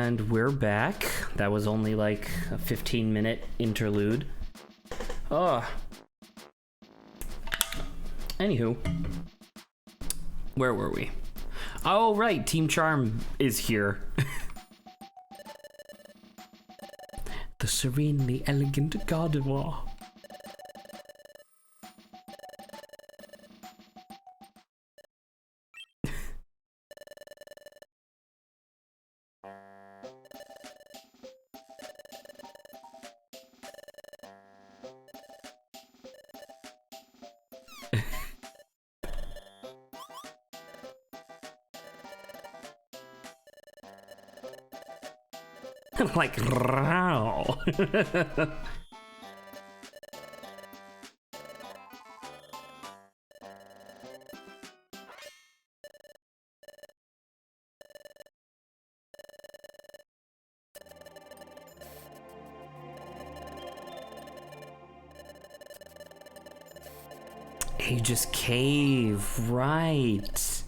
And we're back. That was only like a 15-minute interlude. Oh. Anywho. Where were we? Oh, right. Team Charm is here. The serenely elegant Gardevoir. Like, wow. Aegis Cave, right.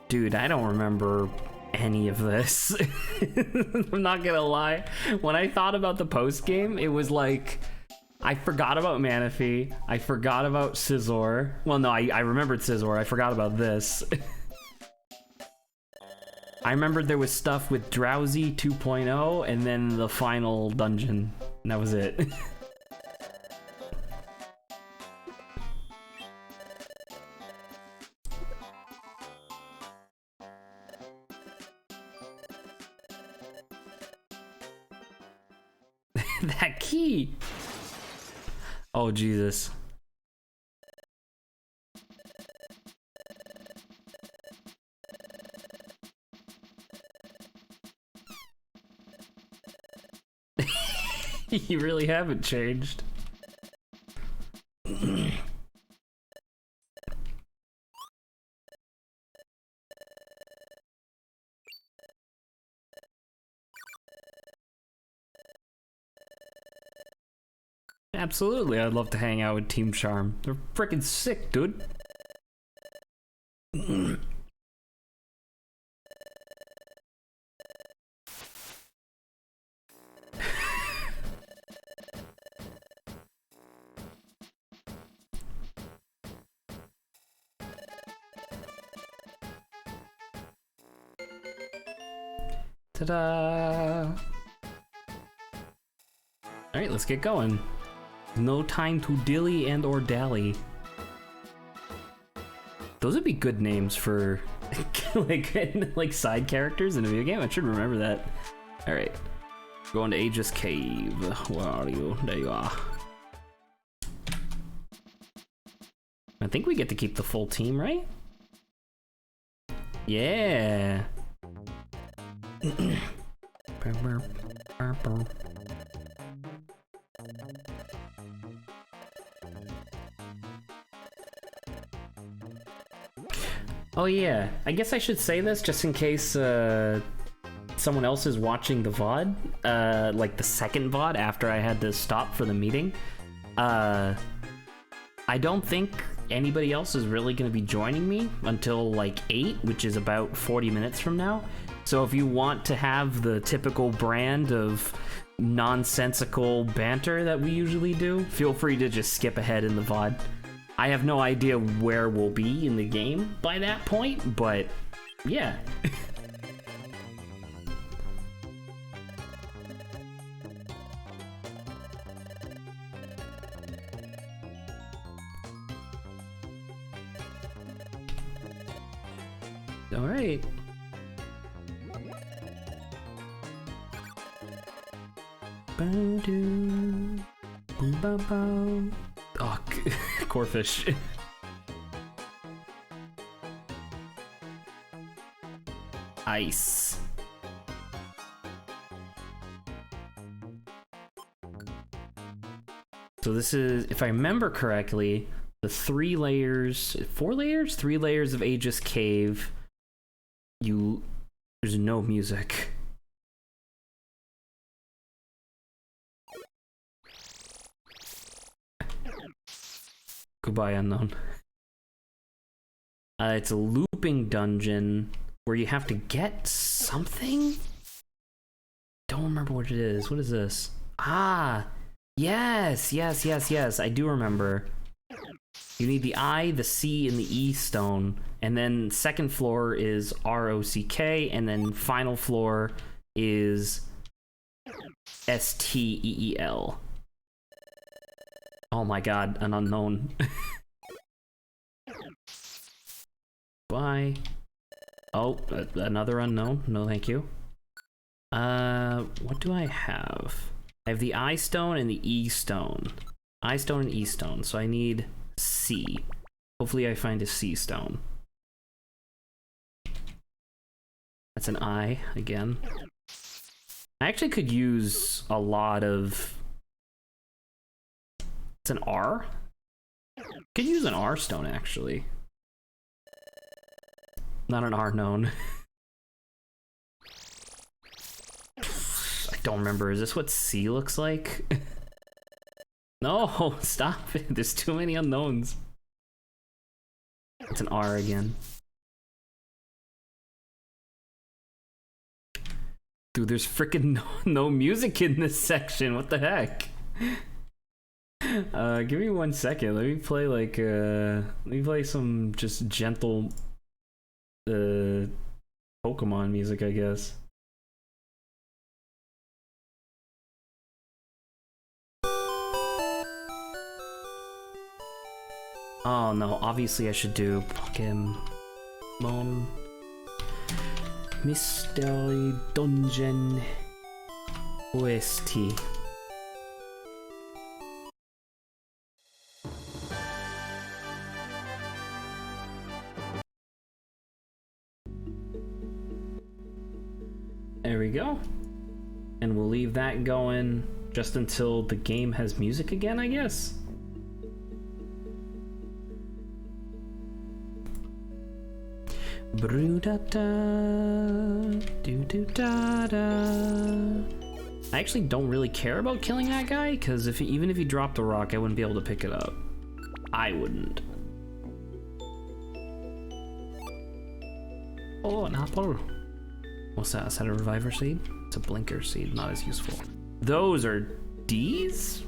Dude, I don't remember any of this. I'm not gonna lie. When I thought about the post game, it was like I forgot about Manaphy. I forgot about Scizor. Well, no, I remembered Scizor. I forgot about this. I remembered there was stuff with Drowsy 2.0 and then the final dungeon. And that was it. That key. Oh, Jesus. You really haven't changed. Absolutely, I'd love to hang out with Team Charm. They're freaking sick, dude. Ta-da! Alright, let's get going. No time to dilly and or dally. Those would be good names for like side characters in a video game. I should remember that. All right, going to Aegis Cave. Where are you? There you are. I think we get to keep the full team, right? Yeah. Oh yeah, I guess I should say this just in case someone else is watching the VOD, like the second VOD after I had to stop for the meeting. I don't think anybody else is really going to be joining me until like 8, which is about 40 minutes from now. So if you want to have the typical brand of nonsensical banter that we usually do, feel free to just skip ahead in the VOD. I have no idea where we'll be in the game by that point, but yeah. All right. Oh, Corfish. Ice. So this is, if I remember correctly, the 3 layers, 4 layers? 3 layers of Aegis Cave. There's no music. Goodbye, unknown. It's a looping dungeon where you have to get something? remember what it is. What is this? Ah, yes, yes, yes, yes. I do remember. You need the I, the C, and the E stone. And then second floor is ROCK, and then final floor is STEEL. Oh my god, an unknown. Bye. Oh, another unknown. No, thank you. What do I have? I have the I stone and the E stone. I stone and E stone, so I need C. Hopefully I find a C stone. That's an I again. I actually could use a lot of... It's an R? Could use an R stone, actually. Not an R known. I don't remember. Is this what C looks like? No, stop it. There's too many unknowns. It's an R again. Dude, there's freaking no music in this section. What the heck? Give me 1 second. Let me play like let me play some just gentle Pokemon music, I guess. Oh no, obviously I should do Pokemon Mystery Dungeon OST. There we go. And we'll leave that going just until the game has music again, I guess. I actually don't really care about killing that guy, because even if he dropped a rock, I wouldn't be able to pick it up. I wouldn't. Oh, an apple. What's that? Is that a reviver seed? It's a blinker seed, not as useful. Those are D's?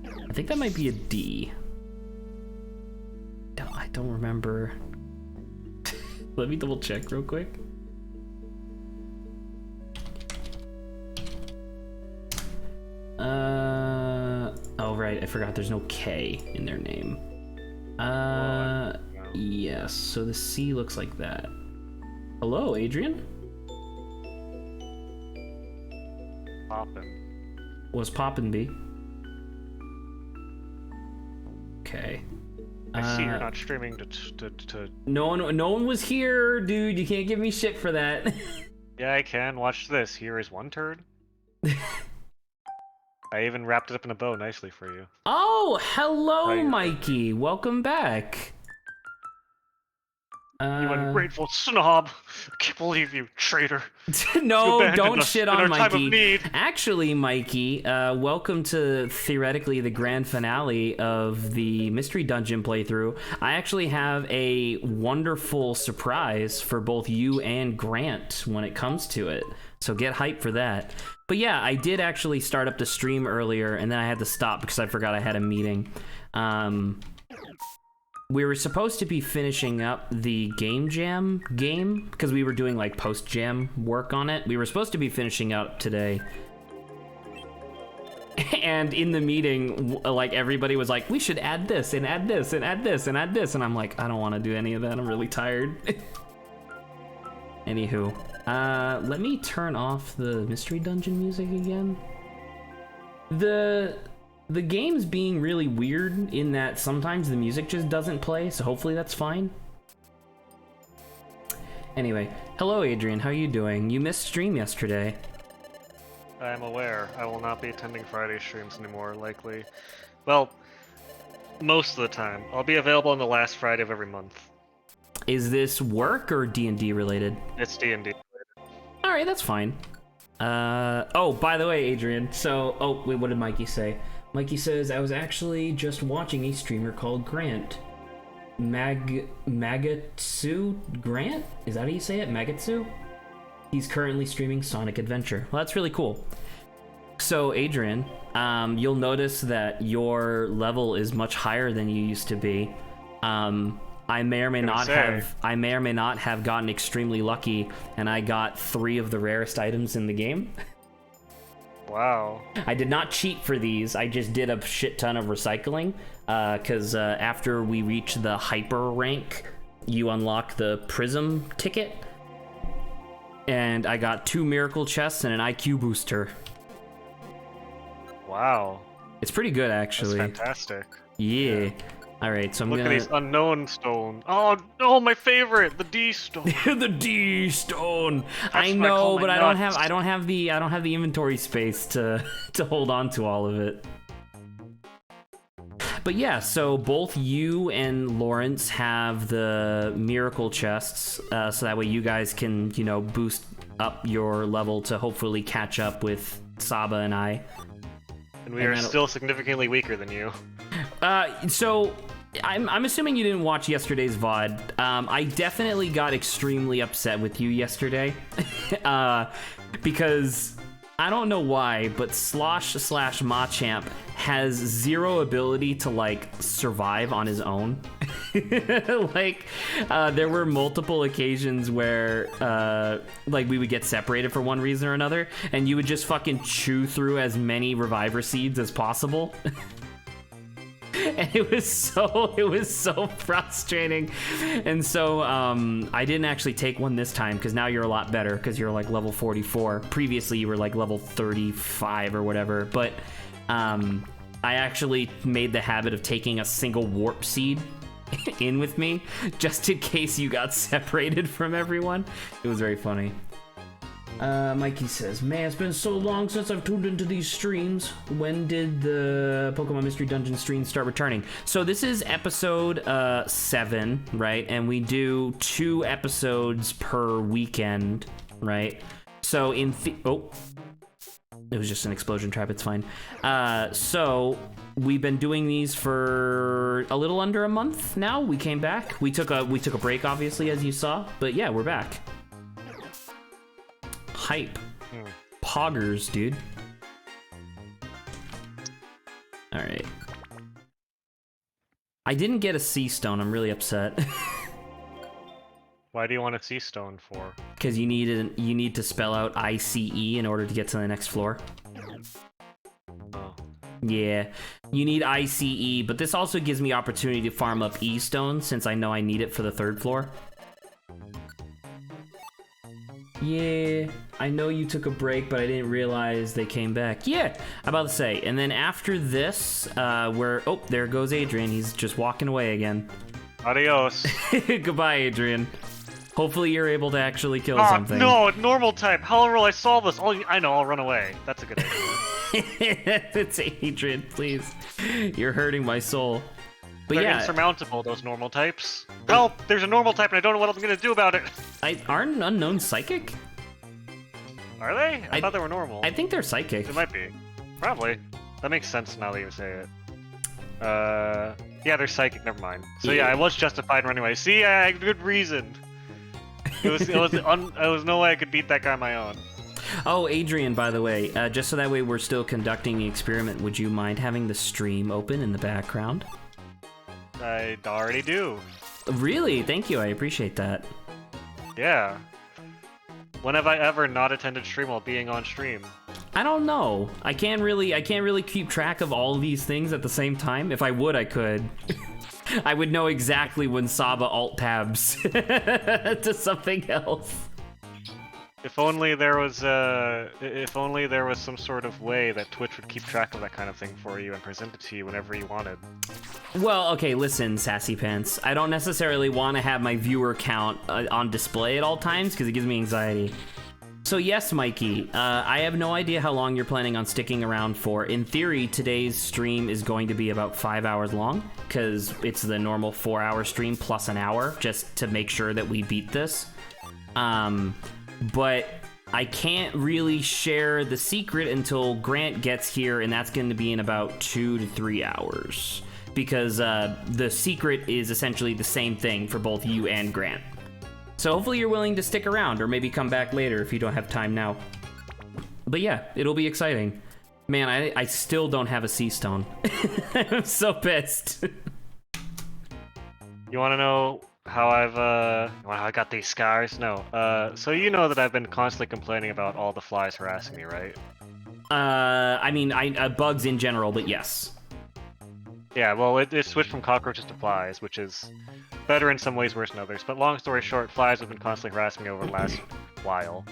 I think that might be a D. I don't remember. Let me double check real quick. Oh right, I forgot there's no K in their name. Yes, so the C looks like that. Hello, Adrian? Poppin'. Was Poppin' B? Okay. I see you're not streaming to... No one was here, dude. You can't give me shit for that. Yeah, I can. Watch this. Here is one turd. I even wrapped it up in a bow nicely for you. Oh, hello, Right. Mikey. Welcome back. You ungrateful snob! I can't believe you, traitor! No, don't shit on Mikey. Time of Mikey. need. Actually, Mikey, welcome to theoretically the grand finale of the Mystery Dungeon playthrough. I actually have a wonderful surprise for both you and Grant when it comes to it. So get hyped for that. But yeah, I did actually start up the stream earlier, and then I had to stop because I forgot I had a meeting. We were supposed to be finishing up the Game Jam game because we were doing like post-jam work on it. We were supposed to be finishing up today. And in the meeting, like everybody was like, we should add this and add this and add this and add this. And I'm like, I don't want to do any of that. I'm really tired. Anywho, let me turn off the Mystery Dungeon music again. The game's being really weird in that sometimes the music just doesn't play, so hopefully that's fine. Anyway, hello Adrian, how are you doing? You missed stream yesterday. I am aware. I will not be attending Friday streams anymore, likely. Well, most of the time. I'll be available on the last Friday of every month. Is this work or D&D related? It's D&D. Alright, that's fine. Oh, by the way, Adrian, so, oh, wait, what did Mikey say? Mikey says, I was actually just watching a streamer called Grant. Magatsu Grant? Is that how you say it? Magatsu? He's currently streaming Sonic Adventure. Well, that's really cool. So, Adrian, you'll notice that your level is much higher than you used to be. I may or may not have gotten extremely lucky, and I got 3 of the rarest items in the game. Wow. I did not cheat for these. I just did a shit ton of recycling, because after we reach the hyper rank, you unlock the prism ticket, and I got 2 miracle chests and an IQ booster. Wow. It's pretty good, actually. That's fantastic. Yeah. All right, so I'm Look gonna... at these unknown stone. Oh, no, my favorite, the D stone. The D stone. That's I what I know, call but my I don't nuts. have the inventory space to hold on to all of it. But yeah, so both you and Lawrence have the miracle chests, so that way you guys can, you know, boost up your level to hopefully catch up with Saba and I. And we are still significantly weaker than you. So I'm assuming you didn't watch yesterday's VOD. I definitely got extremely upset with you yesterday. Because I don't know why, but Slosh/Machamp has 0 ability to, like, survive on his own. Like, there were multiple occasions where, like, we would get separated for one reason or another, and you would just fucking chew through as many Reviver Seeds as possible. And it was so frustrating. And so I didn't actually take one this time, because now you're a lot better, because you're like level 44. Previously you were like level 35 or whatever. But I actually made the habit of taking a single warp seed in with me, just in case you got separated from everyone. It was very funny. Mikey says, man, it's been so long since I've tuned into these streams. When did the Pokemon Mystery Dungeon streams start returning? So this is episode 7, right? And we do 2 episodes per weekend, right? So in oh, it was just an explosion trap, it's fine. So we've been doing these for a little under a month now. We came back. We took a break, obviously, as you saw, but yeah, we're back. Hype. Poggers, dude. Alright. I didn't get a sea stone. I'm really upset. Why do you want a sea stone for? Because you need to spell out ICE in order to get to the next floor. Oh. Yeah, you need ICE, but this also gives me opportunity to farm up E stone, since I know I need it for the 3rd floor. Yeah, I know you took a break, but I didn't realize they came back. Yeah, I'm about to say. And then after this, oh, there goes Adrian. He's just walking away again. Adios. Goodbye, Adrian. Hopefully you're able to actually kill something. No, normal type. How will I solve this? I know, I'll run away. That's a good idea. It's Adrian, please. You're hurting my soul. But They're yeah, insurmountable, those normal types. Help! There's a normal type and I don't know what I'm gonna do about it. Aren't unknown psychic? Are they? I thought they were normal. I think they're psychic. It might be. Probably. That makes sense now that you say it. Yeah, they're psychic, never mind. So yeah, I was justified in running away. See, I had good reason. It was no way I could beat that guy on my own. Oh, Adrian, by the way, just so that way we're still conducting the experiment, would you mind having the stream open in the background? I already do. Really? Thank you, I appreciate that. Yeah. When have I ever not attended stream while being on stream? I don't know. I can't really keep track of all these things at the same time. If I would, I could. I would know exactly when Saba alt tabs to something else. If only there was some sort of way that Twitch would keep track of that kind of thing for you and present it to you whenever you wanted. Well, okay, listen, Sassy Pants. I don't necessarily want to have my viewer count on display at all times because it gives me anxiety. So yes, Mikey, I have no idea how long you're planning on sticking around for. In theory, today's stream is going to be about 5 hours long because it's the normal 4-hour stream plus an hour just to make sure that we beat this. But I can't really share the secret until Grant gets here, and that's going to be in about 2 to 3 hours. Because the secret is essentially the same thing for both you and Grant. So hopefully you're willing to stick around, or maybe come back later if you don't have time now. But yeah, it'll be exciting. Man, I still don't have a sea stone. I'm so pissed. You want to know how I got these scars? No. So you know that I've been constantly complaining about all the flies harassing me, right? I mean, bugs in general, but yes. Yeah, well, it switched from cockroaches to flies, which is better in some ways, worse in others. But long story short, flies have been constantly harassing me over the last while.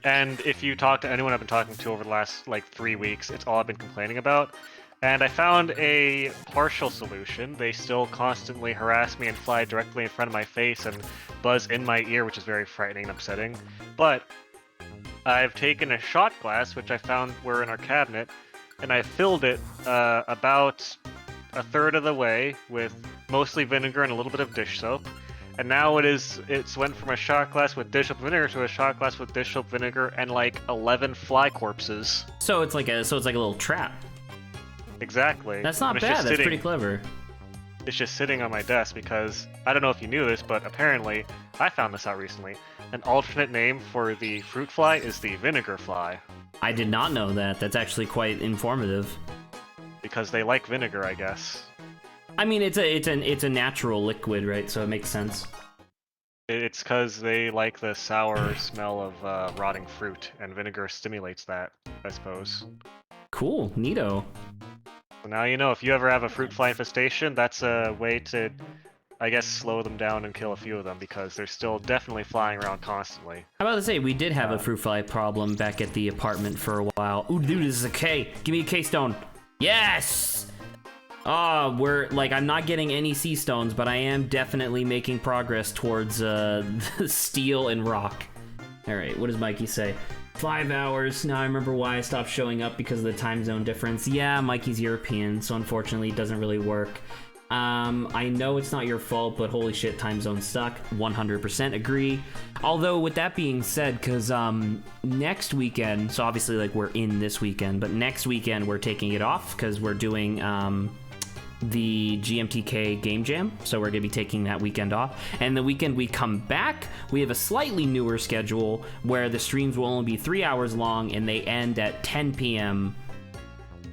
And if you talk to anyone I've been talking to over the last, like, 3 weeks, it's all I've been complaining about. And I found a partial solution. They still constantly harass me and fly directly in front of my face and buzz in my ear, which is very frightening and upsetting. But I've taken a shot glass, which I found were in our cabinet, and I filled it about a third of the way with mostly vinegar and a little bit of dish soap. And now it's went from a shot glass with dish soap vinegar to a shot glass with dish soap vinegar and like 11 fly corpses. So it's like a little trap. Exactly. That's not bad. That's pretty clever. It's just sitting on my desk because I don't know if you knew this, but apparently I found this out recently. An alternate name for the fruit fly is the vinegar fly. I did not know that. That's actually quite informative. Because they like vinegar, I guess. I mean, it's a natural liquid, right? So it makes sense. It's because they like the sour smell of rotting fruit, and vinegar stimulates that, I suppose. Cool, neato. So now you know, if you ever have a fruit fly infestation, that's a way to, I guess, slow them down and kill a few of them, because they're still definitely flying around constantly. How about to say, we did have a fruit fly problem back at the apartment for a while. Ooh, dude, this is a K. Give me a K stone. Yes! Oh, I'm not getting any sea stones, but I am definitely making progress towards steel and rock. All right, what does Mikey say? 5 hours. Now I remember why I stopped showing up, because of the time zone difference. Yeah, Mikey's European, so unfortunately it doesn't really work. I know it's not your fault, but holy shit, time zones suck. 100% agree. Although, with that being said, because next weekend, so obviously like we're in this weekend, but next weekend we're taking it off because we're doing the GMTK Game Jam, so we're going to be taking that weekend off. And the weekend we come back, we have a slightly newer schedule where the streams will only be 3 hours long and they end at 10 p.m.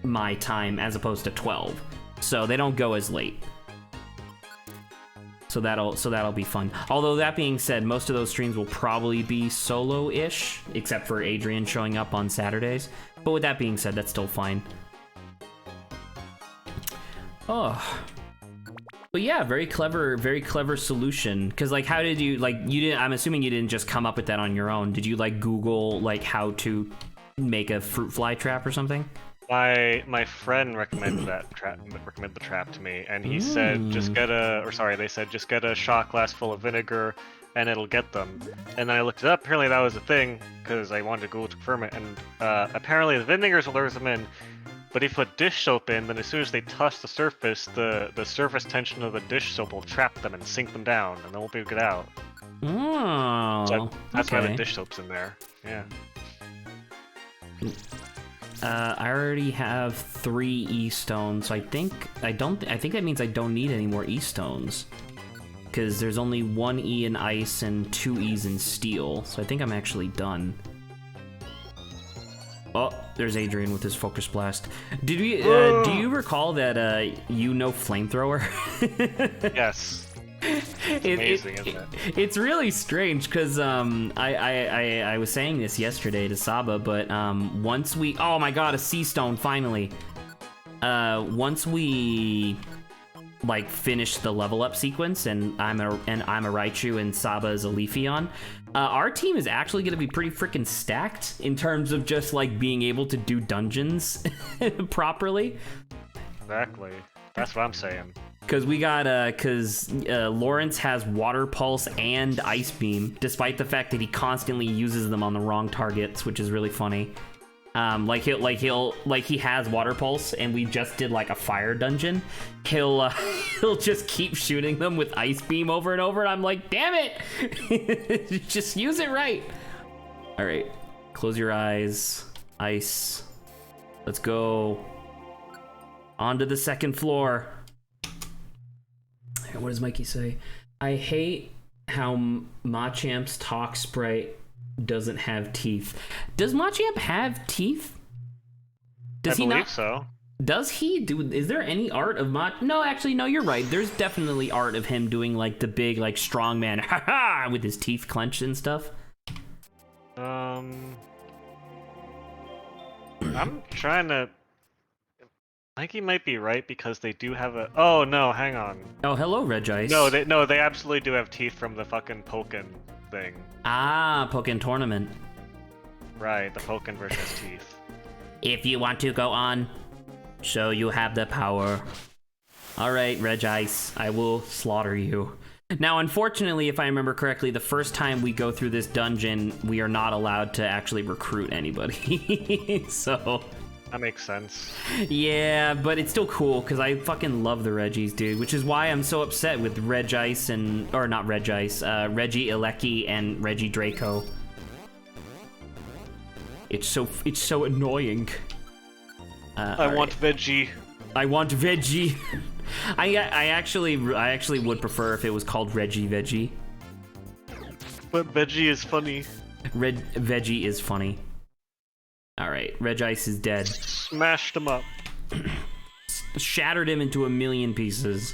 my time as opposed to 12. So they don't go as late. So that'll be fun. Although that being said, most of those streams will probably be solo-ish, except for Adrian showing up on Saturdays. But with that being said, that's still fine. Oh, but yeah, very clever solution. Because like, how did you you didn't? I'm assuming you didn't just come up with that on your own. Did you like Google like how to make a fruit fly trap or something? My friend recommended the trap to me, and he said they said just get a shot glass full of vinegar, and it'll get them. And then I looked it up. Apparently that was a thing because I wanted to Google to confirm it, and apparently the vinegars will lure them in. But if you put dish soap in, then as soon as they touch the surface surface tension of the dish soap will trap them and sink them down, and they won't be able to get out. Oh, so that's okay. why the dish soap's in there. Yeah. I already have 3 E-stones, so I think that means I don't need any more E-stones. Because there's only 1 E in ice and 2 E's in steel, so I think I'm actually done. Oh, there's Adrian with his focus blast. Did we? Do you recall that flamethrower? Yes. It's amazing, isn't it? It's really strange because I was saying this yesterday to Saba, but once we oh my god, a sea stone finally. Once we like finish the level up sequence and I'm a Raichu and Saba is a Leafeon, our team is actually going to be pretty freaking stacked in terms of just like being able to do dungeons properly. Exactly. That's what I'm saying. Because we got, Lawrence has Water Pulse and Ice Beam, despite the fact that he constantly uses them on the wrong targets, which is really funny. He has Water Pulse, and we just did like a fire dungeon. He'll just keep shooting them with Ice Beam over and over, and I'm like, damn it, just use it right. All right, close your eyes, ice. Let's go onto the second floor. What does Mikey say? I hate how Machamp's Talk Sprite doesn't have teeth. Does Machamp have teeth? Does I he believe not? so. Does he do? Is there any art of No, actually, no. You're right. There's definitely art of him doing like the big like strongman, ha with his teeth clenched and stuff. I'm trying to. I think he might be right because they do have a. Oh no, hang on. Oh, hello, Regice. No, they absolutely do have teeth from the fucking Pokken thing. Ah, Pokken Tournament. Right, the Pokken version has teeth. If you want to go on, so you have the power. All right, Regice, I will slaughter you. Now, unfortunately, if I remember correctly, the first time we go through this dungeon, we are not allowed to actually recruit anybody. So. That makes sense. Yeah, but it's still cool because I fucking love the Reggies, dude. Which is why I'm so upset with Regice or not Regice, Reggie Ilecki and Reggie Draco. It's so annoying. I want veggie. I want veggie. I actually would prefer if it was called Reggie Veggie. But veggie is funny. Veggie is funny. Alright, Regice is dead. Smashed him up. Shattered him into a million pieces.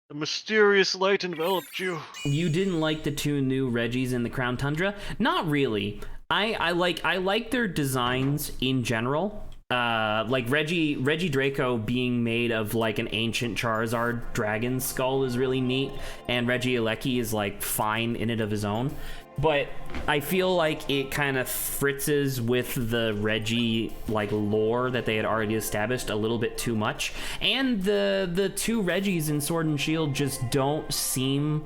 A mysterious light enveloped you. You didn't like the two new Reggies in the Crown Tundra? Not really. I like their designs in general. Like Reggie Draco being made of like an ancient Charizard dragon skull is really neat, and Reggie Ilecki is like fine in and of his own. But I feel like it kind of fritzes with the Reggie like lore that they had already established a little bit too much. And the two Reggies in Sword and Shield just don't seem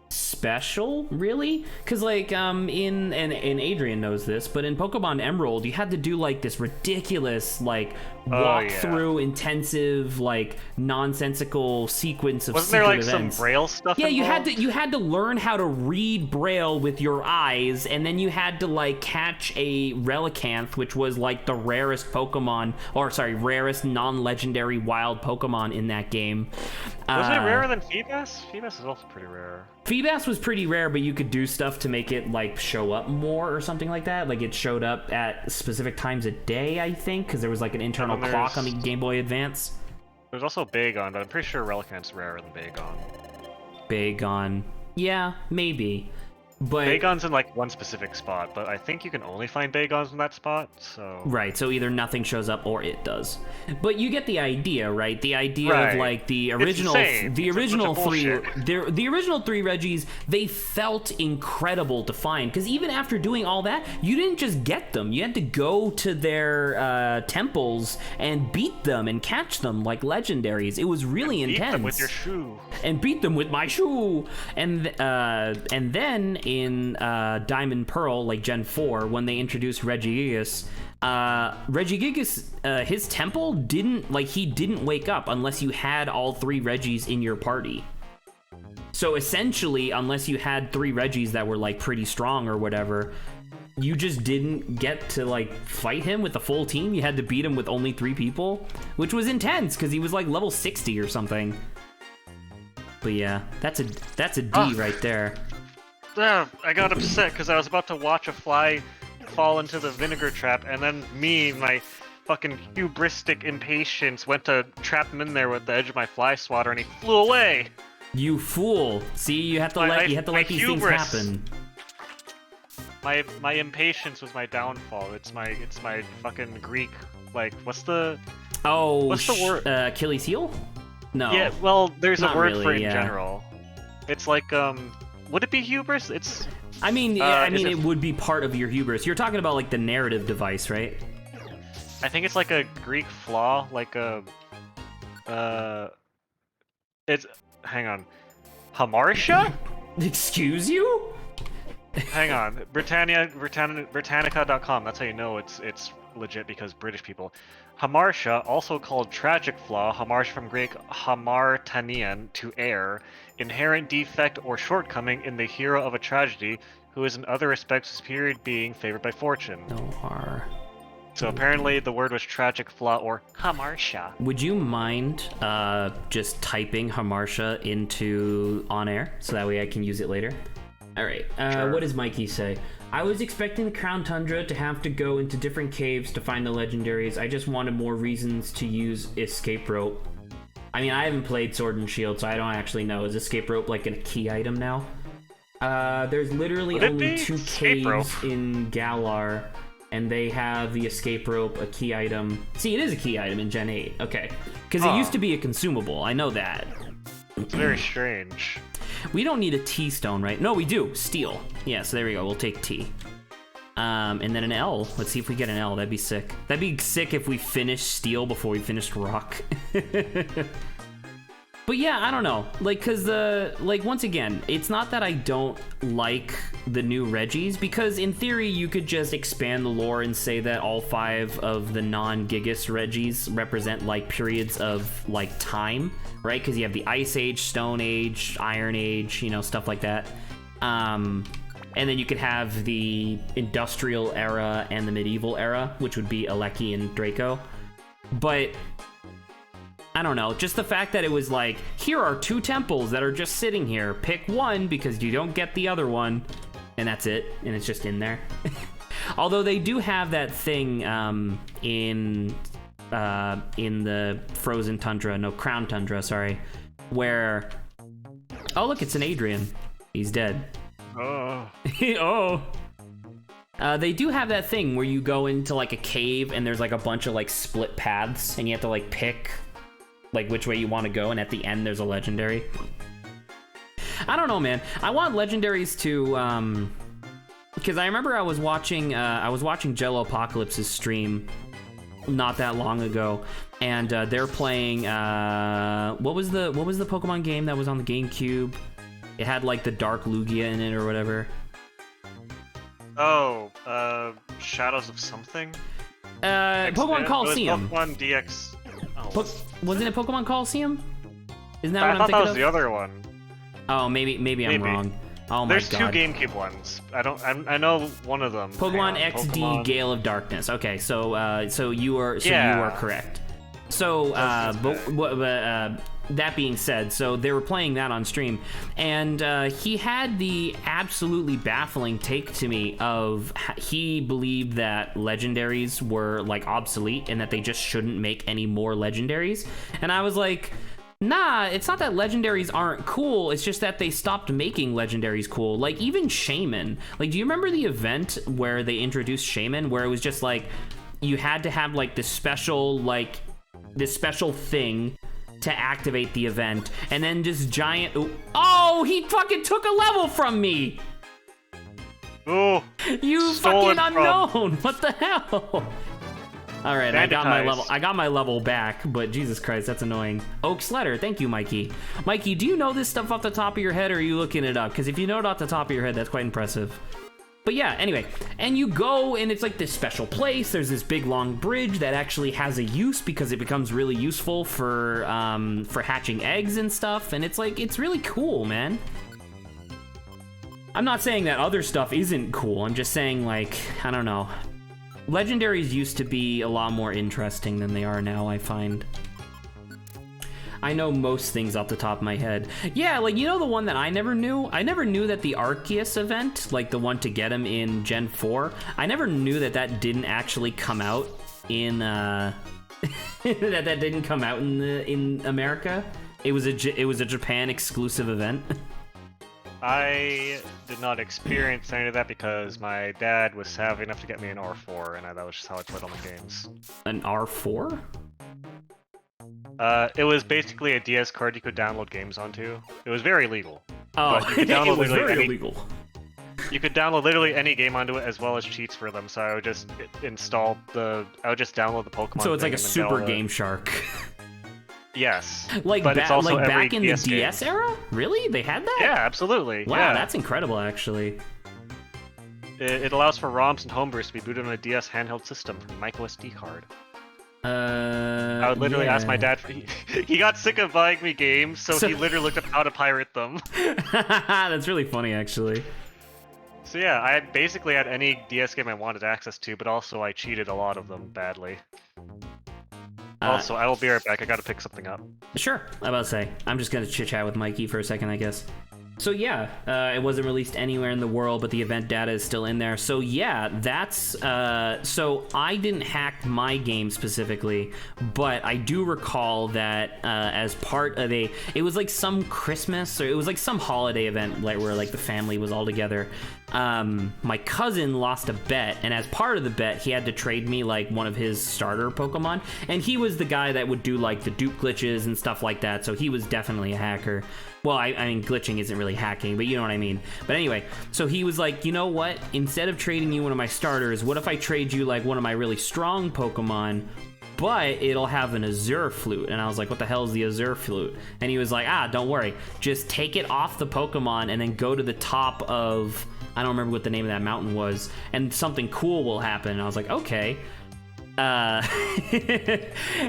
special, really, because like and Adrian knows this, but in Pokemon Emerald you had to do like this ridiculous like walk through intensive like nonsensical sequence of Wasn't there like events. some Braille stuff Yeah, involved? you had to learn how to read Braille with your eyes, and then you had to like catch a Relicanth, which was like the rarest Pokemon, or sorry, rarest non-legendary wild Pokemon in that game. Was it rarer than Feebas? Feebas is also pretty rare. Feebas was pretty rare, but you could do stuff to make it like show up more or something like that. Like it showed up at specific times a day, I think, because there was like an internal clock on the Game Boy Advance. There's also Bagon, but I'm pretty sure Relicanth's rarer than Bagon. Bagon. Yeah, maybe. But Bagon's in like one specific spot, but I think you can only find Bagons in that spot, so... Right, so either nothing shows up or it does. But you get the idea, right? The idea of like the original three the original three Reggies, they felt incredible to find, because even after doing all that, you didn't just get them. You had to go to their temples and beat them and catch them like legendaries. It was really intense. Beat them with your shoe. And beat them with my shoe. And then in Diamond Pearl, like Gen 4, when they introduced Regigigas, his temple didn't wake up unless you had all three Reggies in your party. So essentially, unless you had three Reggies that were like pretty strong or whatever, you just didn't get to like fight him with the full team. You had to beat him with only 3 people, which was intense because he was like level 60 or something. But yeah, that's a D right there. I got upset because I was about to watch a fly fall into the vinegar trap, and then my fucking hubristic impatience went to trap him in there with the edge of my fly swatter, and he flew away. You fool! See, you have to let these hubris. things happen. My impatience was my downfall. It's my fucking Greek, like, what's the word? Achilles heel? No. Yeah, well, there's a word really, for it in general. It's like would it be hubris? It's. I mean, it would be part of your hubris. You're talking about like the narrative device, right? I think it's like a Greek flaw, like a. It's. Hang on. Hamartia? Excuse you? Hang on. Britannica.com. That's how you know it's legit, because British people. Hamartia, also called tragic flaw, hamartia from Greek hamartanian, to err, inherent defect or shortcoming in the hero of a tragedy, who is in other respects a superior being favored by fortune. No har. So apparently the word was tragic flaw or hamartia. Would you mind just typing hamartia into on air so that way I can use it later? All right. Sure. What does Mikey say? I was expecting the Crown Tundra to have to go into different caves to find the legendaries. I just wanted more reasons to use escape rope. I mean, I haven't played Sword and Shield, so I don't actually know. Is escape rope like a key item now? There's literally only 2 caves in Galar, and they have the escape rope, a key item. See, it is a key item in Gen 8. Okay. Because it used to be a consumable. I know that. It's very strange. We don't need a T stone, right? No, we do. Steel. Yeah, so there we go. We'll take T. And then an L. Let's see if we get an L. That'd be sick. That'd be sick if we finished steel before we finished rock. But yeah, I don't know. Like, cause once again, it's not that I don't like the new Regis, because in theory you could just expand the lore and say that all 5 of the non-Gigas Regis represent like periods of like time, right? Because you have the Ice Age, Stone Age, Iron Age, you know, stuff like that. And then you could have the Industrial Era and the Medieval Era, which would be Aleki and Draco. But I don't know, just the fact that it was like, here are 2 temples that are just sitting here. Pick one because you don't get the other one. And that's it. And it's just in there. Although they do have that thing in the Frozen Tundra, no, Crown Tundra, sorry, where... Oh, look, it's an Adrian. He's dead. Oh. Oh. They do have that thing where you go into like a cave and there's like a bunch of like split paths and you have to like pick like which way you want to go, and at the end there's a legendary. I don't know, man. I want legendaries to because I remember I was watching Jello Apocalypse's stream not that long ago, and they're playing what was the Pokemon game that was on the GameCube? It had like the Dark Lugia in it or whatever. Oh, Shadows of something? Pokemon Coliseum. Pokemon DX. Oh, wasn't it Pokemon Coliseum? Isn't that what I'm I thought thinking that was of? the other one. Oh, maybe I'm wrong. Oh my There's god. There's 2 GameCube ones. I know one of them. Pokemon XD Gale of Darkness. Okay, so you are correct. So that being said, so they were playing that on stream, and he had the absolutely baffling take to me of he believed that legendaries were like obsolete and that they just shouldn't make any more legendaries. And I was like, nah, it's not that legendaries aren't cool, it's just that they stopped making legendaries cool. Like even Shaman, like do you remember the event where they introduced Shaman, where it was just like you had to have like this special thing to activate the event, and then this giant... Oh, he fucking took a level from me! Oh, you fucking unknown! What the hell? Alright, I got my level back, but Jesus Christ, that's annoying. Oak Sletter, thank you, Mikey. Mikey, do you know this stuff off the top of your head, or are you looking it up? Because if you know it off the top of your head, that's quite impressive. But yeah, anyway, and you go, and it's like this special place. There's this big long bridge that actually has a use because it becomes really useful for hatching eggs and stuff. And it's like, it's really cool, man. I'm not saying that other stuff isn't cool. I'm just saying, like, I don't know. Legendaries used to be a lot more interesting than they are now, I find. I know most things off the top of my head. Yeah, like, you know the one that I never knew? I never knew that the Arceus event, like the one to get him in Gen 4, I never knew that didn't actually come out in, that didn't come out in America. It was a Japan exclusive event. I did not experience any of that because my dad was savvy enough to get me an R4, and that was just how I played all my games. An R4? It was basically a DS card you could download games onto. It was very legal. Oh, but you could download it was very illegal. You could download literally any game onto it as well as cheats for them. So I would just I would just download the Pokemon. So it's like a Super Game Shark. Yes. Like back in the DS era? Really? They had that? Yeah, absolutely. Wow, yeah. That's incredible, actually. It allows for ROMs and homebrews to be booted on a DS handheld system from a micro SD card. I would literally ask my dad. He got sick of buying me games, so he literally looked up how to pirate them. That's really funny, actually. So yeah, I basically had any DS game I wanted access to, but also I cheated a lot of them badly. Also, I will be right back. I gotta pick something up. Sure, I'm about to say. I'm just gonna chit chat with Mikey for a second, I guess. So yeah, it wasn't released anywhere in the world, but the event data is still in there. So yeah, that's, so I didn't hack my game specifically, but I do recall that as part of it was like some Christmas, or it was like some holiday event where like the family was all together. My cousin lost a bet, and as part of the bet, he had to trade me like one of his starter Pokemon, and he was the guy that would do like the dupe glitches and stuff like that, so he was definitely a hacker. Well, I mean, glitching isn't really hacking, but you know what I mean. But anyway, so he was like, you know what? Instead of trading you one of my starters, what if I trade you like one of my really strong Pokemon, but it'll have an Azure Flute? And I was like, what the hell is the Azure Flute? And he was like, don't worry. Just take it off the Pokemon and then go to the top of, I don't remember what the name of that mountain was, and something cool will happen. And I was like, okay. And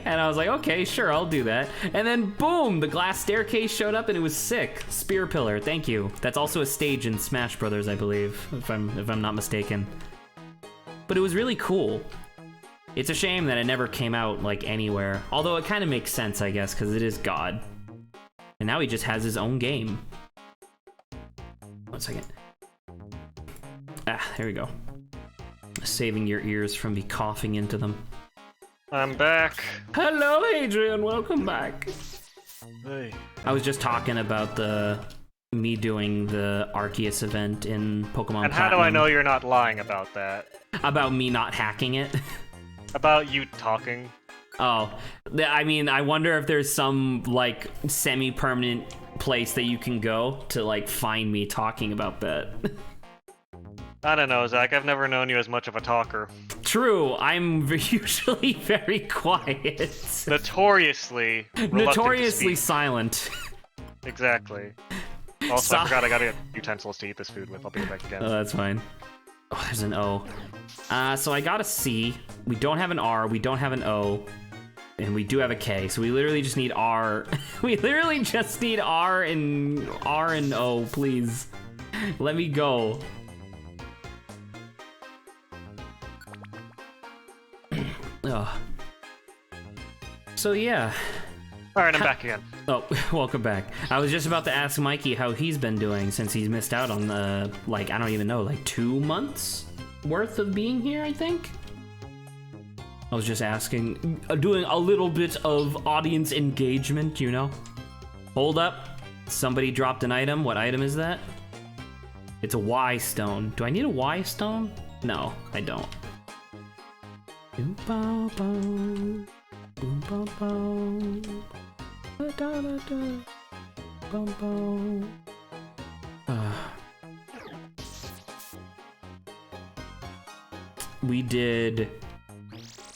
I was like, okay, sure, I'll do that. And then boom, the glass staircase showed up and it was sick. Spear Pillar, thank you. That's also a stage in Smash Brothers, I believe, if I'm not mistaken. But it was really cool. It's a shame that it never came out like anywhere. Although it kind of makes sense, I guess, because it is God. And now he just has his own game. 1 second. There we go. Saving your ears from me coughing into them. I'm back. Hello, Adrian. Welcome back. Hey. I was just talking about me doing the Arceus event in Pokemon And how Platinum. do I know you're not lying about that? About me not hacking it? About you talking? Oh, I mean, I wonder if there's some, like, semi-permanent place that you can go to, like, find me talking about that. I don't know, Zach. I've never known you as much of a talker. True, I'm usually very quiet. Notoriously silent. Exactly. Also, I forgot I gotta get utensils to eat this food with. I'll be back again. Oh, that's fine. Oh, there's an O. So I got a C. We don't have an R. We don't have an O. And we do have a K. So we literally just need R. We literally just need R and O, please. Let me go. Oh. So yeah. Alright, I'm back again. Oh, welcome back. I was just about to ask Mikey how he's been doing since he's missed out on the, like, I don't even know, like 2 months worth of being here, I think? I was just asking, doing a little bit of audience engagement, you know? Hold up. Somebody dropped an item. What item is that? It's a Y stone. Do I need a Y stone? No, I don't. We did.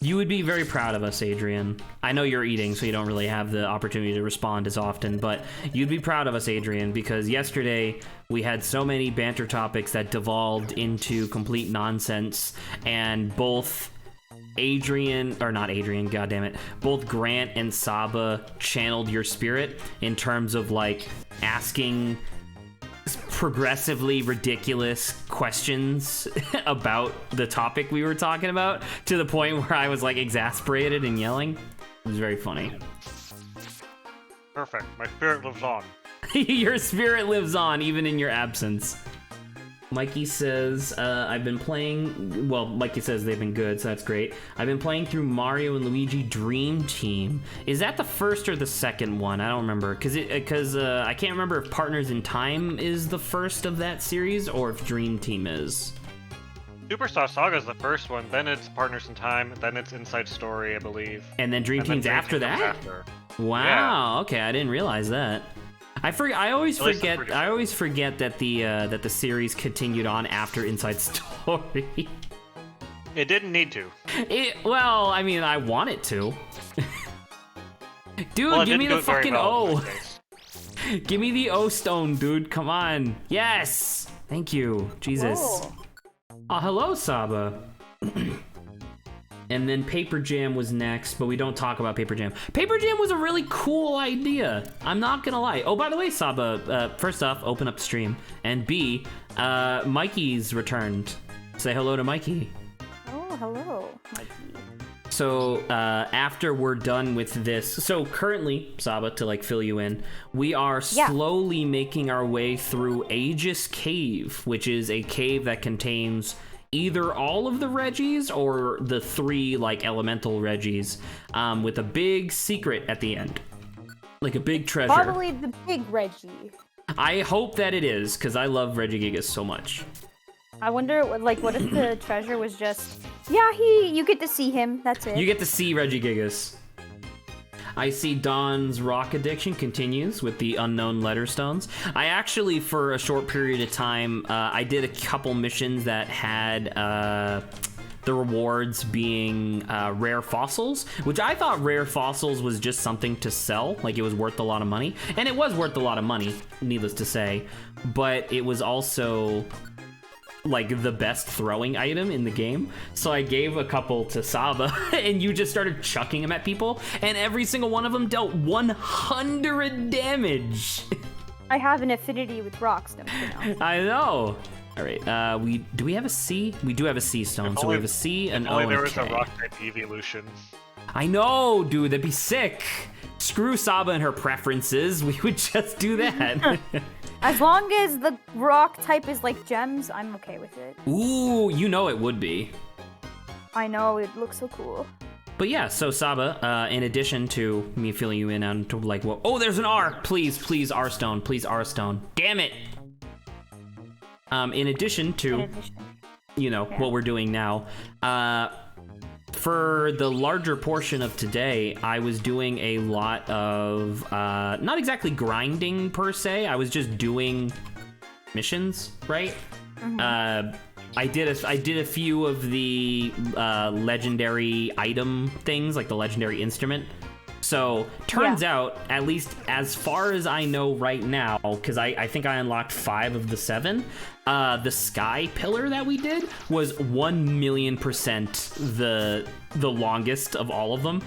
You would be very proud of us, Adrian. I know you're eating, so you don't really have the opportunity to respond as often, but you'd be proud of us, Adrian, because yesterday we had so many banter topics that devolved into complete nonsense, and both both Grant and Saba channeled your spirit in terms of, like, asking progressively ridiculous questions about the topic we were talking about, to the point where I was, like, exasperated and yelling. It was very funny. Perfect. My spirit lives on. Your spirit lives on, even in your absence. Mikey says, I've been playing... Well, Mikey says they've been good, so that's great. I've been playing through Mario and Luigi Dream Team. Is that the first or the second one? I don't remember. Because I can't remember if Partners in Time is the first of that series, or if Dream Team is. Superstar Saga is the first one, then it's Partners in Time, then it's Inside Story, I believe. And then Dream Team's after that? After. Wow, yeah. Okay, I didn't realize that. I always forget that the series continued on after Inside Story. It didn't need to. Well, I mean, I want it to. Dude, well, give me the fucking O. Give me the O stone, dude. Come on. Yes. Thank you. Jesus. Whoa. Oh, hello, Saba. And then Paper Jam was next, but we don't talk about Paper Jam. Paper Jam was a really cool idea. I'm not gonna lie. Oh, by the way, Saba, first off, open up the stream. And B, Mikey's returned. Say hello to Mikey. Oh, hello, Mikey. So after we're done with this, so currently, Saba, to like fill you in, we are slowly making our way through Aegis Cave, which is a cave that contains either all of the Reggies or the 3 like elemental Reggies, with a big secret at the end, like a big treasure. Probably the big Reggie. I hope that it is, because I love Regigigas so much. I wonder, what if the treasure was just, you get to see him, that's it. You get to see Regigigas. I see Dawn's rock addiction continues with the unknown letter stones. I actually, for a short period of time, I did a couple missions that had the rewards being rare fossils, which I thought rare fossils was just something to sell, like it was worth a lot of money. And it was worth a lot of money, needless to say, but it was also like the best throwing item in the game. So I gave a couple to Saba and you just started chucking them at people and every single one of them dealt 100 damage. I have an affinity with rocks, don't you know? I know. All right, do we have a C? We do have a C stone, so we have a C, an O, and a K. There was a rock type evolution. I know, dude, that'd be sick. Screw Saba and her preferences, we would just do that. As long as the rock type is like gems, I'm okay with it. Ooh, you know it would be. I know, it looks so cool. But yeah, so Saba, in addition to me filling you in on to like, what? Oh, there's an R! Please, R stone. Please, R stone. Damn it! In addition to, what we're doing now, for the larger portion of today, I was doing a lot of, not exactly grinding per se, I was just doing missions, right? Mm-hmm. I did a few of the legendary item things, like the legendary instrument. So, turns out, at least as far as I know right now, because I think I unlocked 5 of the 7, the sky pillar that we did was 1,000,000% the longest of all of them.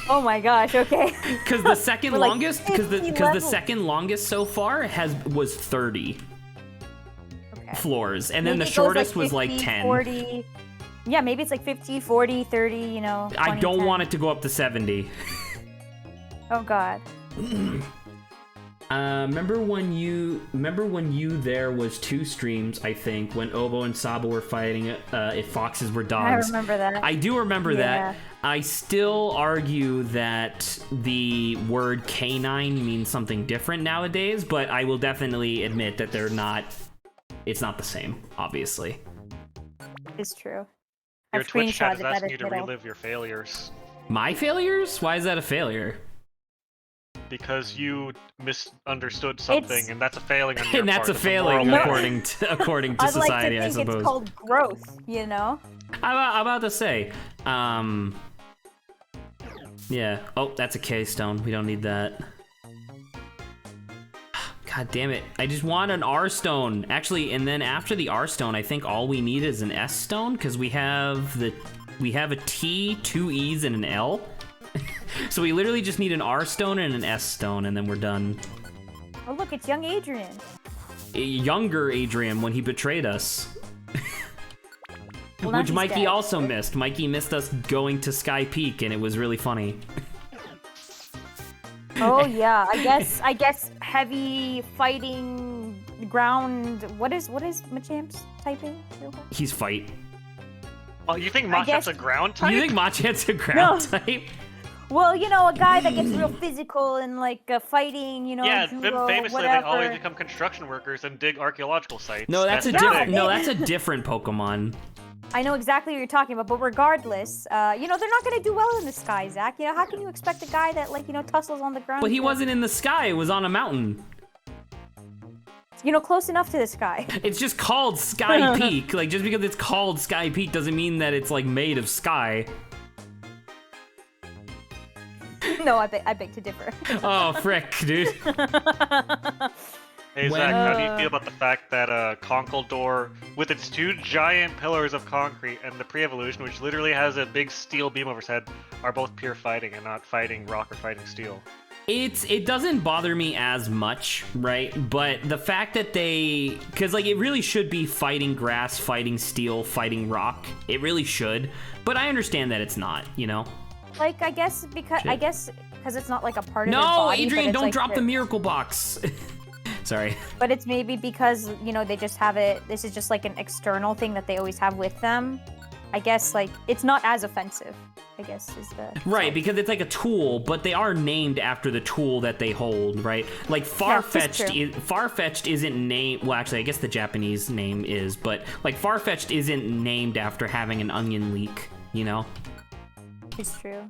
Oh my gosh, okay. Because the second longest, because the second longest so far was 30 floors, and then the shortest was like 10. 40. Yeah, maybe it's like 50, 40, 30, 20, I don't 10. want it to go up to 70. Oh god. Remember when you there was 2 streams, I think, when Obo and Saba were fighting if foxes were dogs. I remember that. I do remember that. I still argue that the word canine means something different nowadays, but I will definitely admit that it's not the same, obviously. It's true. Your Twitch chat is asking you to relive your failures. My failures? Why is that a failure? Because you misunderstood something, and that's a failing on your part. And that's a failing according to society, I suppose. It's called growth, I'm about to say, yeah. Oh, that's a K stone. We don't need that. God damn it. I just want an R stone. Actually, and then after the R stone, I think all we need is an S stone, because we have a T, 2 E's, and an L. So we literally just need an R stone and an S stone, and then we're done. Oh look, it's young Adrian. Younger Adrian when he betrayed us. Well, which Mikey also missed. Mikey missed us going to Sky Peak, and it was really funny. Oh yeah, I guess heavy fighting ground. What is Machamp's typing? He's fight. Oh, you think Macham's a ground type? You think Machamp's a ground type? Well, a guy that gets real physical and like fighting, Yeah, judo, famously whatever. they always become construction workers and dig archaeological sites. No, that's a different Pokemon. I know exactly what you're talking about, but regardless, they're not gonna do well in the sky, Zach. How can you expect a guy that tussles on the ground? But he wasn't in the sky; it was on a mountain. Close enough to the sky. It's just called Sky Peak. Like, just because it's called Sky Peak doesn't mean that it's like made of sky. No, I beg to differ. Oh, frick, dude. Hey Zach, how do you feel about the fact that Conkeldor, with its 2 giant pillars of concrete and the pre-evolution, which literally has a big steel beam over its head, are both pure fighting and not fighting rock or fighting steel? It doesn't bother me as much, right? But the fact that because like it really should be fighting grass, fighting steel, fighting rock. It really should. But I understand that it's not, you know? Like, I guess because it's not like a part of their No, body. Adrian, don't like drop the miracle box. Sorry. But it's maybe because, you know, they just have it. This is just like an external thing that they always have with them. I guess, like, it's not as offensive, I guess, is the... Right, because it's like a tool, but they are named after the tool that they hold, right? Like, Farfetch'd isn't named... Well, actually, I guess the Japanese name is, but, like, Farfetch'd isn't named after having an onion leek, you know? It's true.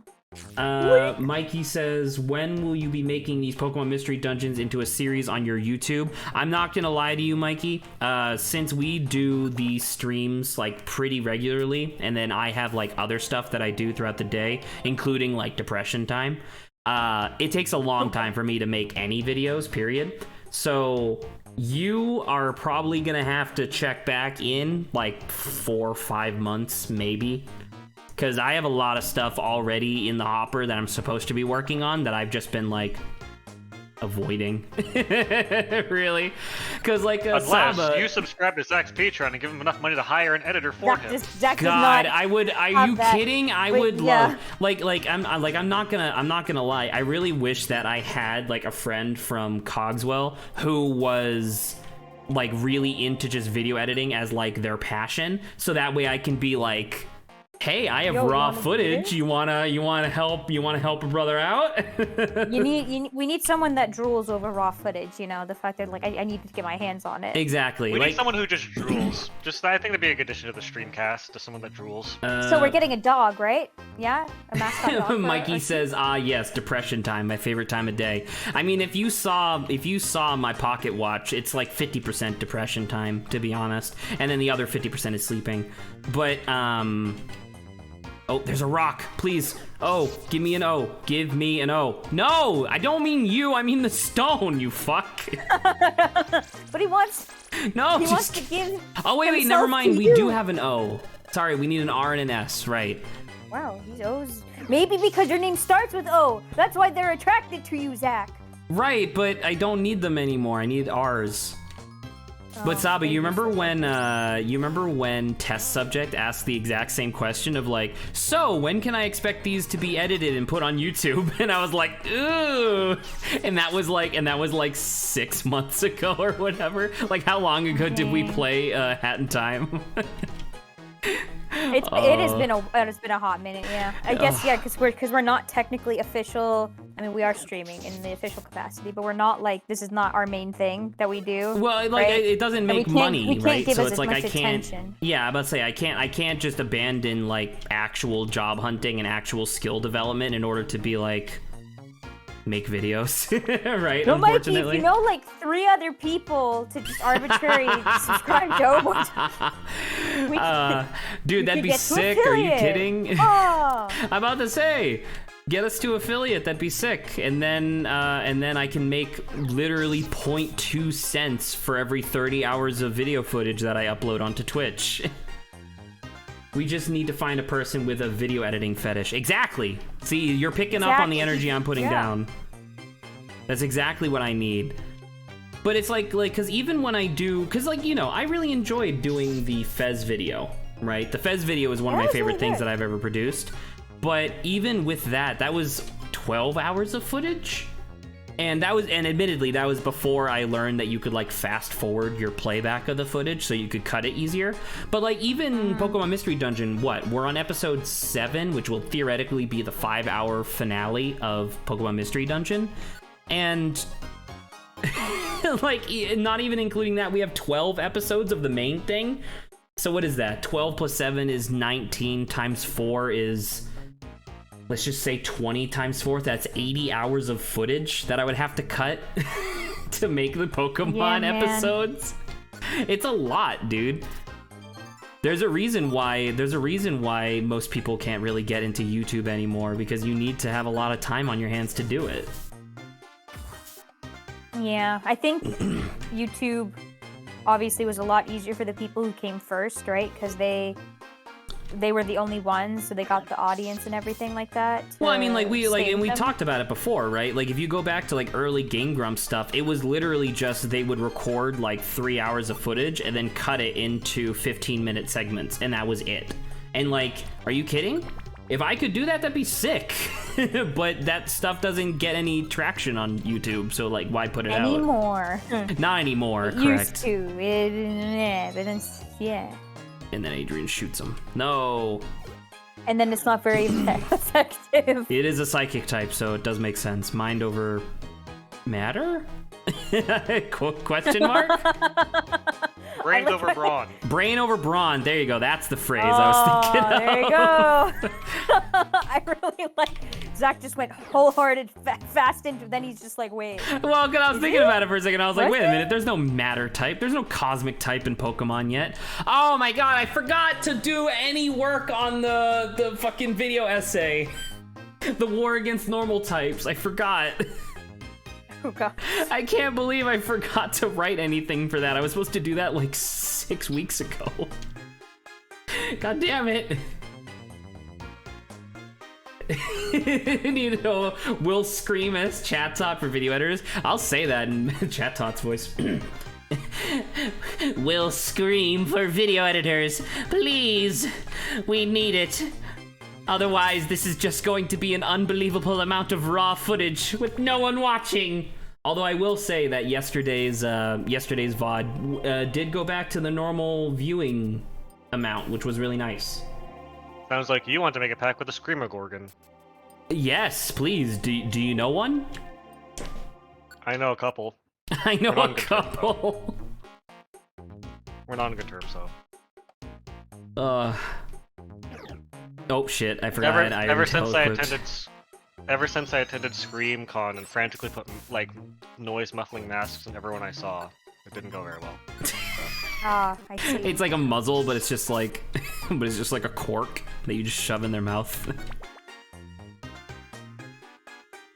Mikey says, when will you be making these Pokemon Mystery Dungeons into a series on your YouTube? I'm not gonna lie to you, Mikey. Since we do these streams, like, pretty regularly, and then I have, like, other stuff that I do throughout the day, including, like, depression time, it takes a long time for me to make any videos, period. So you are probably gonna have to check back in, like, 4 or 5 months, maybe. Because I have a lot of stuff already in the hopper that I'm supposed to be working on that I've just been, like, avoiding. Really? Because, like, Unless Saba... you subscribe to Zach's Patreon and give him enough money to hire an editor for him. Zach God, I would... Are you kidding? I would yeah. love... I'm not gonna lie. I really wish that I had, like, a friend from Cogswell who was... like, really into just video editing as, like, their passion. So that way I can be, like... Hey, I have raw footage. You wanna help a brother out? we need someone that drools over raw footage. You know, the fact that like I need to get my hands on it. Exactly. We need someone who just drools. I think that'd be a good addition to the streamcast, to someone that drools. So we're getting a dog, right? Yeah, a mascot dog. Mikey says, yes, depression time, my favorite time of day. I mean, if you saw my pocket watch, it's like 50% depression time, to be honest, and then the other 50% is sleeping. But oh, there's a rock. Please. Oh, give me an O. Give me an O. No, I don't mean you. I mean the stone, you fuck. But he wants... No, he wants to give... Oh, wait, never mind. We do have an O. Sorry, we need an R and an S, right. Wow, these O's... Maybe because your name starts with O. That's why they're attracted to you, Zach. Right, but I don't need them anymore. I need R's. But Saba, you remember when test subject asked the exact same question of like, so when can I expect these to be edited and put on YouTube? And I was like, ooh, and that was like 6 months ago or whatever. Like, how long ago did we play Hat in Time? It has been a hot minute, yeah. I guess yeah, because we're not technically official. I mean, we are streaming in the official capacity, but we're not like this is not our main thing that we do. Well, like right? It doesn't make money, right? So it's like I can't. Attention. Yeah, I'm about to say I can't just abandon like actual job hunting and actual skill development in order to be like make videos, right? No, unfortunately. Mikey, if you know like 3 other people to just arbitrary subscribe to dude, that'd be sick. Are you kidding? Oh. I'm about to say, get us to affiliate. That'd be sick. And then I can make literally 0.2 cents for every 30 hours of video footage that I upload onto Twitch. We just need to find a person with a video editing fetish. Exactly. See, you're picking up on the energy I'm putting down. That's exactly what I need. But it's like, because even when I do, because like, you know, I really enjoyed doing the Fez video, right? The Fez video is one of my favorite things that I've ever produced. But even with that was 12 hours of footage. And admittedly, that was before I learned that you could like fast forward your playback of the footage so you could cut it easier. But like even Pokemon Mystery Dungeon, we're on episode 7, which will theoretically be the 5-hour finale of Pokemon Mystery Dungeon. And like not even including that, we have 12 episodes of the main thing. So what is that? 12 plus 7 is 19 times 4 is... let's just say 20 times 4, that's 80 hours of footage that I would have to cut to make the Pokemon episodes. It's a lot, dude. There's a reason why most people can't really get into YouTube anymore, because you need to have a lot of time on your hands to do it. Yeah, I think YouTube obviously was a lot easier for the people who came first, right? Because they were the only ones, so they got the audience and everything like that. Well, I mean, like we them. talked about it before, right? Like if you go back to like early Game Grumps stuff, it was literally just they would record like 3 hours of footage and then cut it into 15-minute segments, and that was it. And like, are you kidding? If I could do that, that'd be sick. But that stuff doesn't get any traction on YouTube, so like, why put it out? Anymore. Not anymore, It correct. used to. Yeah. And then Adrian shoots him. No. And then it's not very effective. It is a psychic type, so it does make sense. Mind over matter? Question mark? Brain over brawn. Brain over brawn. There you go. That's the phrase I was thinking of. There you go. I really like. Zach just went wholehearted fast into. Then he's just like, wait. Well, because I was thinking about it for a second. I was like, wait a minute. There's no matter type. There's no cosmic type in Pokemon yet. Oh my god! I forgot to do any work on the fucking video essay. The war against normal types. I forgot. Oh god. I can't believe I forgot to write anything for that. I was supposed to do that like 6 weeks ago. God damn it. You know, we'll scream as chat tot for video editors. I'll say that in chat tot's voice. We'll scream for video editors. Please. We need it. Otherwise, this is just going to be an unbelievable amount of raw footage with no one watching. Although I will say that yesterday's VOD did go back to the normal viewing amount, which was really nice. Sounds like you want to make a pack with a Screamer Gorgon. Yes, please. Do you know one? I know a couple. I know We're on a good terms, couple. We're not on good terms, so. Oh shit! I forgot. Ever since I attended ScreamCon and frantically put like noise muffling masks on everyone I saw, it didn't go very well. Ah, I see. It's like a muzzle, but it's just like, a cork that you just shove in their mouth.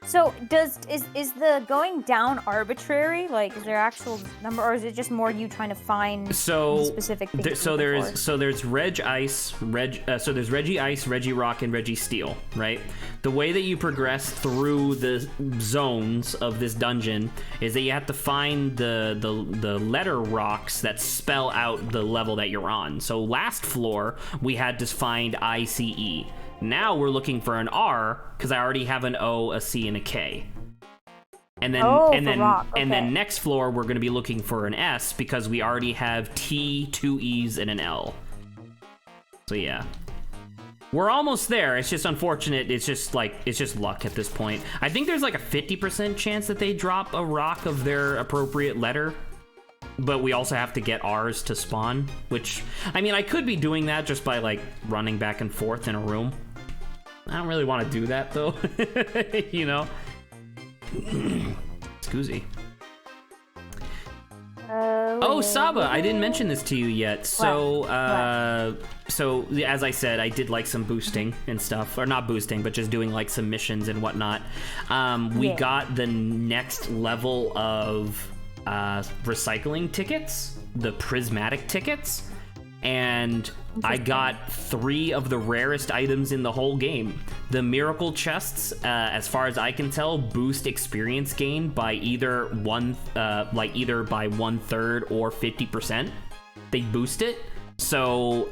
So is the going down arbitrary? Like, is there actual number, or is it just more you trying to find the specific things? So there's Reg Ice, so there's Reggie Ice, Reggie Rock, and Reggie Steel, right? The way that you progress through the zones of this dungeon is that you have to find the letter rocks that spell out the level that you're on. So last floor we had to find ICE. Now we're looking for an R because I already have an O, a C, and a K. And then next floor we're going to be looking for an S because we already have T, 2 E's, and an L. So yeah. We're almost there. It's just unfortunate. It's just luck at this point. I think there's like a 50% chance that they drop a rock of their appropriate letter. But we also have to get R's to spawn, which, I mean, I could be doing that just by, like, running back and forth in a room. I don't really want to do that, though. You know? Scoozy. Oh, Saba, I didn't mention this to you yet. So, so as I said, I did like some boosting and stuff, or not boosting, but just doing like some missions and whatnot. We got the next level of recycling tickets, the prismatic tickets, and I got 3 of the rarest items in the whole game. The miracle chests, as far as I can tell, boost experience gain by either by 1/3 or 50%. They boost it. So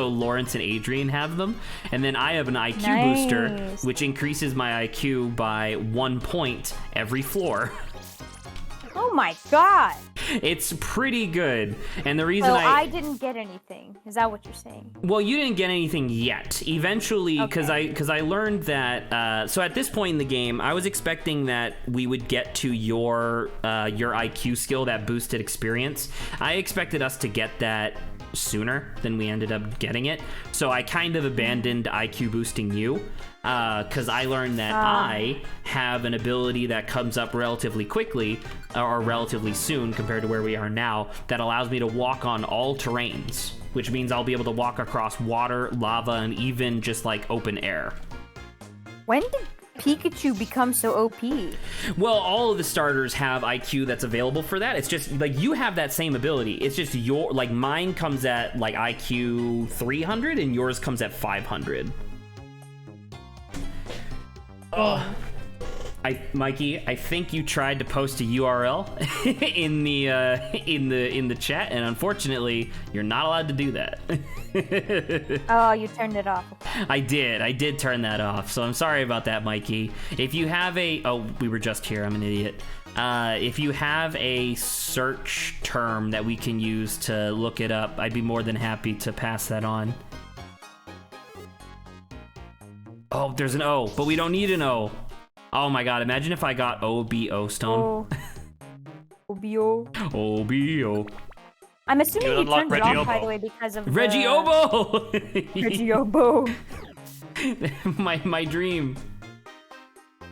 Lawrence and Adrian have them, and then I have an IQ booster, which increases my IQ by 1 point every floor. Oh my god! It's pretty good, and the reason I didn't get anything. Is that what you're saying? Well, you didn't get anything yet. Eventually, because I learned that. So at this point in the game, I was expecting that we would get to your IQ skill, that boosted experience. I expected us to get that sooner than we ended up getting it. So I kind of abandoned IQ boosting you. Because I learned that I have an ability that comes up relatively quickly, or relatively soon compared to where we are now, that allows me to walk on all terrains, which means I'll be able to walk across water, lava, and even just like open air. When Pikachu become so OP? Well, all of the starters have IQ that's available for that. It's just like you have that same ability. It's just mine comes at like IQ 300 and yours comes at 500. Oh. Mikey, I think you tried to post a URL in the chat, and unfortunately, you're not allowed to do that. Oh, you turned it off. I did turn that off, so I'm sorry about that, Mikey. If you have we were just here, I'm an idiot. If you have a search term that we can use to look it up, I'd be more than happy to pass that on. Oh, there's an O, but we don't need an O. Oh my god, imagine if I got OBO stone. OBO. OBO. I'm assuming you turned it off, Reggie by Obo. the way, because of Reggie-Obo! Reggie-Obo. my dream.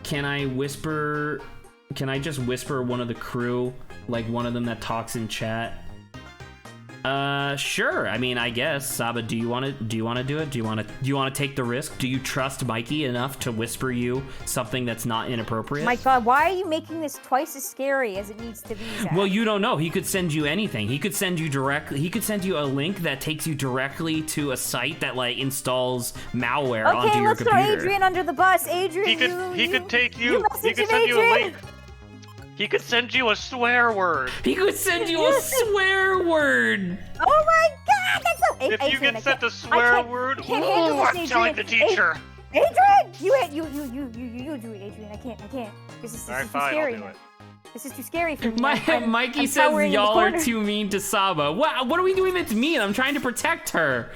Can I just whisper one of the crew, like one of them that talks in chat? Sure. I mean, I guess. Saba, do you want to do it? Do you want to take the risk? Do you trust Mikey enough to whisper you something that's not inappropriate? My god, why are you making this twice as scary as it needs to be, Zach? Well, you don't know. He could send you anything. He could send you a link that takes you directly to a site that like installs malware onto your computer. Okay, let's throw Adrian under the bus. Adrian, he could send you a link. He could send you a swear word. He could send you a swear word. Oh my god, that's so... If you Adrian, get sent a swear word, I'm telling the teacher. Adrian, you do it, Adrian. I can't. This is too scary. I'll do it. This is too scary for me. Mikey says y'all are too mean to Saba. What are we doing that's mean? I'm trying to protect her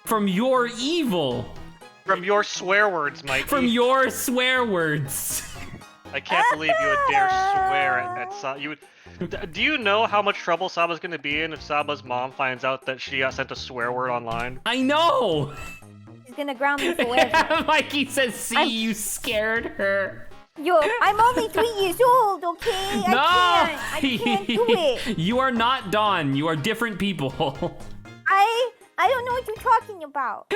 from your evil. From your swear words, Mikey. From your swear words. I can't believe you would dare swear at Saba. Do you know how much trouble Saba's gonna be in if Saba's mom finds out that she got sent a swear word online? I know! She's gonna ground me forever. Mikey says, see, you scared her. Yo, I'm only 3 years old, okay? No! I can't do it. You are not Dawn. You are different people. I don't know what you're talking about.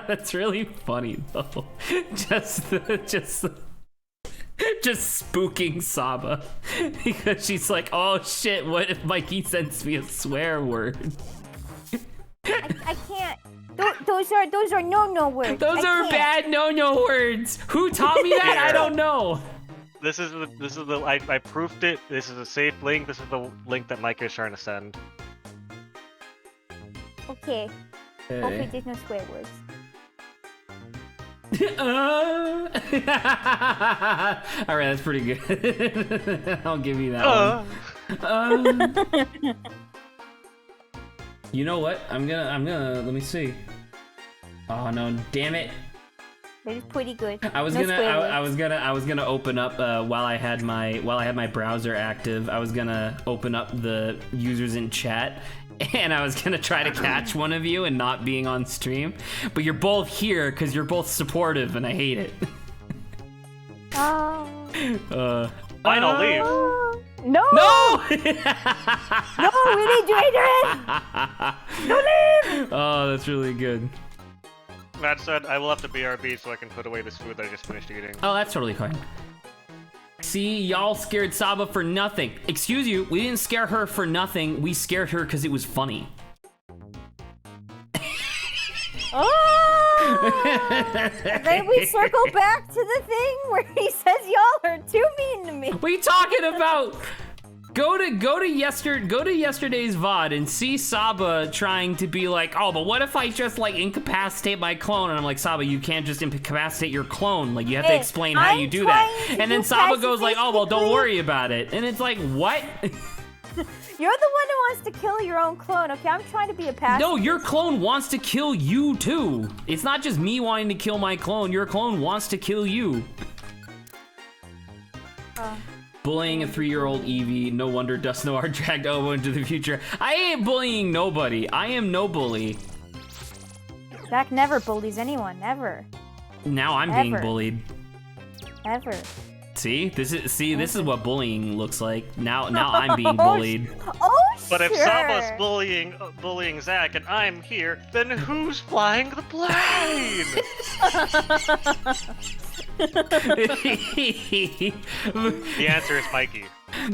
That's really funny, though. Just spooking Saba because she's like, oh shit, what if Mikey sends me a swear word? I can't. Those are no words. Those are bad no words. Who taught me that? I don't know. This is the I proofed it. This is a safe link. This is the link that Mike is trying to send. Okay. Hopefully there's no swear words. All right, that's pretty good. I'll give you that one. You know what? I'm gonna. Let me see. Oh no! Damn it! It's pretty good. I was gonna open up while I had my browser active. I was gonna open up the users in chat. And I was gonna try to catch one of you and not being on stream, but you're both here because you're both supportive, and I hate it. Fine, I'll leave. No! No! No, we need you, Adrian! No, leave! Oh, that's really good. That said, I will have to BRB so I can put away this food that I just finished eating. Oh, that's totally fine. See, y'all scared Saba for nothing. Excuse you, we didn't scare her for nothing. We scared her because it was funny. Oh! Then we circle back to the thing where he says y'all are too mean to me. What are you talking about? Go to yesterday's VOD and see Saba trying to be like, oh, but what if I just like incapacitate my clone? And I'm like, Saba, you can't just incapacitate your clone. Like, you have to explain how you do that. And then Saba goes like, oh, well, don't worry about it. And it's like, what? You're the one who wants to kill your own clone, okay? I'm trying to be a pacifist. No, your clone wants to kill you too. It's not just me wanting to kill my clone. Your clone wants to kill you. Bullying a 3-year-old Eevee, no wonder Dust Noir dragged Obo into the future. I ain't bullying nobody. I am no bully. Zach never bullies anyone, never. Now I'm being bullied. Ever. See? This is what bullying looks like. Now I'm being bullied. Oh But if Sure. Saba's bullying Zach and I'm here, then who's flying the plane? The answer is Mikey.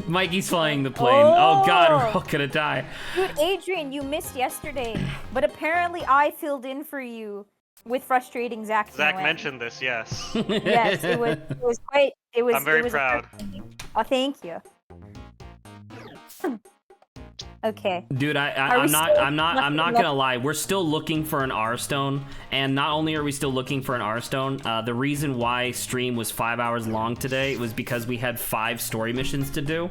Mikey's flying the plane. Oh God, we're all Oh. gonna die. Dude, Adrian, you missed yesterday, but apparently I filled in for you with frustrating Zach. Zach mentioned this, yes. Yes, it was quite. It was. I'm very it was proud. Oh, thank you. Okay. Dude, Are I'm we not. still I'm not looking gonna lie. We're still looking for an R stone, and not only are we still looking for an R stone, the reason why stream was 5 hours long today was because we had 5 story missions to do,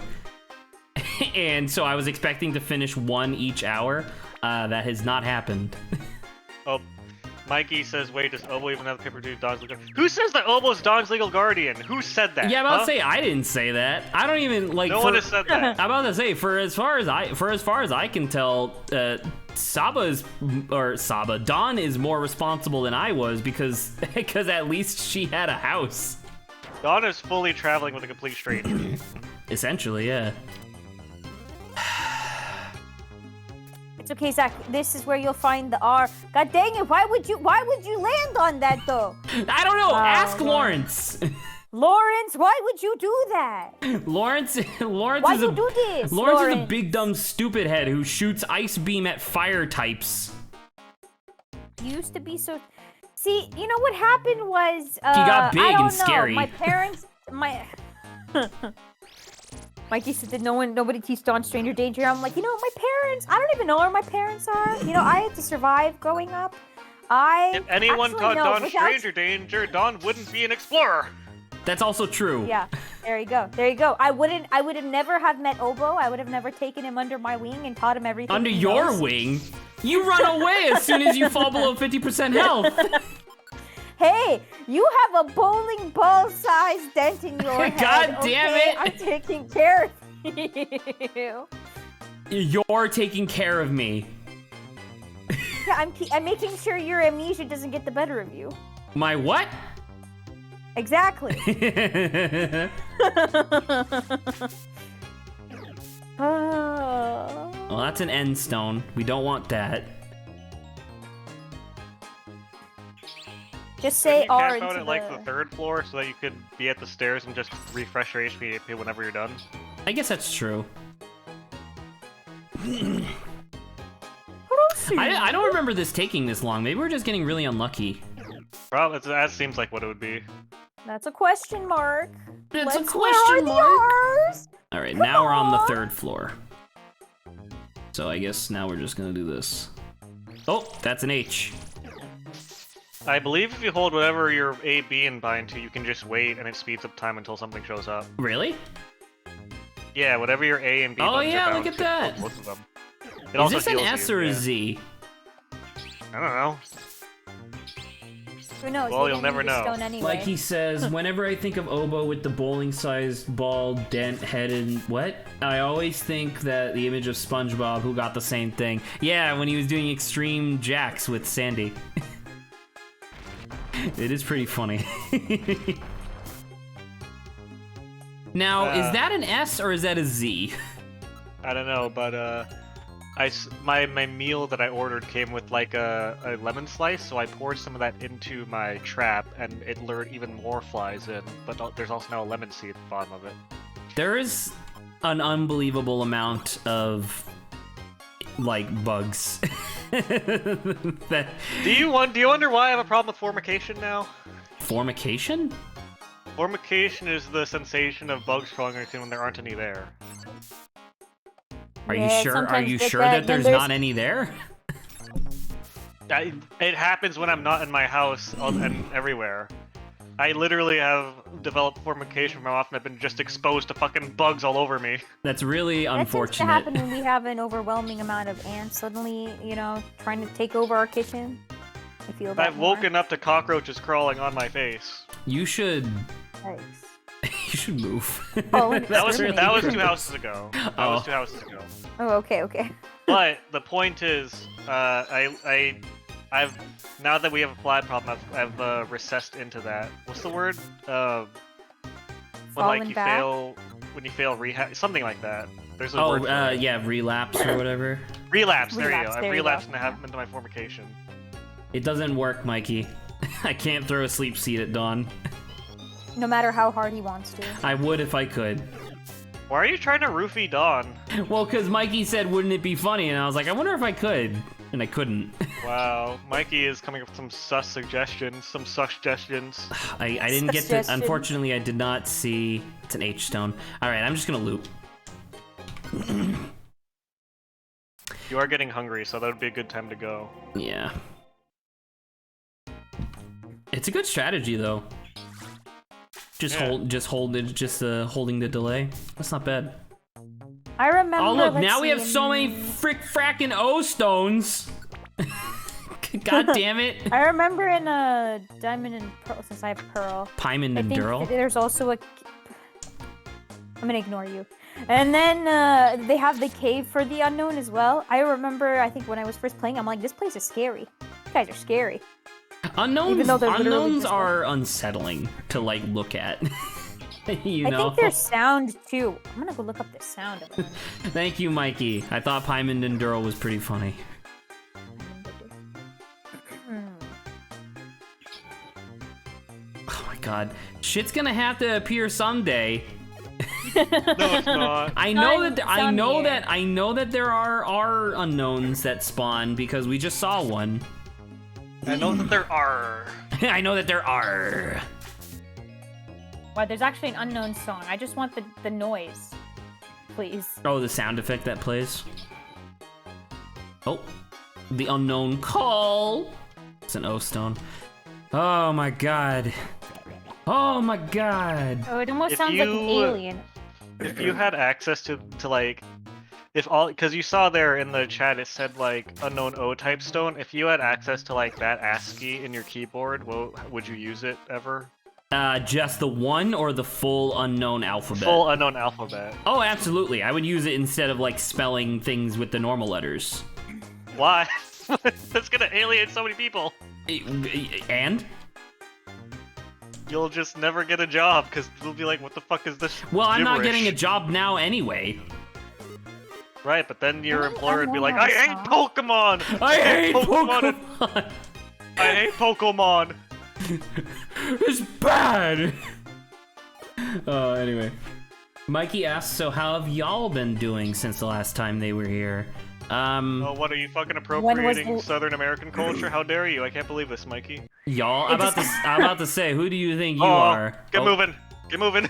and so I was expecting to finish 1 each hour. That has not happened. Oh, Mikey says, wait, does Obo even have the paper to do Dog's legal? Who says that Obo's Dog's legal guardian? Who said that? Yeah, I'm about to huh? say I didn't say that. I don't even like. No one has said that. I'm about to say, for as far as I can tell, Dawn is more responsible than I was because at least she had a house. Dawn is fully traveling with a complete stranger. Essentially, yeah. It's okay, Zach. This is where you'll find the R. God dang it! Why would you land on that though? I don't know. Oh, Ask no. Lawrence. Lawrence, why would you do that? Lawrence Why is you a do this? Lawrence is a big dumb stupid head who shoots ice beam at fire types. You used to be so. See, you know what happened was. He got big I don't and scary. Know. My parents, Mikey said that nobody teach Dawn stranger danger. I'm like, my parents. I don't even know where my parents are. I had to survive growing up. If anyone actually, taught no, Dawn without- stranger danger, Dawn wouldn't be an explorer. That's also true. Yeah, there you go. There you go. I would have never have met Obo. I would have never taken him under my wing and taught him everything. Under he your knows. wing? You run away as soon as you fall below 50% health. Hey, you have a bowling ball-sized dent in your head. God damn okay? it. I'm taking care of you. You're taking care of me. Yeah, I'm making sure your amnesia doesn't get the better of you. My what? Exactly. Well, that's an end stone. We don't want that. Just say Couldn't you R camp into out at like the 3rd floor so that you could be at the stairs and just refresh your HP whenever you're done? I guess that's true. I don't remember this taking this long. Maybe we're just getting really unlucky. Probably, that seems like what it would be. That's a question mark. It's Let's a question narrow mark. the R's. All right, now we're on the 3rd floor. So I guess now we're just gonna do this. Oh, that's an H. I believe if you hold whatever your A, B, and bind to, you can just wait and it speeds up time until something shows up. Really? Yeah, whatever your A and B Oh, buttons yeah, are bound look at to, that. both of them. It Is also this an heals S you, or a yeah. Z? I don't know. Who knows? Well, They you'll didn't never use a know. stone anyway. Like he says, whenever I think of Obo with the bowling-sized ball, dent head, and what? I always think that the image of SpongeBob, who got the same thing. Yeah, when he was doing Extreme Jacks with Sandy. It is pretty funny. Now, is that an S or is that a Z? I don't know, but my meal that I ordered came with like a lemon slice, so I poured some of that into my trap, and it lured even more flies in. But there's also now a lemon seed at the bottom of it. There is an unbelievable amount of like bugs. That Do you wonder why I have a problem with formication now? formication? Formication is the sensation of bugs crawling on when there aren't any there. Are Yeah, you sure? Are sometimes you with sure that, that then there's not any there? It happens when I'm not in my house and everywhere. I literally have developed formication from how often I've been just exposed to fucking bugs all over me. That's really That tends to unfortunate. happen when we have an overwhelming amount of ants suddenly, trying to take over our kitchen. I feel that I've woken up to cockroaches crawling on my face. You should. Nice. You should move. Oh, That was Exterminate. 2 houses ago. That was 2 houses ago. Oh, okay. But the point is, I've now that we have a flat problem, I've recessed into that. What's the word? When like Fallen you back? fail. when you fail rehab, something like that. There's a Oh, word for it. yeah, relapse or whatever. Relapse. There you Relapse, go. there I you relapsed go. into my formication. It doesn't work, Mikey. I can't throw a sleep seed at Dawn. No matter how hard he wants to. I would if I could. Why are you trying to roofie Dawn? Well, because Mikey said, wouldn't it be funny? And I was like, I wonder if I could. And I couldn't. Wow, Mikey is coming up with some sus suggestions, some suggestions. I didn't get to... Suggestion. Unfortunately, I did not see... It's an H-stone. Alright, I'm just gonna loop. You are getting hungry, so that would be a good time to go. Yeah. It's a good strategy, though. Just Yeah. holding the delay. That's not bad. I remember. Oh look, let's now we have see, so many frackin' O stones. God damn it. I remember in Diamond and Pearl, since I have Pearl. Paimon I and think Durl. there's also a. I'm gonna ignore you. And then they have the cave for the unknown as well. I remember, I think when I was first playing, I'm like, this place is scary. You guys are scary. Unknowns, Even though they're literally unknowns just are unsettling to like look at. You know. I think there's sound too. I'm gonna go look up the sound of it. Thank you, Mikey. I thought Paimon and Durl was pretty funny. Oh my god. Shit's gonna have to appear someday. No, it's not. I know Sun- that I know that there are unknowns that spawn because we just saw one. I know that there are. I know that there are. Well, there's actually an unknown song. I just want the noise, please. Oh, the sound effect that plays. Oh, the unknown call. It's an O stone. Oh my god. Oh my god. Oh, it almost If sounds like an you- alien. If you had access to like, if all, because you saw there in the chat it said like unknown O type stone. If you had access to like that ASCII in your keyboard, would you use it ever? Just the one or the full unknown alphabet? Full unknown alphabet. Oh, absolutely. I would use it instead of like spelling things with the normal letters. Why? That's gonna alienate so many people. And? You'll just never get a job because they'll be like, "What the fuck is this?" Well, I'm not gibberish?" getting a job now anyway. Right, but then your I employer would be want like, "I that hate song. Pokemon. I hate Pokemon. Pokemon! I hate Pokemon." It's bad! Anyway. Mikey asks, so how have y'all been doing since the last time they were here? Oh, what are you fucking was appropriating the- Southern American culture? How dare you? I can't believe this, Mikey. Y'all? I'm about to say, who do you think you Oh, are? Get Oh, moving. Get moving.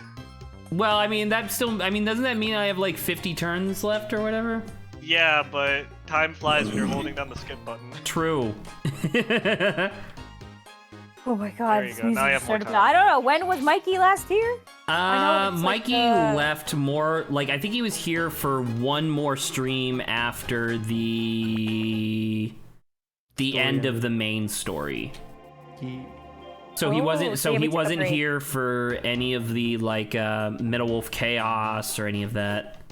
Well, I mean, doesn't that mean I have like 50 turns left or whatever? Yeah, but time flies when you're holding down the skip button. True. Oh my god, There you this go, now music you have more started. time. I don't know, when was Mikey last here? I know it's like, Mikey left more, like, I think he was here for one more stream after the end of the main story. So he wasn't, so yeah, we took a break. here for any of the, like, Metal Wolf Chaos or any of that.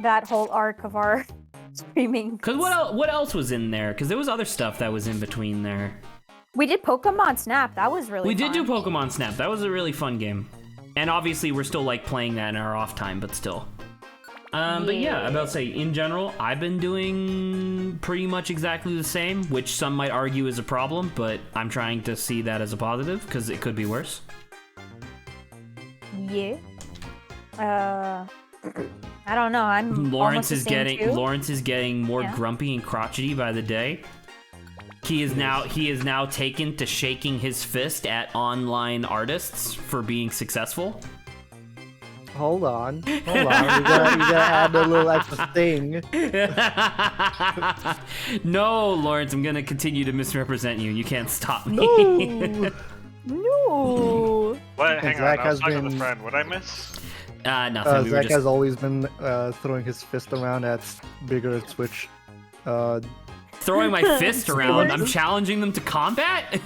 That whole arc of our streaming. Cause what else was in there? Cause there was other stuff that was in between there. We did Pokemon Snap, that was really We fun. did do Pokemon Snap. That was a really fun game. And obviously we're still like playing that in our off time, but still. But yeah, I'm about to say, in general, I've been doing pretty much exactly the same, which some might argue is a problem, but I'm trying to see that as a positive, because it could be worse. Yeah. I don't know, I'm Lawrence almost the is same getting more Yeah. grumpy and crotchety by the day. He is now taken to shaking his fist at online artists for being successful. Hold on. You gotta add a little extra thing. No, Lawrence, I'm gonna continue to misrepresent you. You can't stop me. No. No. What? Hang Zach on, I was has talking with a been- friend. What'd I miss? Nothing. We were Zach just has always been throwing his fist around at bigger Twitch. throwing my fist around. I'm challenging them to combat.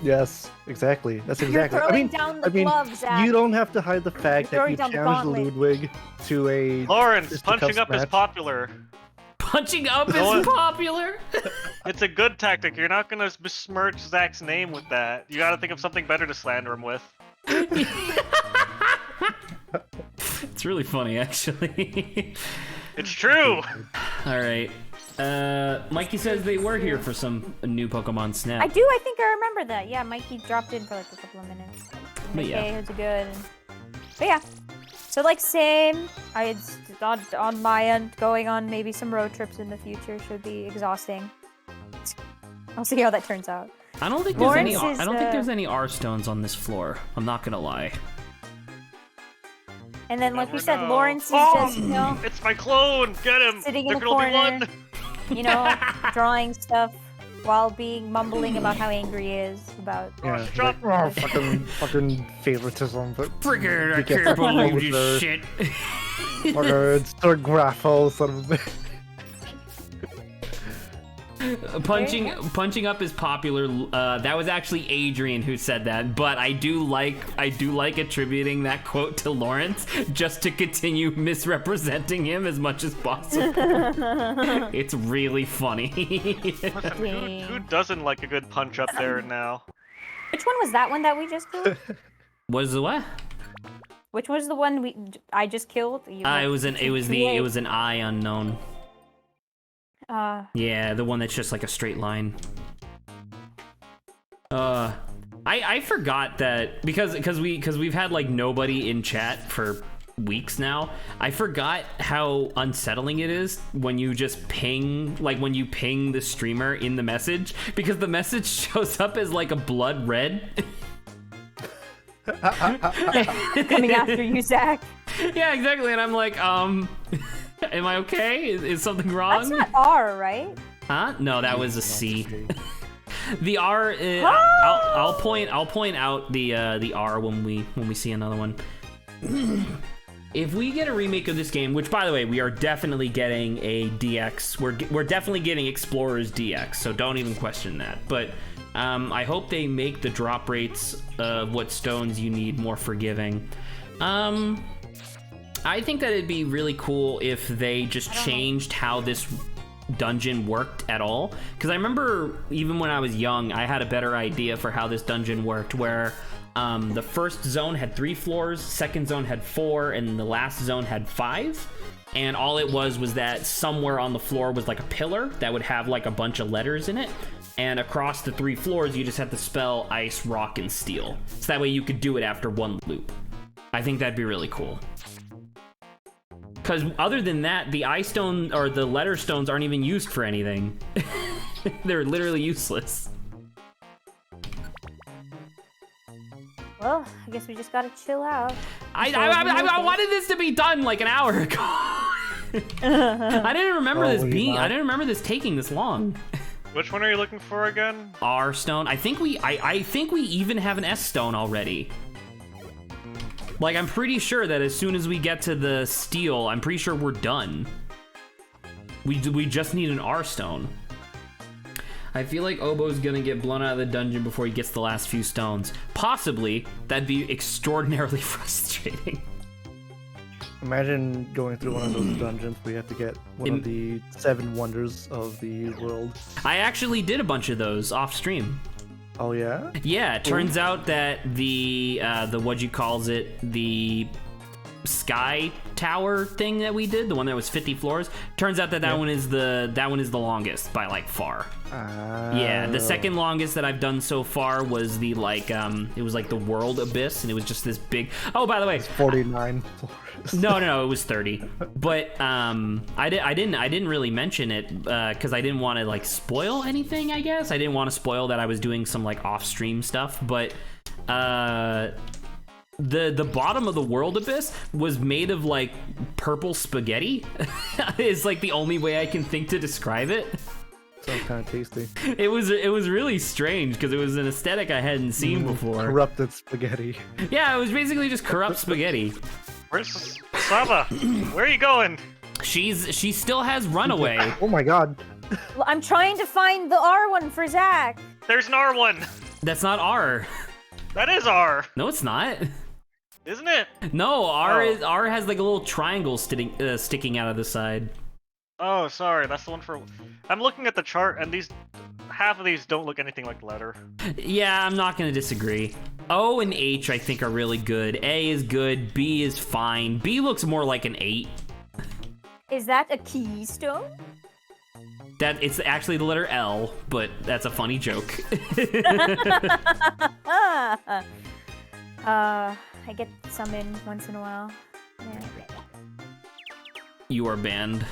Yes, exactly. That's You're exactly. throwing down the gloves, Zach. you don't have to hide the fact You're that you throwing down the challenged gauntlet. Ludwig to a Lawrence, fisticuffs punching up is match. popular. Punching up No is one- popular. It's a good tactic. You're not gonna besmirch Zach's name with that. You gotta think of something better to slander him with. It's really funny, actually. It's true. All right. Mikey says they were here for some new Pokemon Snap. I do. I think I remember that. Yeah, Mikey dropped in for like a couple of minutes. But yeah. Okay, it's good. But yeah. So like same. I on my end going on maybe some road trips in the future should be exhausting. I'll see how that turns out. I don't think there's any. Lawrence I don't is, think there's any R stones on this floor. I'm not gonna lie. And then, like we Never said, know. Lawrence is Oh! just, you know, It's my clone. Get him. sitting in there the can only be corner, one. you know, drawing stuff while mumbling about how angry he is about. Yeah, shut like, fucking favoritism. But Friggin', I you get can't fucking believe over this there. shit. Fucking Sir Graffle, son of a bitch. Punching up is popular. That was actually Adrian who said that, but I do like attributing that quote to Lawrence just to continue misrepresenting him as much as possible. It's really funny. Listen, who doesn't like a good punch up there and now? Which one was that one that we just killed? Was the what? Which was the one I just killed? It was an I unknown. Yeah, the one that's just like a straight line. I forgot that because we've had like nobody in chat for weeks now. I forgot how unsettling it is when you just ping the streamer in the message, because the message shows up as like a blood red. Coming after you, Zach. Yeah, exactly. And I'm like, am I okay? Is something wrong? That's not R, right? Huh? No, that was a C. The R. I'll point out the R when we see another one. If we get a remake of this game, which by the way we are definitely getting a DX, we're definitely getting Explorers DX, so don't even question that. But I hope they make the drop rates of what stones you need more forgiving. I think that it'd be really cool if they just changed how this dungeon worked at all. Because I remember even when I was young, I had a better idea for how this dungeon worked, where the first zone had 3 floors, second zone had 4, and the last zone had 5. And all it was that somewhere on the floor was like a pillar that would have like a bunch of letters in it. And across the 3 floors, you just had to spell ice, rock, and steel. So that way you could do it after one loop. I think that'd be really cool. Because other than that, the eye stone or the letter stones aren't even used for anything. They're literally useless. Well, I guess we just gotta chill out. I wanted this to be done like an hour ago. I didn't remember this taking this long. Which one are you looking for again? R stone. I think we even have an S stone already. Like, I'm pretty sure that as soon as we get to the steel, I'm pretty sure we're done. We just need an R stone. I feel like Obo's gonna get blown out of the dungeon before he gets the last few stones. Possibly. That'd be extraordinarily frustrating. Imagine going through one of those dungeons where you have to get one of the 7 wonders of the world. I actually did a bunch of those off stream. Oh yeah? Yeah, it turns out that the sky tower thing that we did, the one that was 50 floors, turns out that one is the longest by like far. Yeah, the second longest that I've done so far was the it was like the world abyss, and it was just this big. Oh, by the way, 49 floors. No, it was 30. But I didn't really mention it because I didn't want to like spoil anything. I guess I didn't want to spoil that I was doing some like off-stream stuff. But the bottom of the world abyss was made of like purple spaghetti. Is like the only way I can think to describe it. Sounds kind of tasty. It was really strange because it was an aesthetic I hadn't seen before. Corrupted spaghetti. Yeah, it was basically just corrupt spaghetti. Where's Saba? Where are you going? She still has runaway. Oh my god. Well, I'm trying to find the R one for Zach. There's an R1. That's not R. That is R. No, it's not. Isn't it? No, R has like a little triangle sticking out of the side. Oh, sorry. That's the one for... I'm looking at the chart, and half of these don't look anything like the letter. Yeah, I'm not gonna disagree. O and H, I think, are really good. A is good. B is fine. B looks more like an 8. Is that a keystone? That it's actually the letter L, but that's a funny joke. I get some in once in a while. Yeah. You are banned.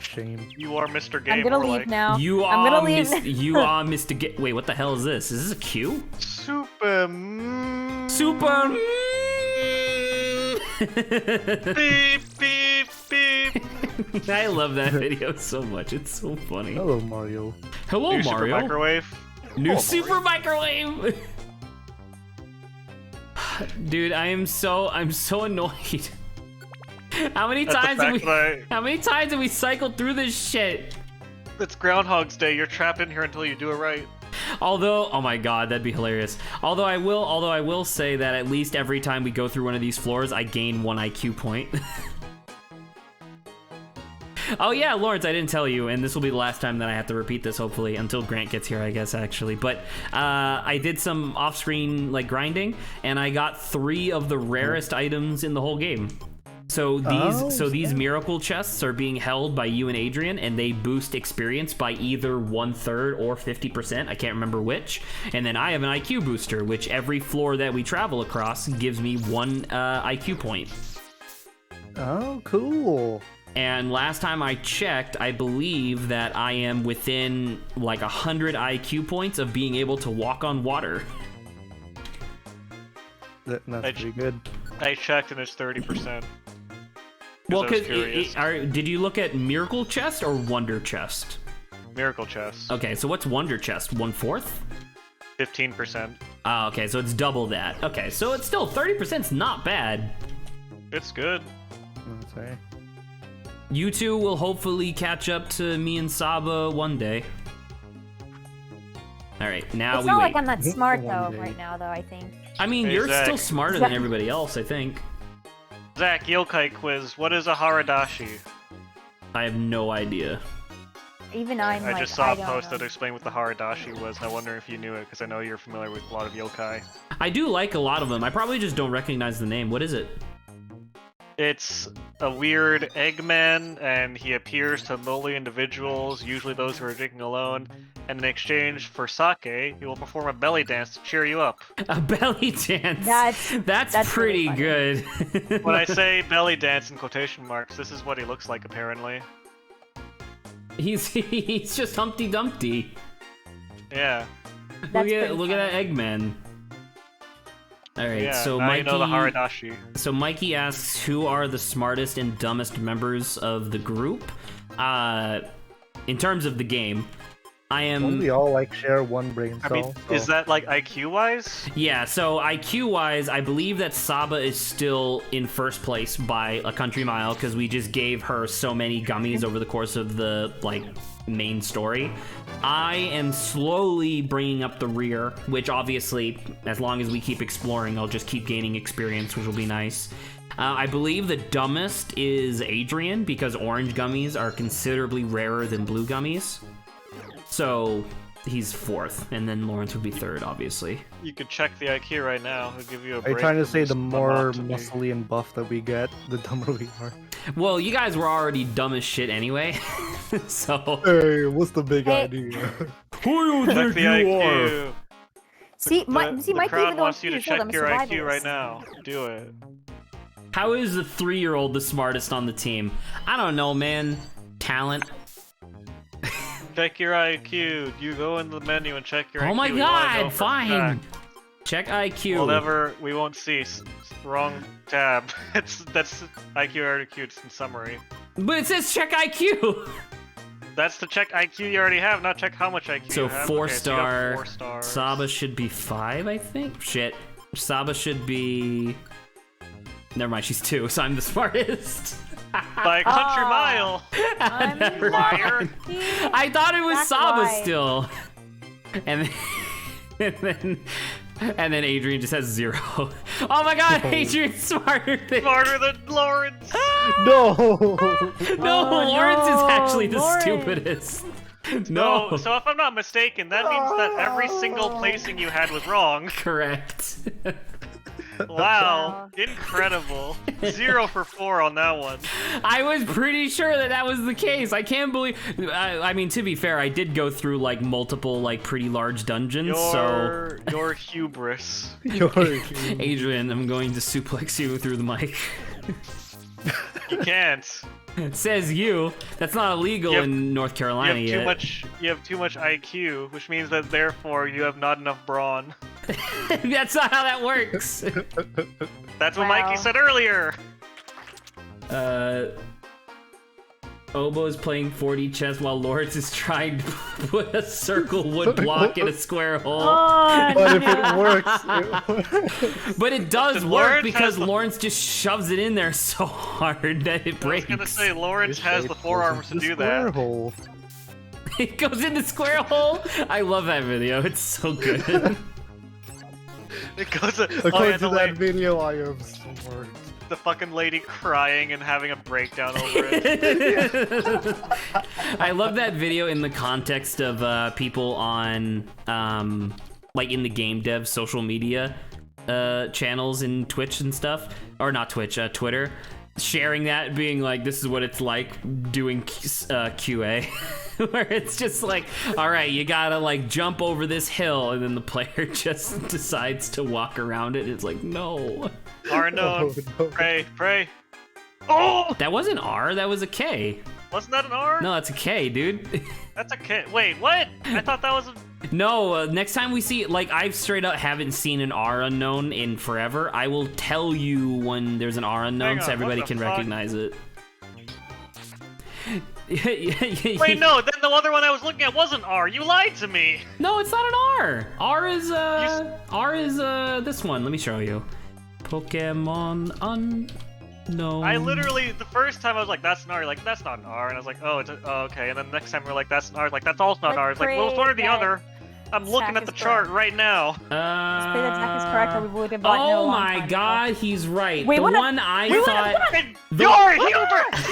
Shame. You are Mr. Game. I'm gonna or leave like now. You I'm are gonna leave. You are Mr. Wait, what the hell is this? Is this a Q? Super. Super. Beep beep beep. I love that video so much. It's so funny. Hello, Mario. Hello, New Super Mario. Microwave. New Hello, Super Microwave. Dude, I'm so annoyed. How many times have we cycled through this shit? It's Groundhog's Day. You're trapped in here until you do it right. Although, oh my god, that'd be hilarious. Although I will say that at least every time we go through one of these floors, I gain 1 IQ point. Oh yeah, Lawrence, I didn't tell you, and this will be the last time that I have to repeat this, hopefully, until Grant gets here, I guess, actually. But I did some off-screen like grinding, and I got 3 of the rarest items in the whole game. So these miracle chests are being held by you and Adrian, and they boost experience by either 1/3 or 50%. I can't remember which. And then I have an IQ booster, which every floor that we travel across gives me 1 IQ point. Oh, cool. And last time I checked, I believe that I am within like 100 IQ points of being able to walk on water. That's pretty good. I checked and it's 30%. Well, because did you look at Miracle Chest or Wonder Chest? Miracle Chest. Okay, so what's Wonder Chest? 1/4? 15%. Oh, okay, so it's double that. Okay, so it's still 30%'s not bad. It's good. Okay. You two will hopefully catch up to me and Saba one day. All right, now It's we not wait. like I'm not smart One though day. right now though. I think. I mean, Hey, you're Zach. still smarter than everybody else, I think. Zach, Yokai quiz. What is a Haradashi? I have no idea. Even I'm I like, just saw a don't post know. that explained what the Haradashi was, and I wonder if you knew it, because I know you're familiar with a lot of yokai. I do like a lot of them. I probably just don't recognize the name. What is it? It's a weird Eggman, and he appears to lonely individuals, usually those who are drinking alone, and in exchange for sake, he will perform a belly dance to cheer you up. A belly dance. That's really pretty funny. good. When I say belly dance in quotation marks, this is what he looks like, apparently. He's just Humpty Dumpty. Yeah. That's Look at that Eggman. All right, Yeah, so now Mikey. you know the Haradashi. So Mikey asks, who are the smartest and dumbest members of the group? In terms of the game, I am. Don't we all like share one brain I cell? mean, is that like IQ-wise? Yeah, so IQ-wise, I believe that Saba is still in first place by a country mile because we just gave her so many gummies over the course of the main story. I am slowly bringing up the rear, which obviously, as long as we keep exploring, I'll just keep gaining experience, which will be nice. I believe the dumbest is Adrian because orange gummies are considerably rarer than blue gummies. So he's 4th, and then Lawrence would be 3rd, obviously. You could check the IQ right now. It'll give you a Are you break trying to from say this the more monotony. muscly and buff that we get, the dumber we are? Well, you guys were already dumb as shit anyway, so... Hey, what's the big Hey. idea? Who do you Check the IQ. See, The Mike, crowd even though wants you to I'm check a your IQ right survivalist. now. Do it. How is the 3-year-old the smartest on the team? I don't know, man. Talent. Check your IQ. You go in the menu and check your IQ. Oh my We wanna know god, for fine. fact. Check IQ. We won't see. Wrong tab. That's IQ RQ, it's in summary. But it says check IQ. That's to check IQ you already have, not check how much IQ So you have. 4 Okay, so you got star. 4 stars. Saba should be 5, I think. Shit. Saba should be... Never mind, she's 2, so I'm the smartest. By a country mile. I'm Never Liar. lucky. I thought it was That's Saba why. still. And then Adrian just has 0. Oh my god, Adrian's smarter than... Smarter than Lawrence. No! No, Oh, Lawrence is no, actually the Lawrence. stupidest. No. So if I'm not mistaken, that means that every single placing you had was wrong. Correct. Wow, incredible. 0 for 4 on that one. I was pretty sure that was the case. I can't believe. I mean, to be fair, I did go through like multiple like pretty large dungeons. Your hubris. Adrian, I'm going to suplex you through the mic. You can't. Says you. That's not illegal in North Carolina You yet. have too much IQ, which means that therefore you have not enough brawn. That's not how that works. That's what Mikey said earlier. Obo's playing 4D chess while Lawrence is trying to put a circle wood block in a square hole. Oh, But if no. it works, it works. But it does Listen, work Lawrence because has the- Lawrence just shoves it in there so hard that it I was breaks. gonna say Lawrence has the forearms to do that. Hole. It goes in the square hole. I love that video. It's so good. It goes. According to that video, I am smart. The fucking lady crying and having a breakdown over it. I love that video in the context of people on like in the game dev social media channels and Twitch and stuff, or not Twitch, Twitter, sharing that, being like, this is what it's like doing QA. Where it's just like, all right, you gotta like jump over this hill, and then the player just decides to walk around it. It's like, no. R no. Oh, no. Pray. Oh! That wasn't R, that was a K. Wasn't that an R? No, that's a K, dude. That's a K. Wait, what? I thought that was a... No, next time we see, like, I straight up haven't seen an R unknown in forever. I will tell you when there's an R unknown Hang so on, everybody what the can fuck? recognize it. Wait, no, then the other one I was looking at wasn't R. You lied to me. No, it's not an R. R is this one. Let me show you. Pokemon unknown. I literally, the first time I was like, that's an R. You're like, that's not an R. And I was like, oh, okay. And then the next time we're like, that's an R. Like, that's also not an R. It's like, well, it's one or the Pray other. I'm looking at the is chart correct. right now. Let's pray that Zach is correct, or we would have bought no Oh long my time ago. god, he's right. Wait, the what one I thought You're hubris!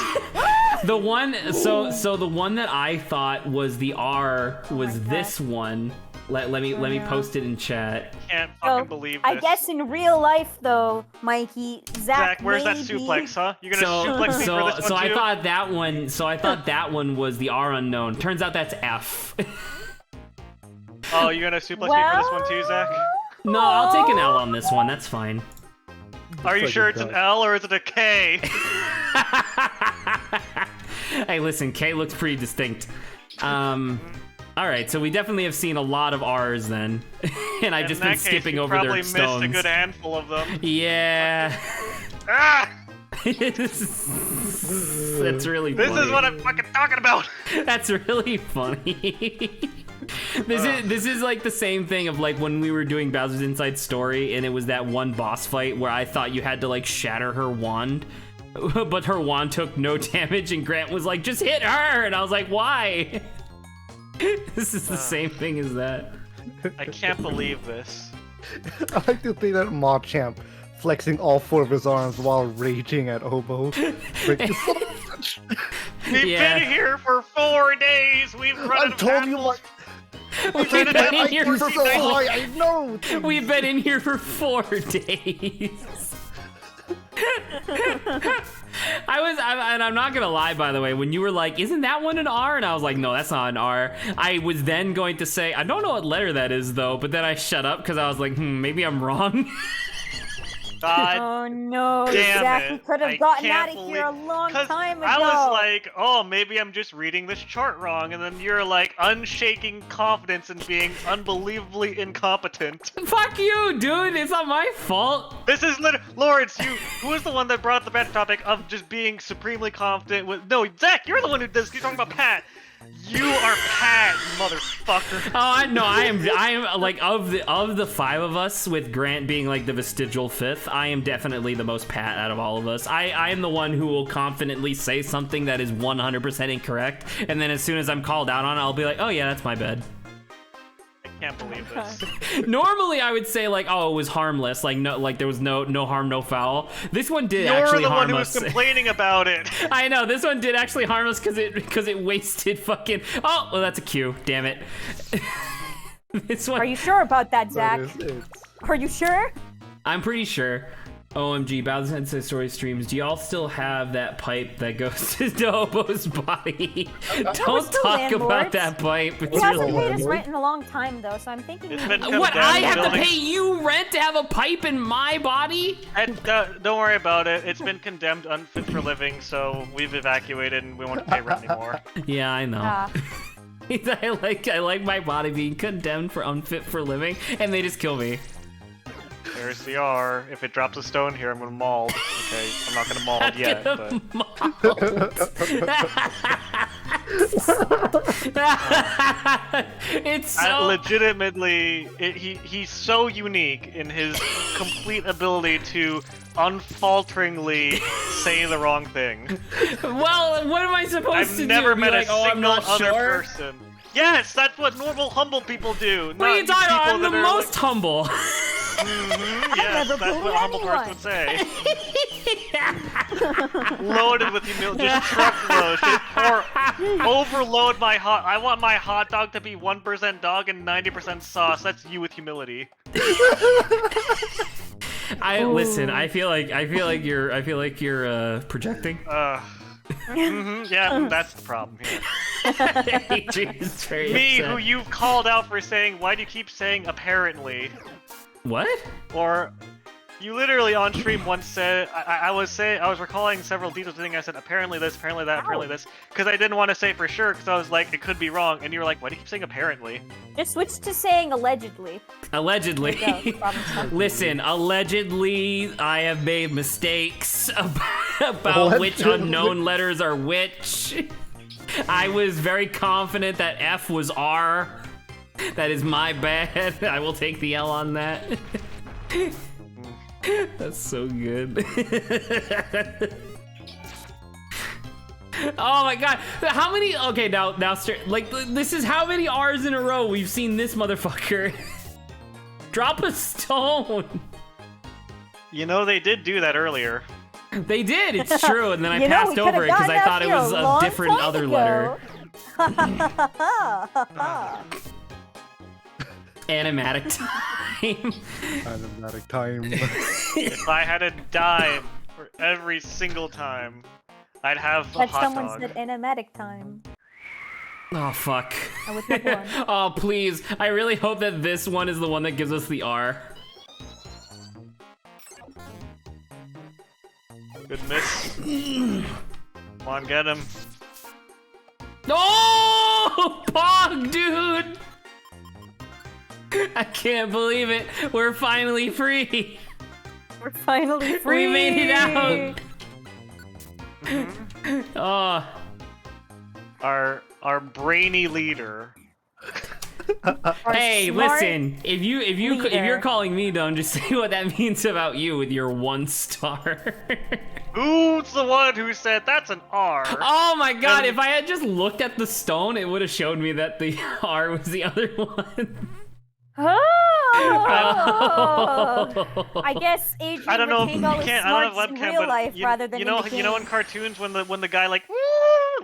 the one so the one that I thought was the R was God. this one. Let me post it in chat. Can't So, fucking believe this. I guess in real life, though, Mikey, Zach, where's that maybe- suplex, huh? You're gonna So suplex me for this one I too? thought that one was the R unknown. Turns out that's F. Oh, you're gonna suplex me for this one too, Zach? No, I'll take an L on this one. That's fine. Are you like sure it it's an does. L or is it a K? Hey, listen, K looks pretty distinct. All right, so we definitely have seen a lot of R's then, and I've just In been that case, skipping you over probably their missed stones. a good handful of them. Yeah. Ah! That's really This funny. is what I'm fucking talking about! That's really funny. This is like the same thing of like when we were doing Bowser's Inside Story, and it was that one boss fight where I thought you had to like shatter her wand, but her wand took no damage, and Grant was like, just hit her, and I was like, why? This is the same thing as that. I can't believe this. I like to think that Machamp flexing all 4 of his arms while raging at Obo. Like, We've Yeah. been here for 4 days! We've run out I of told you apples. We've been been in in here You're for so high, I know! We've been in here for 4 days. And I'm not gonna lie, by the way, when you were like, isn't that one an R? And I was like, no, that's not an R. I was then going to say, I don't know what letter that is though, but then I shut up because I was like, maybe I'm wrong. God Oh no, damn Zach, it. we could have I gotten can't out of here a believe- long 'cause time ago. I was like, oh, maybe I'm just reading this chart wrong, and then you're like unshaking confidence in being unbelievably incompetent. Fuck you, dude. It's not my fault. This is Lawrence, who was the one that brought up the bad topic of just being supremely confident with. No, Zach, you're the one who does. You're talking about Pat. You are Pat, you motherfucker. Oh, I am like of the 5 of us, with Grant being like the vestigial 5th, I am definitely the most Pat out of all of us. I am the one who will confidently say something that is 100% incorrect, and then as soon as I'm called out on it, I'll be like, oh yeah, that's my bad. I Can't believe this. Normally, I would say like, oh, it was harmless, like no, like there was no harm, no foul. This one did You're actually the harm one who was us. complaining about it. I know this one did actually harm us because it wasted fucking. Oh, well, that's a Q. Damn it. This one. Are you sure about that, Zach? It's- Are you sure? I'm pretty sure. OMG, Bowser's Headset Story streams. Do y'all still have that pipe that goes to Dobo's body? Don't still talk about landlords. that pipe. He It's hasn't really- paid us rent in a long time, though, so I'm thinking. It's been What? I have to building- pay you rent to have a pipe in my body? And, don't worry about it. It's been condemned unfit for living, so we've evacuated and we won't pay rent anymore. Yeah, I know. Ah. I like my body being condemned for unfit for living, and they just kill me. There's the R. If it drops a stone here, I'm gonna maul. Okay, I'm not gonna maul yet, but It's so legitimately, he's so unique in his complete ability to unfalteringly say the wrong thing. well. What am I supposed I've to never do? Be met like, a oh, I'm single not other sure. person. Yes, that's what normal, humble people do. What are you talking about? I'm the most humble. Yes, never that's what a humble bullied person would say. Loaded with humility, just truckload, just overload my hot. I want my hot dog to be 1% dog and 90% sauce. That's you with humility. Listen. I feel like you're projecting. Yeah, that's the problem here. Adrian's very Me, upset. who you've called out for saying, why do you keep saying apparently? What? Or you literally on stream once said I was recalling several details of the thing I said apparently this, apparently that, apparently this, because I didn't want to say for sure because I was like it could be wrong, and you were like, why do you keep saying apparently? Just switch to saying allegedly. Allegedly. There you go. Problem solved. Listen, allegedly, I have made mistakes about which unknown letters are which. I was very confident that F was R. That is my bad. I will take the L on that. That's so good. Oh my god. How many? Okay, now, like, this is how many R's in a row we've seen this motherfucker. Drop a stone. You know they did do that earlier. They did, it's true, and then I You know, passed we over it could've because I gotten thought it out was here a long different time other ago. letter. Animatic time. Automatic time. If I had a dime for every single time, I'd have a But hot someone dog. said animatic time. Oh, fuck. I would pick one. Oh, please. I really hope that this one is the one that gives us the R. Good miss. Come on, get him. Oh! Pog, dude! I can't believe it. We're finally free. We're finally free. We made it out. Oh. Our brainy leader. Our Hey, smart listen. If you're leader. calling me dumb, just say what that means about you with your 1 star. Who's the one who said that's an R? Oh my god, And- if I had just looked at the stone, it would have showed me that the R was the other one. Oh! I guess Adrian I don't know if retained you all his can't. I don't smarts have in webcam, real but life you, rather than you know, in the game. you know, in cartoons when the guy like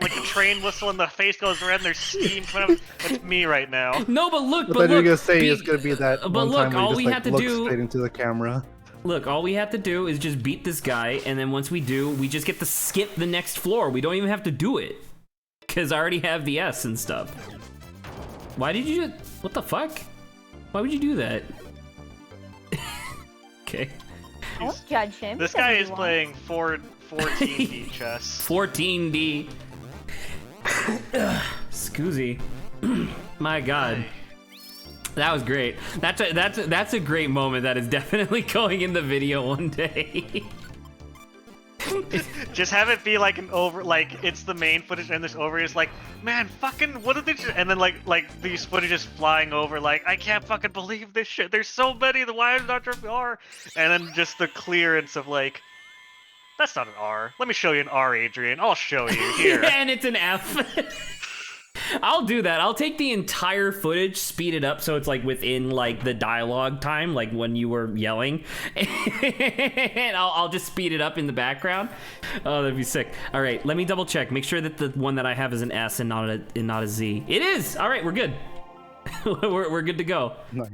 the train whistle and the face goes red and there's steam coming up. That's me right now. No, but look, But but then you're look. gonna say it's gonna be that but one look, time where all you we just have like to look do- straight into the camera. Look, all we have to do is just beat this guy, and then once we do, we just get to skip the next floor. We don't even have to do it. Because I already have the S and stuff. Why did you... What the fuck? Why would you do that? Okay. Don't judge him. This He does guy what he is wants. playing 14D chess. 14D. Scoozy. My god. That was great. That's a great moment that is definitely going in the video one day. Just have it be like an over, like it's the main footage and this over is like, man, fucking, what did they? And then like these footages flying over, like I can't fucking believe this shit. There's so many. Why is not sure R? And then just the clearance of like, that's not an R. Let me show you an R, Adrian. I'll show you here. And it's an F. I'll do that. I'll take the entire footage, speed it up so it's like within like the dialogue time, like when you were yelling, and I'll just speed it up in the background. Oh, that'd be sick. All right, let me double check. Make sure that the one that I have is an S and not a Z. It is. All right, we're good. we're good to go. Nice.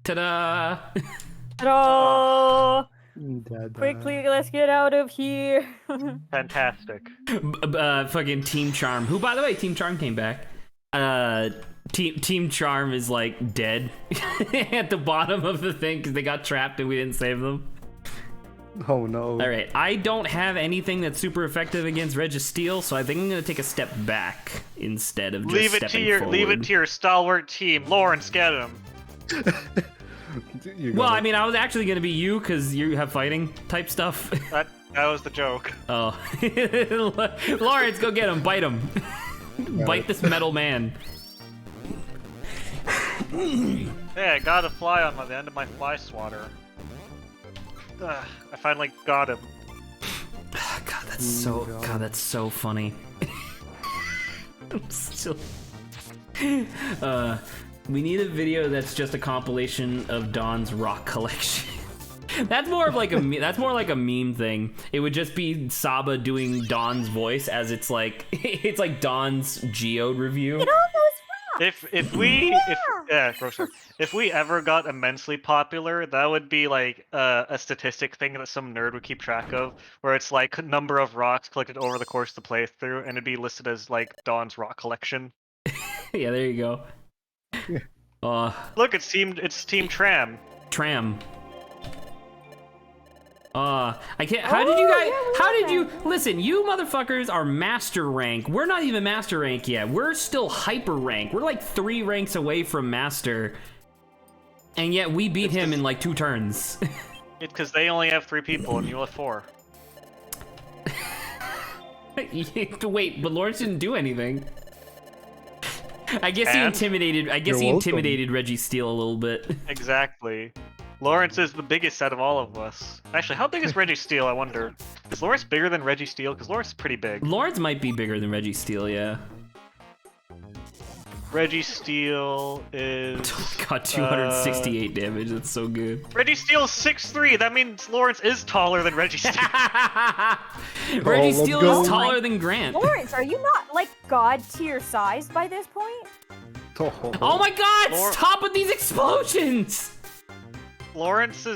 Ta-da! Ta-da! Dada. Quickly, let's get out of here. Fantastic. Fucking Team Charm. Who, by the way, Team Charm came back. Team Charm is like dead at the bottom of the thing because they got trapped and we didn't save them. Oh no. All right, I don't have anything that's super effective against Registeel, so I think I'm gonna take a step back instead of just Leave it to your stalwart team. Lawrence, get him. Well, I mean, I was actually gonna be you because you have fighting type stuff. That was the joke. Oh, Lawrence, go get him, bite him, bite this metal man. Hey, I got a fly on the end of my fly swatter. Ugh, I finally got him. God, that's so funny. I'm still... we need a video that's just a compilation of Don's rock collection. That's more of like that's more like a meme thing. It would just be Saba doing Don's voice as it's like Don's Geode review. Get all those rocks! If we ever got immensely popular, that would be like a statistic thing that some nerd would keep track of, where it's like number of rocks collected over the course of the playthrough, and it'd be listed as like Don's rock collection. Yeah, there you go. Look, it's Team Tram. Tram. I can't. How did you guys? Listen? You motherfuckers are master rank. We're not even master rank yet. We're still hyper rank. We're like 3 ranks away from master, and yet we beat him in like 2 turns. It's because they only have 3 people and you have 4. Wait, but Lawrence didn't do anything. I guess And? he intimidated. I guess You're he welcome. intimidated Registeel a little bit. Exactly. Lawrence is the biggest out of all of us. Actually, how big is Registeel, I wonder? Is Lawrence bigger than Registeel? Because Lawrence is pretty big. Lawrence might be bigger than Registeel, yeah. Registeel is... God, 268 damage. That's so good. Registeel's 6'3". That means Lawrence is taller than Registeel. Registeel go. is taller than Grant. Lawrence, are you not like god tier size by this point? Oh my God! Lawr- Stop with these explosions! Lawrence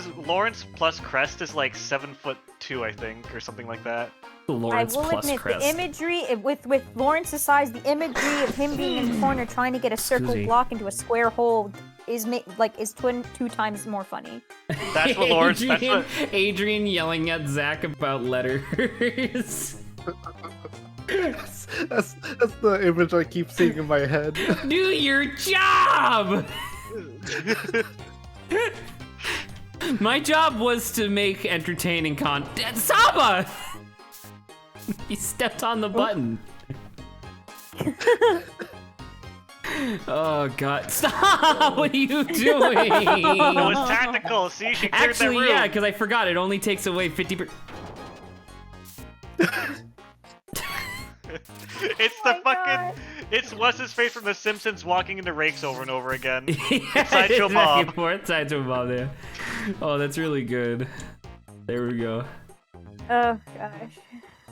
plus Crest is like 7'2", I think, or something like that. Lawrence I will plus admit, Crest. the imagery with Lawrence's size, the imagery of him being in the corner trying to get a circle Susie. block into a square hole is 2 times more funny. That's what Lawrence. That's what. Adrian yelling at Zach about letters. That's the image I keep seeing in my head. Do your job! My job was to make entertaining content. Saba! He stepped on the button. Oh God! Stop! What are you doing? No, it's tactical. See, she cleared that Actually, room. yeah, because I forgot. It only takes away 50%. It's Oh the my fucking. God. It's what's his face from The Simpsons walking into rakes over and over again. Yeah, Sideshow back and Bob. forth, Sideshow Bob, yeah. Oh, that's really good. There we go. Oh gosh.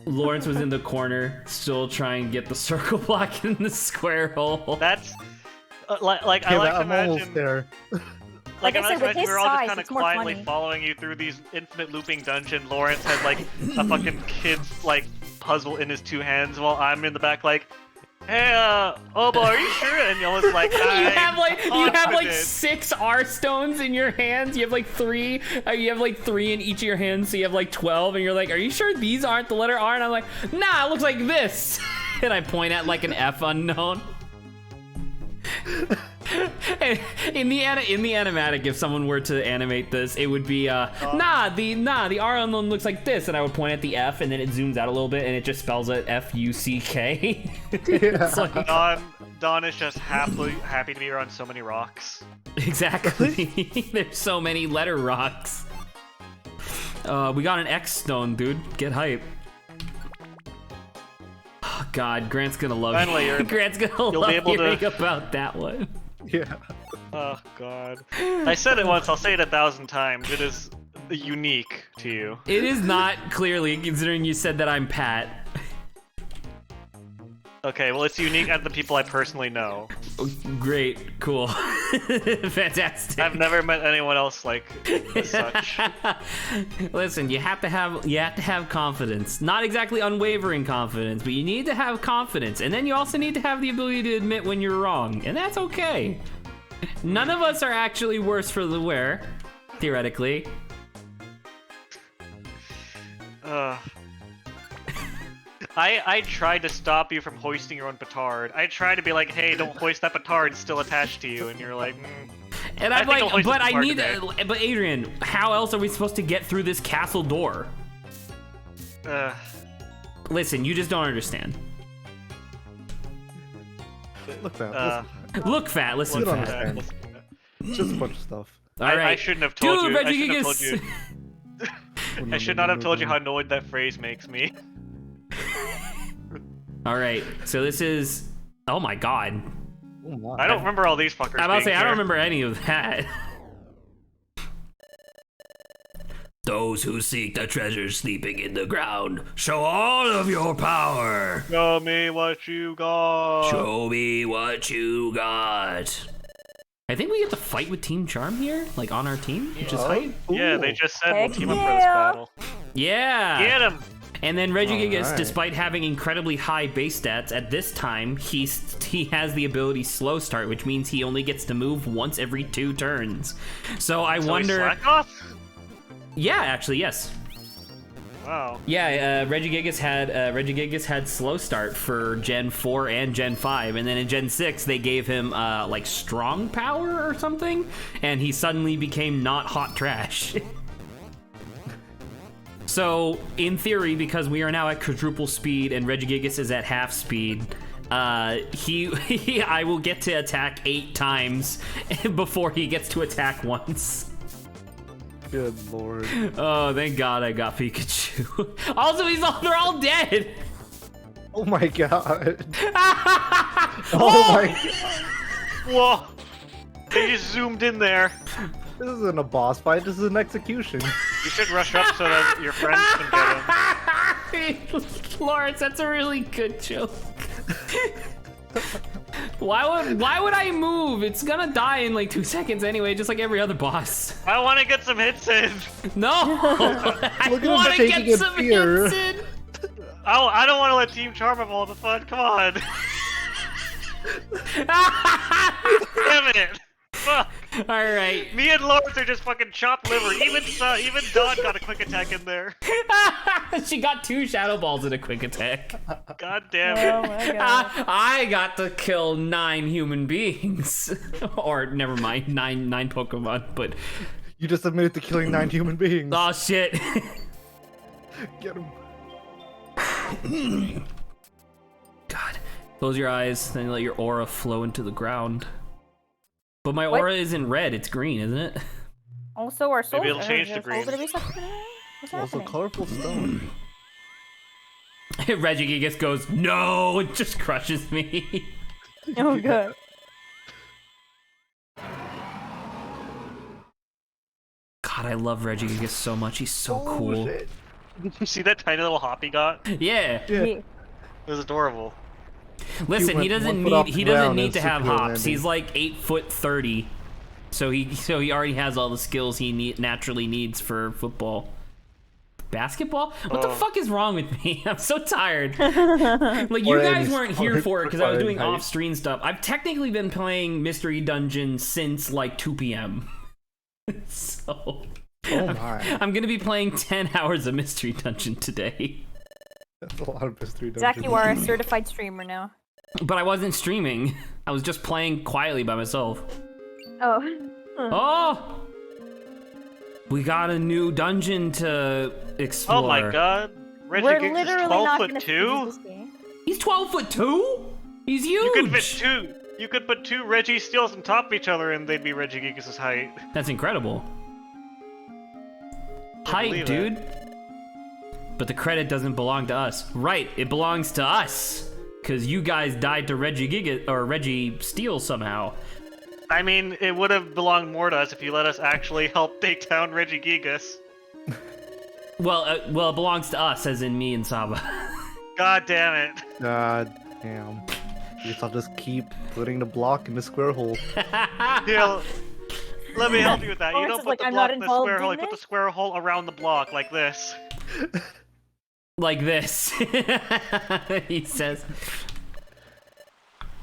Lawrence was in the corner, still trying to get the circle block in the square hole. That's like I Yeah, like to I'm almost imagine. there. Like I I said, with imagine his we're all just size, kind of it's more quietly funny. following you through these infinite looping dungeon. Lawrence has like a fucking kid's like puzzle in his 2 hands, while I'm in the back like, "Hey, Obo, are you sure?" And Yola's like, You have like confident." 6 R stones in your hands. You have like 3. You have like 3 in each of your hands, so you have like 12. And you're like, "Are you sure these aren't the letter R?" And I'm like, "Nah, it looks like this." And I point at like an F unknown. In the animatic, if someone were to animate this, it would be the R unknown looks like this, and I would point at the F, and then it zooms out a little bit, and it just spells it Fuck. It's like, Don is just happy to be around so many rocks. exactly. There's so many letter rocks. We got an X stone, dude. Get hype. God, Grant's gonna love Finally, Grant's gonna you'll love be able to- hearing about that one. Yeah. Oh god. I said it once, I'll say it 1,000 times. It is unique to you. It is not, clearly, considering you said that I'm Pat. Okay, well it's unique out of the people I personally know. Great, cool, fantastic. I've never met anyone else like as such. Listen, you have to have confidence. Not exactly unwavering confidence, but you need to have confidence. And then you also need to have the ability to admit when you're wrong, and that's okay. None of us are actually worse for the wear, theoretically. I tried to stop you from hoisting your own petard. I tried to be like, hey, don't hoist that petard, it's still attached to you, and you're like, And I'm think I'll like, hoist but the I petard need, today. but Adrian, how else are we supposed to get through this castle door? Listen, you just don't understand. Look, fat. Look, fat, listen, You don't fat. understand. It's just a bunch of stuff. All right. I shouldn't have told Dude, you. I Reggie shouldn't have told Gigas. you. I should not have told you how annoyed that phrase makes me. All right, so this is. Oh my God. Oh my. I don't remember all these fuckers. I'm about to say being I don't here. remember any of that. Those who seek the treasure sleeping in the ground, show all of your power. Show me what you got. Show me what you got. I think we get to fight with Team Charm here, like on our team, which is hype. Yeah, they Ooh. just said we'll Heck team up for this yeah. battle. Yeah. Get him! And then Regigigas, Alright. despite having incredibly high base stats, at this time he has the ability Slow Start, which means he only gets to move once every 2 turns. So I So wonder. slack off? Yeah, actually, yes. Wow. Yeah, Regigigas had Slow Start for Gen 4 and Gen 5, and then in Gen 6 they gave him like Strong Power or something, and he suddenly became not hot trash. So, in theory, because we are now at quadruple speed and Regigigas is at half speed, I will get to attack 8 times before he gets to attack once. Good lord. Oh, thank God I got Pikachu. Also, they're all dead. Oh my god. Oh my god. Whoa! They just zoomed in there. This isn't a boss fight, this is an execution. You should rush up so that your friends can get him. Lawrence, that's a really good joke. Why would I move? It's gonna die in like 2 seconds anyway, just like every other boss. I want to get some hits in. No! I Look at him want to shaking get in some fear. hits in. Oh, I don't want to let Team Charm have all the fun. Come on. Damn it. Fuck. All right. Me and Lawrence are just fucking chopped liver. Even Dawn got a quick attack in there. She got 2 Shadow Balls in a quick attack. God damn Oh it. my god. I got to kill 9 human beings. Or, never mind, 9 Pokemon, but... You just admitted to killing 9 human beings. Oh, shit. Get him. God. Close your eyes, then let your aura flow into the ground. But my aura isn't red, it's green, isn't it? Also, our souls it'll are change to souls green. gonna be something? What's Also, happening? colorful stone. Regigigas goes, no, it just crushes me. Oh god. God, I love Regigigas so much, he's so cool. Shit. You see that tiny little hop he got? It Yeah. Yeah. was adorable. Listen, he went doesn't 1 foot off need the he doesn't ground need and to have super hops. landing. He's like 8'30", so he already has all the skills he naturally needs for football. Basketball? What the Oh. fuck is wrong with me? I'm so tired. Like you Or guys any weren't here sport for it because I was doing required height. off-screen stuff. I've technically been playing Mystery Dungeon since like 2 p.m. So Oh my. I'm gonna be playing 10 hours of Mystery Dungeon today. That's a lot of mystery Zach, dungeons. you are a certified streamer now. But I wasn't streaming. I was just playing quietly by myself. Oh. Oh! We got a new dungeon to explore. Oh my god. Reggie We're Giggs is literally 12 not foot gonna 2? finish this game. He's 12'2"? He's huge! You could fit 2. You could put 2 Reggie Steels on top of each other and they'd be Reggie Giggs' height. That's incredible. Height, believe dude. But the credit doesn't belong to us. Right, it belongs to us. because you guys died to Reggie Steele somehow. I mean, it would have belonged more to us if you let us actually help take down Reggie Gigas. Well, it belongs to us, as in me and Saba. God damn it. God damn. I guess I'll just keep putting the block in the square hole. Here, let me help you with that. You Lawrence don't is put like, the "I'm block not in the involved square hole, in you put the this?" square hole around the block, like this. Like this. He says.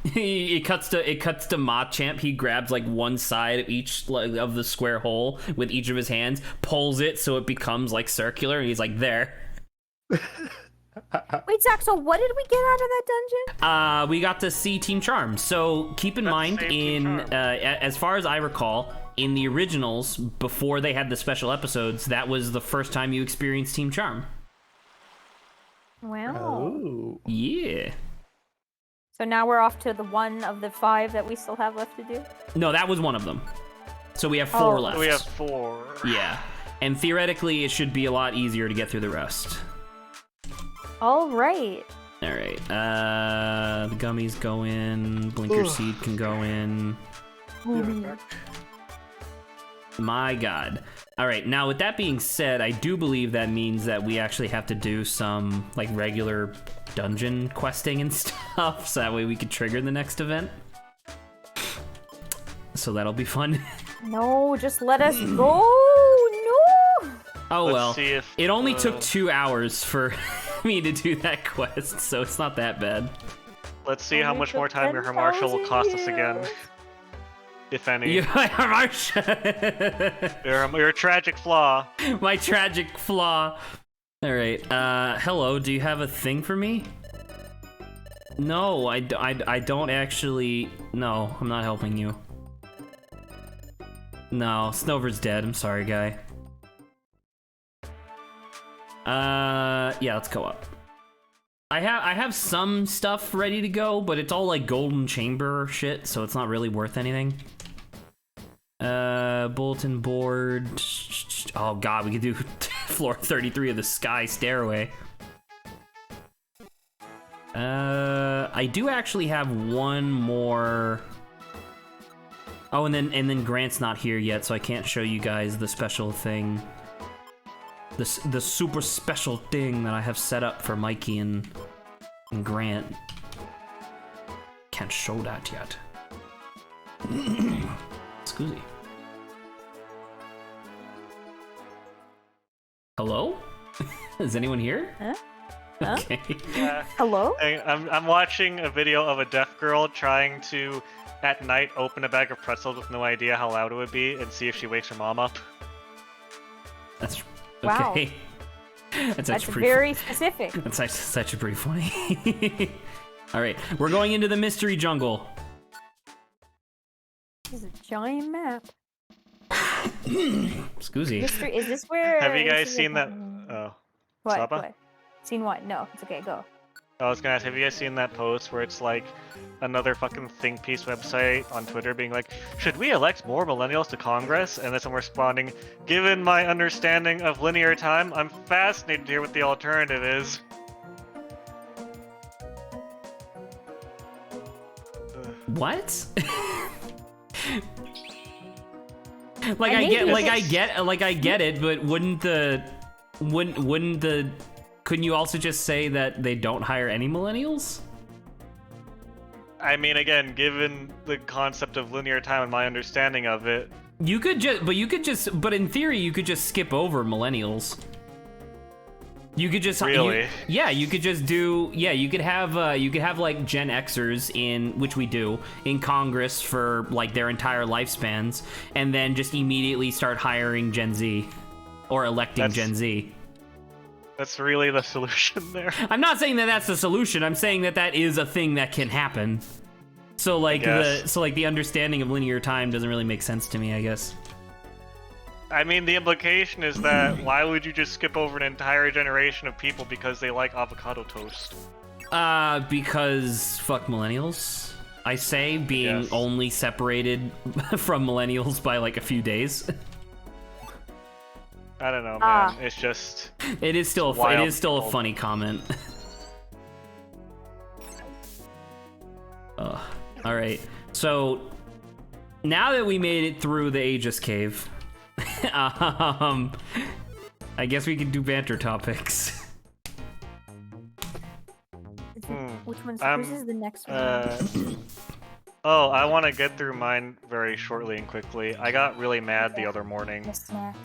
It cuts to Machamp. He grabs like one side of each of the square hole with each of his hands, pulls it so it becomes like circular, and he's like, there. Wait, Zach, so what did we get out of that dungeon? We got to see Team Charm. So keep in mind, save Team Charm. As far as I recall, in the originals, before they had the special episodes, that was the first time you experienced Team Charm. Wow. Oh. Yeah. So now we're off to the one of the 5 that we still have left to do? No, that was one of them. So we have 4 Oh. left. We have 4. Yeah. And theoretically, it should be a lot easier to get through the rest. All right. All right. The gummies go in. Blinker seed can go in. My God. All right. Now, with that being said, I do believe that means that we actually have to do some like regular dungeon questing and stuff, so that way we could trigger the next event. So that'll be fun. No, just let us go. No. Oh Let's well. see if, It only took 2 hours for me to do that quest, so it's not that bad. Let's see how Only much took more time your Marshall will 10,000 cost us again. years. If any. Yeah, Your tragic flaw. my tragic flaw. All right. Hello. Do you have a thing for me? No, I don't actually. No, I'm not helping you. No, Snover's dead. I'm sorry, guy. Yeah, let's go up. I have some stuff ready to go, but it's all like golden chamber shit, so it's not really worth anything. Bulletin board. Oh god, we could do floor 33 of the Sky Stairway. I do actually have one more. Oh, and then Grant's not here yet, so I can't show you guys the special thing. The super special thing that I have set up for Mikey and Grant. Can't show that yet. Excuse me. Hello? Is anyone here? Huh? Okay. Hello? I'm watching a video of a deaf girl trying to, at night, open a bag of pretzels with no idea how loud it would be and see if she wakes her mom up. That's Wow. okay. That's That's pretty very specific. That's actually pretty funny. All right, we're going into the mystery jungle. This is a giant map. Excuse me. Mystery, is this where... Have you this guys is seen like- that? Oh. What? Saba? What? Seen what? No, it's okay, go. I was gonna ask, have you guys seen that post where it's like another fucking think piece website on Twitter being like, should we elect more millennials to Congress? And then someone responding, given my understanding of linear time, I'm fascinated to hear what the alternative is. What? I get it, but wouldn't the couldn't you also just say that they don't hire any millennials? I mean, again, given the concept of linear time and my understanding of it, But in theory, you could just skip over millennials. You could just Really? you could just do you could have like Gen Xers in, which we do, in Congress for like their entire lifespans, and then just immediately start hiring Gen Z or electing Gen Z. that's really the solution there. I'm not saying that that's the solution. I'm saying that that is a thing that can happen. So like guess. the understanding of linear time doesn't really make sense to me, I guess. I mean, the implication is that why would you just skip over an entire generation of people because they like avocado toast? Because fuck millennials. I say, being Yes. only separated from millennials by like a few days. I don't know, man. Ah. It's just It is still Wild a people. funny comment. All right. So now that we made it through the Aegis Cave, I guess we can do banter topics. Which one's whose is the next one? Oh, I want to get through mine very shortly and quickly. I got really mad the other morning. The snack.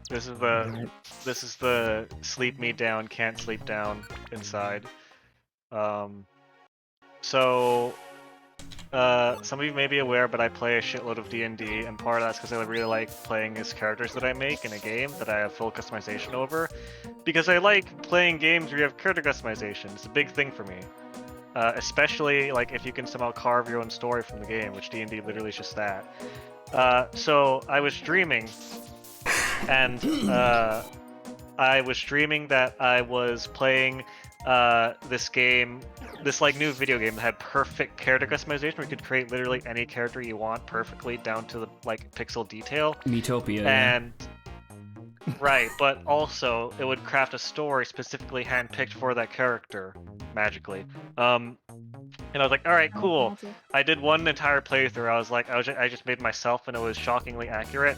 This is the sleep me down, can't sleep down inside. So some of you may be aware, but I play a shitload of D&D, and part of that's because I really like playing as characters that I make in a game that I have full customization over. Because I like playing games where you have character customization. It's a big thing for me. Especially like if you can somehow carve your own story from the game, which D&D literally is just that. So I was dreaming, and I was dreaming that I was playing this game, this like new video game that had perfect character customization where you could create literally any character you want perfectly down to the like pixel detail. Metopia. And right, but also it would craft a story specifically handpicked for that character magically. And I was like, all right, cool. I did one entire playthrough. I was like, I just made myself, and it was shockingly accurate.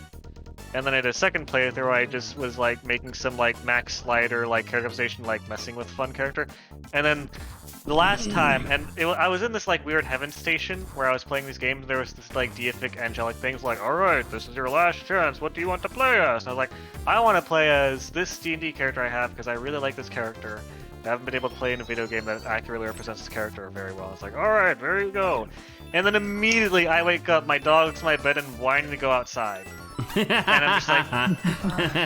And then I did a second playthrough where I just was like making some like max slider like character customization, like messing with fun character. And then the last time, and I was in this like weird heaven station where I was playing these games. There was this like deific angelic things like, all right, this is your last chance. What do you want to play as? And I was like, I want to play as this D&D character I have because I really like this character. I haven't been able to play in a video game that accurately represents this character very well. It's like, all right, there you go. And then immediately I wake up, my dog's in my bed and whining to go outside. And I'm just like,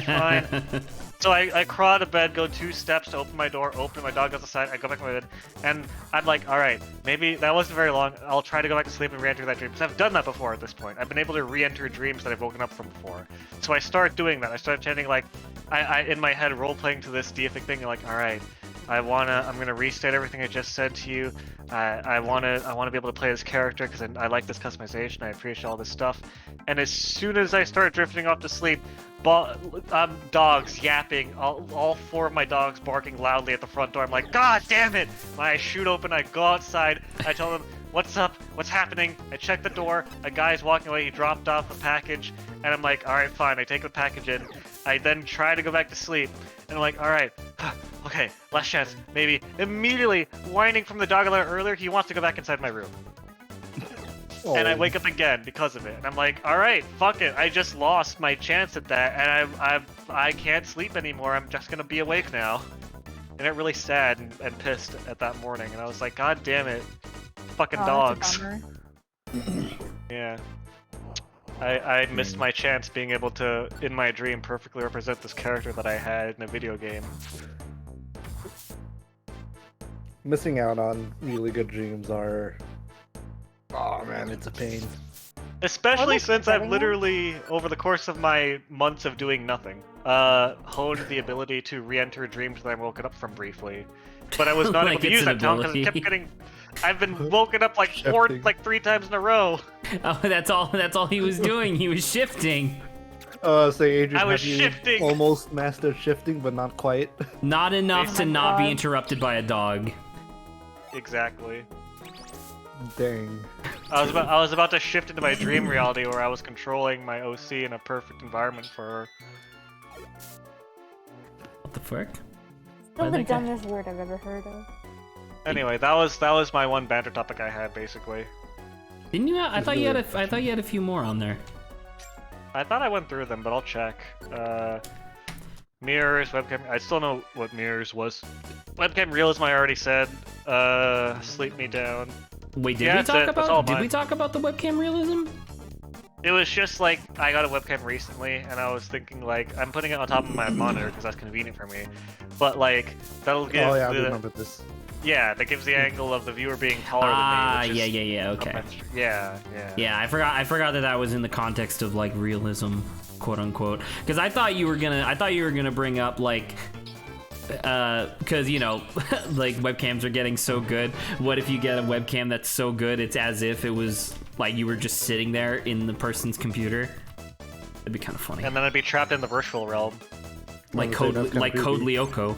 fine. So I crawl out of bed, go 2 steps to open my door, open, my dog goes outside, I go back to my bed, and I'm like, alright, maybe that wasn't very long, I'll try to go back to sleep and re-enter that dream, because I've done that before at this point. I've been able to re-enter dreams that I've woken up from before. So I start doing that, I start chanting like, I in my head role-playing to this deific thing, and like, alright, I'm gonna restate everything I just said to you. I wanna be able to play this character because I like this customization. I appreciate all this stuff. And as soon as I start drifting off to sleep, dogs yapping. All 4 of my dogs barking loudly at the front door. I'm like, God damn it! I shoot open. I go outside. I tell them, what's up? What's happening? I check the door. A guy's walking away. He dropped off a package, and I'm like, all right, fine. I take the package in. I then try to go back to sleep, and I'm like, all right. Okay, last chance, maybe. Immediately, whining from the dog alert earlier, he wants to go back inside my room. Oh. And I wake up again because of it. And I'm like, alright, fuck it. I just lost my chance at that, and I can't sleep anymore. I'm just gonna be awake now. And I got really sad and pissed at that morning. And I was like, God damn it. Fucking dogs. Yeah. I missed my chance being able to, in my dream, perfectly represent this character that I had in a video game. Missing out on really good dreams are... Oh man, it's a pain. Especially since I've literally, over the course of my months of doing nothing, honed the ability to re-enter dreams that I woken up from briefly. But I was not able to use that talent because it kept getting... I've been woken up like 3 times in a row. Oh, that's all he was doing. He was shifting. Say Adrian, I was shifting. Almost mastered shifting, but not quite. Not enough to not be interrupted by a dog. Exactly. Dang. I was about to shift into my dream reality where I was controlling my OC in a perfect environment for her. What the fuck? Still the dumbest word I've ever heard of. Anyway, that was my one banter topic I had basically. Didn't you? I thought you had a few more on there. I thought I went through them, but I'll check. Mirrors, webcam. I still know what mirrors was. Webcam realism I already said. Sleep me down. Wait, did we talk about the webcam realism? It was just like I got a webcam recently, and I was thinking like I'm putting it on top of my monitor because that's convenient for me. But like that'll give. Oh yeah, I remember this. Yeah, that gives the angle of the viewer being taller than me. Yeah, okay. Yeah. Yeah, I forgot that was in the context of like realism, quote unquote. Because I thought you were gonna bring up like, because you know, like webcams are getting so good. What if you get a webcam that's so good it's as if it was like you were just sitting there in the person's computer? That'd be kind of funny. And then I'd be trapped in the virtual realm. Like Code Lyoko.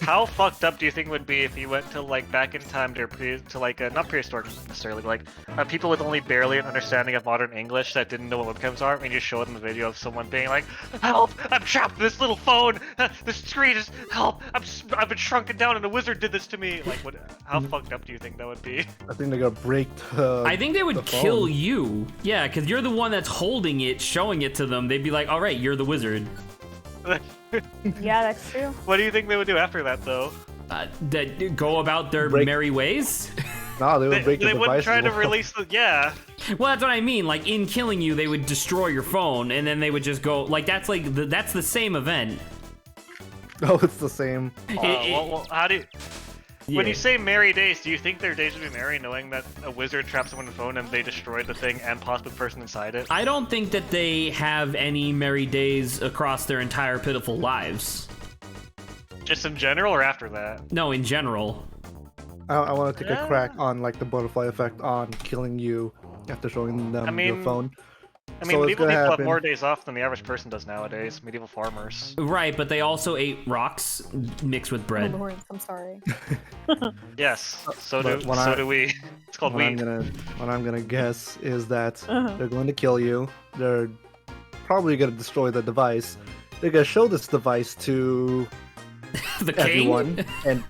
How fucked up do you think it would be if you went to like back in time to like not prehistoric necessarily, but like people with only barely an understanding of modern English that didn't know what webcams are, and you show them a video of someone being like, "Help! I'm trapped in this little phone. The screen is help! I've been shrunken down, and a wizard did this to me." Like, what? How fucked up do you think that would be? I think they're gonna break. I think they would kill phone. you. Yeah, because you're the one that's holding it, showing it to them. They'd be like, "All right, you're the wizard." Yeah, that's true. What do you think they would do after that, though? That go about their merry ways. No, they would break the They wouldn't device. try as to well. release the Well, that's what I mean. Like in killing you, they would destroy your phone, and then they would just go. Like that's like that's the same event. Oh, it's the same. well, how do you... When Yeah. you say merry days, do you think their days would be merry knowing that a wizard trapped someone in a phone and they destroyed the thing and possibly the person inside it? I don't think that they have any merry days across their entire pitiful lives. Just in general or after that? No, in general. I want to take a crack on like the butterfly effect on killing you after showing them your phone. I mean, So it's medieval gonna people have happen. more days off than the average person does nowadays. Medieval farmers. Right, but they also ate rocks mixed with Oh, bread. Lord, I'm sorry. Yes, so But do when so I- do we. It's called What weed. I'm gonna guess is that Uh-huh. they're going to kill you. They're probably gonna destroy the device. They're gonna show this device to The king? everyone, and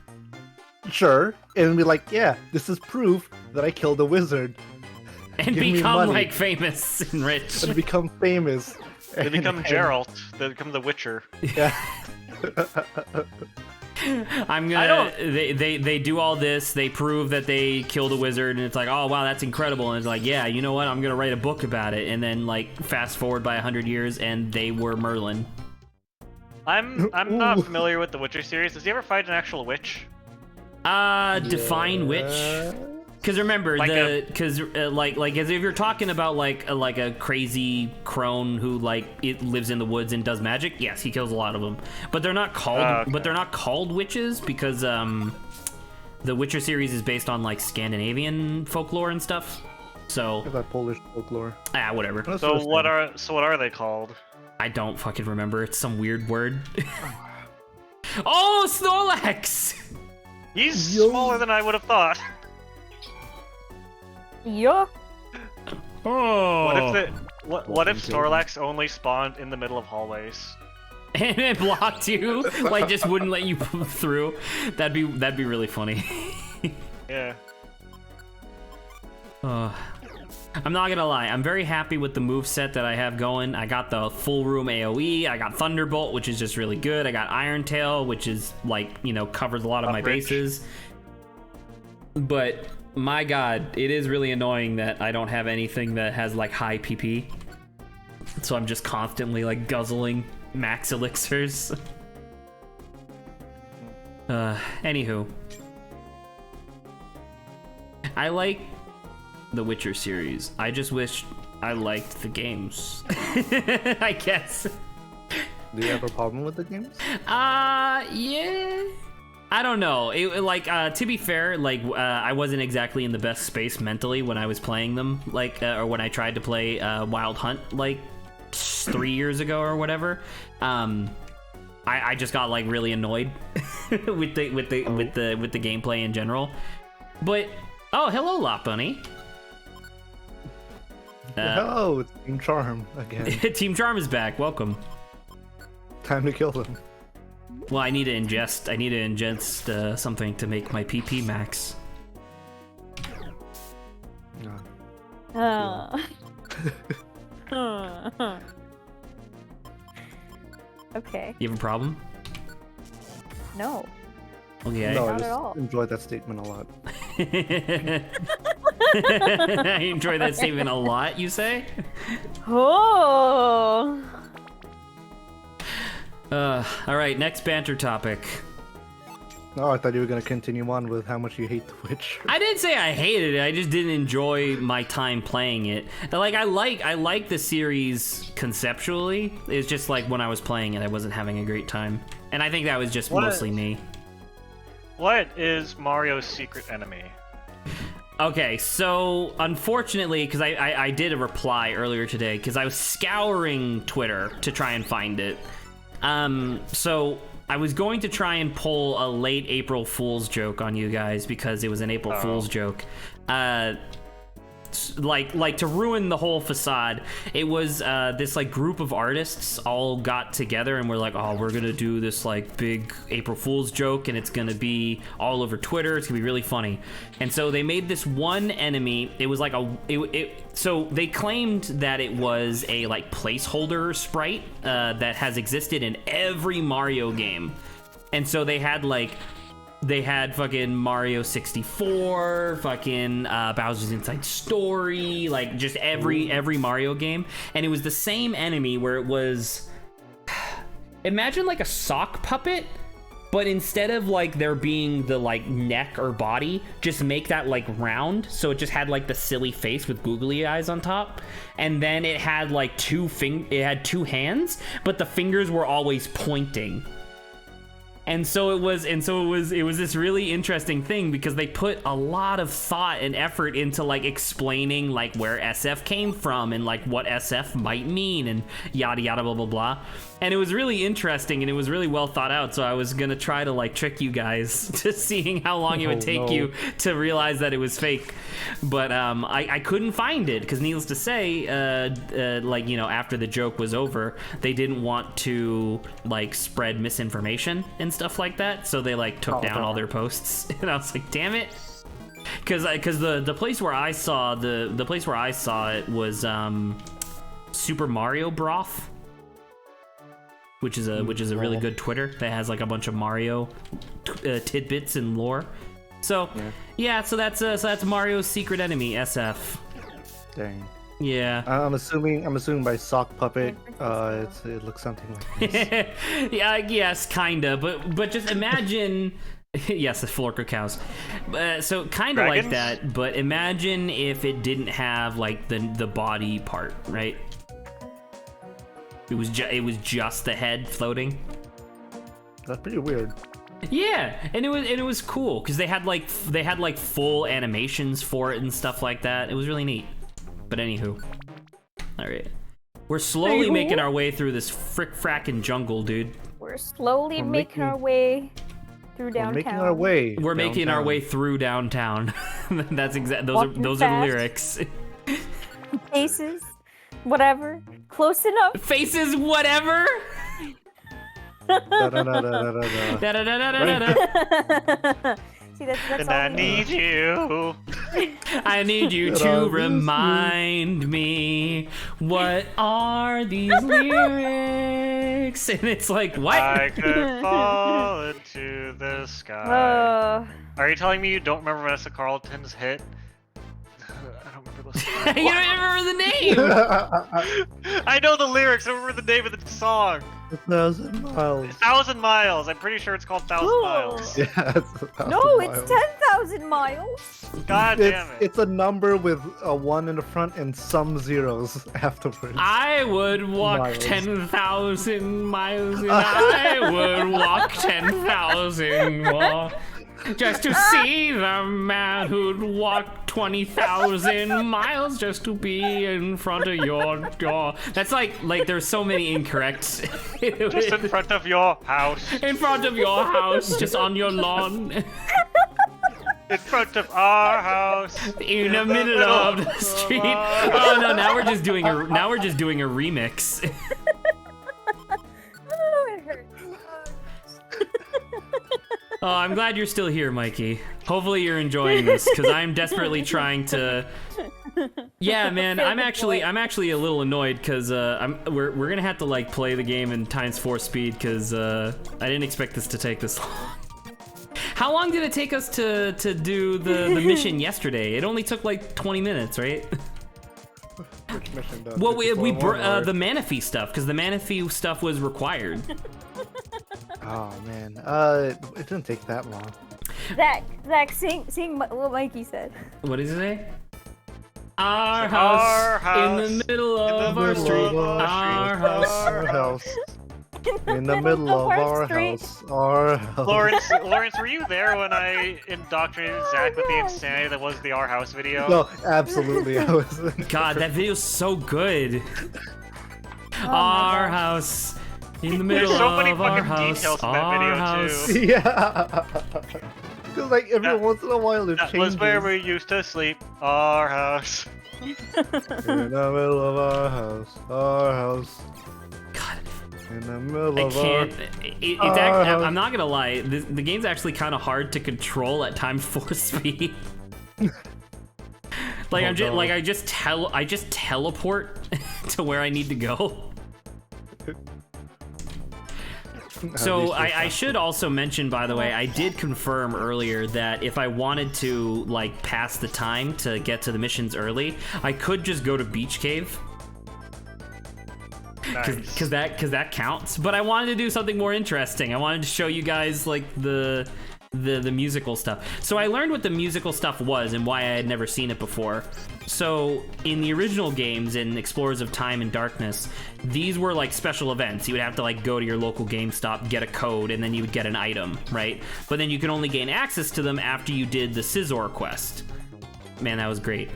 sure, and be like, "Yeah, this is proof that I killed a wizard," and Give me become money. like famous and rich. and become famous. They become Geralt. They become the Witcher. Yeah. I'm gonna. They do all this. They prove that they killed a wizard, and it's like, oh wow, that's incredible. And it's like, yeah, you know what? I'm gonna write a book about it. And then like fast forward by 100 years, and they were Merlin. I'm not Ooh. familiar with the Witcher series. Does he ever fight an actual witch? Define which? Because remember Like like as if you're talking about like a crazy crone who like it lives in the woods and does magic. Yes, he kills a lot of them, but they're not called. Okay. But they're not called witches because the Witcher series is based on like Scandinavian folklore and stuff. So That Polish folklore. whatever. That's So interesting. what are they called? I don't fucking remember. It's some weird word. Oh, Snorlax! He's Yo. smaller than I would have thought. Yeah. Oh. What if Snorlax only spawned in the middle of hallways? And it blocked you, like just wouldn't let you through. That'd be really funny. Yeah. I'm not gonna lie, I'm very happy with the moveset that I have going. I got the full room AoE, I got Thunderbolt, which is just really good. I got Iron Tail, which is like, you know, covers a lot of my Coverage. bases. But my god, it is really annoying that I don't have anything that has like high PP. So I'm just constantly like guzzling max elixirs. Anywho. I like the Witcher series. I just wish I liked the games. I guess. Do you have a problem with the games? Yeah. I don't know. To be fair, I wasn't exactly in the best space mentally when I was playing them, or when I tried to play Wild Hunt, 3 years ago or whatever. I just got really annoyed with the gameplay in general. But oh, hello, Lot Bunny. Oh, it's Team Charm again. Team Charm is back. Welcome. Time to kill them. Well, I need to ingest something to make my PP max. Okay. You have a problem? No. Okay. No, I Not at just all. enjoyed that statement a lot. I enjoy that statement a lot, you say? Oh. All right, next banter topic. No, I thought you were gonna continue on with how much you hate The Witcher. I didn't say I hated it. I just didn't enjoy my time playing it. I like the series conceptually. It's just when I was playing it, I wasn't having a great time, and I think that was just mostly me. What is Mario's secret enemy? Okay, so unfortunately, because I did a reply earlier today, because I was scouring Twitter to try and find it. So I was going to try and pull a late April Fool's joke on you guys because it was an April Fool's joke. Like to ruin the whole facade, it was this like group of artists all got together and we're like, oh, we're gonna do this like big April Fool's joke and it's gonna be all over Twitter. It's gonna be really funny. And so they made this one enemy. It was like so they claimed that it was a like placeholder sprite that has existed in every Mario game. And so they had fucking Mario 64, fucking Bowser's Inside Story, like just every Mario game. And it was the same enemy where it was, imagine like a sock puppet, but instead of like there being the like neck or body, just make that like round. So it just had like the silly face with googly eyes on top. And then it had like it had two hands, but the fingers were always pointing. And so it was this really interesting thing because they put a lot of thought and effort into like explaining like where SF came from and like what SF might mean and yada yada blah blah blah. And it was really interesting and it was really well thought out. So I was gonna try to like trick you guys to seeing how long it would take you to realize that it was fake. But I couldn't find it because needless to say, like, you know, after the joke was over, they didn't want to like spread misinformation and stuff like that. So they like took down all their posts. And I was like, damn it. Because the place where I saw the place where I saw it was Super Mario Broth, which is a really good Twitter that has like a bunch of Mario tidbits and lore. So so that's Mario's secret enemy, SF. Dang. Yeah. I'm assuming by sock puppet, it looks something like this. Yeah, yes, kinda, but just imagine. Yes, the Florka cows. So kind of like that, but imagine if it didn't have like the body part, right? It was just the head floating. That's pretty weird. Yeah, and it was cool because they had like full animations for it and stuff like that. It was really neat. But anywho, all right, we're slowly making our way through this frackin' jungle, dude. We're slowly making our way through downtown. We're making our way through downtown. That's exact. Those are the lyrics. Faces, whatever. Close enough. Faces, whatever. See, that's and all I need you. I need you to remind me what are these lyrics? And it's like, what? I could fall into the sky. Are you telling me you don't remember Vanessa Carlton's hit? I don't remember those. You don't remember the name? I know the lyrics. I remember the name of the song. 1,000 miles. 1,000 miles. I'm pretty sure it's called 1,000 miles. Yeah, it's 1,000 No, miles. it's 10,000 miles. God damn it. It's a number with a 1 in the front and some zeros afterwards. I would walk Miles. 10,000 miles and I would walk 10,000 more just to see the man who'd walk 20,000 miles just to be in front of your door. That's like there's so many incorrect. Just in front of your house. In front of your house, just on your lawn. In front of our house. In the middle of the street. Oh no! Now we're just doing a remix. Oh, it hurts. Oh, I'm glad you're still here, Mikey. Hopefully you're enjoying this because I'm desperately trying to. Yeah, man, I'm actually a little annoyed because we're gonna have to like play the game in ×4 speed because I didn't expect this to take this long. How long did it take us to do the mission yesterday? It only took like 20 minutes, right? Which mission does? Well, we the 54 Manaphy stuff because the Manaphy stuff was required. Oh man, it didn't take that long. Zach, sing what Mikey said. What did he say? Our house in the middle of our street. Our house. In the middle of our house. Our house. Lawrence, were you there when I indoctrinated Zach with the insanity that was the Our House video? No, absolutely. I was. God, that video's so good. Oh Our house In the middle There's so many of our fucking house, details in that our video, house. too. Yeah. Because like every once in a while it That changes. was where we used to sleep. Our house. In the middle of our house. God, In the middle I of can't. our I'm not gonna lie. The game's actually kind of hard to control at times for speed. Like I just teleport to where I need to go. So I should also mention, by the way, I did confirm earlier that if I wanted to like pass the time to get to the missions early, I could just go to Beach Cave. Nice. Cause that counts. But I wanted to do something more interesting. I wanted to show you guys like the musical stuff. So I learned what the musical stuff was and why I had never seen it before. So in the original games, in Explorers of Time and Darkness, these were like special events. You would have to like go to your local GameStop, get a code, and then you would get an item, right? But then you could only gain access to them after you did the Scizor quest. Man, that was great.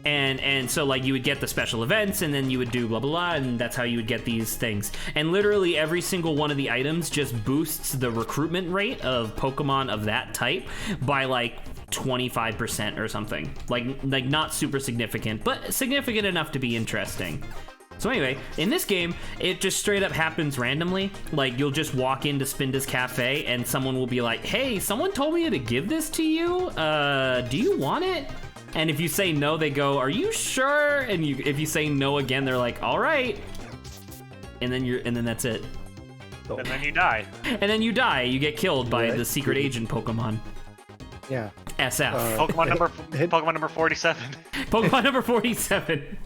And so like you would get the special events and then you would do blah blah blah, and that's how you would get these things. And literally every single one of the items just boosts the recruitment rate of Pokemon of that type by like 25% or something. Like not super significant, but significant enough to be interesting. So anyway, in this game, it just straight up happens randomly. Like, you'll just walk into Spinda's Cafe, and someone will be like, hey, someone told me to give this to you. Do you want it? And if you say no, they go, are you sure? And if you say no again, they're like, all right. And then that's it. And then you die. And then you die. You get killed by the secret agent Pokemon. Yeah. SF. Pokemon number 47. Pokemon number 47.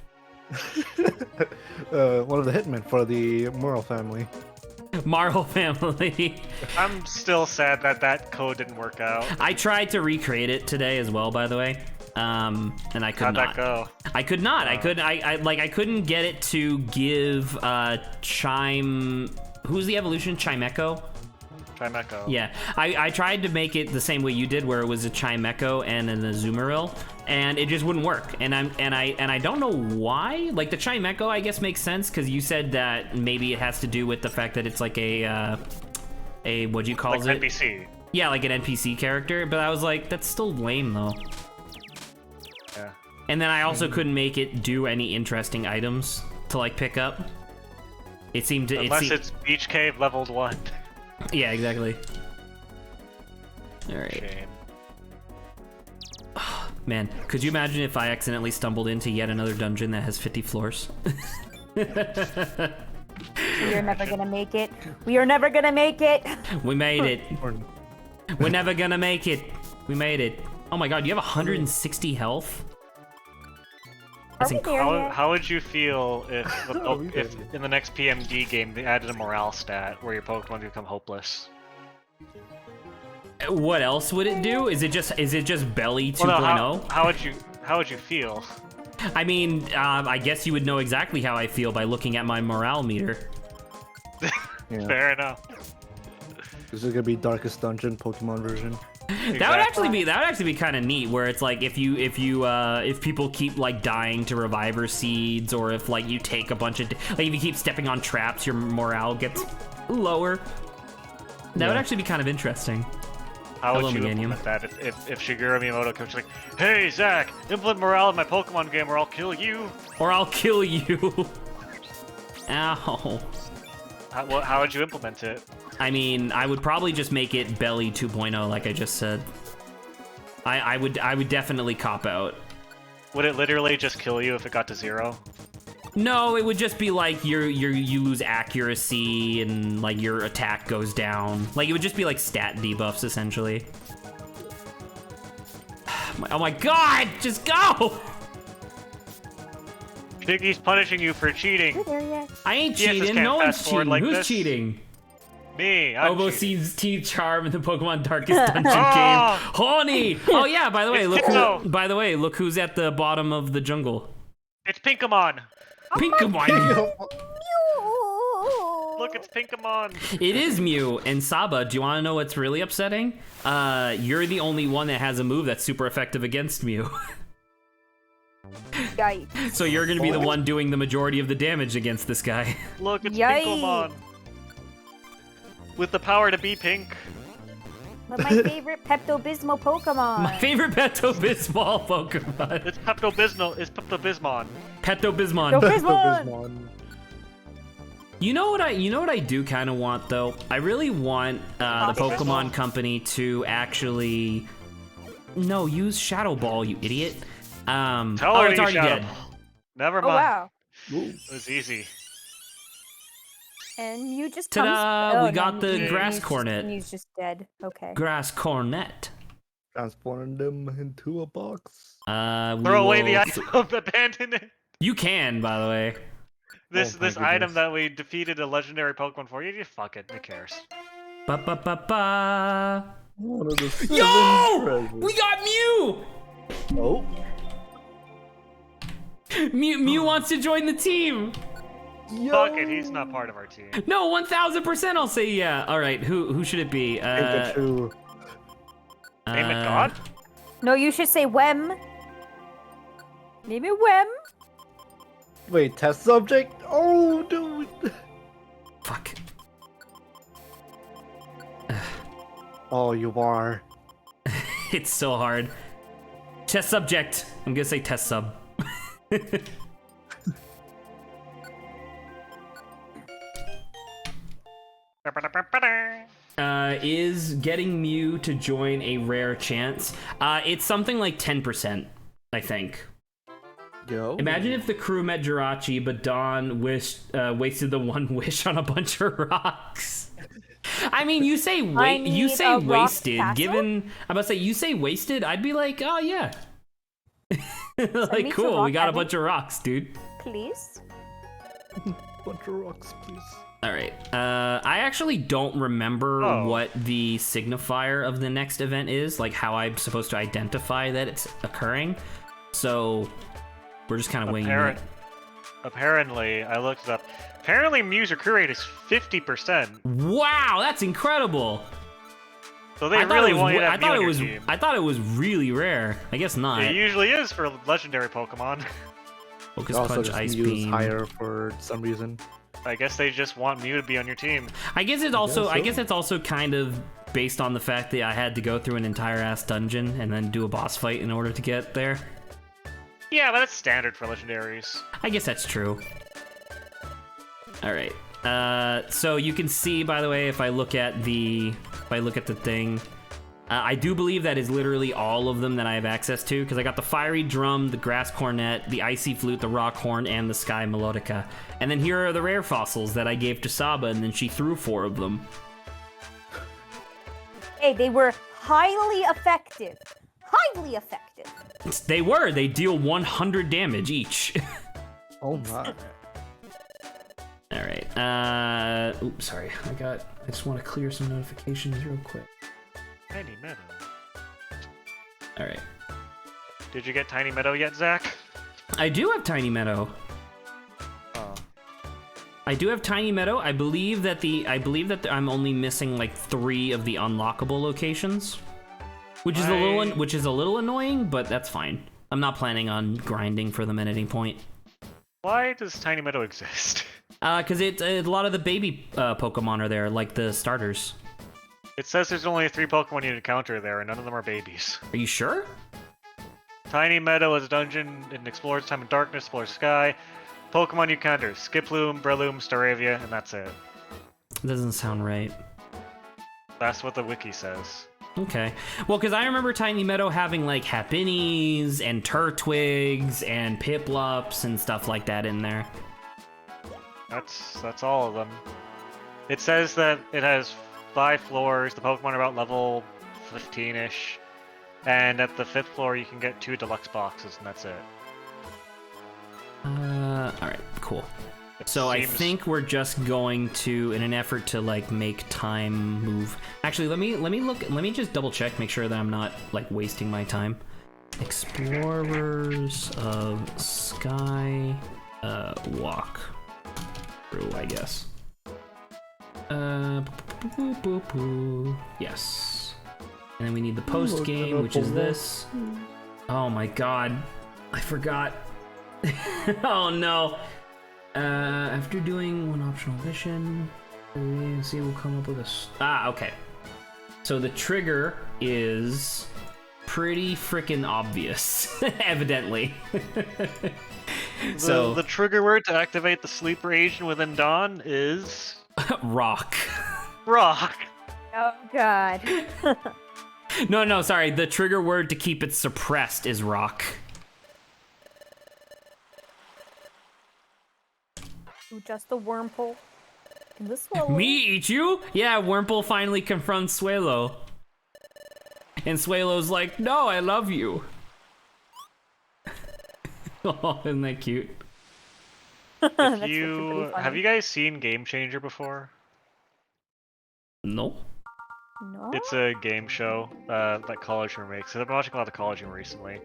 One of the hitmen for the Morrow family. Marvel family. I'm still sad that code didn't work out. I tried to recreate it today as well, by the way. And I could How'd not. that go? I could not. I couldn't get it to give Chime. Who's the evolution? Chimecho? Chimecho. Yeah. I tried to make it the same way you did, where it was a Chimecho and an Azumarill, and it just wouldn't work. And I don't know why. Like the Chimecho, I guess makes sense because you said that maybe it has to do with the fact that it's like a what do you call Like it? NPC. Yeah, like an NPC character. But I was like, that's still lame though. Yeah. And then I also couldn't make it do any interesting items to like pick up. It seemed to Unless it's Beach Cave leveled 1. Yeah, exactly. All right. Shame. Man, could you imagine if I accidentally stumbled into yet another dungeon that has 50 floors? We are never gonna make it. We are never gonna make it. We made it. We're never gonna make it. We made it. Oh my god, you have 160 health? That's Are we there incredible. yet? How would you feel if we if did. in the next PMD game they added a morale stat where your Pokemon become hopeless? What else would it do? Is it just Belly 2.0? Well, no, how would you feel? I mean, I guess you would know exactly how I feel by looking at my morale meter. Yeah. Fair enough. This is gonna be Darkest Dungeon Pokemon version. That would actually be kind of neat, where it's like if people keep like dying to reviver seeds, or if like you take a bunch of like if you keep stepping on traps, your morale gets lower. That would actually be kind of interesting. How would Hello, you Meganium. implement that if Shigeru Miyamoto comes like, hey Zach, implement morale in my Pokemon game or I'll kill you? Or I'll kill you. Ow. How would you implement it? I mean, I would probably just make it Belly 2.0, like I just said. I would definitely cop out. Would it literally just kill you if it got to 0? No, it would just be like you lose accuracy and like your attack goes down. Like it would just be like stat debuffs essentially. Oh my god, just go! Piggy's punishing you for cheating. Are we there yet? I ain't Yes, this cheating. can't No one's fast forward cheating. like Who's this. cheating? Me, I'm Obo cheating. Seed's Teeth Charm in the Pokemon Darkest Dungeon game. Oh! Honey! Oh yeah, by the way, It's Pixo. look who's at the bottom of the jungle. It's Pinkamon! Pinkamon! Look, it's Pinkamon! It is Mew. And Saba, do you want to know what's really upsetting? You're the only one that has a move that's super effective against Mew. Yikes. So you're gonna be the one doing the majority of the damage against this guy. Look, it's Yikes. Pinkelmon. With the power to be pink. But my favorite Pepto-Bismol Pokemon. My favorite Pepto-Bismol Pokemon. It's Pepto-Bismol. It's Pepto-Bismon. Pepto-Bismon. Pepto-Bismon. You know what I do kind of want though? I really want the Pokemon Company to actually use Shadow Ball, you idiot. Tell it's her to already use Shadow dead. Ball. Never Oh mind. wow. It was easy. And you just Ta-da! comes... We got the Grass Mew's Cornet. Mew's just dead. Okay. Grass Cornet. Transporting them into a box. Throw away the item. Abandon it. You can, by the way. This Oh my item goodness. that we defeated a legendary Pokemon for, you just fuck it. Who cares? Ba ba ba ba. One of the 7 Yo! treasures. We got Mew! Oh, Mew wants to join the team. yo. Fuck it, he's not part of our team. No, 1000% I'll say yeah. All right, who should it be? Pikachu. Name it God? No, you should say Wem. Name it Wem. Wait, test subject? Oh, dude. Fuck. Oh, you are. It's so hard. Test subject. I'm gonna say test sub. Is getting Mew to join a rare chance? It's something like 10%, I think. Yo. Imagine if the crew met Jirachi, but Dawn wasted the one wish on a bunch of rocks. I mean, you say need a rock wasted. castle? Given, I'm about to say you say wasted, I'd be like, oh yeah, like need cool. some We got a rock bunch of rocks, dude. Please. Bunch of rocks, please. All right. I actually don't remember what the signifier of the next event is, like how I'm supposed to identify that it's occurring. So we're just kind of winging it. Apparently, I looked it up. Apparently, Mew's recruit rate is 50%. Wow, that's incredible. So they really want you to I have Mew thought on it your was. team. I thought it was really rare. I guess not. It usually is for legendary Pokemon. Focus Also, punch, just ice Mew's beam. higher for some reason. I guess they just want Mew to be on your team. I guess it's also. I so. guess it's also kind of based on the fact that I had to go through an entire ass dungeon and then do a boss fight in order to get there. Yeah, but that's standard for legendaries. I guess that's true. All right. So you can see, by the way, if I look at the thing, I do believe that is literally all of them that I have access to, because I got the fiery drum, the grass cornet, the icy flute, the rock horn, and the sky melodica. And then here are the rare fossils that I gave to Saba, and then she threw 4 of them. Hey, they were highly effective. Highly effective. They were. They deal 100 damage each. Oh my. All right. Oops, sorry. I just want to clear some notifications real quick. Tiny Meadow. All right. Did you get Tiny Meadow yet, Zach? I do have Tiny Meadow. Oh. I do have Tiny Meadow. I believe that I'm only missing like 3 of the unlockable locations, which is a little annoying, but that's fine. I'm not planning on grinding for them at any point. Why does Tiny Meadow exist? Because a lot of the baby Pokemon are there, like the starters. It says there's only 3 Pokemon you encounter there, and none of them are babies. Are you sure? Tiny Meadow is a dungeon in Explorer's Time in Darkness, Explorer's Sky. Pokemon you encounter: Skiploom, Breloom, Staravia, and that's it. Doesn't sound right. That's what the wiki says. Okay. Well, because I remember Tiny Meadow having like Happinies and Turtwigs and Piplups and stuff like that in there. That's all of them. It says that it has 5 floors. The Pokemon are about level 15-ish. And at the 5th floor, you can get 2 deluxe boxes, and that's it. Alright, cool. So I think we're just going to, in an effort to like make time move. Actually, let me just double check, make sure that I'm not like wasting my time. Explorers of Sky walk through, I guess. Yes. And then we need the post game, which is this. Oh my god. I forgot. Oh no. After doing one optional mission, see we'll come up with a. Okay. So the trigger is pretty freaking obvious, evidently. So the trigger word to activate the sleeper agent within Dawn is rock. rock. Oh god. No, sorry. The trigger word to keep it suppressed is rock. Ooh, just the wormhole. Can this swallow? Me eat you? Yeah, Wurmple finally confronts Suelo. And Suelo's like, no, I love you. Oh, isn't that cute? That's If actually you pretty funny. have you guys seen Game Changer before? No. No. It's a game show that College Humor makes. I've been watching a lot of College Humor recently.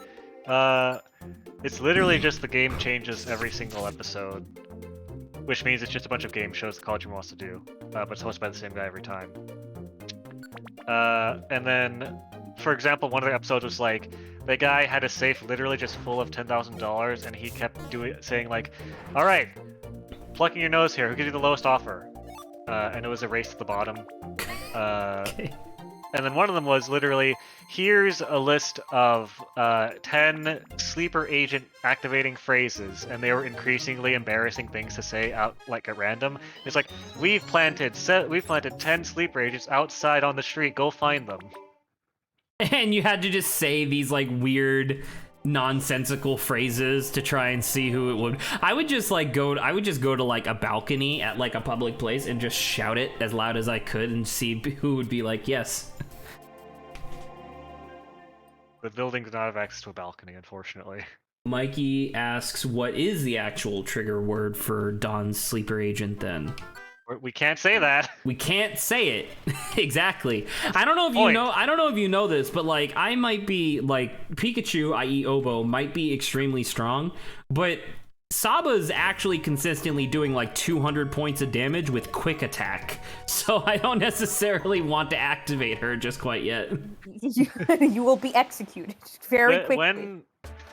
It's literally just the game changes every single episode, which means it's just a bunch of game shows that College Humor wants to do, but it's hosted by the same guy every time. And then, for example, one of the episodes was like, the guy had a safe literally just full of $10,000, and he kept saying like, "All right, plucking your nose here. Who gives you the lowest offer?" And it was a race to the bottom. Okay. And then one of them was literally, here's a list of 10 sleeper agent activating phrases, and they were increasingly embarrassing things to say out like at random. It's like, we've planted 10 sleeper agents outside on the street. Go find them. And you had to just say these like weird nonsensical phrases to try and see who it would. I would just go to like a balcony at like a public place and just shout it as loud as I could and see who would be like, yes. The building does not have access to a balcony, unfortunately. Mikey asks, what is the actual trigger word for Dawn's sleeper agent then? We can't say that. We can't say it. Exactly. I don't know if you know this, but like I might be like Pikachu, i.e. Obo, might be extremely strong, but Saba's actually consistently doing like 200 points of damage with quick attack. So I don't necessarily want to activate her just quite yet. You will be executed very quickly.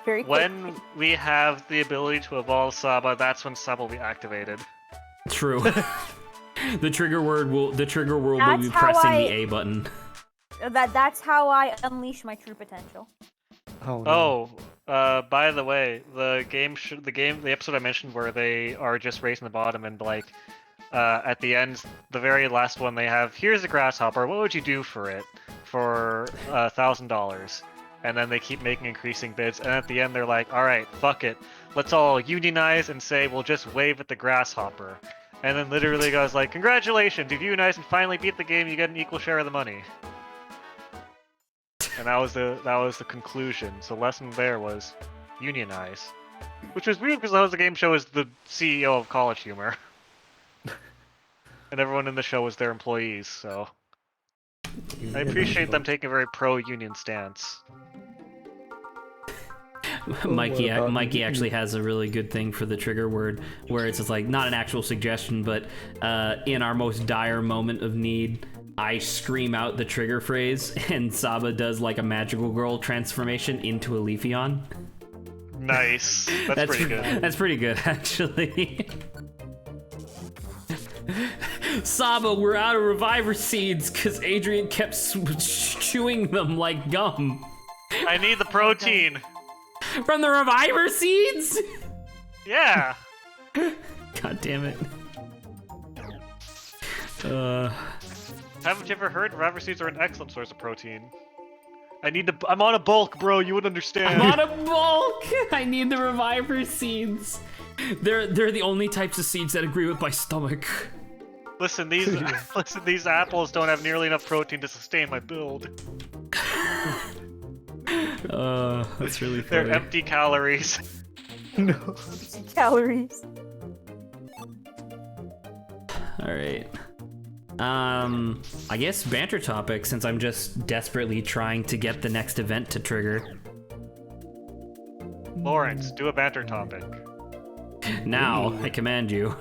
Very quickly. When we have the ability to evolve Saba, that's when Saba will be activated. True. The trigger word will be That's pressing the A button. That's how I unleash my true potential. Oh, no. By the way, the episode I mentioned where they are just racing the bottom and like, at the end, the very last one they have, here's a grasshopper. What would you do for it for $1,000? And then they keep making increasing bids, and at the end they're like, all right, fuck it, let's all unionize and say we'll just wave at the grasshopper. And then literally the guy's like, congratulations, you've unionized and finally beat the game, you get an equal share of the money. And that was the conclusion. So the lesson there was unionize. Which was weird because the host of the game show is the CEO of College Humor. And everyone in the show was their employees, so I appreciate them taking a very pro-union stance. Mikey actually has a really good thing for the trigger word, where it's just like not an actual suggestion, but in our most dire moment of need, I scream out the trigger phrase, and Saba does like a magical girl transformation into a Leafeon. Nice. That's pretty good. That's pretty good, actually. Saba, we're out of reviver seeds because Adrian kept chewing them like gum. I need the protein. From the reviver seeds? Yeah. God damn it. Haven't you ever heard reviver seeds are an excellent source of protein? I'm on a bulk, bro. You would understand. I'm on a bulk. I need the reviver seeds. They're the only types of seeds that agree with my stomach. Listen, these apples don't have nearly enough protein to sustain my build. That's really funny. They're empty calories. No. Calories. All right. I guess banter topic, since I'm just desperately trying to get the next event to trigger. Lawrence, do a banter topic. Now, I command you.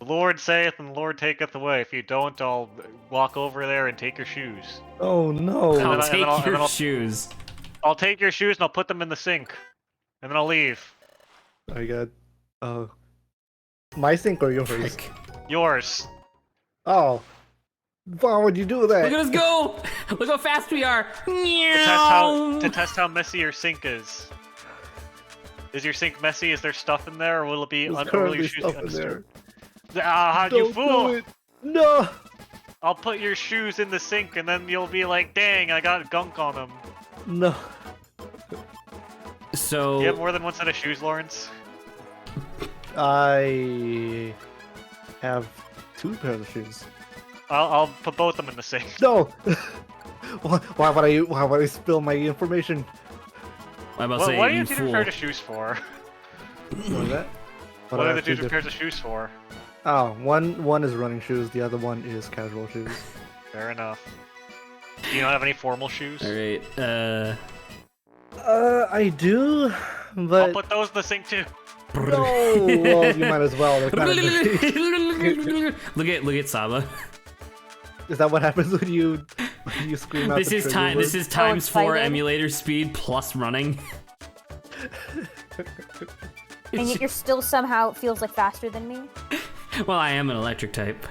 The Lord saith and the Lord taketh away. If you don't, I'll walk over there and take your shoes. Oh no. I'll then take I'll- and your then I'll- shoes. I'll take your shoes and I'll put them in the sink, and then I'll leave. I got. My sink or yours? Frick. Yours. Oh. Why would you do that? Look at us go! Look how fast we are! To test how messy your sink is. Is your sink messy? Is there stuff in there, or will it be There's will your currently shoes stuff be in undisturbed? there. Ah, you Don't fool! do it. No! I'll put your shoes in the sink, and then you'll be like, "Dang, I got gunk on them." No. So... Do you have more than one set of shoes, Lawrence? I have 2 pairs of shoes. I'll put both of them in the sink. No! Why would I spill my information? I'm about to What, say, what are you you two fool. pairs of shoes for? What is that? What are the I have 2 pairs of shoes for? Oh, one is running shoes, the other one is casual shoes. Fair enough. Do you not have any formal shoes? Alright, I do, I'll but put those in the sink too. no. Well, you might as well. They're kind of look at Saba. Is that what happens when you scream out? This the is trigger time. word? This is times 4 excited. emulator speed plus running. And yet you're still somehow, it feels like faster than me. Well, I am an electric type.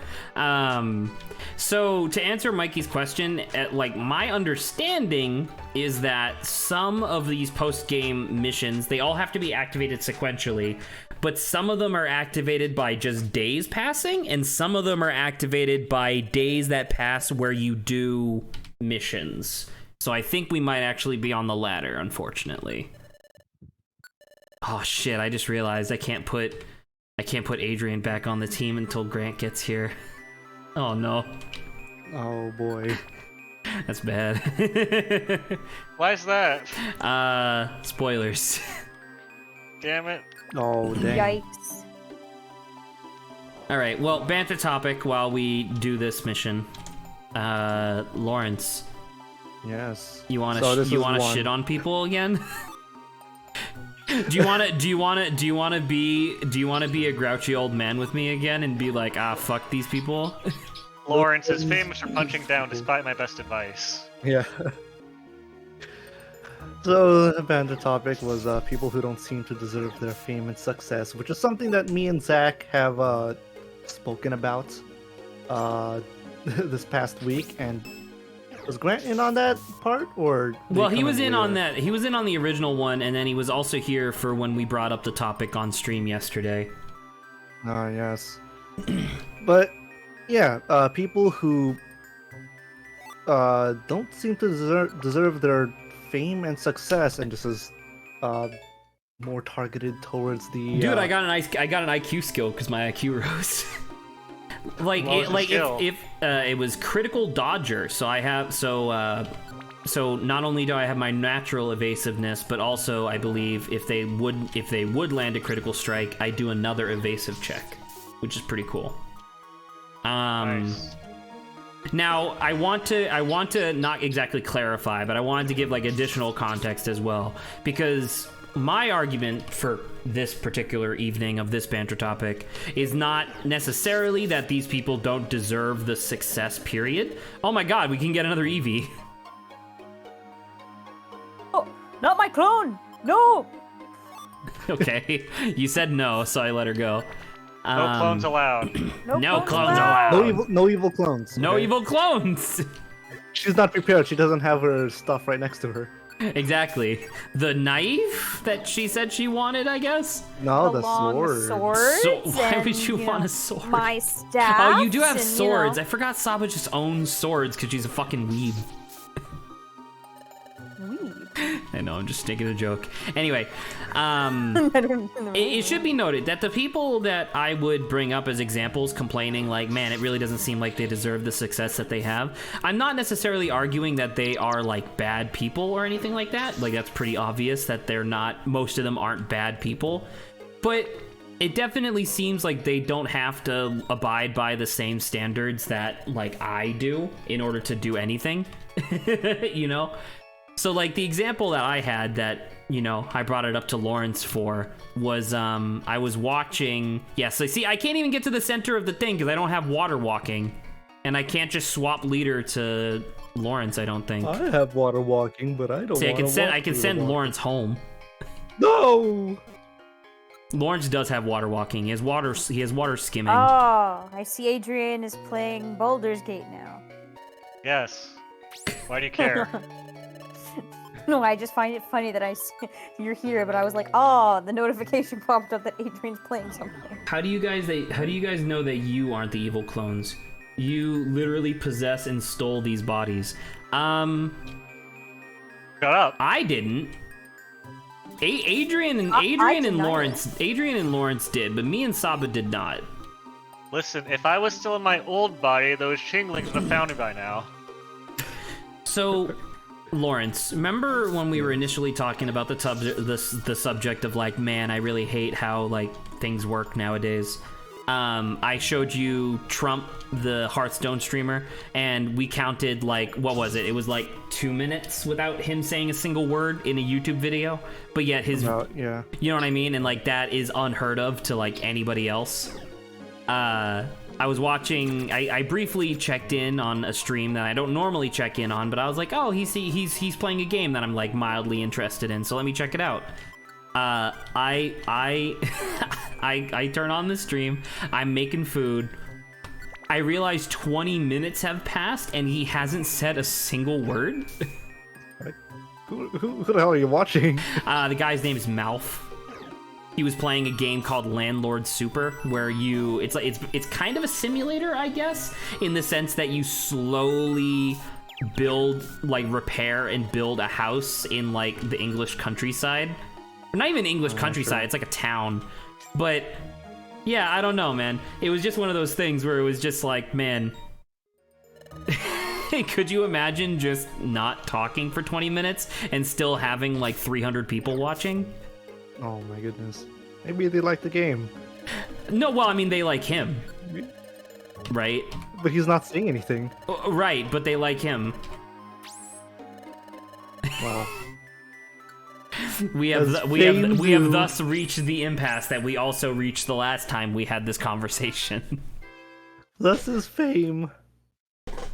So to answer Mikey's question, like my understanding is that some of these post-game missions, they all have to be activated sequentially, but some of them are activated by just days passing, and some of them are activated by days that pass where you do missions. So I think we might actually be on the latter, unfortunately. Oh shit, I just realized I can't put Adrian back on the team until Grant gets here. Oh no. Oh boy. That's bad. Why is that? Spoilers. Damn it. Oh dang. Yikes. Alright, well, banter topic while we do this mission. Lawrence, Yes. you wanna So this is one. shit on people again? Do you wanna be a grouchy old man with me again and be like, ah, fuck these people? Lawrence is famous for punching down despite my best advice. Yeah. So the banter topic was people who don't seem to deserve their fame and success, which is something that me and Zach have spoken about this past week. And was Grant in on that part, or? did Well, he come was in on later? that. He was in on the original one, and then he was also here for when we brought up the topic on stream yesterday. Ah, yes. But yeah, people who don't seem to deserve their fame and success, and this is more targeted towards the Dude, I got an IQ skill because my IQ rose. What was the skill? if it was critical dodger, so I have so not only do I have my natural evasiveness, but also I believe if they would land a critical strike, I do another evasive check, which is pretty cool. Nice. Now I want to not exactly clarify, but I wanted to give like additional context as well, because my argument for this particular evening of this banter topic is not necessarily that these people don't deserve the success, period. Oh my god, we can get another Eevee. Oh, not my clone! No! Okay, you said no, so I let her go. No clones allowed. No clones allowed. no evil clones. No okay? evil clones. She's not prepared. She doesn't have her stuff right next to her. Exactly. The knife that she said she wanted, I guess. No, the long sword. swords So why and, would you want know, a sword? My staff. Oh, you do have and, swords. You I forgot Saba just owns swords because she's a fucking weeb. know, I know, I'm just making a joke. Anyway, it should be noted that the people that I would bring up as examples complaining like, man, it really doesn't seem like they deserve the success that they have, I'm not necessarily arguing that they are like bad people or anything like that. Like, that's pretty obvious that they're not, most of them aren't bad people. But it definitely seems like they don't have to abide by the same standards that like I do in order to do anything, you know? So, like, the example that I had that, you know, I brought it up to Lawrence for was, I was watching... Yes, I can't even get to the center of the thing because I don't have water walking. And I can't just swap leader to Lawrence, I don't think. I have water walking, but I don't. See, wanna I can send Lawrence home. No. Lawrence does have water walking. He has water skimming. Oh, I see Adrian is playing Baldur's Gate now. Yes. Why do you care? No, I just find it funny that you're here, but I was like, oh, the notification popped up that Adrian's playing something. How do you guys know that you aren't the evil clones? You literally possess and stole these bodies. Shut up. I didn't. Adrian and Lawrence did, but me and Saba did not. Listen, if I was still in my old body, those Chinglings would have found me by now. So, Lawrence, remember when we were initially talking about the subject of like, man, I really hate how like things work nowadays. I showed you Trump, the Hearthstone streamer, and we counted like, what was it? It was like 2 minutes without him saying a single word in a YouTube video, but yet his, yeah, you know what I mean? And like that is unheard of to like anybody else. I was watching, I briefly checked in on a stream that I don't normally check in on, but I was like, oh, he's playing a game that I'm like mildly interested in, so let me check it out. I turn on the stream, I'm making food. I realize 20 minutes have passed and he hasn't said a single word. Who the hell are you watching? The guy's name is Malf. He was playing a game called Landlord Super, where it's kind of a simulator, I guess, in the sense that you slowly build, like, repair and build a house in like the English countryside. Not even English countryside, it's like a town. But yeah, I don't know, man. It was just one of those things where it was just like, man, could you imagine just not talking for 20 minutes and still having like 300 people watching? Oh my goodness. Maybe they like the game. No, well, I mean, they like him. Right? But he's not saying anything. Right, but they like him. Well, we have thus reached the impasse that we also reached the last time we had this conversation. Thus is fame.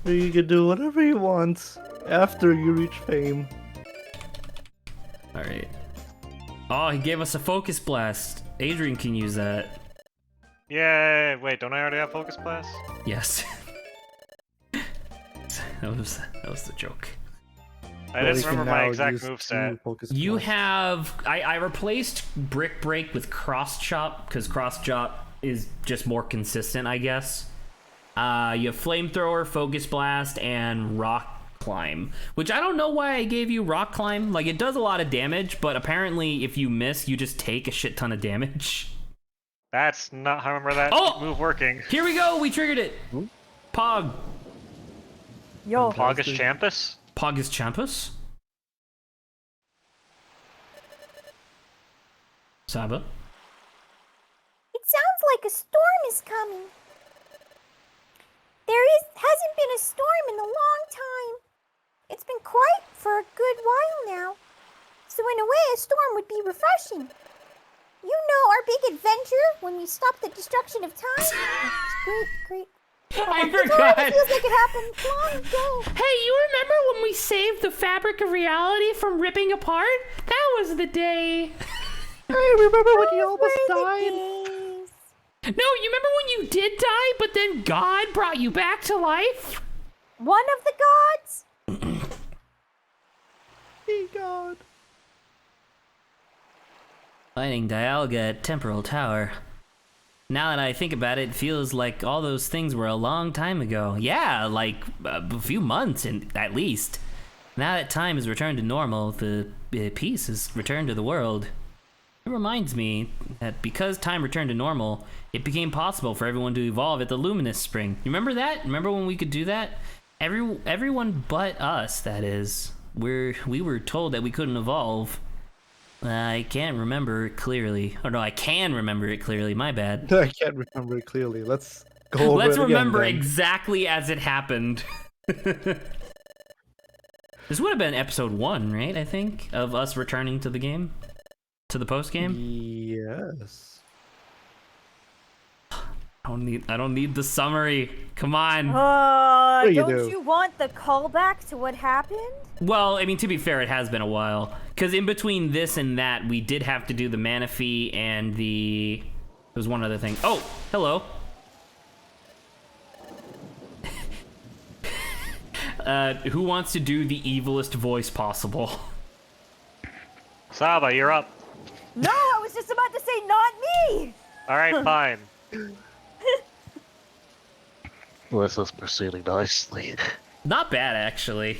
You can do whatever you want after you reach fame. Alright. Oh, he gave us a focus blast. Adrian can use that. Yay! Wait, don't I already have Focus Blast? Yes. that was the joke. I didn't remember my exact moveset. You have... I replaced Brick Break with Cross Chop, because Cross Chop is just more consistent, I guess. You have Flamethrower, Focus Blast, and Rock Climb, which I don't know why I gave you Rock Climb. Like, it does a lot of damage, but apparently if you miss, you just take a shit ton of damage. That's not how I remember that move working. Here we go, we triggered it. Pog. Yo. Pogus Champus? Pogus Champus? Saba? It sounds like a storm is coming. Hasn't been a storm in a long time. It's been quiet for a good while now. So in a way, a storm would be refreshing. You know our big adventure when we stopped the destruction of time? Great. I forgot. It feels like it happened long ago. Hey, you remember when we saved the fabric of reality from ripping apart? That was the day. Hey, remember when you almost died? No, you remember when you did die, but then God brought you back to life? One of the gods? Hey, God. Fighting Dialga at Temporal Tower. Now that I think about it, it feels like all those things were a long time ago. Yeah, like a few months at least. Now that time has returned to normal, the peace has returned to the world. It reminds me that because time returned to normal, it became possible for everyone to evolve at the Luminous Spring. You remember that? Remember when we could do that? Everyone but us, that is. We were told that we couldn't evolve. I can't remember it clearly. Oh no, I can remember it clearly, my bad. I can't remember it clearly. Let's go over Let's it remember again, exactly as it happened. This would have been episode 1, right? I think, of us returning to the game? To the post game? Yes. I don't need the summary. Come on. you Don't do. you want the callback to what happened? Well, I mean, to be fair, it has been a while. Because in between this and that, we did have to do the Manaphy and the... There was one other thing. Oh, hello. Who wants to do the evilest voice possible? Saba, you're up. No, I was just about to say not me. All right, fine. This is proceeding nicely. Not bad, actually.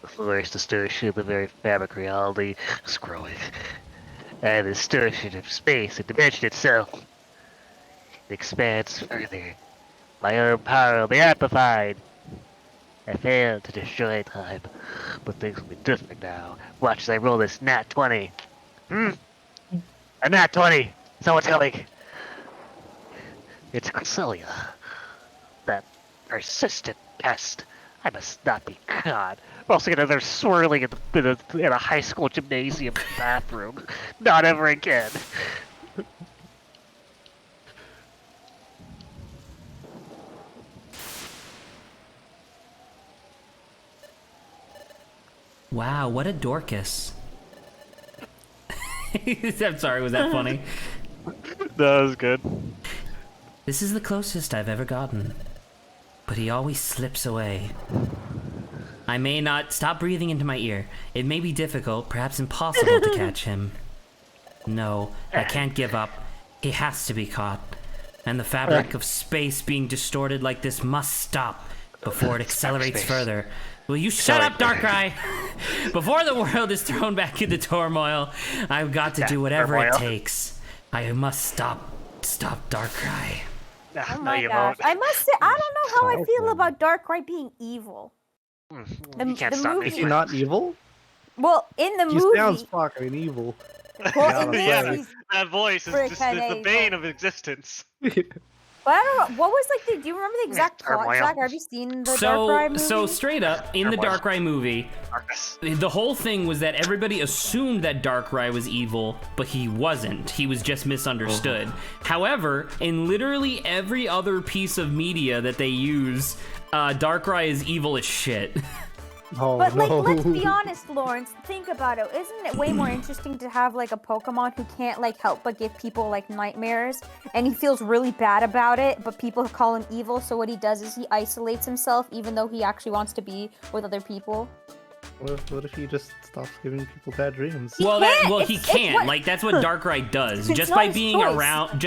The very distortion of the very fabric reality is growing. And the distortion of space and dimension itself expands further. My own power will be amplified. I failed to destroy time, but things will be different now. Watch as I roll this nat 20. A nat 20! Someone's coming! It's Cresselia. That persistent pest. I must not be caught. We're also gonna have swirling in a high school gymnasium bathroom. Not ever again. Wow, what a Dorcas. I'm sorry, was that funny? That was good. This is the closest I've ever gotten. But he always slips away. I may not stop breathing into my ear. It may be difficult, perhaps impossible to catch him. No, I can't give up. He has to be caught. And the fabric of space being distorted like this must stop before it accelerates Space. further. Will you shut up, Darkrai? Before the world is thrown back into turmoil, I've got to do whatever it turmoil. takes. I must stop Darkrai. Oh No, my you gosh. won't. I must say, I don't know how I feel about Darkrai being evil. You can't stop me. Is he not evil? Well, in the He movie, sounds fucking evil. well, in this, Yeah, he's, that voice is just the bane of existence. but I don't know. What was like the? Do you remember the exact plot? Turmoil. Zach, have you seen the Darkrai movie? So straight up, in the Turmoil. Darkrai movie, Darkness. the whole thing was that everybody assumed that Darkrai was evil, but he wasn't. He was just misunderstood. However, in literally every other piece of media that they use, Darkrai is evil as shit. Oh But like, no. let's be honest, Lawrence. Think about it. Isn't it way more interesting to have like a Pokemon who can't like help but give people like nightmares, and he feels really bad about it, but people call him evil. So what he does is he isolates himself, even though he actually wants to be with other people. What if he just stops giving people bad dreams? He Well, can't. he It's can't. what- Like that's what Darkrai does. It's Just not by his being choice. around,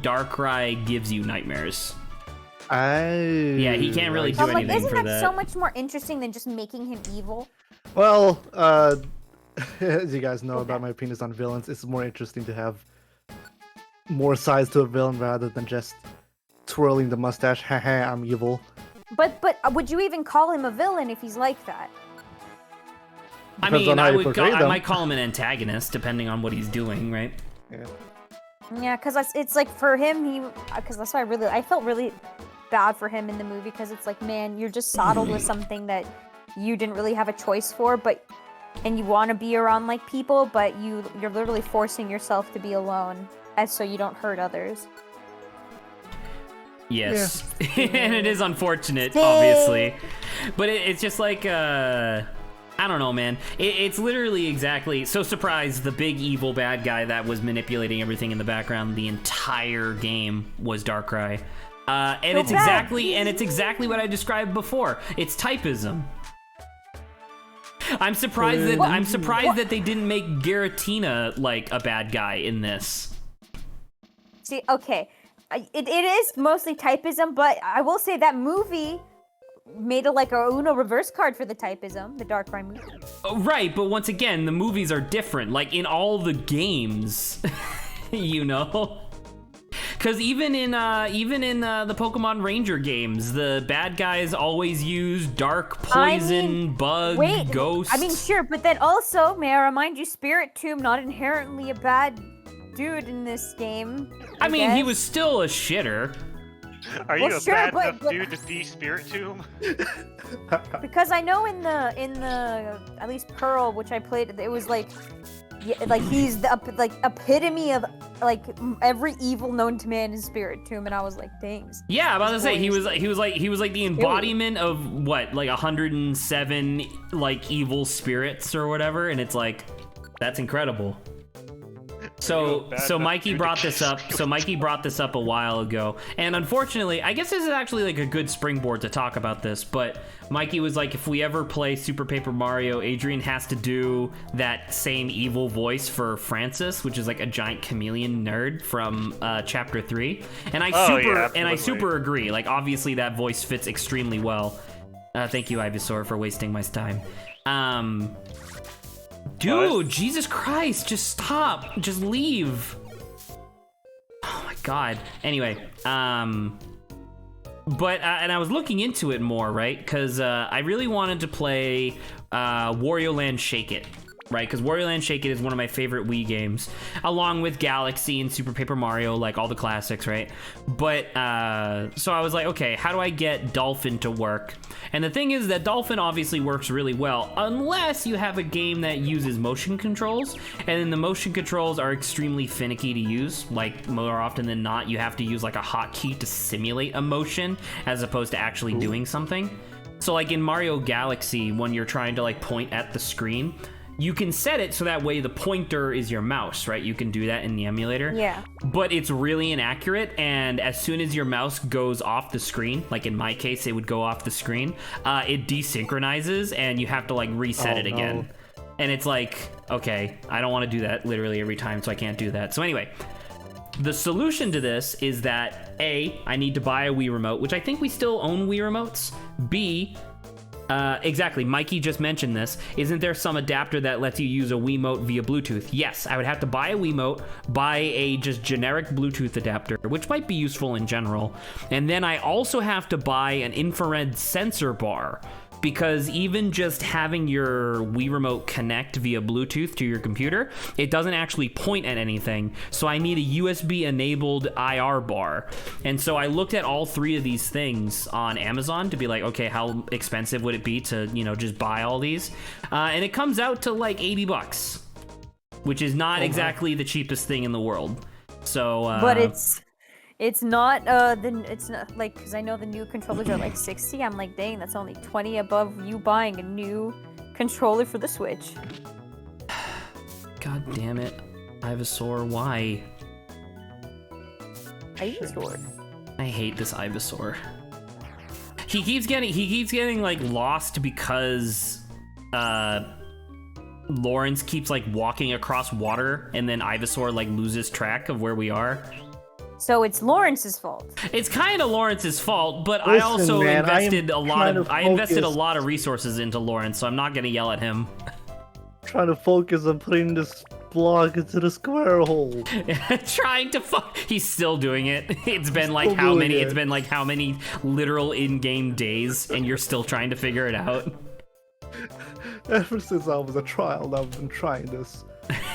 Darkrai gives you nightmares. Yeah, he can't really do I'm like, anything isn't for that that. so much more interesting than just making him evil? Well, as you guys know about my opinions on villains, it's more interesting to have more sides to a villain rather than just twirling the mustache. Haha, I'm evil. But would you even call him a villain if he's like that? I Depends mean, on how I you would portray I them. might call him an antagonist depending on what he's doing, right? Yeah. Yeah, because it's like for him, because that's why I felt really bad for him in the movie, because it's like, man, you're just saddled with something that you didn't really have a choice for, and you want to be around like people, but you're literally forcing yourself to be alone, as so you don't hurt others. Yes, and it is unfortunate, Dang. obviously, but it's just like I don't know, man. It's literally exactly so. Surprise! The big evil bad guy that was manipulating everything in the background the entire game was Darkrai, and it's exactly what I described before. It's typism. I'm surprised that they didn't make Giratina like a bad guy in this. See, okay, it is mostly typism, but I will say that movie made it like a Uno reverse card for the typism, the Darkrai movie. Oh, right, but once again, the movies are different. Like in all the games, you know. Because even in the Pokemon Ranger games, the bad guys always use dark poison, bug, ghost. I mean, sure, but then also, may I remind you, Spirit Tomb not inherently a bad dude in this game. I mean, he guess. was still a shitter. Are Well, you a sure, bad but- enough dude to be Spirit Tomb? Because I know in the at least Pearl, which I played, it was like Yeah, like he's the epitome of like every evil known to man in Spirit Tomb, and I was like, dang. Yeah, I'm about to say he was glorious. like the embodiment of what, like 107 like evil spirits or whatever, and it's like that's incredible. So Mikey brought this up. So Mikey brought this up a while ago, and unfortunately, I guess this is actually like a good springboard to talk about this. But Mikey was like, if we ever play Super Paper Mario, Adrian has to do that same evil voice for Francis, which is like a giant chameleon nerd from Chapter 3. And I super agree. Like obviously that voice fits extremely well. Thank you, Ivysaur, for wasting my time. Dude, what? Jesus Christ, just stop. Just leave. Oh my god. Anyway, and I was looking into it more, right? Because I really wanted to play Wario Land Shake It, right? Because Wario Land Shake It is one of my favorite Wii games, along with Galaxy and Super Paper Mario, like all the classics, right? But, so I was like, okay, how do I get Dolphin to work? And the thing is that Dolphin obviously works really well, unless you have a game that uses motion controls, and then the motion controls are extremely finicky to use. Like, more often than not, you have to use like a hotkey to simulate a motion, as opposed to actually doing something. So like in Mario Galaxy, when you're trying to like point at the screen, you can set it so that way the pointer is your mouse, right? You can do that in the emulator. Yeah. But it's really inaccurate, and as soon as your mouse goes off the screen, like in my case, it would go off the screen, it desynchronizes, and you have to like reset it again. No. And it's like, okay, I don't want to do that literally every time, so I can't do that. So anyway, the solution to this is that A, I need to buy a Wii remote, which I think we still own Wii remotes. B, exactly, Mikey just mentioned this. Isn't there some adapter that lets you use a Wiimote via Bluetooth? Yes, I would have to buy a Wiimote, buy a just generic Bluetooth adapter, which might be useful in general. And then I also have to buy an infrared sensor bar, because even just having your Wii remote connect via Bluetooth to your computer, it doesn't actually point at anything. So I need a USB enabled IR bar. And so I looked at all three of these things on Amazon to be like, okay, how expensive would it be to, you know, just buy all these? And it comes out to like $80, which is not exactly the cheapest thing in the world. So, but it's not it's not like, because I know the new controllers are like 60. I'm like, dang, that's only 20 above you buying a new controller for the Switch. God damn it, Ivysaur, why? Ivysaur. I hate this Ivysaur. He keeps getting like lost because Lawrence keeps like walking across water, and then Ivysaur like loses track of where we are. So it's Lawrence's fault. It's kind of Lawrence's fault, but Listen, I also invested I invested a lot of resources into Lawrence, so I'm not gonna yell at him. Trying to focus on putting this block into the square hole. Trying to he's still doing it. It's been like how many? It's been like how many literal in-game days, and you're still trying to figure it out. Ever since I was a child, I've been trying this.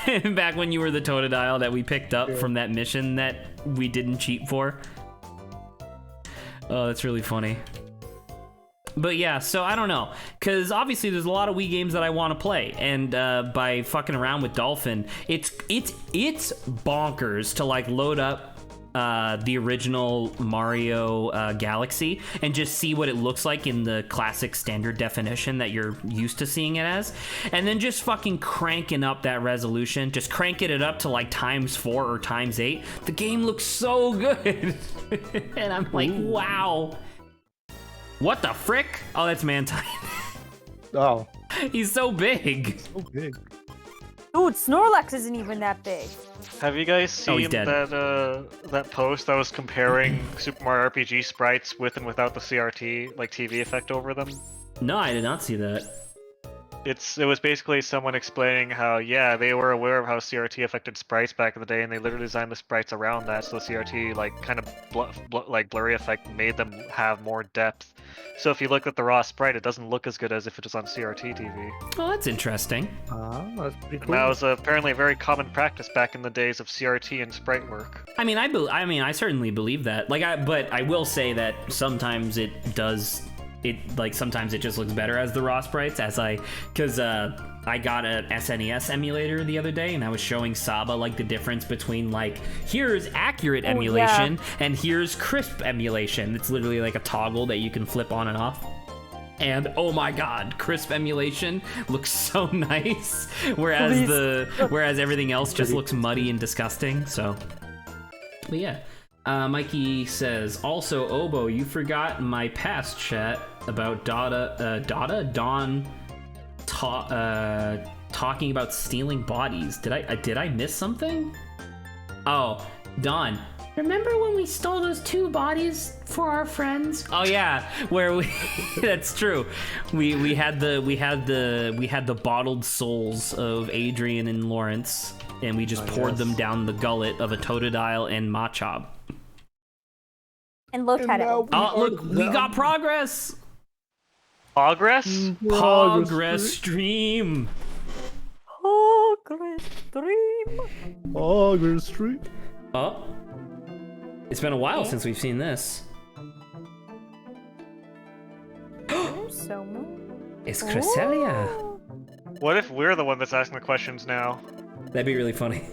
Back when you were the Totodile that we picked up from that mission that we didn't cheat for. Oh, that's really funny. But yeah, so I don't know, because obviously there's a lot of Wii games that I want to play, and by fucking around with Dolphin, it's bonkers to like load up the original Mario Galaxy and just see what it looks like in the classic standard definition that you're used to seeing it as, and then just fucking cranking up that resolution, just cranking it up to like ×4 or ×8. The game looks so good. And I'm like, wow. What the frick? Oh, that's Mantine. Oh. He's so big. So big. Dude, Snorlax isn't even that big. Have you guys seen that post that was comparing Super Mario RPG sprites with and without the CRT, like TV effect over them? No, I did not see that. It was basically someone explaining how, yeah, they were aware of how CRT affected sprites back in the day, and they literally designed the sprites around that, so the CRT, like, kind of like blurry effect made them have more depth. So if you look at the raw sprite, it doesn't look as good as if it was on CRT TV. Oh, that's interesting. That's pretty cool. And that was apparently a very common practice back in the days of CRT and sprite work. I mean, I certainly believe that. But I will say that sometimes it does it like sometimes it just looks better as the raw sprites because I got an SNES emulator the other day and I was showing Saba like the difference between like here's accurate emulation and here's crisp emulation. It's literally like a toggle that you can flip on and off. And oh my god, crisp emulation looks so nice, whereas everything else just looks muddy and disgusting. So, but yeah. Mikey says, also, Obo, you forgot my past chat about Dawn talking about stealing bodies. Did I miss something? Oh, Dawn, remember when we stole those 2 bodies for our friends? Oh yeah, where we that's true. We had the bottled souls of Adrian and Lawrence, and we just poured them down the gullet of a Totodile and Machop. And look at it. Oh, look, we got progress! Progress? Progress stream! Progress stream! Progress stream. Oh. It's been a while since we've seen this. So It's Cresselia. What if we're the one that's asking the questions now? That'd be really funny.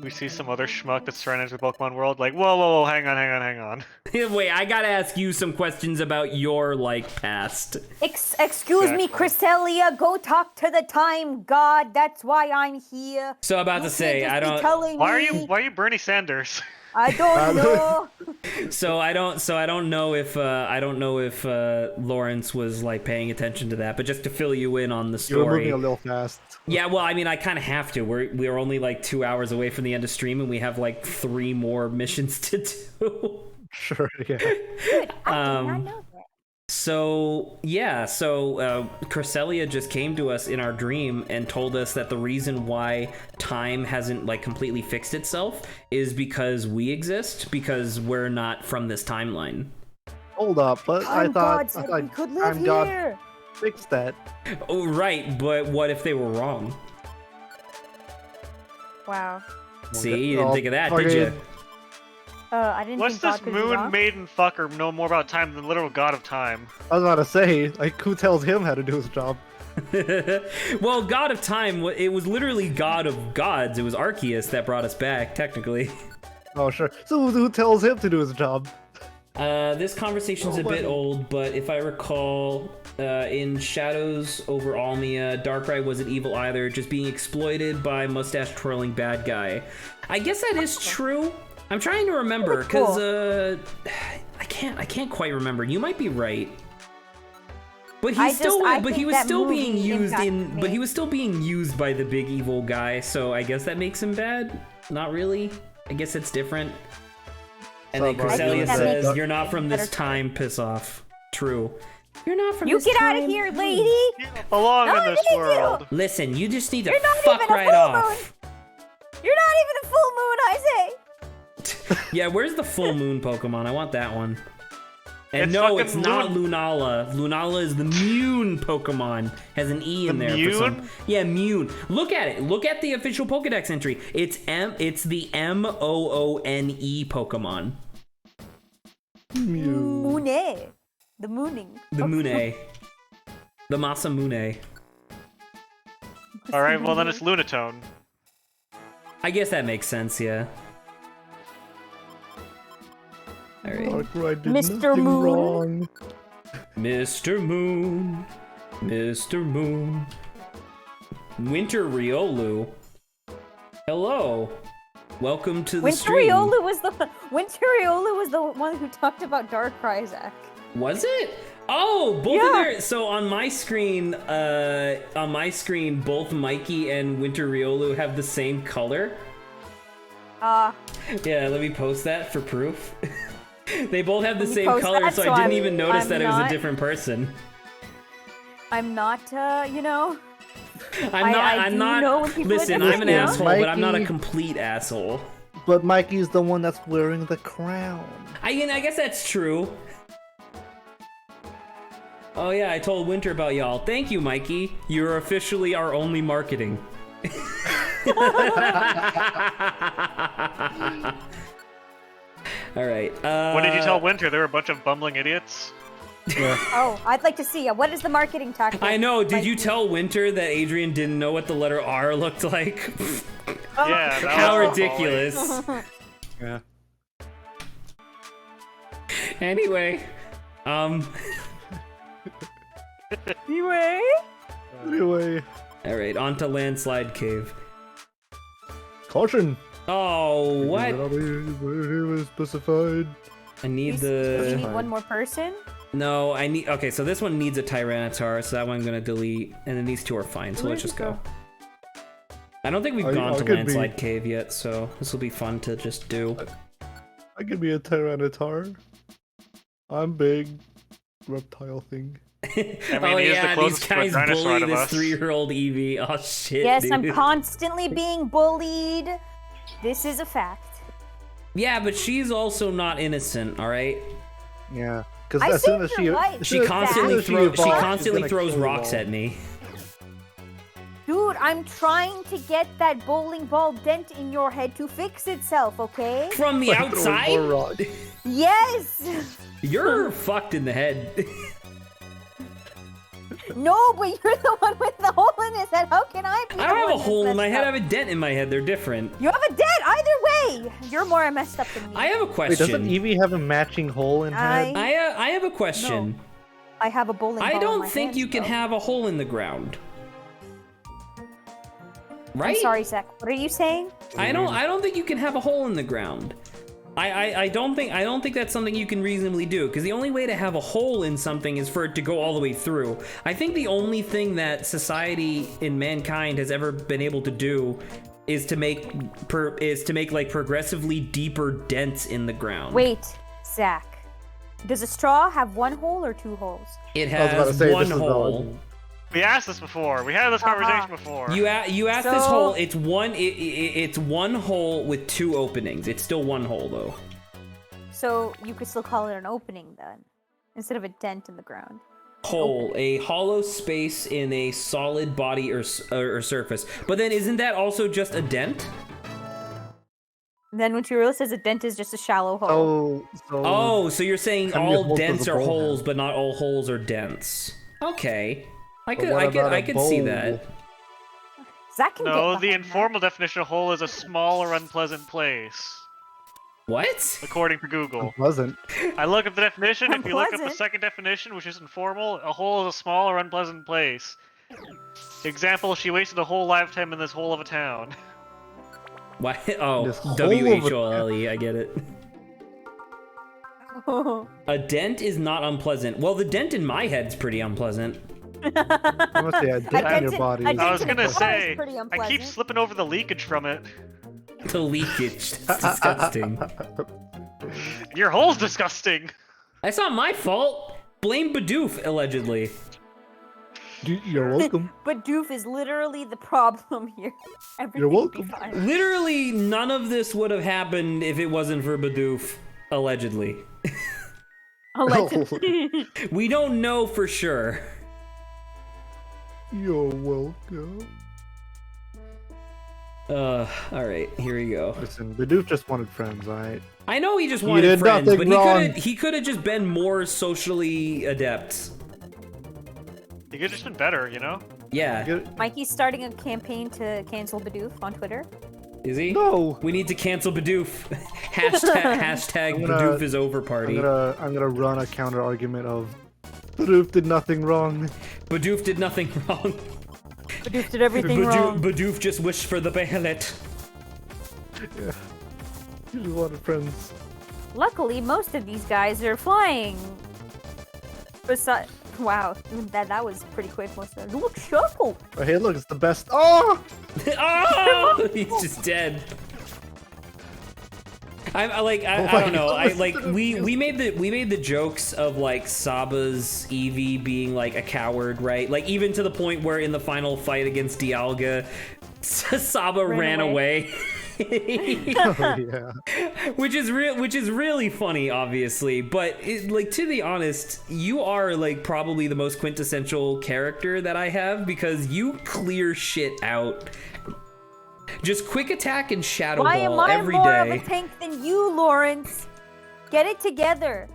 We see some other schmuck that's trying to enter the Pokemon world, like, whoa, hang on. Wait, I gotta ask you some questions about your, like, past. Excuse me, Cresselia, go talk to the time god. That's why I'm here. So about to say, I don't. Why are you Bernie Sanders? I don't know. So I don't know if Lawrence was like paying attention to that, but just to fill you in on the story. You're moving a little fast. Yeah, well, I mean, I kind of have to. We're only like 2 hours away from the end of stream, and we have like 3 more missions to do. Sure. Yeah. Dude, I did not know that. So Cresselia just came to us in our dream and told us that the reason why time hasn't like completely fixed itself is because we exist, because we're not from this timeline. Hold up, but I thought we could live time god here. fixed that. Oh, right, but what if they were wrong? Wow. See, you didn't think of that, did you? I didn't What's think this God could be moon wrong. maiden fucker know more about time than the literal god of time? I was about to say, like, who tells him how to do his job? Well, God of Time, it was literally God of Gods. It was Arceus that brought us back, technically. Oh, sure. So who tells him to do his job? This conversation's a bit old, but if I recall, in Shadows over Almia, Darkrai wasn't evil either, just being exploited by mustache-twirling bad guy. I guess that is true. I'm trying to remember, because I can't quite remember. You might be right. But he was still being used by the big evil guy, so I guess that makes him bad? Not really. I guess it's different. And then Cresselia says, "You're not from this time, piss off." True. You're not from this time. You get out of here, lady! You belong in this world. Listen, you just need to You're not fuck even a right full off. moon. You're not even a full moon, I say! Yeah, where's the full moon Pokemon? I want that one. And It's no, fucking it's not Loon. Lunala. Lunala is the Mune Pokemon. Has an E in The there for some. Mune? Yeah, Mune. Look at it. Look at the official Pokedex entry. It's the Moone Pokemon. Moone. The mooning. The Mune. The Masamune. Alright, well then it's Lunatone. I guess that makes sense, yeah. Alright. Darkrai did Mr. nothing Moon. wrong. Mr. Moon. Mr. Moon. Winter Riolu. Hello. Welcome to the stream. Winteriolu was the one who talked about Darkrai, Zach. Was it? Oh, both Yeah. of their. So on my screen, both Mikey and Winter Riolu have the same color. Yeah, let me post that for proof. They both have the same post color, that, so so I didn't I'm- even notice I'm that it was a not- different person. I'm not, you know. I'm not. I I'm do not. know when people are Listen, different, I'm an you know? asshole, but I'm not a Mikey. complete asshole. But Mikey's the one that's wearing the crown. I guess that's true. Oh yeah, I told Winter about y'all. Thank you, Mikey. You're officially our only marketing. All right. What did you tell Winter? They were a bunch of bumbling idiots? Oh, I'd like to see it. What is the marketing tactic? I know. Did Like- you tell Winter that Adrian didn't know what the letter R looked like? Yeah, that How was ridiculous. Yeah. Anyway, Anyway. Anyway, all right, on to Landslide Cave. caution. Oh, what? Where is specified? I need Do you the... need one more person? No, I need... Okay, so this one needs a Tyranitar, so that one I'm gonna delete. And then these two are fine, so let's just go. I don't think we've gone I to could Landslide Cave yet, so this will be fun to just do. I could be a Tyranitar. I'm big. Reptile thing. I mean, Oh he is the yeah, these closest to a guys dinosaur bully out of this us. 3-year-old Eevee. Oh shit, Yes, dude. I'm constantly being bullied. This is a fact. Yeah, but she's also not innocent, alright? Yeah. Because I as soon as think she you're right. She Exactly. constantly she throws evolves, she's gonna kill rocks you all. at me. Dude, I'm trying to get that bowling ball dent in your head to fix itself, okay? From the Like throwing more outside? rocks. Yes! You're fucked in the head. No, but you're the one with the hole in his head. How can I be I the don't have one a that's hole in my messed head, I up? have a dent in my head. They're different. You have a dent either way. You're more messed up than me. I have a Wait, doesn't question. Eevee have a matching hole in her head? I have a question. I have a bowling ball I in don't my think hands, you can though. have a hole in the ground. Right? I'm sorry, Zach. What are you saying? I don't think you can have a hole in the ground. I don't think that's something you can reasonably do, because the only way to have a hole in something is for it to go all the way through. I think the only thing that society in mankind has ever been able to do is to make like progressively deeper dents in the ground. Wait, Zach. Does a straw have one hole or two holes? It I was about to has say, one this is the hole. argument. We asked this before. We had this conversation before. You asked this So- hole. It's one hole with two openings. It's still one hole though. So you could still call it an opening then, instead of a dent in the ground. Hole, a hollow space in a solid body or surface. But then isn't that also just a dent? And then what you realize is a dent is just a shallow hole. Oh, so you're saying How many all holes does dents a are bowl holes, have? but not all holes are dents. Okay, I But what about I a could see bowl? that. Zach can get No, the behind that. informal definition of hole is a small or unpleasant place, What? according to Google. Unpleasant. I look up the definition. If you look up the Unpleasant? second definition, which is informal, a hole is a small or unpleasant place. Example: she wasted a whole lifetime in this hole of a town. Why? Oh, This hole of a- WHOLE. I get it. A dent is not unpleasant. Well, the dent in my head's pretty unpleasant. I must say, a dent in your body. a is dent I was in the gonna car is say, pretty I keep unpleasant. slipping over the leakage from it. The leakage. That's disgusting. Your hole's disgusting. That's not my fault. Blame Bidoof, allegedly. You're welcome. But Doof is literally the problem here. Everything You're would be welcome. fine. Literally, none of this would have happened if it wasn't for Bidoof, allegedly. Allegedly. We don't know for sure. You're welcome. Alright, here we go. Listen, Bidoof just wanted friends, alright? I know he just You wanted did friends, nothing but wrong. he could have just been more socially adept. You could have just been better, you know? Yeah. Mikey's starting a campaign to cancel Bidoof on Twitter. Is he? No! We need to cancel Bidoof. Hashtag I'm gonna- Bidoof is over party. I'm gonna run a counter argument of Bidoof did nothing wrong. Bidoof did nothing wrong. Bidoof did everything wrong. Bidoof just wished for the ballot. Yeah. He just wanted friends. Luckily, most of these guys are flying. Besides, wow, that was pretty quick. Most of them. Look, shuffle. Oh, hey, look, it's the best. Oh! Oh, he's just dead. I my don't know. God, We made the jokes of like Saba's Eevee being like a coward, right? Like even to the point where in the final fight against Dialga, Saba ran away. Oh, yeah. which is really funny, obviously, but like, to be honest, you are like probably the most quintessential character that I have, because you clear shit out. Just quick attack and shadow Why am ball I every more day. of a tank than you, Lawrence? Get it together.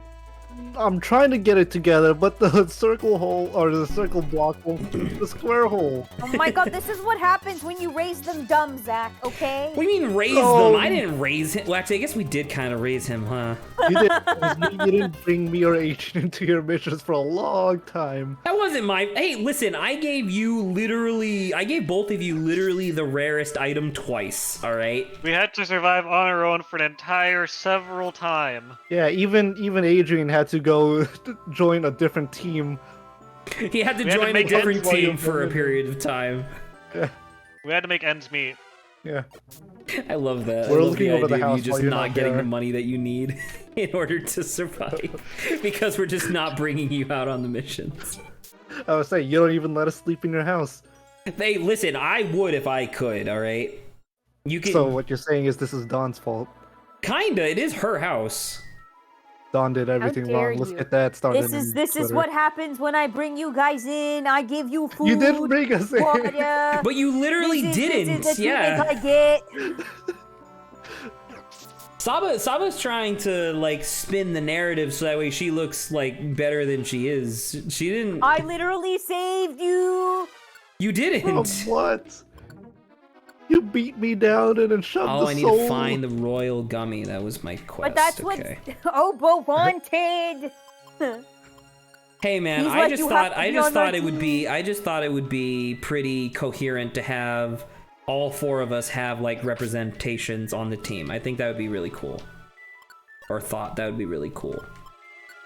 I'm trying to get it together, but the circle hole or the circle block won't do the square hole. Oh my god, this is what happens when you raise them dumb, Zach, okay? What do you mean raise Oh. them? I didn't raise him. Well, actually, I guess we did kind of raise him, huh? You didn't bring me or Agent into your missions for a long time. That wasn't my. Hey, listen, I gave both of you literally the rarest item twice, alright? We had to survive on our own for an entire several time. Yeah, even Adrian had to go join a different team. He had to We had to join a make different ends while team you're for a doing it. period of time. We had to make ends meet. Yeah. I love that. We're I love looking the over the idea of house you just while you're not not getting there. the money that you need in order to survive. Because we're just not bringing you out on the missions. I was saying, you don't even let us sleep in your house. Hey, listen, I would if I could, alright? You can. So what you're saying is this is Dawn's fault. Kinda, it is her house. Dawn did everything dare wrong. Let's you. get that started. This is what happens when I bring you guys in. I give you food. You didn't bring us in. water. But you literally This didn't, is the yeah. treatment I get. Saba's trying to, like, spin the narrative so that way she looks, like, better than she is. She didn't. I literally saved you. You didn't. From what? You beat me down and then shoved Oh, the I need soul. to find the royal gummy. That was my quest. But that's okay. what Obo wanted. Hey man, He's I like, just "You thought have to I be just on our thought it would be team." I just thought it would be pretty coherent to have all four of us have like representations on the team. I think that would be really cool. Or thought that would be really cool.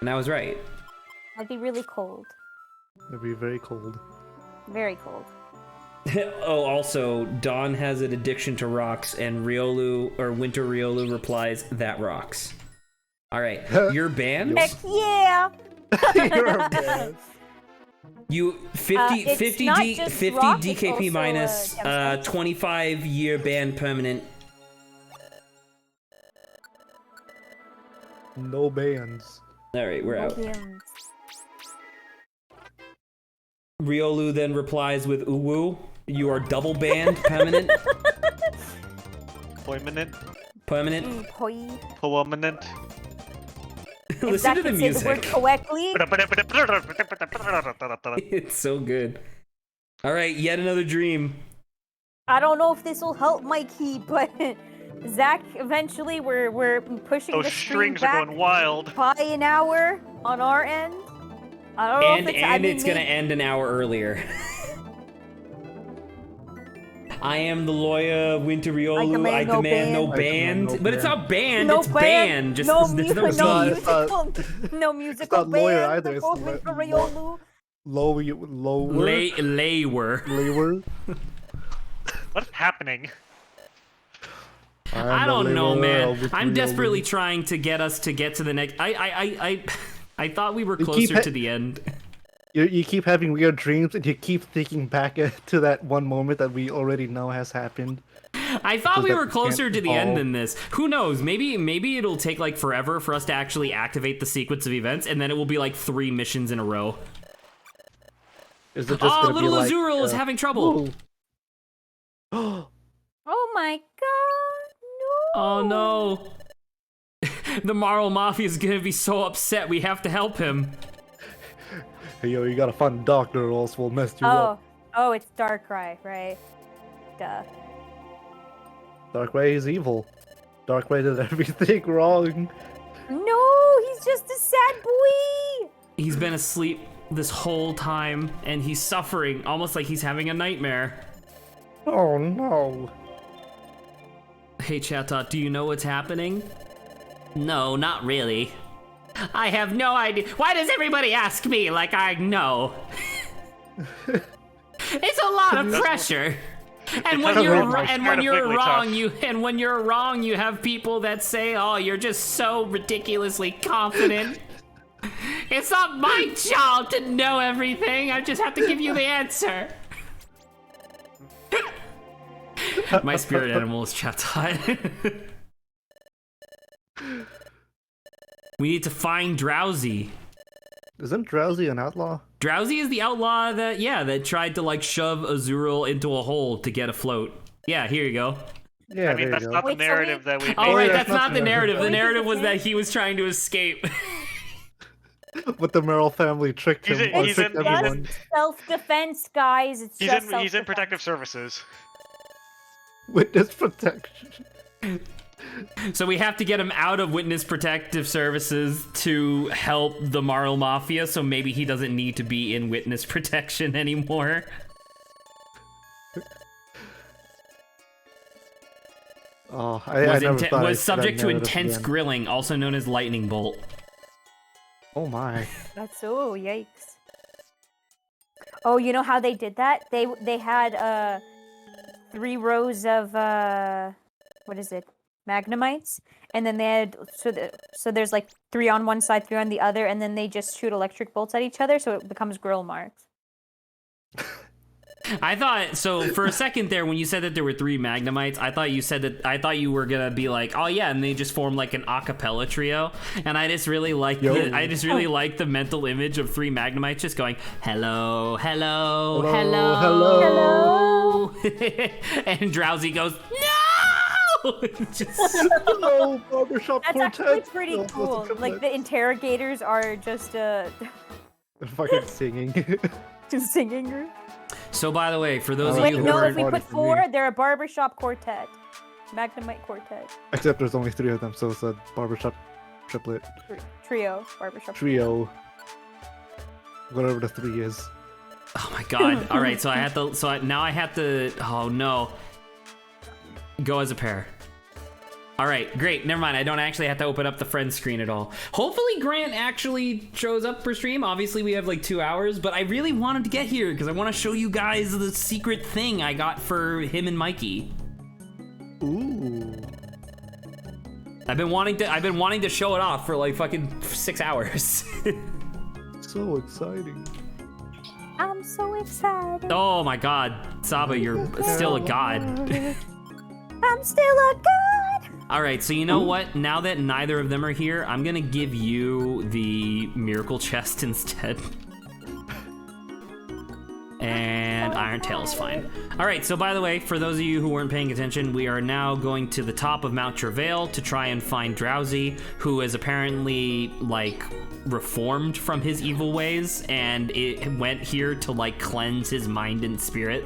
And I was right. I'd be really cold. It'd be very cold. Very cold. Oh, also, Dawn has an addiction to rocks, and Riolu, or Winter Riolu replies, "That rocks." Alright, you're banned? Heck yeah! You're a man. You 50 it's 50 not D, just 50 rock, it's DKP also, minus gemstones. 25-year ban permanent. No bans. Alright, we're out. Williams. Riolu then replies with uwu. You are double banned permanent. Poiminent, Permanent. Poi. poeminent. If Listen that to the can say the word music. correctly. It's so good. Alright, yet another dream. I don't know if this will help Mikey, but Zach, eventually we're pushing Those the stream strings back are going wild. by an hour on our end. I don't know And if it's, I mean, it's gonna end an hour earlier. I am the lawyer, Winter Riolu. I demand no band. no But it's ban. not banned, no it's band, banned. Just no, there's no no B. not- musical, no musical not lawyer band either, for it's Mr. la- Riolu. Lower. Layer. Layer. What's happening? I don't know, man. I'm desperately trying to get us to get to the next. I thought we were keep closer ha- to the end. You keep having weird dreams and you keep thinking back to that one moment that we already know has happened. I thought we that were we closer can't to the end recall. than this. Who knows? Maybe it'll take like forever for us to actually activate the sequence of events, and then it will be like 3 missions in a row. Is it just Oh, gonna little be like, Azuriel is having trouble. Oh, Oh my god, no. Oh no. The Marl Mafia is gonna be so upset. We have to help him. hey, yo, you gotta find a doctor or else we'll mess you Oh, up. oh, it's Darkrai, right? Duh. Darkrai is evil. Darkrai did everything wrong. No, he's just a sad boy. He's been asleep this whole time, and he's suffering, almost like he's having a nightmare. Oh no. Hey, Chatot, do you know what's happening? No, not really. I have no idea. Why does everybody ask me like I know? It's a lot of pressure. And when Because you're we're and when you're incredibly wrong, when you're wrong, you have people that say, "Oh, you're just so ridiculously confident." It's not my job to know everything. I just have to give you the answer. My spirit animal is Chatot. We need to find Drowsy. Isn't Drowsy an outlaw? Drowsy is the outlaw that tried to like shove Azuriel into a hole to get afloat. Yeah, here you go. Yeah, I mean, there that's you go. not the Wait, so narrative that we Oh made. right, yeah, that's not the narrative. The Wait, narrative was okay. that he was trying to escape. But the Merrill family tricked him. Or he's tricked in- everyone. Self-defense, guys. It's He's just in self-defense. protective services. Witness protection. So we have to get him out of witness protective services to help the Marl Mafia, so maybe he doesn't need to be in witness protection anymore. Oh, I never thought was subject to narrative intense again. grilling, also known as lightning bolt. Oh my. That's yikes. Oh, you know how they did that? They had 3 rows of what is it? Magnemites, and then they had so there's like 3 on one side, 3 on the other, and then they just shoot electric bolts at each other, so it becomes grill marks. I thought so for a second there when you said that there were 3 Magnemites. I thought you were gonna be like, oh yeah, and they just form like an a cappella trio. And I just really like the mental image of 3 Magnemites just going hello, hello, hello, Hello. hello. And Drowsy goes no. Just, No, barbershop That's quartet. actually pretty No, cool. those are Like the interrogators are just fucking singing. just singing. so by the way, for those of Wait, you who no, are if we put for me. 4, they're a barbershop quartet. Magnemite quartet. Except there's only 3 of them, so it's a barbershop triplet Trio. Barbershop trio. Whatever the 3 is. oh my god. All right, so now I have to oh no. Go as a pair. All right, great. Never mind. I don't actually have to open up the friends screen at all. Hopefully Grant actually shows up for stream. Obviously we have like 2 hours, but I really wanted to get here because I want to show you guys the secret thing I got for him and Mikey. Ooh. I've been wanting to show it off for like fucking 6 hours. So exciting. I'm so excited. Oh my god, Saba, you're still a god. I'm still a god. All right, so you know what? Now that neither of them are here, I'm gonna give you the miracle chest instead. And Iron Tail is fine. All right, so by the way, for those of you who weren't paying attention, we are now going to the top of Mount Travail to try and find Drowsy, who is apparently, like, reformed from his evil ways, and it went here to, like, cleanse his mind and spirit.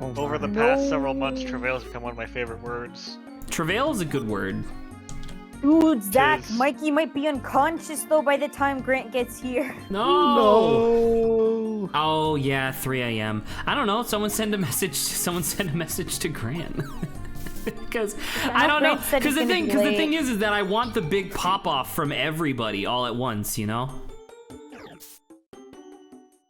Oh Over the my. past several months, travail has become one of my favorite words. Travail is a good word. Dude, Zach, Jeez. Mikey might be unconscious though by the time Grant gets here. No! No. Oh, yeah, 3 a.m. I don't know, someone send a message to Grant. Because I don't know. Grant said Because it's the gonna be thing late. is that I want the big pop off from everybody all at once, you know?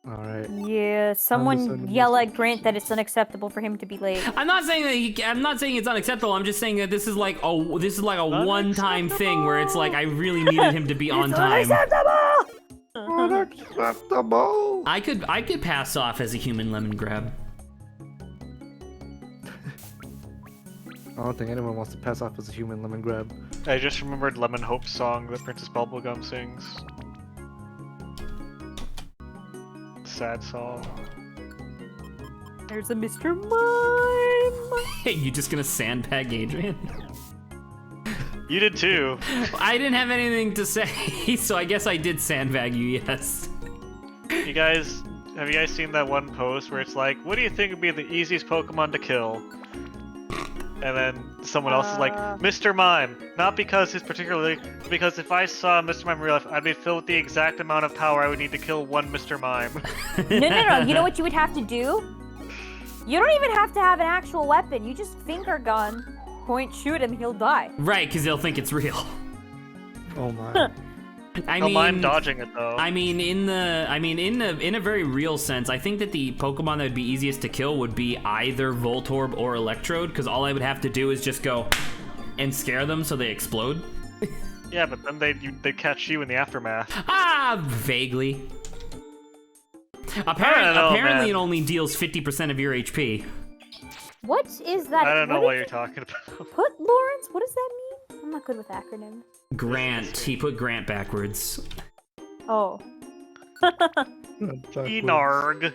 Alright. Yeah, someone Understandable. yell at Grant that it's unacceptable for him to be late. I'm not saying it's unacceptable. I'm just saying that this is like a one-time thing where it's like I really needed him to be on time. Unacceptable. I could pass off as a human lemon grab. I don't think anyone wants to pass off as a human lemon grab. I just remembered Lemon Hope's song that Princess Bubblegum sings. Sad song. There's a Mr. Mime. Hey, you just gonna sandbag Adrian? You did too. I didn't have anything to say, so I guess I did sandbag you, yes. Have you guys seen that one post where it's like, what do you think would be the easiest Pokemon to kill? And then someone else is like, Mr. Mime. Not because he's particularly, because if I saw Mr. Mime in real life, I'd be filled with the exact amount of power I would need to kill one Mr. Mime. No. You know what you would have to do? You don't even have to have an actual weapon. You just finger gun, point, shoot him, he'll die. Right, because they'll think it's real. Oh my. I Don't mind dodging it though. I mean, in a very real sense, I think that the Pokemon that would be easiest to kill would be either Voltorb or Electrode, because all I would have to do is just go and scare them so they explode. Yeah, but then they'd catch you in the aftermath. Vaguely. I don't know, Apparently man. it only deals 50% of your HP. What is that? I don't know what what is you're it? talking about. Put Lawrence? What does that mean? I'm not good with acronyms. Grant. He put Grant backwards. Oh. Enarg.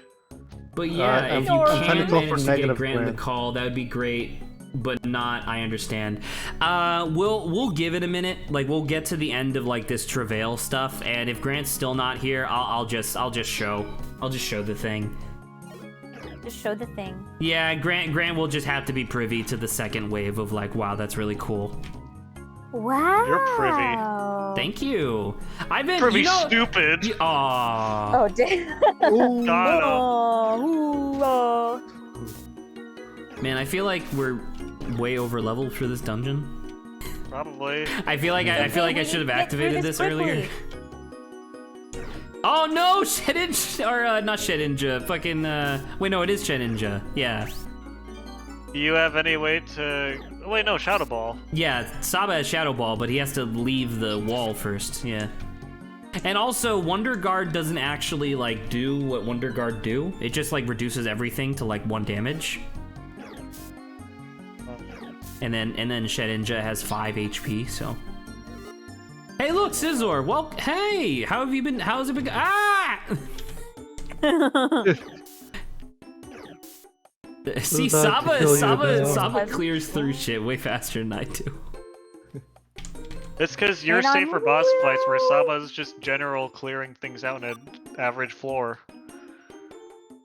But yeah, I'm if you trying to can go for manage to get negative Grant in the Grant. call, that would be great. but not I understand. We'll give it a minute. Like, we'll get to the end of like this travail stuff, and if Grant's still not here, I'll just show the thing. Just show the thing. Yeah, Grant will just have to be privy to the second wave of like, wow, that's really cool. Wow. You're privy. Thank you. I've been Privy stupid. Aww. Oh, damn. Got Oh. Man, I feel like we're way over leveled for this dungeon. Probably. I feel like I should have activated this earlier. quickly. Oh no, Shedinja, or not Shedinja, fucking, wait, no, it is Shedinja, yeah. Do you have any way to... Oh, wait, no, Shadow Ball. Yeah, Saba has Shadow Ball, but he has to leave the wall first, yeah. And also, Wonder Guard doesn't actually, like, do what Wonder Guard do. It just, like, reduces everything to, like, 1 damage. And then Shedinja has 5 HP, so... Hey, look, Scizor. Well, hey, how have you been? How's it been? Ah! See, Saba clears through shit way faster than I do. It's because you're And safe I'm for boss fights, where Saba's just general clearing things out in an average floor.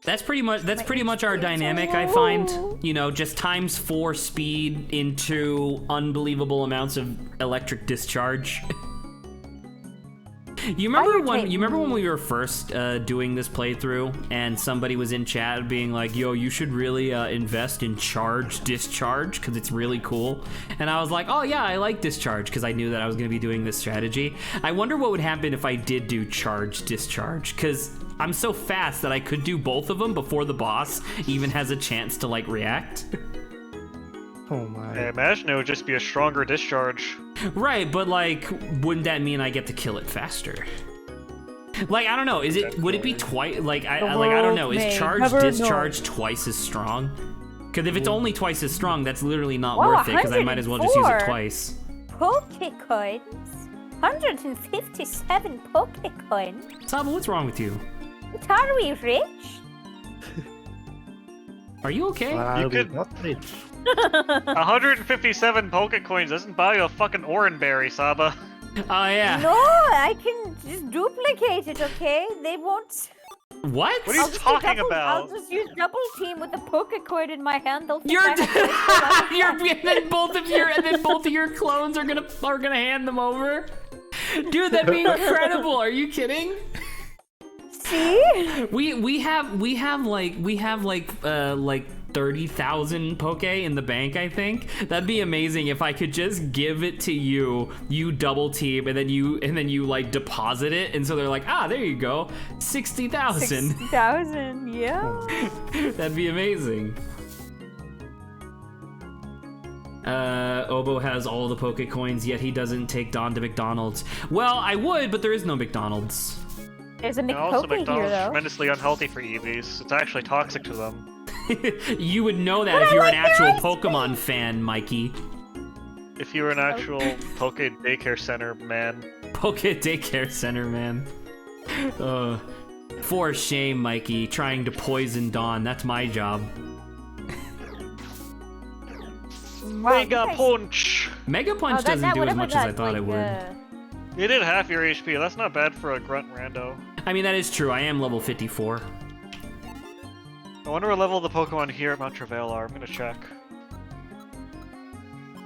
That's pretty much our dynamic, I find. You know, just times 4 speed into unbelievable amounts of electric discharge. You remember when we were first doing this playthrough and somebody was in chat being like, yo, you should really invest in charge discharge because it's really cool. And I was like, oh yeah, I like discharge because I knew that I was going to be doing this strategy. I wonder what would happen if I did do charge discharge, because I'm so fast that I could do both of them before the boss even has a chance to like react. Oh my. I imagine it would just be a stronger discharge. Right, but like, wouldn't that mean I get to kill it faster? Like, I don't know. Would it be twice? Like, I don't know. Is charge discharge twice as strong? Because if it's only twice as strong, that's literally not worth it. Because I might as well just use it twice. Pokecoins. 157 Pokecoins. Saba, what's wrong with you? But are we rich? Are you okay? You could- not rich. 157 Pokecoins doesn't buy you a fucking Oranberry, Saba. Oh yeah. No, I can just duplicate it, okay? They won't... What? What are you talking I'll about? just use double team with the Pokecoin in my hand. They'll think You're I have and then both of your clones are gonna hand them over. Dude, that'd be incredible. Are you kidding? See? We have like 30,000 Poke in the bank, I think. That'd be amazing if I could just give it to you, you double team, and then you like deposit it, and so they're like, ah, there you go, 60,000. 60,000, yeah. That'd be amazing. Obo has all the Poke coins, yet he doesn't take Don to McDonald's. Well, I would, but there is no McDonald's. There's a And also, McPoke here, McDonald's is though. tremendously unhealthy for EVs. It's actually toxic to them. You would know that if you're an actual Pokemon fan, Mikey. If you were an actual Poke Daycare Center man. Poke Daycare Center, man. For shame, Mikey, trying to poison Dawn. That's my job. Wow, Mega you guys- Punch! Mega Punch doesn't do as much as I thought it would. You did half your HP. That's not bad for a grunt rando. I mean, that is true. I am level 54. I wonder what level the Pokemon here at Mount Travail are. I'm gonna check.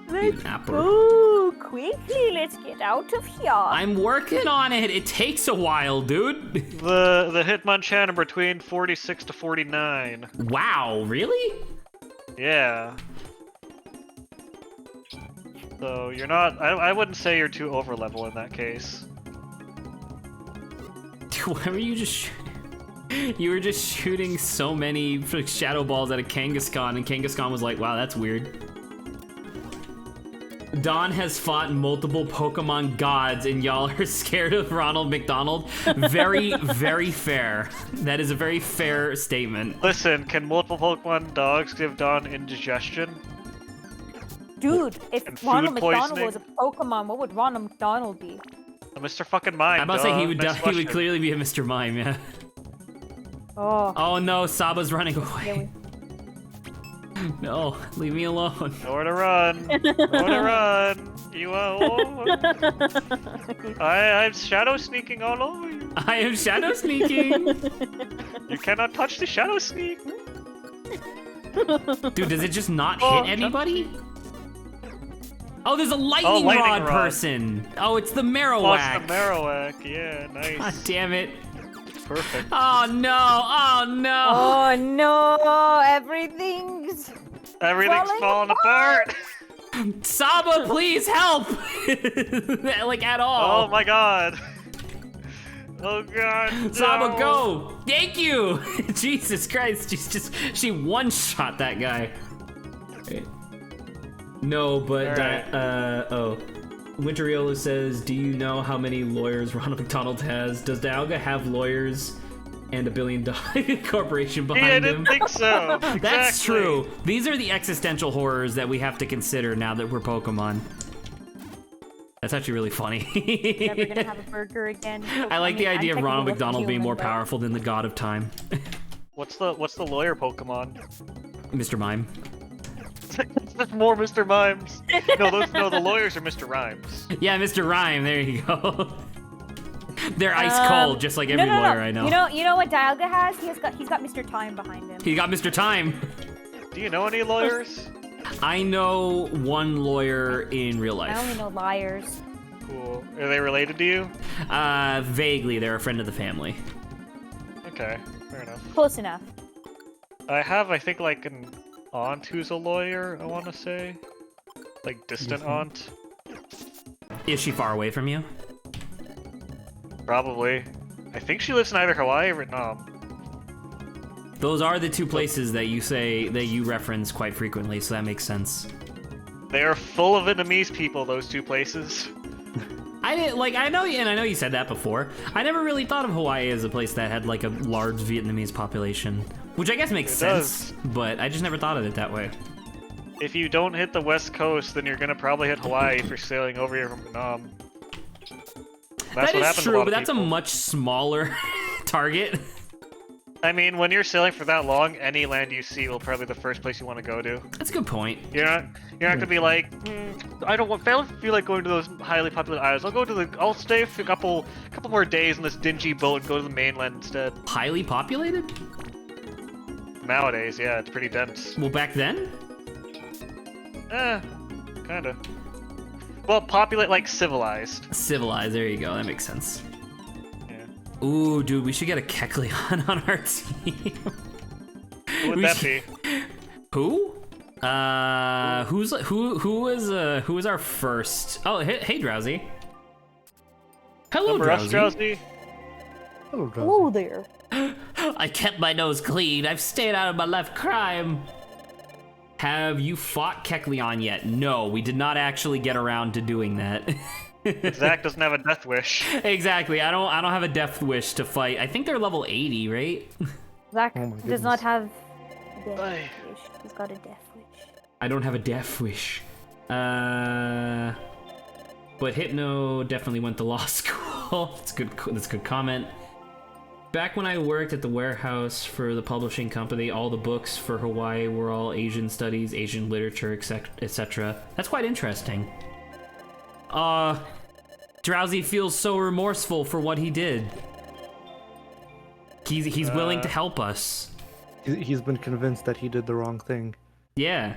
Let's Napper. go quickly. Let's get out of here. I'm working on it. It takes a while, dude. The Hitmonchan are between 46 to 49. Wow, really? Yeah. So you're not. I wouldn't say you're too over level in that case. Why were you just You were just shooting so many shadow balls at a Kangaskhan, and Kangaskhan was like, wow, that's weird. Don has fought multiple Pokemon gods, and y'all are scared of Ronald McDonald. Very, very fair. That is a very fair statement. Listen, can multiple Pokemon dogs give Don indigestion? Dude, And if food Ronald McDonald poisoning? was a Pokemon, what would Ronald McDonald be? Mr. Fucking Mime. I'm about to say he would Next question. clearly be a Mr. Mime, yeah. Oh. Oh no, Saba's running away. Yeah, No, leave me alone. Nowhere to run. Nowhere to run. I'm shadow sneaking all over you. I am shadow sneaking. You cannot touch the shadow sneak. Dude, does it just not Oh, hit anybody? Oh, there's a lightning, lightning rod rod. person. Oh, it's the Oh, Marowak. it's the Marowak. Yeah, nice. God damn it. Perfect. Oh no, oh no. Oh no, everything's Everything's falling apart. Saba, please help. Like at all. Oh my god. Oh god. Saba, no. go. Thank you. Jesus Christ, she one-shot that guy. Okay. No, but Alright. oh. Winteriolo says, do you know how many lawyers Ronald McDonald has? Does Dialga have lawyers and $1 billion corporation behind Yeah, I him? didn't think so. That's Exactly. true. These are the existential horrors that we have to consider now that we're Pokemon. That's actually really funny. never gonna have a burger again. I like the mean, I'm idea of Ronald technically McDonald being human, more but- powerful than the god of time. What's the lawyer Pokemon? Mr. Mime. More Mr. Mimes. No, the lawyers are Mr. Rhymes. Yeah, Mr. Rhyme, there you go. They're ice cold, just like every no. lawyer I know. You know what Dialga has? He's got Mr. Time behind him. He got Mr. Time. Do you know any lawyers? I know one lawyer in real I only life. know liars. Cool. Are they related to you? Vaguely, they're a friend of the family. Okay, fair enough. Close enough. I have, I think, like an aunt who's a lawyer, I want to say. Like, distant aunt. Is she far away from you? Probably. I think she lives in either Hawaii or Vietnam. Those are the two places that you reference quite frequently, so that makes sense. They are full of Vietnamese people, those two places. I know you said that before. I never really thought of Hawaii as a place that had like a large Vietnamese population, which I guess makes It sense, does. but I just never thought of it that way. If you don't hit the west coast, then you're gonna probably hit Hawaii if you're sailing over here from Vietnam. That's That what is happens to a true, lot but of that's a people. much smaller target. I mean, when you're sailing for that long, any land you see will probably be the first place you want to go to. That's a good point. You're not gonna be like, I don't feel like going to those highly populated islands. I'll stay for a couple more days in this dingy boat and go to the mainland instead. Highly populated? Nowadays, yeah, it's pretty dense. Well, back then? Kinda. Well, populate like civilized. Civilized, there you go, that makes sense. Yeah. Ooh, dude, we should get a Kecleon on our team. Who would We that should- be? Who? Who was our first? Oh, hey Drowsy. Hello, Remember us, Drowsy. Drowsy? Oh, Drowsy. Hello there. I kept my nose clean. I've stayed out of my life crime. Have you fought Kecleon yet? No, we did not actually get around to doing that. Zach doesn't have a death wish. Exactly. I don't have a death wish to fight. I think they're level 80, right? Zach Oh my does not goodness. have a death Aye. wish. He's got a death wish. I don't have a death wish. But Hypno definitely went to law school. That's good. That's a good comment. Back when I worked at the warehouse for the publishing company, all the books for Hawaii were all Asian studies, Asian literature, etc. That's quite interesting. Drowsy feels so remorseful for what he did. He's willing to help us. He's been convinced that he did the wrong thing. Yeah.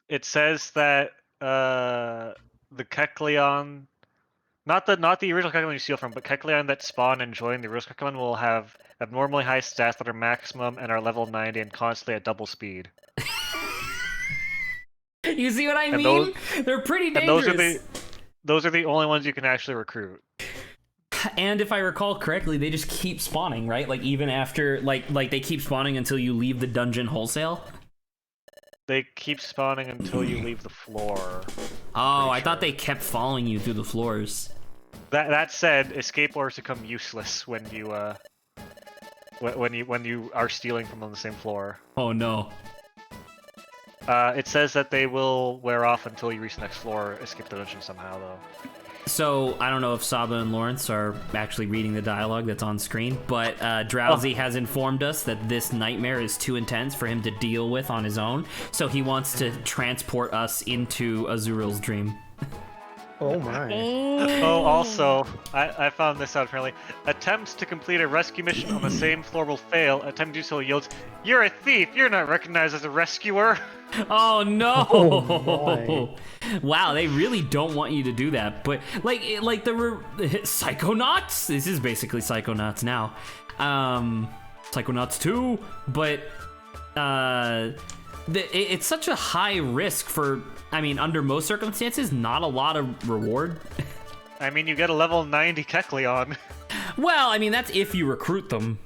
It says that the Kecleon, not the original Kecleon you steal from, but Kecleon that spawn and join the original Kecleon will have abnormally high stats that are maximum and are level 90 and constantly at double speed. You see what I mean? those- They're pretty And dangerous. those are the only ones you can actually recruit. And if I recall correctly, they just keep spawning, right? Like even after, like they keep spawning until you leave the dungeon wholesale. They keep spawning until you leave the floor. Oh, I Pretty thought sure. they kept following you through the floors. That said, escape ores become useless when you when you are stealing from on the same floor. Oh no. It says that they will wear off until you reach the next floor. Escape the dungeon somehow, though. So I don't know if Saba and Lawrence are actually reading the dialogue that's on screen, but Drowsy has informed us that this nightmare is too intense for him to deal with on his own, so he wants to transport us into Azuriel's dream. Oh my. Oh, also, I found this out apparently. Attempts to complete a rescue mission on the same floor will fail. Attempt to do so yields, "You're a thief! You're not recognized as a rescuer!" Oh no! Oh, wow, they really don't want you to do that. But like the Psychonauts. This is basically Psychonauts now. Psychonauts 2, but it's such a high risk for. I mean, under most circumstances, not a lot of reward. I mean, you get a level 90 Kecleon. Well, I mean, that's if you recruit them.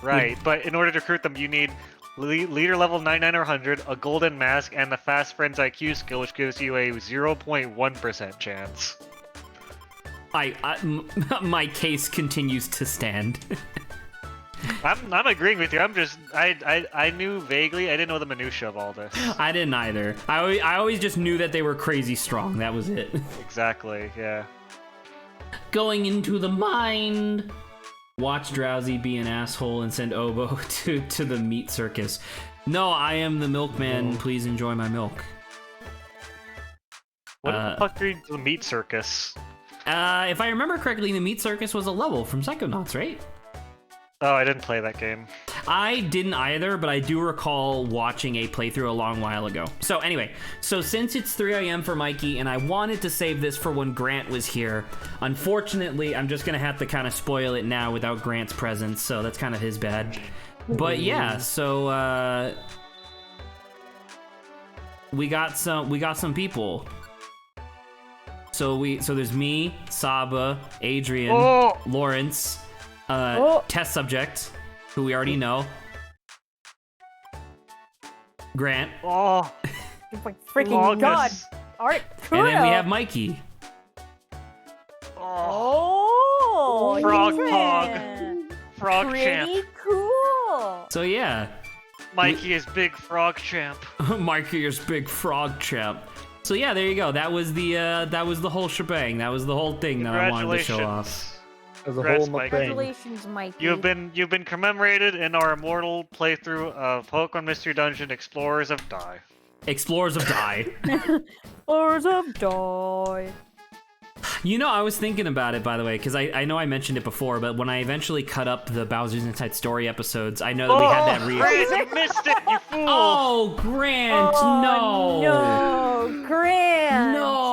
Right, but in order to recruit them, you need leader level 99 or 100, a golden mask, and the Fast Friends IQ skill, which gives you a 0.1% chance. My case continues to stand. I'm agreeing with you. I knew vaguely. I didn't know the minutia of all this. I didn't either. I always just knew that they were crazy strong. That was it. Exactly. Yeah. Going into the mind. Watch Drowsy be an asshole and send Obo to the meat circus. No, I am the milkman. Please enjoy my milk. What the fuck are the meat circus? If I remember correctly, the meat circus was a level from Psychonauts, right? Oh, I didn't play that game. I didn't either, but I do recall watching a playthrough a long while ago. So anyway, since it's 3 a.m. for Mikey, and I wanted to save this for when Grant was here, unfortunately, I'm just gonna have to kind of spoil it now without Grant's presence, so that's kind of his bad. But yeah, so we got some people. So there's me, Saba, Adrian, Lawrence. Test subject, who we already know. Grant. Oh, my freaking god! Art. And then we have Mikey. Oh, Frog Ethan. Frog Pretty champ. cool. So yeah, Mikey is big frog champ. Mikey is big frog champ. So yeah, there you go. That was the whole shebang. That was the whole thing that I wanted to show off. As a Congrats, whole Mikey. Congratulations, Mikey. You've been commemorated in our immortal playthrough of Pokemon Mystery Dungeon Explorers of Die. Explorers of Die. Explorers of Die. You know, I was thinking about it, by the way, because I know I mentioned it before, but when I eventually cut up the Bowser's Inside Story episodes, I know that we had that Grant, you missed it, you fool! Oh, Grant, no! No, Grant. No!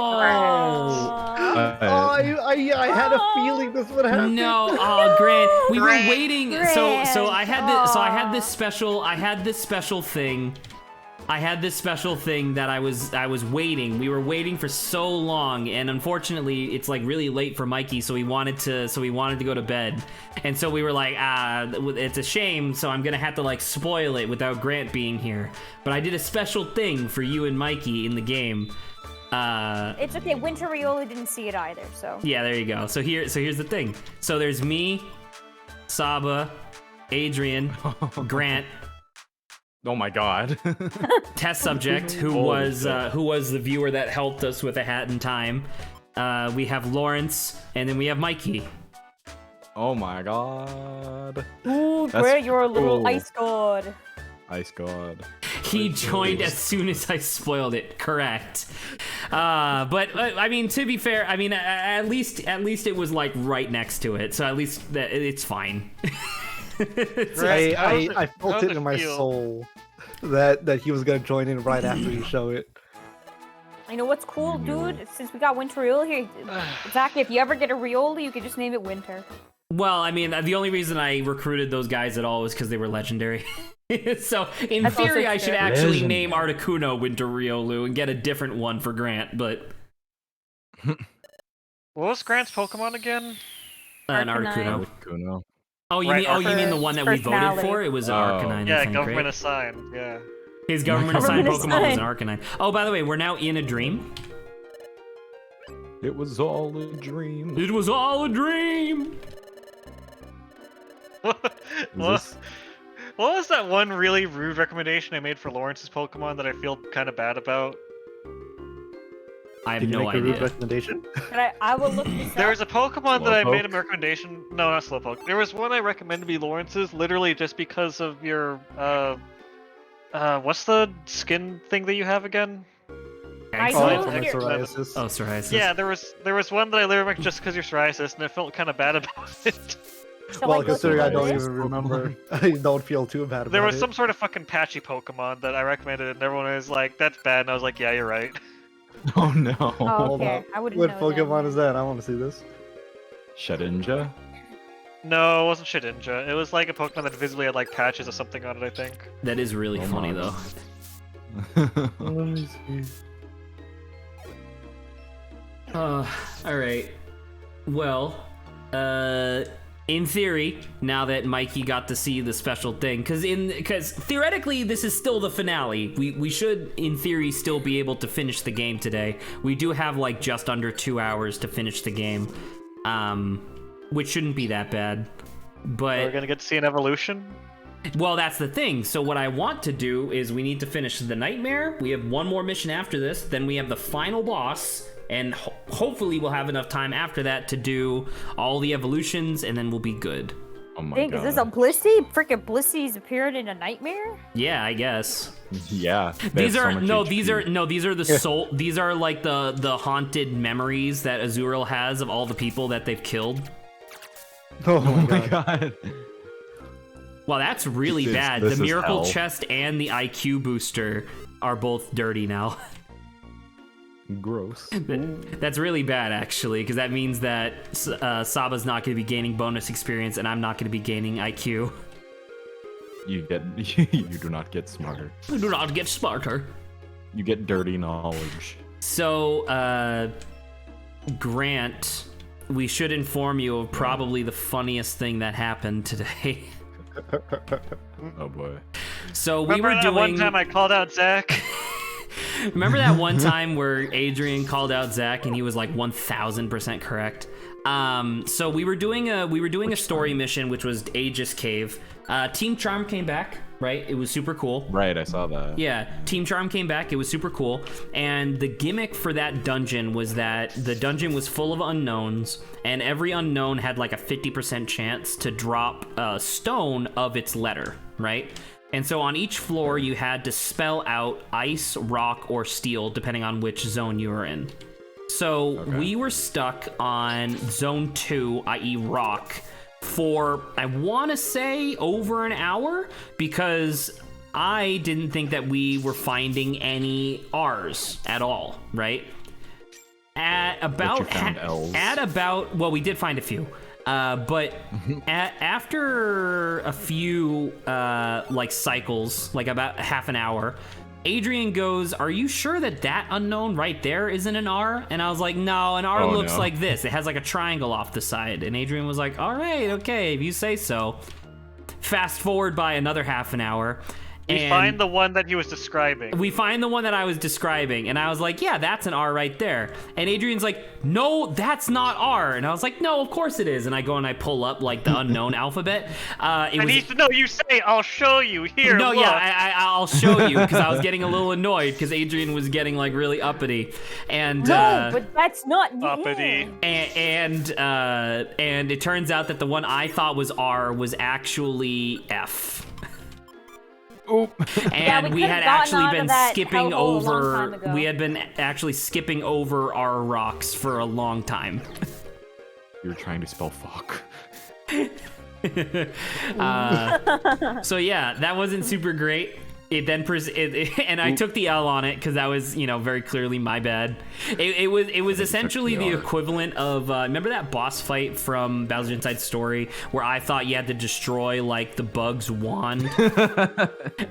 I had a feeling this would happen. No, Grant, we were Grant. waiting. Grant. So I had this special thing. I had this special thing that I was waiting. We were waiting for so long, and unfortunately, it's like really late for Mikey, so he wanted to go to bed, and so we were like, it's a shame, so I'm gonna have to like spoil it without Grant being here. But I did a special thing for you and Mikey in the game. It's okay. Winter Rioli didn't see it either, so. Yeah, there you go. So here's the thing. So there's me, Saba, Adrian, Grant. Oh my god. Test subject, who was the viewer that helped us with a hat in time. We have Lawrence, and then we have Mikey. Oh my god. Ooh, That's Grant, you're a little cool. ice god. Ice god. He joined as soon as I spoiled it. Correct. But I mean, to be fair, I mean, at least it was like right next to it, so at least it's fine. I felt it in my soul that he was gonna join in right after you show it. You know what's cool, dude? Since we got Winter Rioli here, Zach, if you ever get a Rioli, you could just name it Winter. Well, I mean, the only reason I recruited those guys at all was because they were legendary. So, in That's also theory, I should true. actually Legendary. name Articuno Winter Riolu and get a different one for Grant, but What was Grant's Pokemon again? an Arcanine. Articuno. Kuno. Oh, you Right, mean the one that we voted personality. for? It was an Oh. Arcanine, I Yeah, think, government right? assigned. Yeah. His government assigned Government Pokemon was an assigned. Arcanine. Oh, by the way, we're now in a dream. It was all a dream. It was all a dream. Is What was that one really rude recommendation I made for Lawrence's Pokemon that I feel kind of bad about? I have Did you no make a rude idea. recommendation? And I will look this There up. was a Pokemon that I made a Slowpoke? recommendation. No, not Slowpoke. There was one I recommended to be Lawrence's, literally just because of your what's the skin thing that you have again? I Oh, do from my hear- psoriasis. Oh, psoriasis. Yeah, there was one that I literally recommended just because you're psoriasis, and I felt kind of bad about it. So, Well, like, considering I don't looking at even this- remember, I don't feel too bad about There was it. some sort of fucking patchy Pokemon that I recommended, and everyone was like, "That's bad," and I was like, "Yeah, you're right." Oh no. Oh, Hold okay. up. I wouldn't What know Pokemon then. is that? I want to see this. Shedinja? No, it wasn't Shedinja. It was like a Pokemon that visibly had like patches or something on it, I think. That is really Oh funny my though. Let me see. Alright. Well, in theory, now that Mikey got to see the special thing, because theoretically this is still the finale. We should, in theory, still be able to finish the game today. We do have like just under 2 hours to finish the game, which shouldn't be that bad. But We're gonna get to see an evolution. well, that's the thing. So what I want to do is we need to finish the nightmare. We have one more mission after this. Then we have the final boss. And hopefully we'll have enough time after that to do all the evolutions, and then we'll be good. Oh my Dang, god. is this a Blissey? Freaking Blissey's appeared in a nightmare? Yeah, I guess. Yeah. These are these are the soul. These are like the haunted memories that Azuriel has of all the people that they've killed. Oh Oh my my god. god. Well, that's really This is- bad. this The is miracle hell. chest and the IQ booster are both dirty now. Gross. That's really bad, actually, because that means that Saba's not going to be gaining bonus experience, and I'm not going to be gaining IQ. You do not get smarter. I do not get smarter. You get dirty knowledge. So, Grant, we should inform you of probably the funniest thing that happened today. Oh boy. So we Remember were that doing. one time I called out Zach? Remember that one time where Adrian called out Zach and he was like 1000% correct? So we were doing a story mission, which was Aegis Cave. Team Charm came back, right? It was super cool. Right, I saw that. Yeah, Team Charm came back. It was super cool. And the gimmick for that dungeon was that the dungeon was full of unknowns, and every unknown had like a 50% chance to drop a stone of its letter, right? And so on each floor, you had to spell out ice, rock, or steel, depending on which zone you were in. So we were stuck on zone 2, i.e. rock, for, I want to say, over an hour, because I didn't think that we were finding any R's at all, right? At about, you found L's. well, we did find a few. But after a few like cycles, like about half an hour, Adrian goes, "Are you sure that unknown right there isn't an R?" And I was like, "No, an R Oh, looks no. like this. It has like a triangle off the side." And Adrian was like, "All right, okay, if you say so." Fast forward by another half an hour. We find the one that he was describing. We find the one that I was describing, and I was like, yeah, that's an R right there. And Adrian's like, no, that's not R. And I was like, no, of course it is. And I go and I pull up like the unknown alphabet. You say, I'll show you. Here, No, look. yeah, I'll show you, because I was getting a little annoyed because Adrian was getting like really uppity. And No, but that's not Uppity. and it turns out that the one I thought was R was actually F. Oop. And we we had could've gotten actually out of been that skipping hellhole a long time over. ago. We had been actually skipping over our rocks for a long time. You're trying to spell fuck. So yeah, that wasn't super great. It then and I took the L on it because that was, very clearly my bad. It was essentially the equivalent of remember that boss fight from Bowser's Inside Story where I thought you had to destroy like the bug's wand,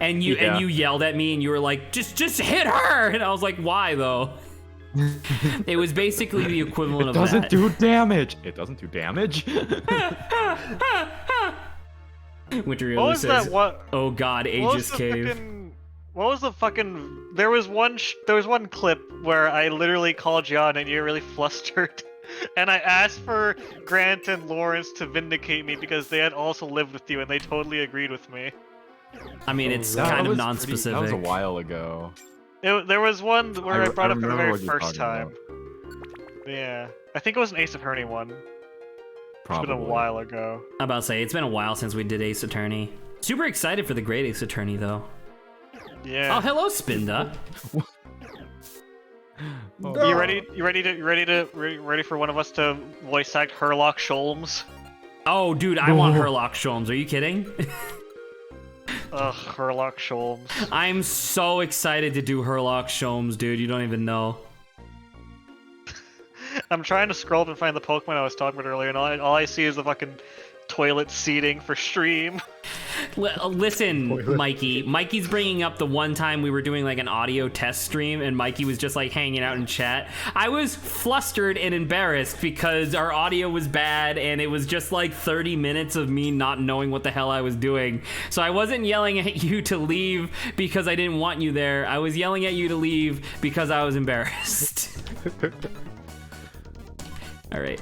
and you yelled at me and you were like, just hit her, and I was like, why though? It was basically the equivalent of that. Doesn't do damage. It doesn't do damage. Winter What was says, that? What? "Oh God, What was Aegis the Cave." fucking? What was the fucking? There was one clip where I literally called you on and you were really flustered, and I asked for Grant and Lawrence to vindicate me because they had also lived with you and they totally agreed with me. I mean, it's That kind of was non-specific. That was a while ago. There was one where I brought up for the remember very what you're first talking time. Yeah, I think it was an Ace Attorney one. It's been a while ago. I'm about to say, it's been a while since we did Ace Attorney. Super excited for the great Ace Attorney, though. Yeah. Oh, hello, Spinda. Oh, You ready? You ready for one of us to voice act Herlock Sholmes? Oh, dude, I want Herlock Sholmes. Are you kidding? Ugh, Herlock Sholmes. I'm so excited to do Herlock Sholmes, dude. You don't even know. I'm trying to scroll up and find the Pokemon I was talking about earlier, and all I see is the fucking toilet seating for stream. Listen, Mikey. Mikey's bringing up the one time we were doing like an audio test stream, and Mikey was just like hanging out in chat. I was flustered and embarrassed because our audio was bad, and it was just like 30 minutes of me not knowing what the hell I was doing. So I wasn't yelling at you to leave because I didn't want you there. I was yelling at you to leave because I was embarrassed. All right.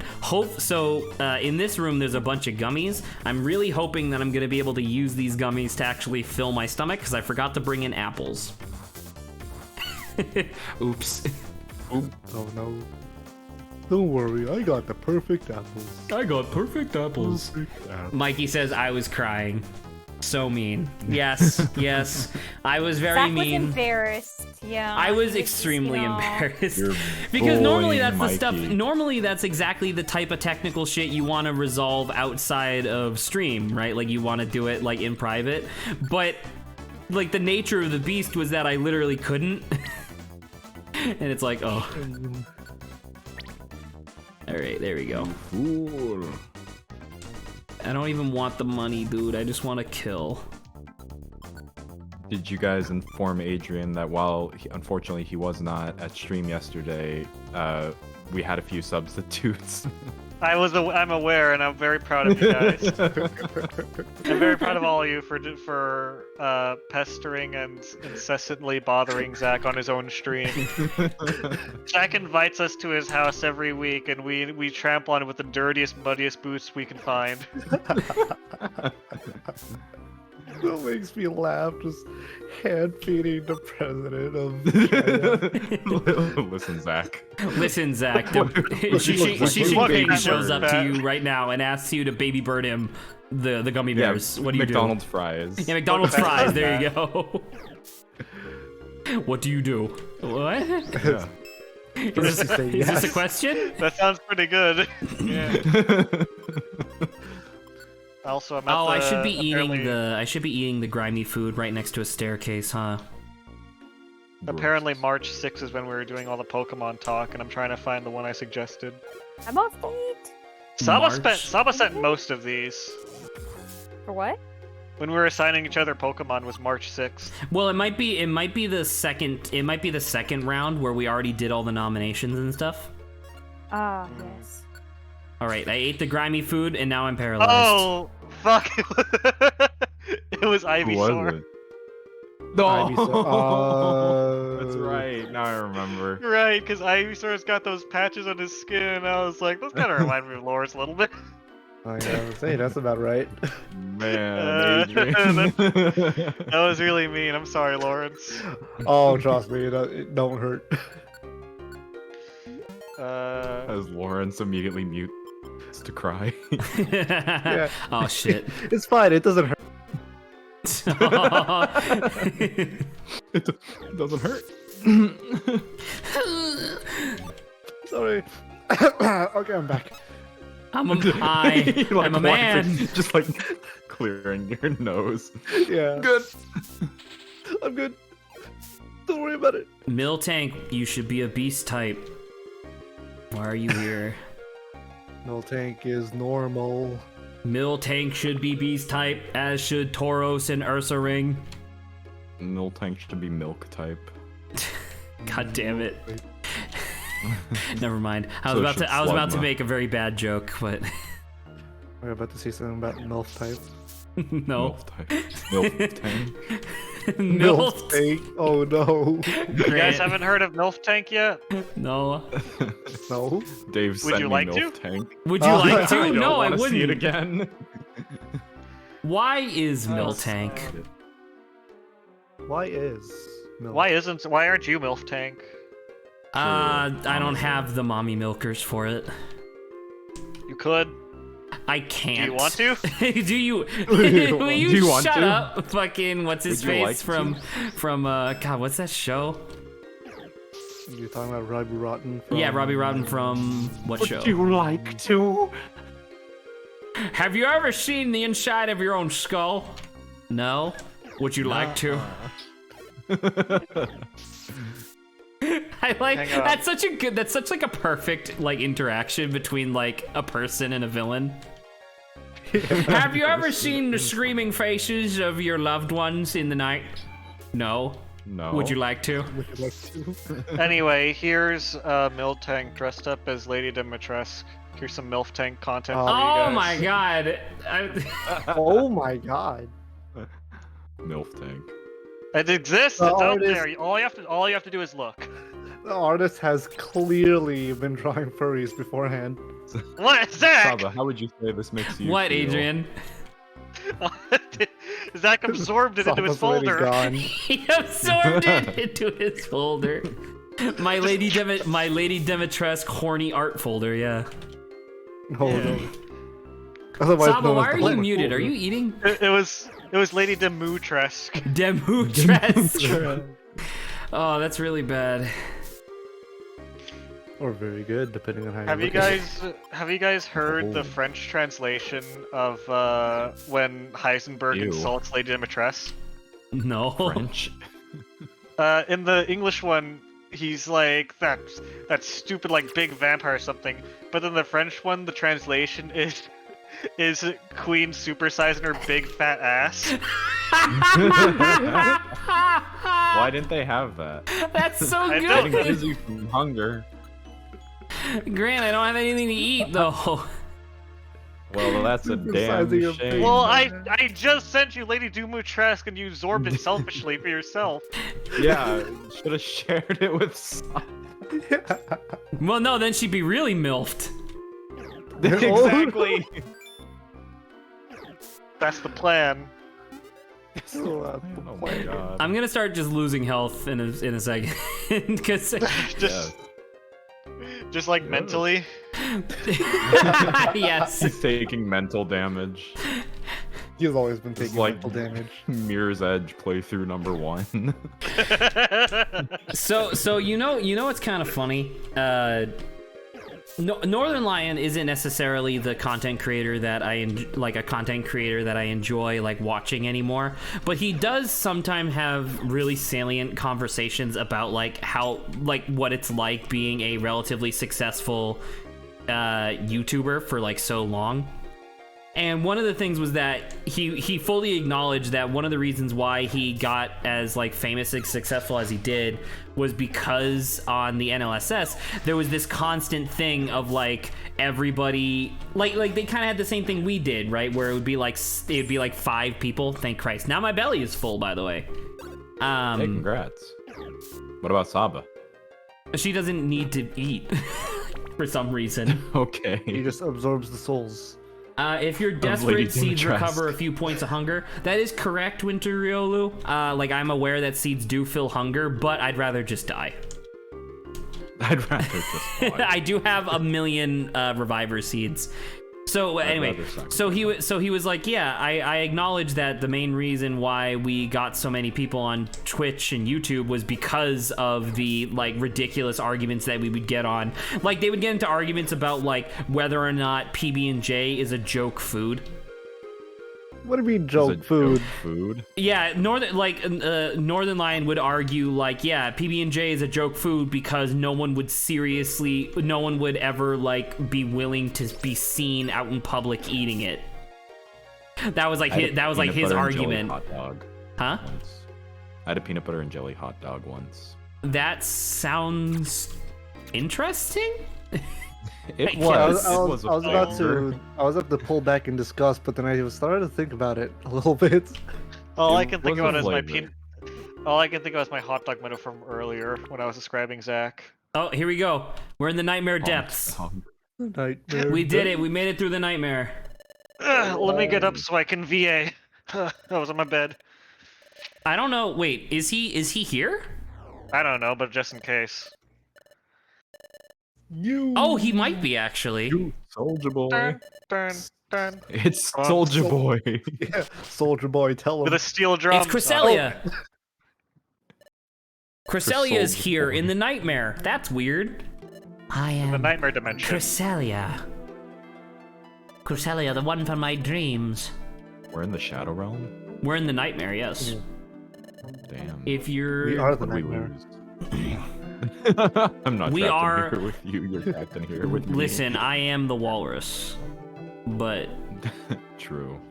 In this room, there's a bunch of gummies. I'm really hoping that I'm going to be able to use these gummies to actually fill my stomach because I forgot to bring in apples. Oops. Oh no. Don't worry, I got the perfect apples. I got perfect apples. Mikey says I was crying. So mean. Yes, yes. I was very Zach mean. was embarrassed. Yeah. I was he extremely you know. embarrassed You're because normally bullying that's the stuff. Mikey. Normally that's exactly the type of technical shit you want to resolve outside of stream, right? Like you want to do it like in private, but like the nature of the beast was that I literally couldn't, and it's like, oh. All right, there we go. Fool. I don't even want the money, dude. I just want to kill. Did you guys inform Adrian that while unfortunately he was not at stream yesterday, we had a few substitutes? I'm aware, and I'm very proud of you guys. I'm very proud of all of you for pestering and incessantly bothering Zach on his own stream. Zach invites us to his house every week, and we trample on it with the dirtiest, muddiest boots we can find. That makes me laugh, just hand feeding the president of China. Listen, Zach. Listen, Zach. Xi Jinping shows up to you right now and asks you to baby bird him the gummy bears. What do you McDonald's do? fries. Yeah, McDonald's fries. There you go. What do you do? What? Yeah. Is this a question? That sounds pretty good. Yeah. Also, I'm at Oh, the, I should be apparently- eating the grimy food right next to a staircase, huh? Apparently, March 6th is when we were doing all the Pokemon talk, and I'm trying to find the one I suggested. I'm off to eat. Saba sent most of these. For what? When we were assigning each other Pokemon was March 6th. Well, it might be the second round where we already did all the nominations and stuff. Ah, yes. All right, I ate the grimy food and now I'm paralyzed. Oh, fuck! It was Who Ivysaur. was it? No, Ivysaur. that's right. Now I remember. Right, because Ivysaur's got those patches on his skin, and I was like, those kind of remind me of Loris a little bit. Oh, yeah, I was saying, that's about right. Man, Adrian. That was really mean. I'm sorry, Lawrence. Oh, trust me, it don't hurt. As Lawrence immediately mutes to cry. Yeah. Oh shit. It's fine, it doesn't hurt. It doesn't hurt. Sorry. Okay, I'm back. I'm a man. Just like clearing your nose. Yeah. Good. I'm good. Don't worry about it. Miltank, you should be a beast type. Why are you here? Miltank is normal. Miltank should be beast type, as should Tauros and Ursaring. Miltank should be milk type. God damn it. Never mind. I So was should about to Slugma. make a very bad joke, but We're about to see something about MILF type. no. Milk type. Milk tank. Milf. Tank. Oh no. You guys haven't heard of Milf Tank yet? No. No. Dave sent you me like milk to? tank. Would you Oh, like to? I don't No, I wanna wouldn't. see it again. Why is Miltank? Why is milk. Why aren't you MILF Tank? I don't have the mommy milkers for it. You could. I can't. Do you want to? Do you? you Will want- you Do you want shut to? up? Fucking what's his Would you face like from God? What's that show? You're talking about Robbie Rotten from... Yeah, Robbie Rotten from what show? like to? Have you ever seen the inside of your own skull? No. Would you like to? I like Hang on. that's such like a perfect like interaction between like a person and a villain. Have you ever seen the screaming faces of your loved ones in the night? No. No. Would you like to? Would you like to? Anyway, here's MILF Tank dressed up as Lady Dimitrescu. Here's some MILF Tank content for you Oh guys. my god. Oh my god. MILF tank. It exists. The It's out artist- there. All you have to do is look. The artist has clearly been drawing furries beforehand. What, Zach? Saba, how would you say this makes you What, feel? Adrian? Zach absorbed it into his Saba's already folder. gone. He absorbed it into his folder. My Lady Dimitrescu horny art folder, yeah. Oh no. Otherwise Saba, known why as are the you Black muted? Are folder. you eating? It was Lady Dimitrescu. Demutrescu. Oh, that's really bad. Or very good, depending on how Have you look at it. guys heard the Oh. French translation of when Heisenberg Ew. insults Lady Dimitrescu? No. French. In the English one, he's like that stupid like big vampire or something. But in the French one, the translation is Queen supersizing her big fat ass. Why didn't they have that? That's so I Getting good. dizzy from hunger. Grant, I don't have anything to eat though. Well, that's a damn Supersizing a shame. big- Well, I just sent you Lady Dimitrescu and you absorbed it selfishly for yourself. Yeah, should have shared it with Saba. Well, no, then she'd be really milfed. Exactly. That's the plan. So, Oh my god. I'm gonna start just losing health in a second, because Just like mentally. yes. He's taking mental damage. He's always been It's taking like mental damage. Mirror's Edge playthrough number 1. So you know what's kind of funny. Northern Lion isn't necessarily the content creator that I enjoy like watching anymore, but he does sometimes have really salient conversations about like how like what it's like being a relatively successful YouTuber for like so long. And one of the things was that he fully acknowledged that one of the reasons why he got as like famous and successful as he did was because on the NLSS there was this constant thing of like everybody like they kind of had the same thing we did, right? Where it would be like 5 people. Thank Christ. Now my belly is full, by the way. Hey, congrats. What about Saba? She doesn't need to eat for some reason. Okay. He just absorbs the souls. If you're Lady desperate, seeds Dimitrescu. recover a few points of hunger. That is correct, Winter Riolu. Like, I'm aware that seeds do fill hunger, but I'd rather just die. I'd rather just die. I do have 1 million reviver seeds. So anyway, rather suck. so he was like, yeah, I acknowledge that the main reason why we got so many people on Twitch and YouTube was because of the like ridiculous arguments that we would get on. Like they would get into arguments about like whether or not PB&J is a joke food. What do you mean Is joke it food? joke food? Yeah, Northern Lion would argue like, yeah, PB&J is a joke food because no one would ever like be willing to be seen out in public eating it. That was like his Peanut butter and jelly argument. Hot dog Huh? once. I had a peanut butter and jelly hot dog once. That sounds interesting. It Yeah, was. I It was, was a I was about flavor. to. I was about to pull back in disgust, but then I started to think about it a little bit. All I It can think was a about is my flavor. All I can think about is my hot dog metaphor from earlier when I was describing Zach. Oh, here we go. We're in the nightmare depths. Nightmare. We did it. We made it through the nightmare. Let me get up so I can VA. I was on my bed. I don't know. Wait, is he here? I don't know, but just in case. Oh, he might be actually. You Soldier Boy. Dun, dun, dun. It's Oh, Soldier Boy. Yeah, Soldier Boy, tell him. With a steel drum. It's Cresselia. Cresselia is here in the nightmare. That's weird. I am The nightmare dimension. Cresselia. Cresselia, the one from my dreams. We're in the Shadow Realm? We're in the nightmare, yes. Damn. If you're... We are the Would we nightmare. lose? I'm not We trapped are- in here with you. You're trapped in here with me. Listen, I am the walrus. But... True.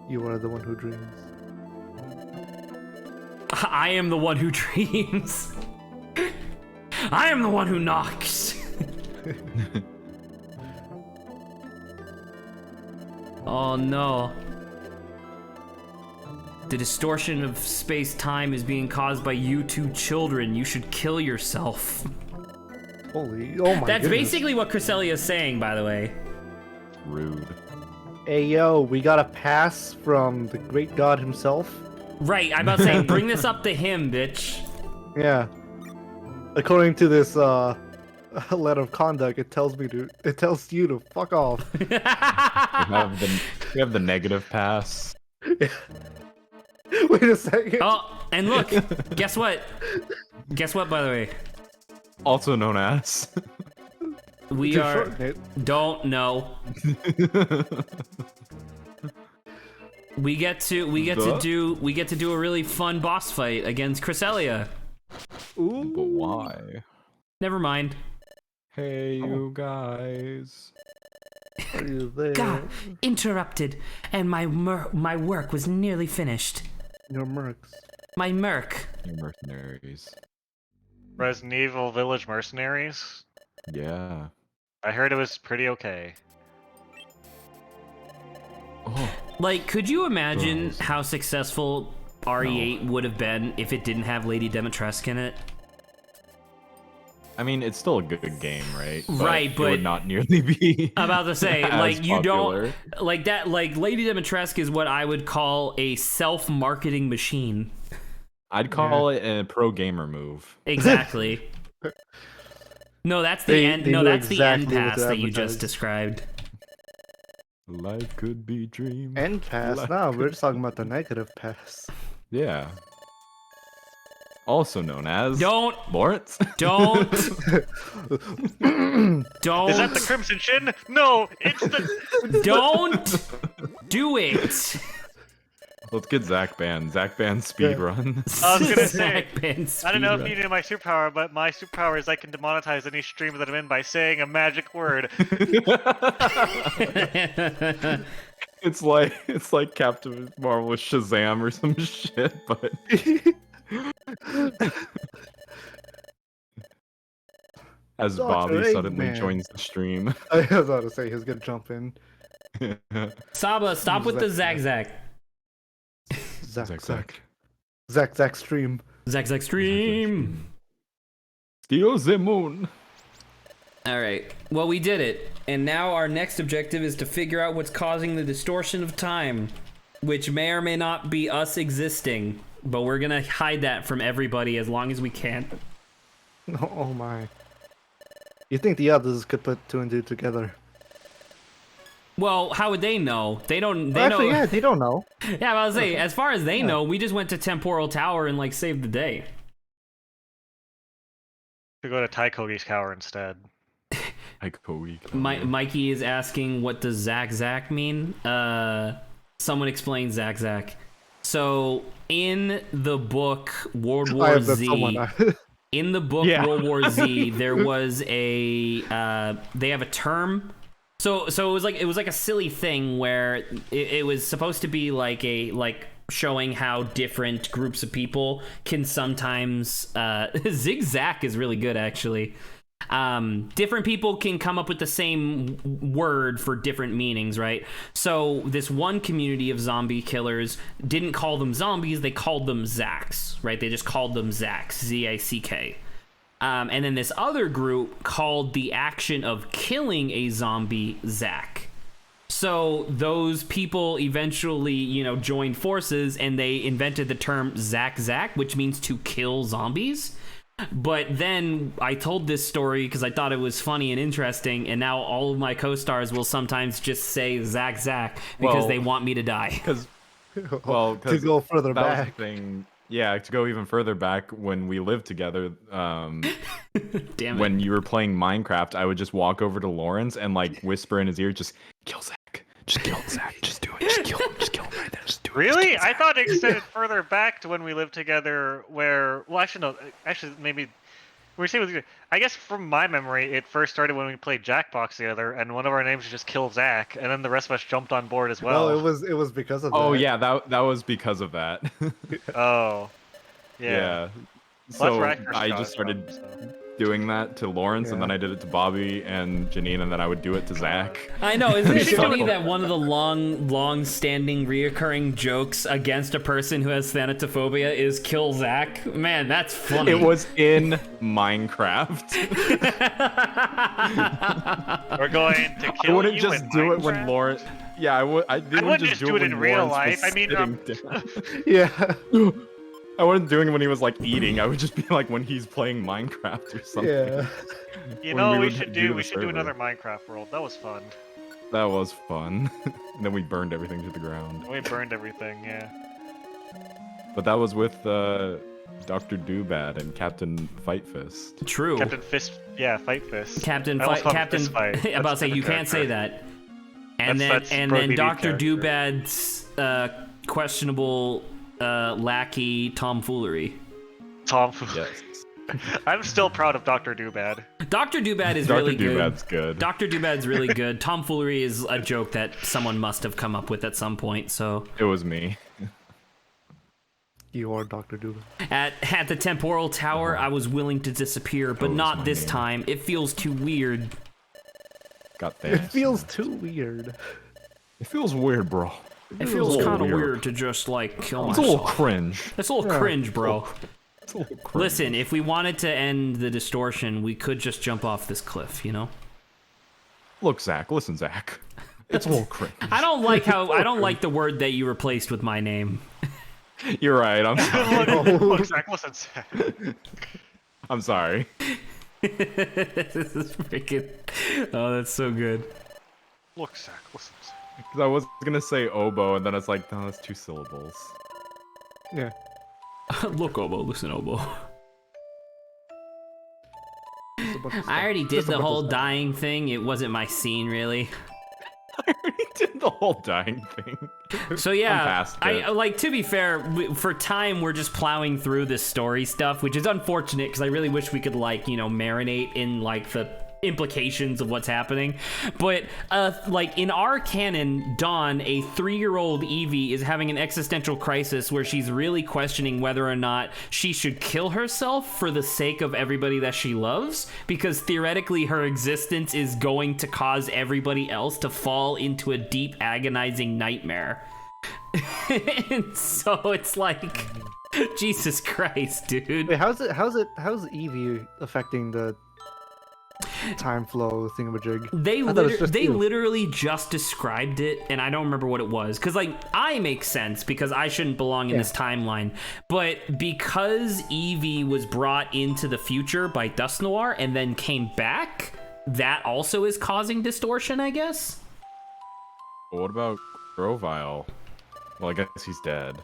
You are the one who dreams. I am the one who dreams. I am the one who knocks. Oh no. The distortion of space-time is being caused by you two children. You should kill yourself. Holy, oh my That's goodness. basically what Cresselia is saying, by the way. Rude. Hey yo, we got a pass from the great god himself. Right, I'm about to say, bring this up to him, bitch. Yeah. According to this letter of conduct, it tells you to fuck off. We have the negative pass. Wait a second. Oh, and look, guess what? Guess what, by the way? Also known as. We To are... shorten it. Don't know. We get to do a really fun boss fight against Cresselia. Ooh. But why? Never mind. Hey, you guys. Are you there? God, interrupted, and my work was nearly finished. Your mercs. My merc. You mercenaries. Resident Evil Village Mercenaries. Yeah. I heard it was pretty okay. Oh, Like, could you imagine Gross. how successful RE8 would have been if it didn't have Lady Dimitrescu in it? I mean, it's still a good game, right? Right, it but- would not nearly be. I'm about to say, as like, you popular. don't like that. Like, Lady Dimitrescu is what I would call a self-marketing machine. I'd call it a pro gamer move. Exactly. No, that's the They- end. they No, knew that's the exactly end what pass to that you just advertise. described. Life could be dream. End pass. No, we're just talking about the negative pass. Yeah. Also known as Don't, Lawrence. don't, don't, Is that the Crimson Chin? No, it's the. don't do it. Let's get Zach banned. Zach banned speedrun. I was gonna say, Zach Band I don't know if speedrun. you knew my superpower, but my superpower is I can demonetize any stream that I'm in by saying a magic word. It's like Captain Marvel with Shazam or some shit, but as Dr. Bobby suddenly Eggman. joins the stream. I was about to say he's gonna jump in. Saba, stop with the Zach Zach. Zach stream. Zach Zach stream. Steal the moon. All right. Well, we did it. And now our next objective is to figure out what's causing the distortion of time, which may or may not be us existing, but we're going to hide that from everybody as long as we can. Oh my. You think the others could put two and two together? Well, how would they know? They don't they Actually, know. yeah, they don't know. Yeah, I was saying, as far as they know, we just went to Temporal Tower and like saved the day. To go to Taikogi's Tower instead. Mikey is asking, what does Zach Zach mean? Someone explain Zach Zach. So in the book World I War have that Z, someone. in the book Yeah. World War Z, there was a they have a term. So it was like a silly thing where it was supposed to be like showing how different groups of people can sometimes zigzag is really good actually. Different people can come up with the same word for different meanings, right? So this one community of zombie killers didn't call them zombies, they called them Zacks, right? They just called them Zacks, Z-A-C-K. And then this other group called the action of killing a zombie Zack. So those people eventually, joined forces, and they invented the term Zak, which means to kill zombies. But then I told this story because I thought it was funny and interesting, and now all of my co-stars will sometimes just say Zak because they want me to die. To go further that was back. the thing. Yeah, to go even further back, when we lived together, Damn it. when you were playing Minecraft, I would just walk over to Lawrence and whisper in his ear, just kill Zak, just kill Zak, just do it, just kill him right there, just do it. Really? I thought it extended further back to when we lived together, where... Well, actually, no. Actually, maybe... We were saying with you. I guess from my memory, it first started when we played Jackbox together, and one of our names was just Kill Zak, and then the rest of us jumped on board as well. No, it was because of that. Oh yeah, that was because of that. Oh. Yeah. Well, that's So where first I got just it started from, so. doing that to Lawrence, and then Yeah. I did it to Bobby and Janine, and then I would do it to Zach. I know, isn't it So- funny that one of the long-standing reoccurring jokes against a person who has thanatophobia is kill Zak? Man, that's funny. It was in Minecraft. We're going to I kill wouldn't you just in do it when Minecraft? Lawrence. Yeah, I would. I wouldn't just do it in real life. I mean, Yeah. I wasn't doing it when he was eating. I would just be when he's playing Minecraft or something. Yeah. You When know, we we would should do do the we should do server. another Minecraft world. That was fun. That was fun. And then we burned everything to the ground. We burned everything, yeah. But that was with Dr. Doobad and Captain Fight Fist. True. Captain Fist, yeah, Fight Fist. Captain I almost Fight. called him Captain. Fist Fight. I'm about to That's say a you can't say character. that. And That's then Brody Lee Dr. character. Doobad's questionable lackey tomfoolery. Tom. Yes. I'm still proud of Dr. Doobad. Dr. Doobad is Dr. really good. Doobad's good. Dr. Doobad's really good. Tomfoolery is a joke that someone must have come up with at some point. So It was me. You are Dr. Doobie. at the temporal tower, I was willing to disappear, but was not my this name. time. It feels too weird. Got It Thanos. feels too weird. It feels weird, bro. It feels little kind of weird. weird to just kill It's a little myself. cringe. It's a little Yeah. cringe, bro. It's a little cringe. Listen, if we wanted to end the distortion, we could just jump off this cliff, Look, Zach. Listen, Zach. It's a little cringe. I don't like the word that you replaced with my name. You're right. I'm sorry. Look, Zach, listen, Zach. I'm sorry. This is freaking. Oh, that's so good. Look, Zach, listen, Zach. Because I was gonna say oboe, and then it's no, that's 2 syllables. Yeah. Look, Obo. Listen, Obo. Just a bunch of I stuff. already did Just a the bunch of whole stuff. dying thing. It wasn't my scene, really. I already did the whole dying thing. So yeah, past it. I to be fair, for time we're just plowing through this story stuff, which is unfortunate because I really wish we could marinate in the implications of what's happening. But in our canon, Dawn, a 3-year-old Evie, is having an existential crisis where she's really questioning whether or not she should kill herself for the sake of everybody that she loves, because theoretically her existence is going to cause everybody else to fall into a deep agonizing nightmare. And so it's Jesus Christ, dude. Wait, how's Eevee affecting the time flow thingamajig? They I thought it's just you. literally just described it, and I don't remember what it was. Because, I make sense because I shouldn't belong in this timeline. But because Eevee was brought into the future by Dust Noir and then came back, that also is causing distortion, I guess? But what about Grovile? Well, I guess he's dead.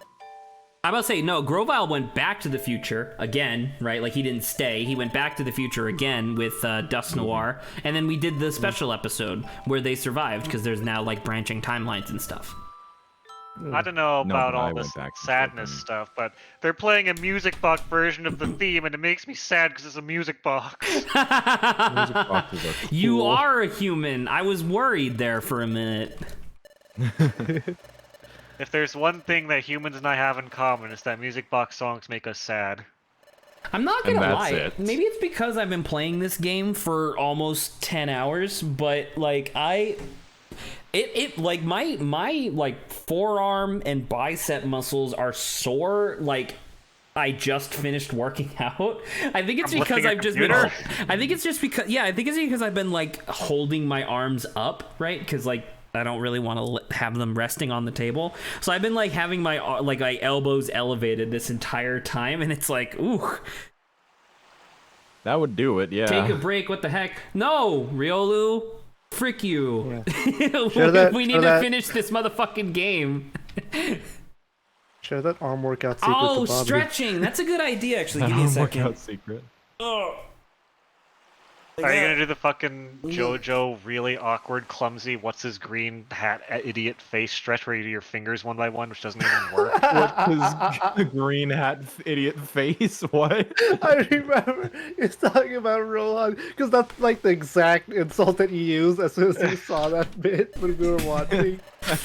I'm about to say, no, Grovile went back to the future again, right? He didn't stay. He went back to the future again with Dust Noir. And then we did the special episode where they survived because there's now, branching timelines and stuff. I don't know No, about but I all went this back to sadness fucking- stuff, but they're playing a music box version of the theme, and it makes me sad because it's a music box. Music boxes are cool. You are a human. I was worried there for a minute. If there's one thing that humans and I have in common, it's that music box songs make us sad. I'm not And gonna that's lie. it. Maybe it's because I've been playing this game for almost 10 hours, but my forearm and bicep muscles are sore. I just finished working out. I think it's From because lifting a I've just been. computer? I think it's just because I've been holding my arms up, right? Because I don't really want to have them resting on the table. So I've been like having my elbows elevated this entire time, and it's like, ooh. That would do it, yeah. Take a break, what the heck? No, Riolu, frick you. Yeah. We need to finish this motherfucking game. Share that arm workout secret Oh, to Bobby. stretching. That's a good idea, actually. Give me a second. Workout secret. Oh. Are you gonna do the fucking JoJo really awkward, clumsy, what's his green hat idiot face stretch where you do your fingers one by one, which doesn't even work? What is green hat idiot face? What? I remember he's talking about Rohan because that's like the exact insult that he used as soon as he saw that bit when we were watching.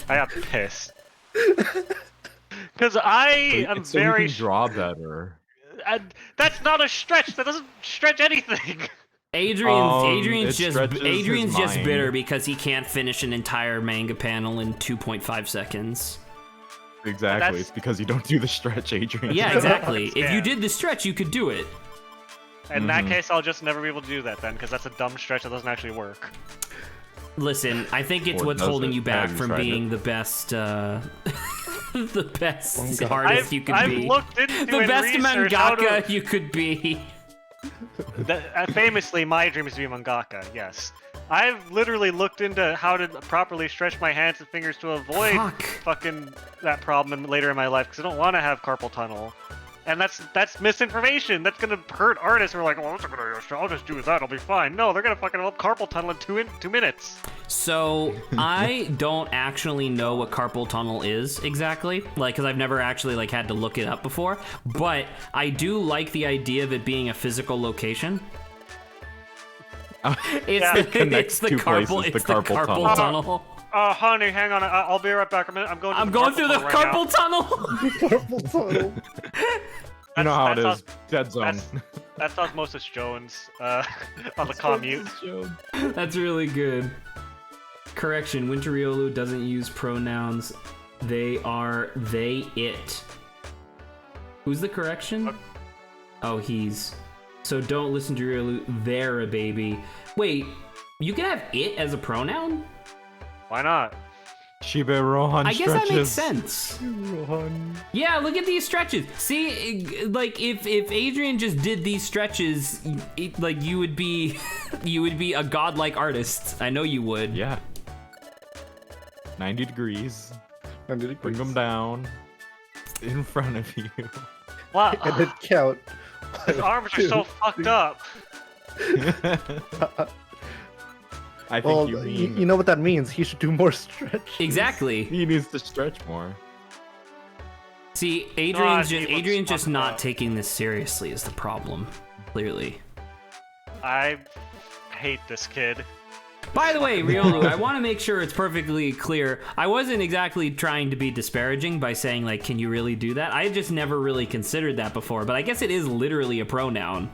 I got pissed. Because I am So you very. can draw better. That's not a stretch. That doesn't stretch anything. Adrian's it just stretches his mind. bitter because he can't finish an entire manga panel in 2.5 seconds. Exactly. It's because you don't do the stretch, Adrian. Yeah, exactly. If you Yeah. did the stretch, you could do it. In that case, I'll just never be able to do that then, because that's a dumb stretch that doesn't actually work. Listen, I think it's Or what's does holding it? you back Have you from tried being it? the best, the best God. artist you could I've be. looked into The and best researched how mangaka to... you could be. Famously, my dream is to be a mangaka, yes. I've literally looked into how to properly stretch my hands and fingers to avoid Fuck. fucking that problem later in my life, because I don't want to have carpal tunnel. And that's misinformation. That's gonna hurt artists who are like, well, that's a good idea. I'll just do that. I'll be fine. No, they're gonna fucking develop carpal tunnel in 2 minutes. So I don't actually know what carpal tunnel is exactly, like, because I've never actually like had to look it up before. But I do like the idea of it being a physical location. Yeah. It's the two carpal. places, It's the the carpal carpal tunnel. tunnel. Honey, hang on. I'll be right back. I'm going. I'm going through the right now. carpal tunnel. Carpal tunnel. You know how it That's is. Dead zone. That's Osmosis Jones on the commute. That's really good. Correction, Winter Riolu doesn't use pronouns. They are they, it. Who's the correction? Oh, he's. So don't listen to Riolu, they're a baby. Wait, you can have it as a pronoun? Why not? Shiba Rohan I guess stretches. that makes sense. Rohan. Yeah, look at these stretches. See, like if Adrian just did these stretches, like you would be a godlike artist. I know you would. Yeah. 90 degrees. And Bring them down. In front of you. Wow, And then count. his arms are so fucked up. I think Well, you mean you know what that means. He should do more stretch. Exactly. he needs to stretch more. See, he Adrian's looks just fucked not up. taking this seriously is the problem. Clearly. I hate this kid. By the way, Riolu, I want to make sure it's perfectly clear. I wasn't exactly trying to be disparaging by saying, like, can you really do that? I just never really considered that before, but I guess it is literally a pronoun.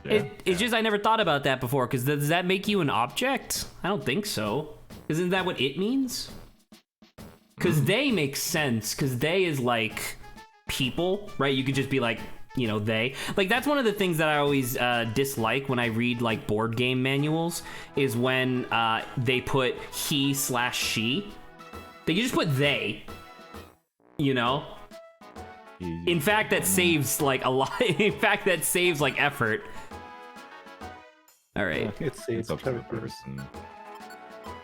Yeah. It's just I never thought about that before, because does that make you an object? I don't think so. Isn't that what it means? Because they makes sense, because they is like people, right? You could just be like, you know, they. Like, that's one of the things that I always dislike when I read, like, board game manuals, is when they put he/she. They can just put they, you know? In fact, that saves, like, a lot. In fact, that saves, like, effort. All right. It's up to the person.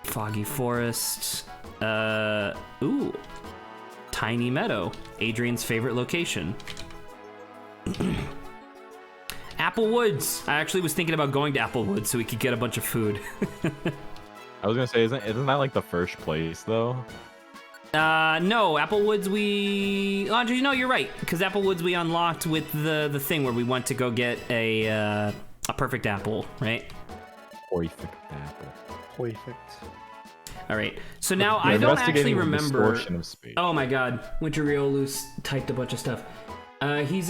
Foggy Forest. Ooh. Tiny Meadow. Adrian's favorite location. Apple Woods. I actually was thinking about going to Apple Woods so we could get a bunch of food. I was gonna say, isn't that like the first place though? No, Apple Woods Andre, no, you're right, because Apple Woods we unlocked with the thing where we went to go get a perfect apple, right? Perfect apple. Perfect. All right. So now You're I don't actually investigating the remember. distortion of space. Oh my God, Winter Riolu typed a bunch of stuff. He's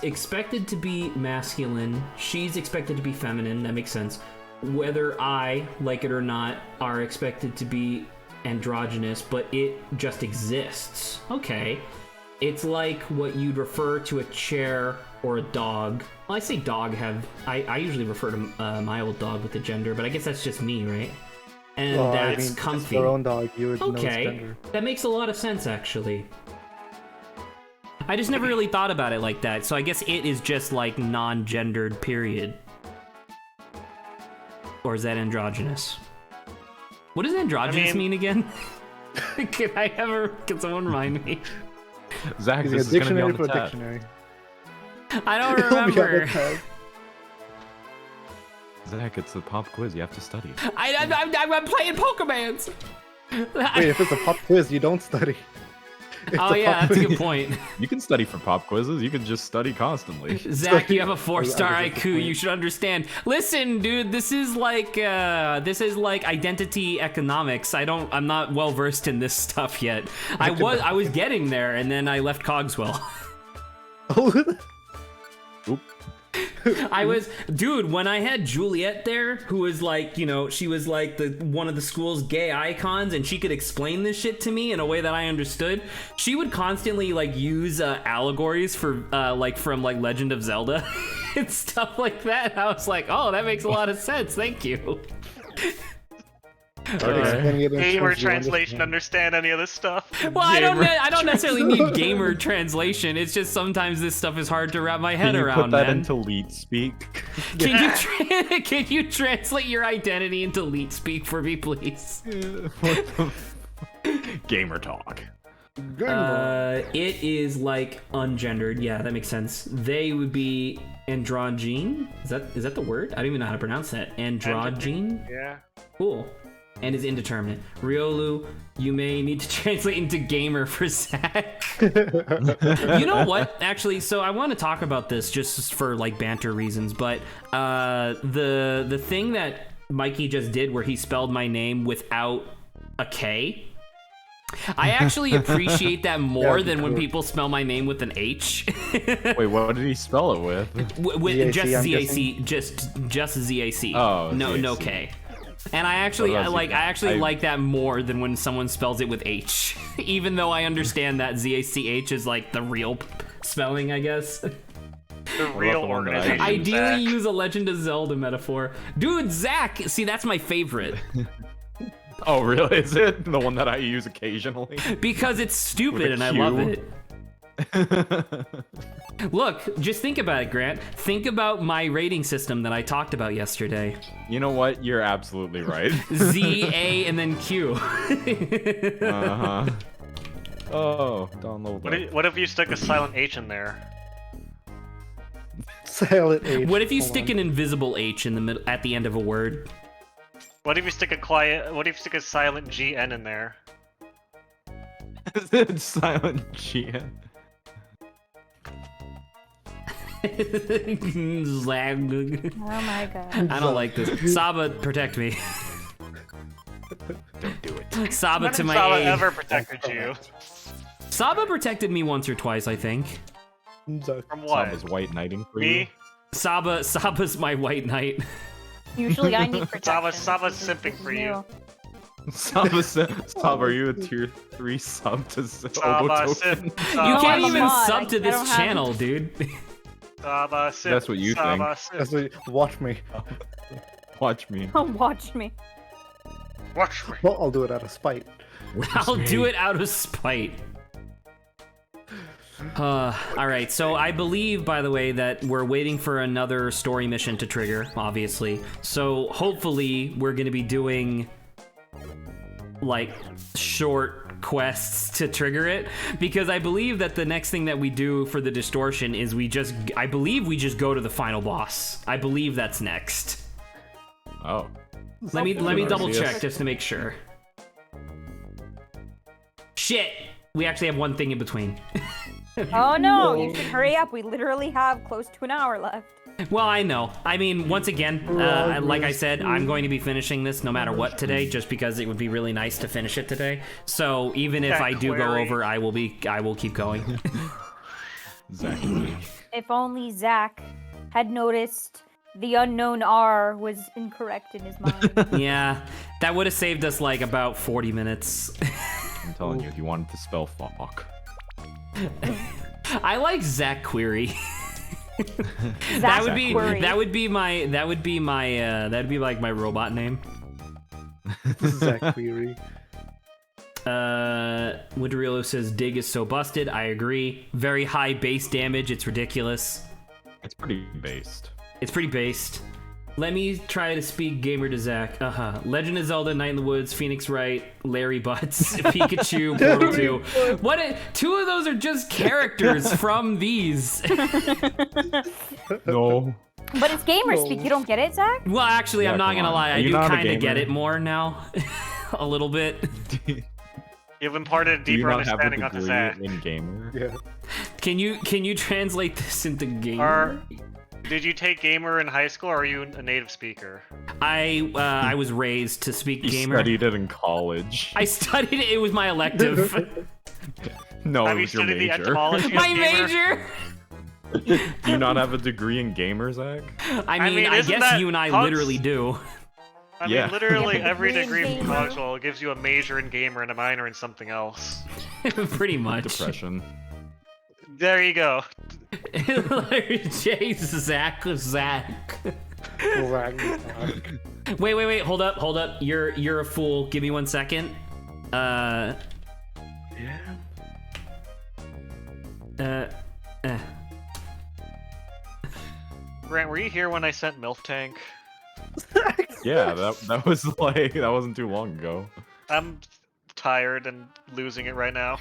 expected to be masculine. She's expected to be feminine. That makes sense. Whether I like it or not, are expected to be androgynous, but it just exists. Okay. It's like what you'd refer to a chair or a dog. Well, I say dog I usually refer to my old dog with the gender, but I guess that's just me, right? And Well, that's I mean, comfy. It's their own dog. You would know its Okay, gender. that makes a lot of sense, actually. I just never really thought about it like that, so I guess it is just like non-gendered, period. Or is that androgynous? What does androgynous mean again? Can someone remind me? Zach, Using this a is gonna be dictionary on for the a tab. dictionary. I don't It'll be on the remember. tab. Zach, it's a pop quiz. You have to study. I'm playing Pokemans. Wait, if it's a pop quiz, you don't study. It's Oh a yeah, pop that's a quiz. good point. You can study for pop quizzes. You can just study constantly. Zach, you have a 4-star I guess that's the IQ. point. You should understand. Listen, dude, this is like identity economics. I'm not well versed in this stuff yet. I was getting there, and then I left Cogswell. Oop. Dude, when I had Juliet there, who was like, she was like one of the school's gay icons, and she could explain this shit to me in a way that I understood. She would constantly like use allegories for from Legend of Zelda and stuff like that. I was like, oh, that makes a lot of sense. Thank you. Explaining it in Gamer terms you translation, understand any of this stuff? Well, I don't necessarily need gamer translation. It's just sometimes this stuff is hard to wrap my head Can you around, put that man. into leet speak? Can you translate your identity into leet speak for me, please? Gamer talk. It is like ungendered. Yeah, that makes sense. They would be androgyne. Is that the word? I don't even know how to pronounce that. Androgyne. Yeah. Cool. And is indeterminate. Riolu, you may need to translate into gamer for Zach. You know what? Actually, so I want to talk about this just for like banter reasons, but the thing that Mikey just did where he spelled my name without a K, I actually appreciate that more than when people spell my name with an H. Wait, what did he spell it with? With just I'm ZAC, just ZAC. Oh, no ZAC. K. And I actually What about ZAC? like that more than when someone spells it with H. Even though I understand that ZACH is like the real spelling, I guess. The real the one that I organization. Ideally Zach. use a Legend of Zelda metaphor. Dude, Zach! See, that's my favorite. Oh, really? Is it the one that I use occasionally? Because it's stupid With a and I Q? love it. Look, just think about it, Grant. Think about my rating system that I talked about yesterday. You know what? You're absolutely right. Z, A, and then Q. Uh-huh. Oh, download that. What if you stuck a silent H in there? Silent H. What if you Hold stick on. an invisible H in the middle at the end of a word? What if you stick a silent GN in there? It's silent GN. Zag. Oh my god. I don't like this. Saba, protect me. Don't do it. Saba When to has my Saba aid. ever protected you? Saba protected me once or twice, I think. From what? Saba's white knighting for you. Me? Saba's my white knight. Usually I need protection. Saba's This is simping for you. new. Saba, are you a tier 3 sub to Saba, Obotoken? simp. You No, can't I'm a even mod. sub to I don't this have- channel, dude. Saba, simp. That's what you Saba, think. simp. That's what, watch me. Watch me. Watch me. Watch me. Well, I'll do it out of spite. I'll do it out of spite. All right, so I believe, by the way, that we're waiting for another story mission to trigger, obviously. So hopefully we're going to be doing, like, short quests to trigger it, because I believe that the next thing that we do for the distortion is I believe we just go to the final boss. I believe that's next. Oh. Let me double Arceus. check just to make sure. Shit! We actually have one thing in between. Oh no, you should hurry up. We literally have close to an hour left. Well, I know. I mean, once again, like I said, I'm going to be finishing this no matter what today, just because it would be really nice to finish it today. So even if That I do go query. over, I will keep going. Exactly. If only Zach had noticed the unknown R was incorrect in his mind. Yeah, that would have saved us like about 40 minutes. I'm telling you, if you wanted to spell fuck. I like Zach Query. Zach that would be Query. like my robot name. Zach Query. Winterillo says Dig is so busted. I agree. Very high base damage. It's ridiculous. It's pretty based. It's pretty based. Let me try to speak gamer to Zach. Legend of Zelda, Night in the Woods, Phoenix Wright, Larry Butts, Pikachu, Portal 2. Two of those are just characters from these. No. But it's gamer speak. You don't get it, Zach? Well, actually, Yeah, I'm not come gonna on. lie. Are I you do not a kind of get gamer? it more now. A little bit. You've imparted a Do you deeper not have a understanding onto degree Zach. in gamer? Yeah. Can you translate this into gamer? Did you take gamer in high school, or are you a native speaker? I was raised to speak You gamer. studied it in college. I studied it. It was my elective. No, Have it you was your studied the major. etymology My of gamer? major. Do you not have a degree in gamer, Zach? I mean, I isn't guess that you and I Hugs? literally do. I Yeah. mean, literally Yeah, every degree in degree from gamer. college level gives you a major in gamer and a minor in something else. Pretty much. Depression. There you go. Jay, Zach. Wait. Hold up. You're a fool. Give me 1 second. Grant, were you here when I sent MILF Tank? Yeah, that was like that wasn't too long ago. I'm tired and losing it right now.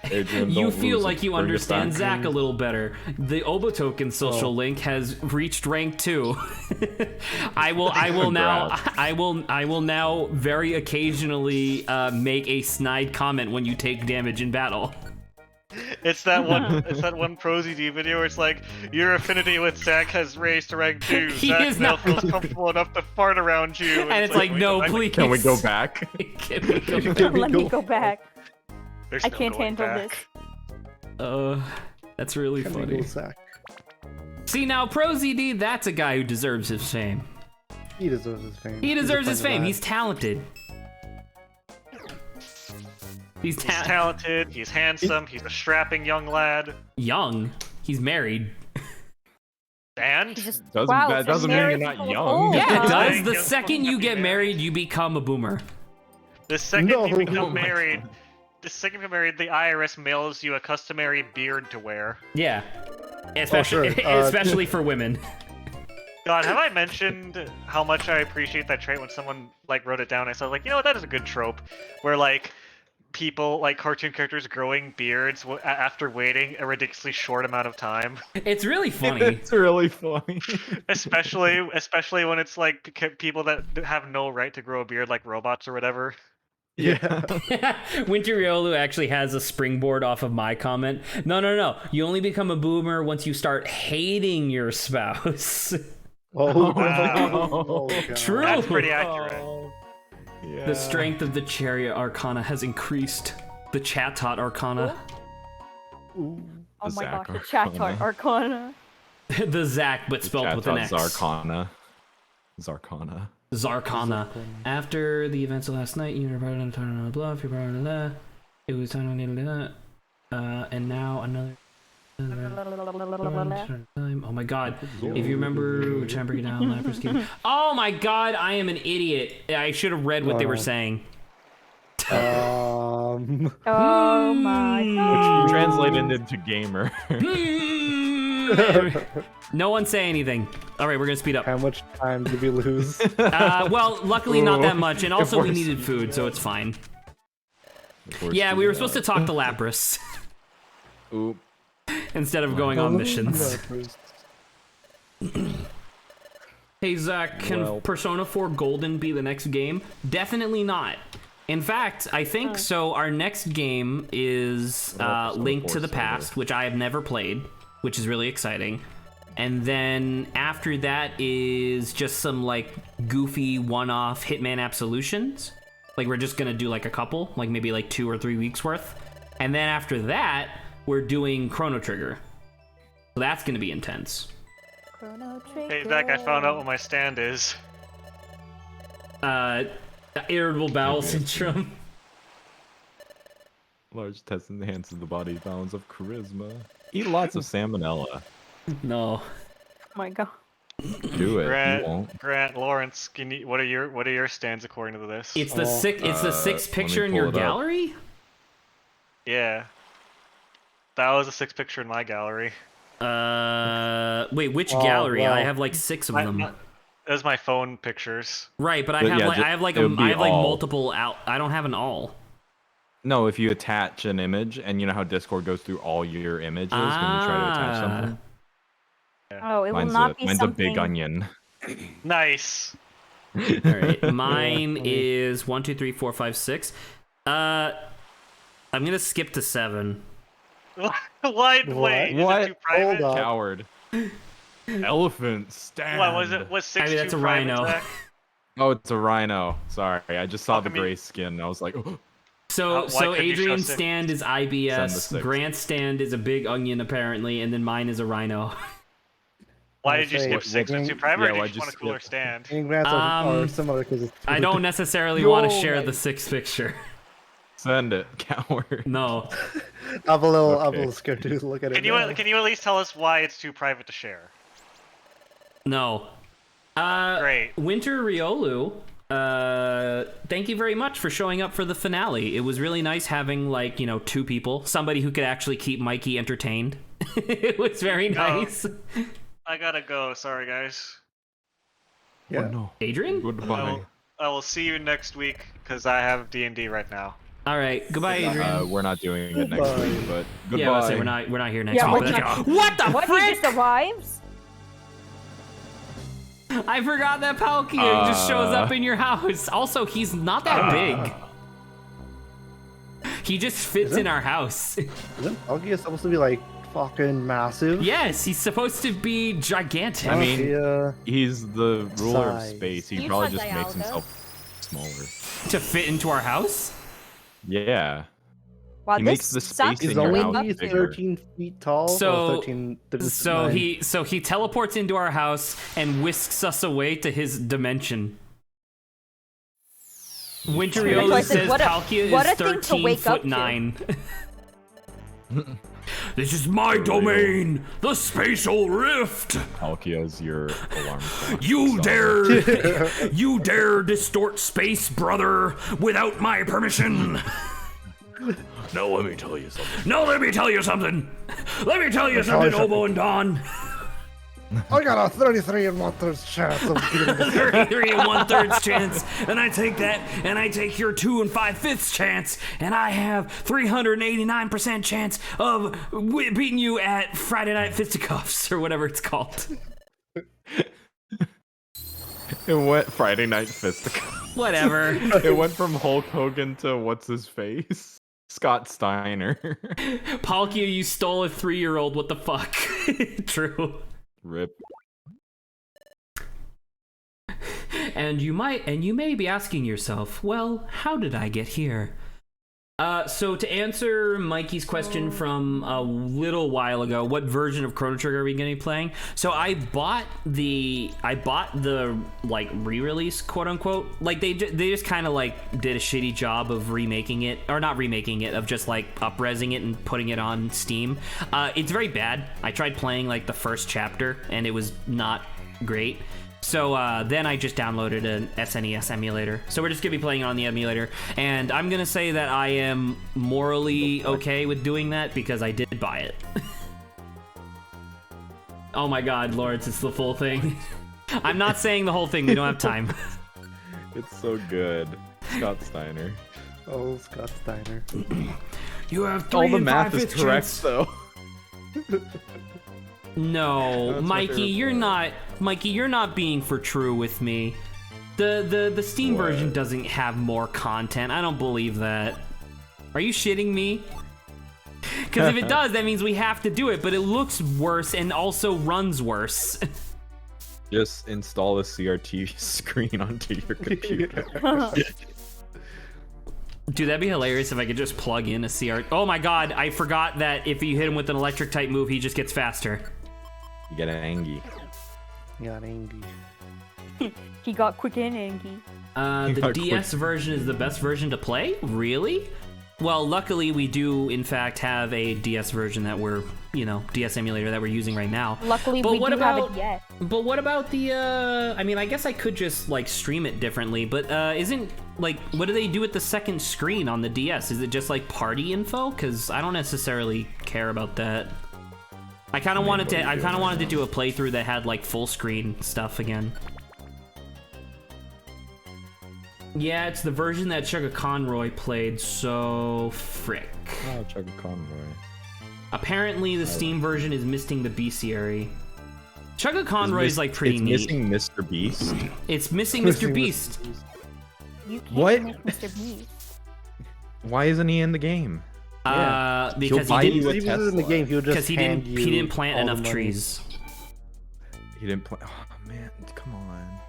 Adrian, You don't feel lose like it. you Bring it understand back. Zach a little better. The Obotoken social link has reached rank 2. I will now very occasionally make a snide comment when you take damage in battle. It's that one ProZD video where it's like, your affinity with Zach has raised to rank 2. He Zach is now not- feels comfortable enough to fart around you. And it's like, no, please. Can we go back? Can we go back? Let me go back. There's I no can't going handle back. this. That's really funny. Zach. See, now ProZD, that's a guy who deserves his fame. He deserves his fame. He deserves his He's a friend fame. of He's talented. He's He's talented, he's handsome, he's a strapping young lad. young. He's married. And Just, Doesn't- wow, that it's doesn't mean marriage you're not people young. old, Yeah, it huh? does. Young The people second you can be get married, married. you become a boomer. the second No. you Oh become my married, the IRS mails you a customary beard to wear. Yeah. Especially, sure. especially for women. God, have I mentioned how much I appreciate that trait when someone like wrote it down? I said like, you know what, that is a good trope, where like people like cartoon characters growing beards after waiting a ridiculously short amount of time. It's really funny. It's really funny. especially when it's like people that have no right to grow a beard, like robots or whatever. Yeah. Winter Riolu actually has a springboard off of my comment. No. You only become a boomer once you start hating your spouse. Oh, Wow. oh, God. True. That's pretty accurate. Yeah. The strength of the Chariot Arcana has increased. The Chatot Arcana. Ooh. Oh my Zach gosh, the Chatot Arcana. The Zac, but spelled with an X. Zarkana. Zarkana. After the events of last night, you were part of the on the bluff, you were part of that. It was time to and now another. Oh my god. If you remember, try and break it down. Lapras game. Oh my god, I am an idiot. I should have read what they were saying. Oh my god. Translated into gamer. No one say anything. All right, we're gonna speed up. How much time did we lose? Well, luckily not that much, and also we we're needed food, so it's fine. We're Yeah, we were speeding supposed to talk to Lapras up. Oop. instead of going on missions. Hey Zach, can Well. Persona 4 Golden be the next game? Definitely not. In fact, I think so. Our next game is Persona Link 4 to the Silver. Past, which I have never played, which is really exciting. And then after that is just some like goofy one-off Hitman Absolutions. Like we're just gonna do like a couple, like maybe like 2 or 3 weeks worth. And then after that, we're doing Chrono Trigger. So that's gonna be intense. Chrono Hey Zach, I found out what my stand is. Irritable bowel syndrome. Large test enhances the body balance of charisma. Eat lots of salmonella. No. Oh my god. Do it. You Grant, won't. Grant, Lawrence, what are your stands according to this? It's the sixth let me picture in pull your it up. gallery? Yeah. That was a 6th picture in my gallery. Wait, which Oh, gallery? I wow. have like 6 of My- them. my- It was my phone pictures. Right, but I But have yeah, like ju- I have like it would be all. multiple out. I don't have an all. No, if you attach an image, and you know how Discord goes through all your images when you try to attach something. Oh, it will Mine's not be mine's something. a big onion. Nice. All right, mine is 1, 2, 3, 4, 5, 6. I'm gonna skip to 7. Wait, is What? it too private? Hold up. Coward. Elephant stand. What was it? Was 6 I mean, that's too a private, rhino. Zach? Oh, it's a rhino. Sorry, I just saw How the come you- gray skin. I was like, oh. So why so couldn't you show Adrian's 6? stand is Send the IBS. 6. Grant's stand is a big onion apparently, and then mine is a rhino. Why I'll did you say skip 6? Was it too private, yeah, or why did you want a just cooler skip? stand? Me and Grants are Um, similar because it's. I don't necessarily No, want to share like- the 6th picture. Send it, coward. No. I'm a little Okay. scared to look at it. Can you now. can you at least tell us why it's too private to share? No. Great. Winter Riolu, thank you very much for showing up for the finale. It was really nice having, like, 2 people. Somebody who could actually keep Mikey entertained. It was very nice. I gotta go. Sorry, guys. Yeah. Oh no. Adrian? Goodbye. I will see you next week because I have D&D right now. All right. Goodbye, Adrian. We're not doing it next Goodbye. week, but goodbye. Yeah, I'll say we're not here next Yeah, week. we're but not- what the What? He frick? just arrives? I forgot that Palkia just shows up in your house. Also, he's not that big. He just fits in our house. Isn't Palkia supposed to be like fucking massive? Yes, he's supposed to be gigantic. I mean, Palkia- he's the ruler of Size. space. He You probably said just makes Dialga. himself smaller. To fit into our house? Yeah. Wow, He this makes the sucks. space He's in your Wake house up only to. bigger. 13 feet tall. So- or 13, So 9. he teleports into our house and whisks us away to his dimension. Winter That's why I Riolu said, says what a- Palkia what is a thing to 13 wake up foot to. 9. This is my domain, the spatial rift. Palkia's your alarm clock. You Sorry. you dare distort space, brother, without my permission. Now let me tell you something. No, let me tell you something. Let me tell you something, Obo and Don. I got a 33 and 1/3 chance of beating this. 33 and 1/3 chance, and I take that, and I take your 2 and 5/5 chance, and I have 389% chance of beating you at Friday Night Fisticuffs, or whatever it's called. It went Friday Night Fisticuffs. Whatever. It went from Hulk Hogan to what's his face? Scott Steiner. Palkia, you stole a 3-year-old, what the fuck? True. Rip. And you may be asking yourself, well, how did I get here? So to answer Mikey's question from a little while ago, what version of Chrono Trigger are we going to be playing? So I bought the like re-release, quote unquote. Like they just kind of like did a shitty job of remaking it, or not remaking it, of just like up-resing it and putting it on Steam. It's very bad. I tried playing like the first chapter and it was not great. So then I just downloaded an SNES emulator. So we're just going to be playing it on the emulator. And I'm going to say that I am morally okay with doing that because I did buy it. Oh my god, Lawrence, it's the full thing. I'm not saying the whole thing. We don't have time. It's so good. Scott Steiner. Oh, Scott Steiner. You have 3 All the and math 5/5 is correct, chance. though. No, That's my Mikey, favorite you're part. not. Mikey, you're not being for true with me. The Steam What? version doesn't have more content. I don't believe that. Are you shitting me? Because if it does, that means we have to do it. But it looks worse and also runs worse. Just install a CRT screen onto your computer. Dude, that'd be hilarious if I could just plug in a CR. Oh my god, I forgot that if you hit him with an electric type move, he just gets faster. You get an Angie. Yeah, angry. He got quick and angry. The got DS version is the best version to play? Really? Well, luckily we do in fact have a DS version that we're, DS emulator that we're using right now. Luckily, But we what do about- have it yet. But what about the, I mean, I guess I could just, like, stream it differently, but, isn't, like, what do they do with the second screen on the DS? Is it just, like, party info? Because I don't necessarily care about that. I kind of wanted to do a playthrough that had, like, full screen stuff again. Yeah, it's the version that Chugga Conroy played, so frick. Oh, Chugga Conroy. Apparently, the Steam version is missing the bestiary. Chugga Conroy is like pretty neat. It's missing Mr. Beast. It's missing Mr. Beast. You can't What? make Mr. Beast. Why isn't he in the game? Because buy he you didn't. a If he was in the Tesla. game, he would just Because he hand didn't. you He didn't plant all the enough money. trees. He didn't play. Oh man, come on.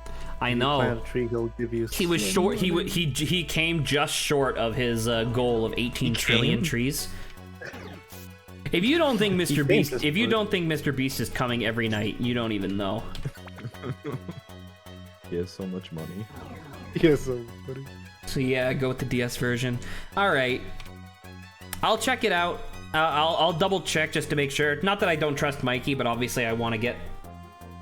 I You know. plant a tree, he'll give you. He was short. He came just short of his goal of 18 trillion came? trees. If you don't think Mr. He Beast, thinks if you it's don't think Mr. Beast is coming every night, you don't even know. He has so much money. Yeah, so buddy. So yeah, go with the DS version. All right, I'll check it out. I'll double check just to make sure. Not that I don't trust Mikey, but obviously I want to get,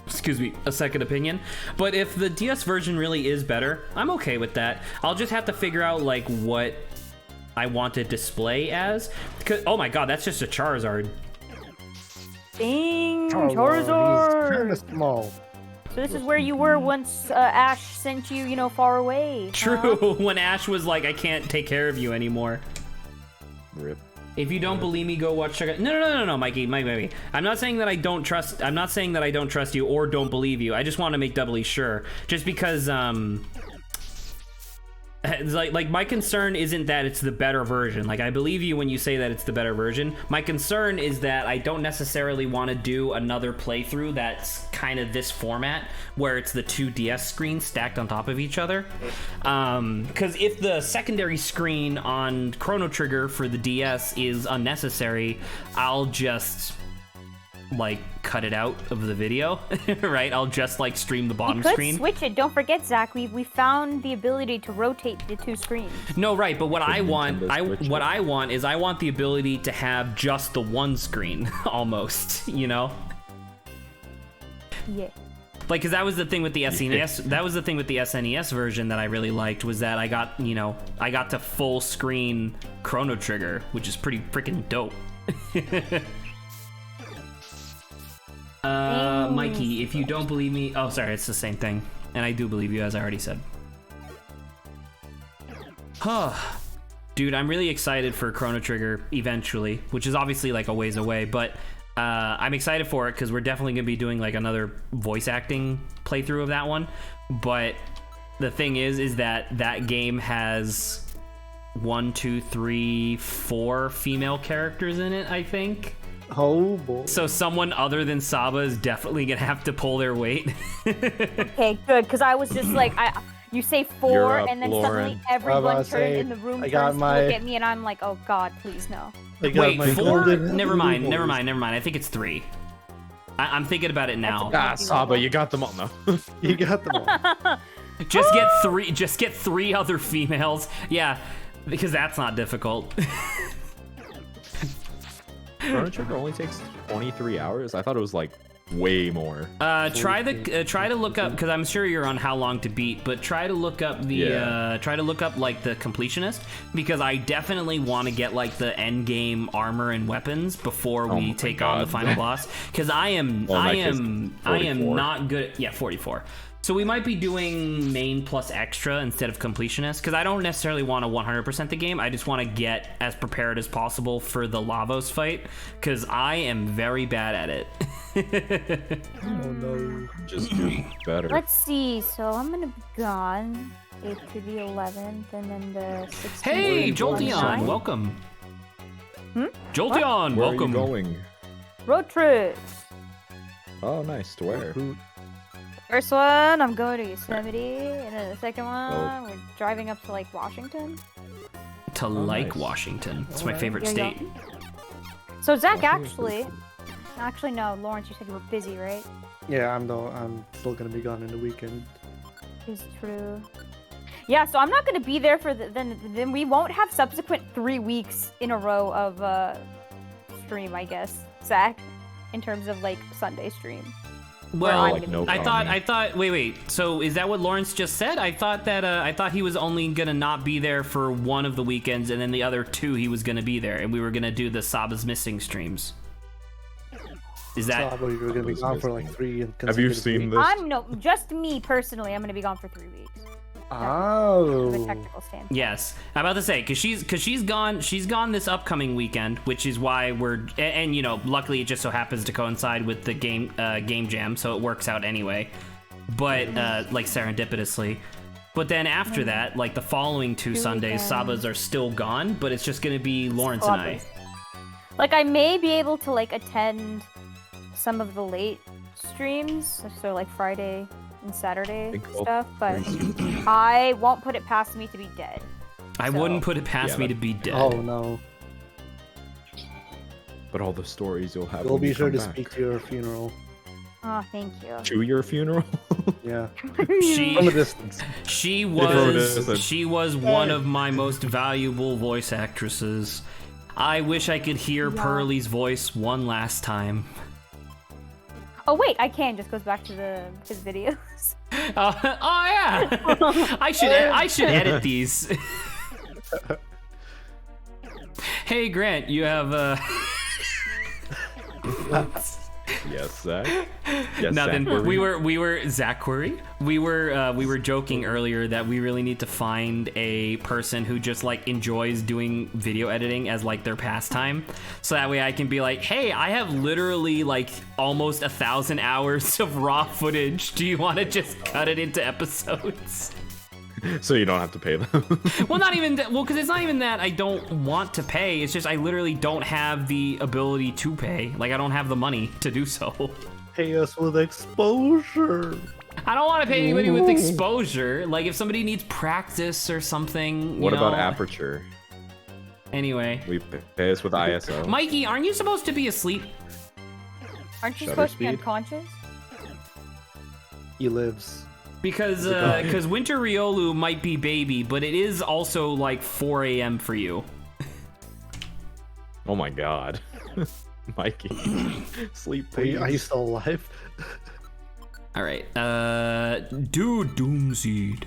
excuse me, a second opinion. But if the DS version really is better, I'm okay with that. I'll just have to figure out like what I want to display as. Oh my god, that's just a Charizard. Dang, Oh, Lord, he's kind of Charizard! small. So this is where you were once Ash sent you, far away. True, when Ash was like, I can't take care of you anymore. Rip. If you don't believe me, go watch. No, Mikey. I'm not saying that I don't trust. I'm not saying that I don't trust you or don't believe you. I just want to make doubly sure. Just because, like my concern isn't that it's the better version. Like I believe you when you say that it's the better version. My concern is that I don't necessarily want to do another playthrough that's kind of this format where it's the two DS screens stacked on top of each other. Because if the secondary screen on Chrono Trigger for the DS is unnecessary, I'll just like cut it out of the video, right? I'll just like stream the bottom You could screen. switch it. Don't forget, Zach. We found the ability to rotate the two screens. No, right, but what I want, Nintendo Switch what it. I want is I want the ability to have just the one screen, almost, Yeah. Like, cause that was the thing with the SNES. That was the thing with the SNES version that I really liked was that I got to full screen Chrono Trigger, which is pretty freaking dope. Mikey, if you don't believe me, oh, sorry, it's the same thing, and I do believe you, as I already said. Dude, I'm really excited for Chrono Trigger eventually, which is obviously like a ways away, but I'm excited for it because we're definitely gonna be doing like another voice acting playthrough of that one. But the thing is that game has 1, 2, 3, 4 female characters in it, I think. Oh boy. So someone other than Saba is definitely gonna have to pull their weight. Okay, good. Because I was just like, you say 4, You're up, and then Lauren. suddenly everyone about turned to say, in the room I got turns to my- look at me, and I'm like, oh god, please no. I got Wait, my 4? golden Never mind. voice. I think it's 3. I'm thinking about it now. That's Ah, Saba, you got them all. No. You got them all. Just get 3. Just get 3 other females. Yeah, because that's not difficult. Chrono Trigger only takes 23 hours. I thought it was like way more. Try to look up, because I'm sure you're on How Long to Beat, but try to look up the like the completionist, because I definitely want to get like the end game armor and weapons before we my take on the God. final boss, because I am Well, in that case, 44. not good. Yeah, 44. So we might be doing main plus extra instead of completionist, because I don't necessarily want to 100% the game. I just want to get as prepared as possible for the Lavos fight, because I am very bad at it. Oh no. Just do better. Let's see. So I'm gonna be gone 8th to the 11th, and then the 16th. Hey, to the Jolteon, 29th. welcome. Hmm? Jolteon, Where welcome. are you going? Road trips. Oh, nice. To where? First one, I'm going to Yosemite, and then the second one, Oh. we're driving up to like Washington. To like nice. Washington. It's my favorite Yeah, state. yeah. So Zach, Washington's actually no, Lawrence, you said you were busy, right? Yeah, I'm still gonna be gone in the weekend. Is true. Yeah, so I'm not gonna be there for then we won't have subsequent 3 weeks in a row of stream, I guess, Zach, in terms of like Sunday stream. Well, like, no I thought. Wait. So is that what Lawrence just said? I thought that. I thought he was only gonna not be there for one of the weekends, and then the other 2 he was gonna be there, and we were gonna do the Saba's missing streams. Is that? Saba, you were gonna be gone for like 3. Have you seen this? Just me personally. I'm gonna be gone for 3 weeks. Oh. From a technical standpoint. Yes, I'm about to say because she's gone this upcoming weekend, which is why we're and you know luckily it just so happens to coincide with the game jam, so it works out anyway. But like serendipitously. But then after that, like the following 2 Sundays, Sabas are still gone, but it's just gonna be Lawrence and I. Like I may be able to like attend some of the late streams, so like Friday and Saturday stuff, but I won't put it past me to be dead. I wouldn't put it past me to be dead. Oh no. But all the stories you'll have. We'll when be you sure come to back. speak to your funeral. Oh, thank you. To your funeral? Yeah. She From a distance. she From a was distance. one of my most valuable voice actresses. I wish I could hear Pearlie's voice one last time. Oh wait, I can. Just goes back to his videos. Oh yeah, I should edit these. Hey Grant, you have Yes, Zach. Yes, nothing. Zach, We were Zach Query. We were joking earlier that we really need to find a person who just like enjoys doing video editing as like their pastime, so that way I can be like, hey, I have literally like almost 1,000 hours of raw footage. Do you want to just cut it into episodes? So you don't have to pay them. Well, not even that. Well, because it's not even that I don't want to pay. It's just I literally don't have the ability to pay. Like I don't have the money to do so. Pay us with exposure. I don't want to pay anybody with exposure. Like if somebody needs practice or something. What you about know. aperture? Anyway, We pay us with ISO. Mikey, aren't you supposed to be asleep? Aren't you Shutter supposed to be speed? unconscious? He lives. Because Winter Riolu might be baby, but it is also like 4 a.m. for you. Oh my god. Mikey. Sleep, Are please. you still alive? All right. Dude, Doomseed.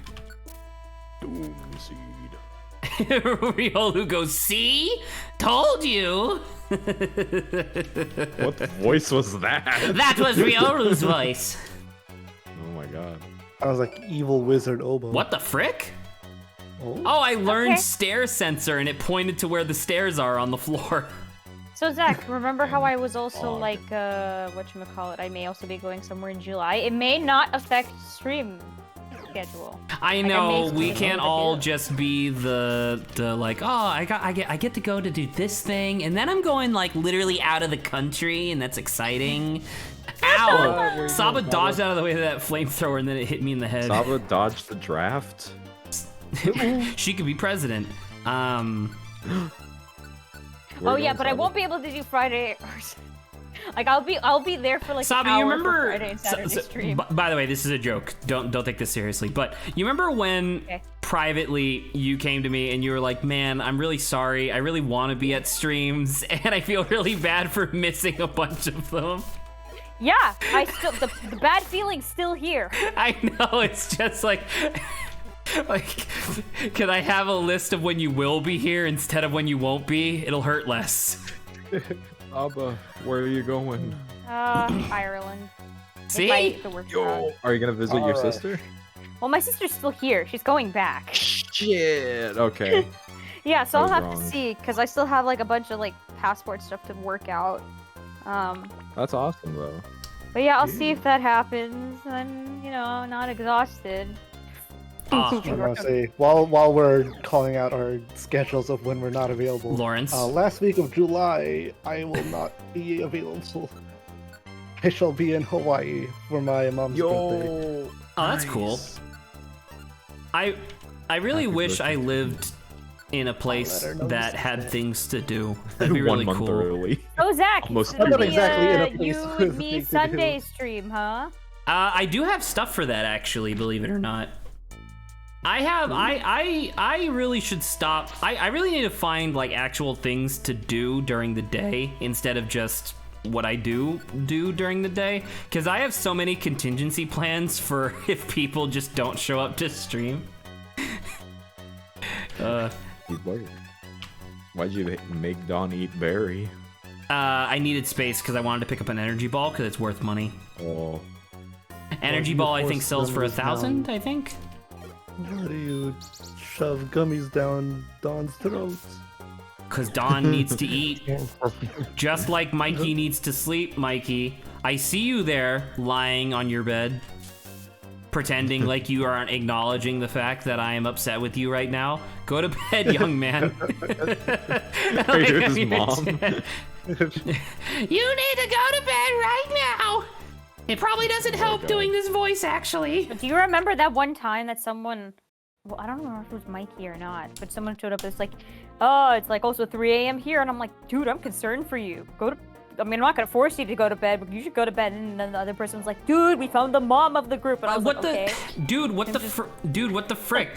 Doomseed. Riolu goes, see? Told you. What voice was that? That was Riolu's voice. Oh my god. I was like evil wizard Obo. What the frick? Oh. Oh, I learned Okay. stair sensor and it pointed to where the stairs are on the floor. So Zach, remember how I was also Odd. like, whatchamacallit, I may also be going somewhere in July. It may not affect stream schedule. I Like, I know may we still can't know the all deal. just be the like, oh, I get to go to do this thing, and then I'm going like literally out of the country, and that's exciting. Ow! Saba dodged out of the way of that flamethrower, and then it hit me in the head. Saba dodged the draft. She could be president. Oh Where you yeah, going, but I Saba? won't be able to do Friday. Like I'll be there for like Saba, an hour you remember? for Friday and Saturday stream. By the way, this is a joke. Don't take this seriously. But you remember when Okay. privately you came to me and you were like, "Man, I'm really sorry. I really want to be at streams, and I feel really bad for missing a bunch of them." Yeah, I still the bad feeling's still here. I know. It's just like. Like, can I have a list of when you will be here instead of when you won't be? It'll hurt less. Saba, where are you going? Ireland. See? If the work's out. Are you gonna visit your Alright. sister? Well, my sister's still here. She's going back. Shit. Okay. Yeah, so I I'll was have wrong. to see because I still have like a bunch of like passport stuff to work out. That's awesome though. But yeah, I'll see if that happens. I'm, not exhausted. Ah, I want to say, while we're calling out our schedules of when we're not available, Lawrence. last week of July, I will not be available. I shall be in Hawaii for my mom's birthday. Oh, that's cool. I really Happy wish I birthday. lived in a place let her know that this had is things to do. That'd be really 1 month cool. early. Oh, Zach, Almost it's gonna not be, exactly in a place you with and me things to do. Sunday stream, huh? I do have stuff for that actually, believe it or not. I really should stop. I really need to find like actual things to do during the day instead of just what I do during the day, because I have so many contingency plans for if people just don't show up to stream. Why'd you make Dawn eat berry? I needed space because I wanted to pick up an energy ball because it's worth money. Oh. Energy ball I think sells for 1,000. I think. Why do you shove gummies down Dawn's throat? Because Dawn needs to eat. Just like Mikey needs to sleep, Mikey. I see you there, lying on your bed, pretending like you aren't acknowledging the fact that I am upset with you right now. Go to bed, young man. Here's his mom. You need to go to bed right now. It probably doesn't help doing this voice, actually. Do you remember that one time that someone, well, I don't remember if it was Mikey or not, but someone showed up. It's like, oh, it's like also 3 a.m. here, and I'm like, dude, I'm concerned for you. Go to. I mean, I'm not gonna force you to go to bed, but you should go to bed. And then the other person was like, dude, we found the mom of the group, and I was what like, the, okay. dude? What dude? What the frick,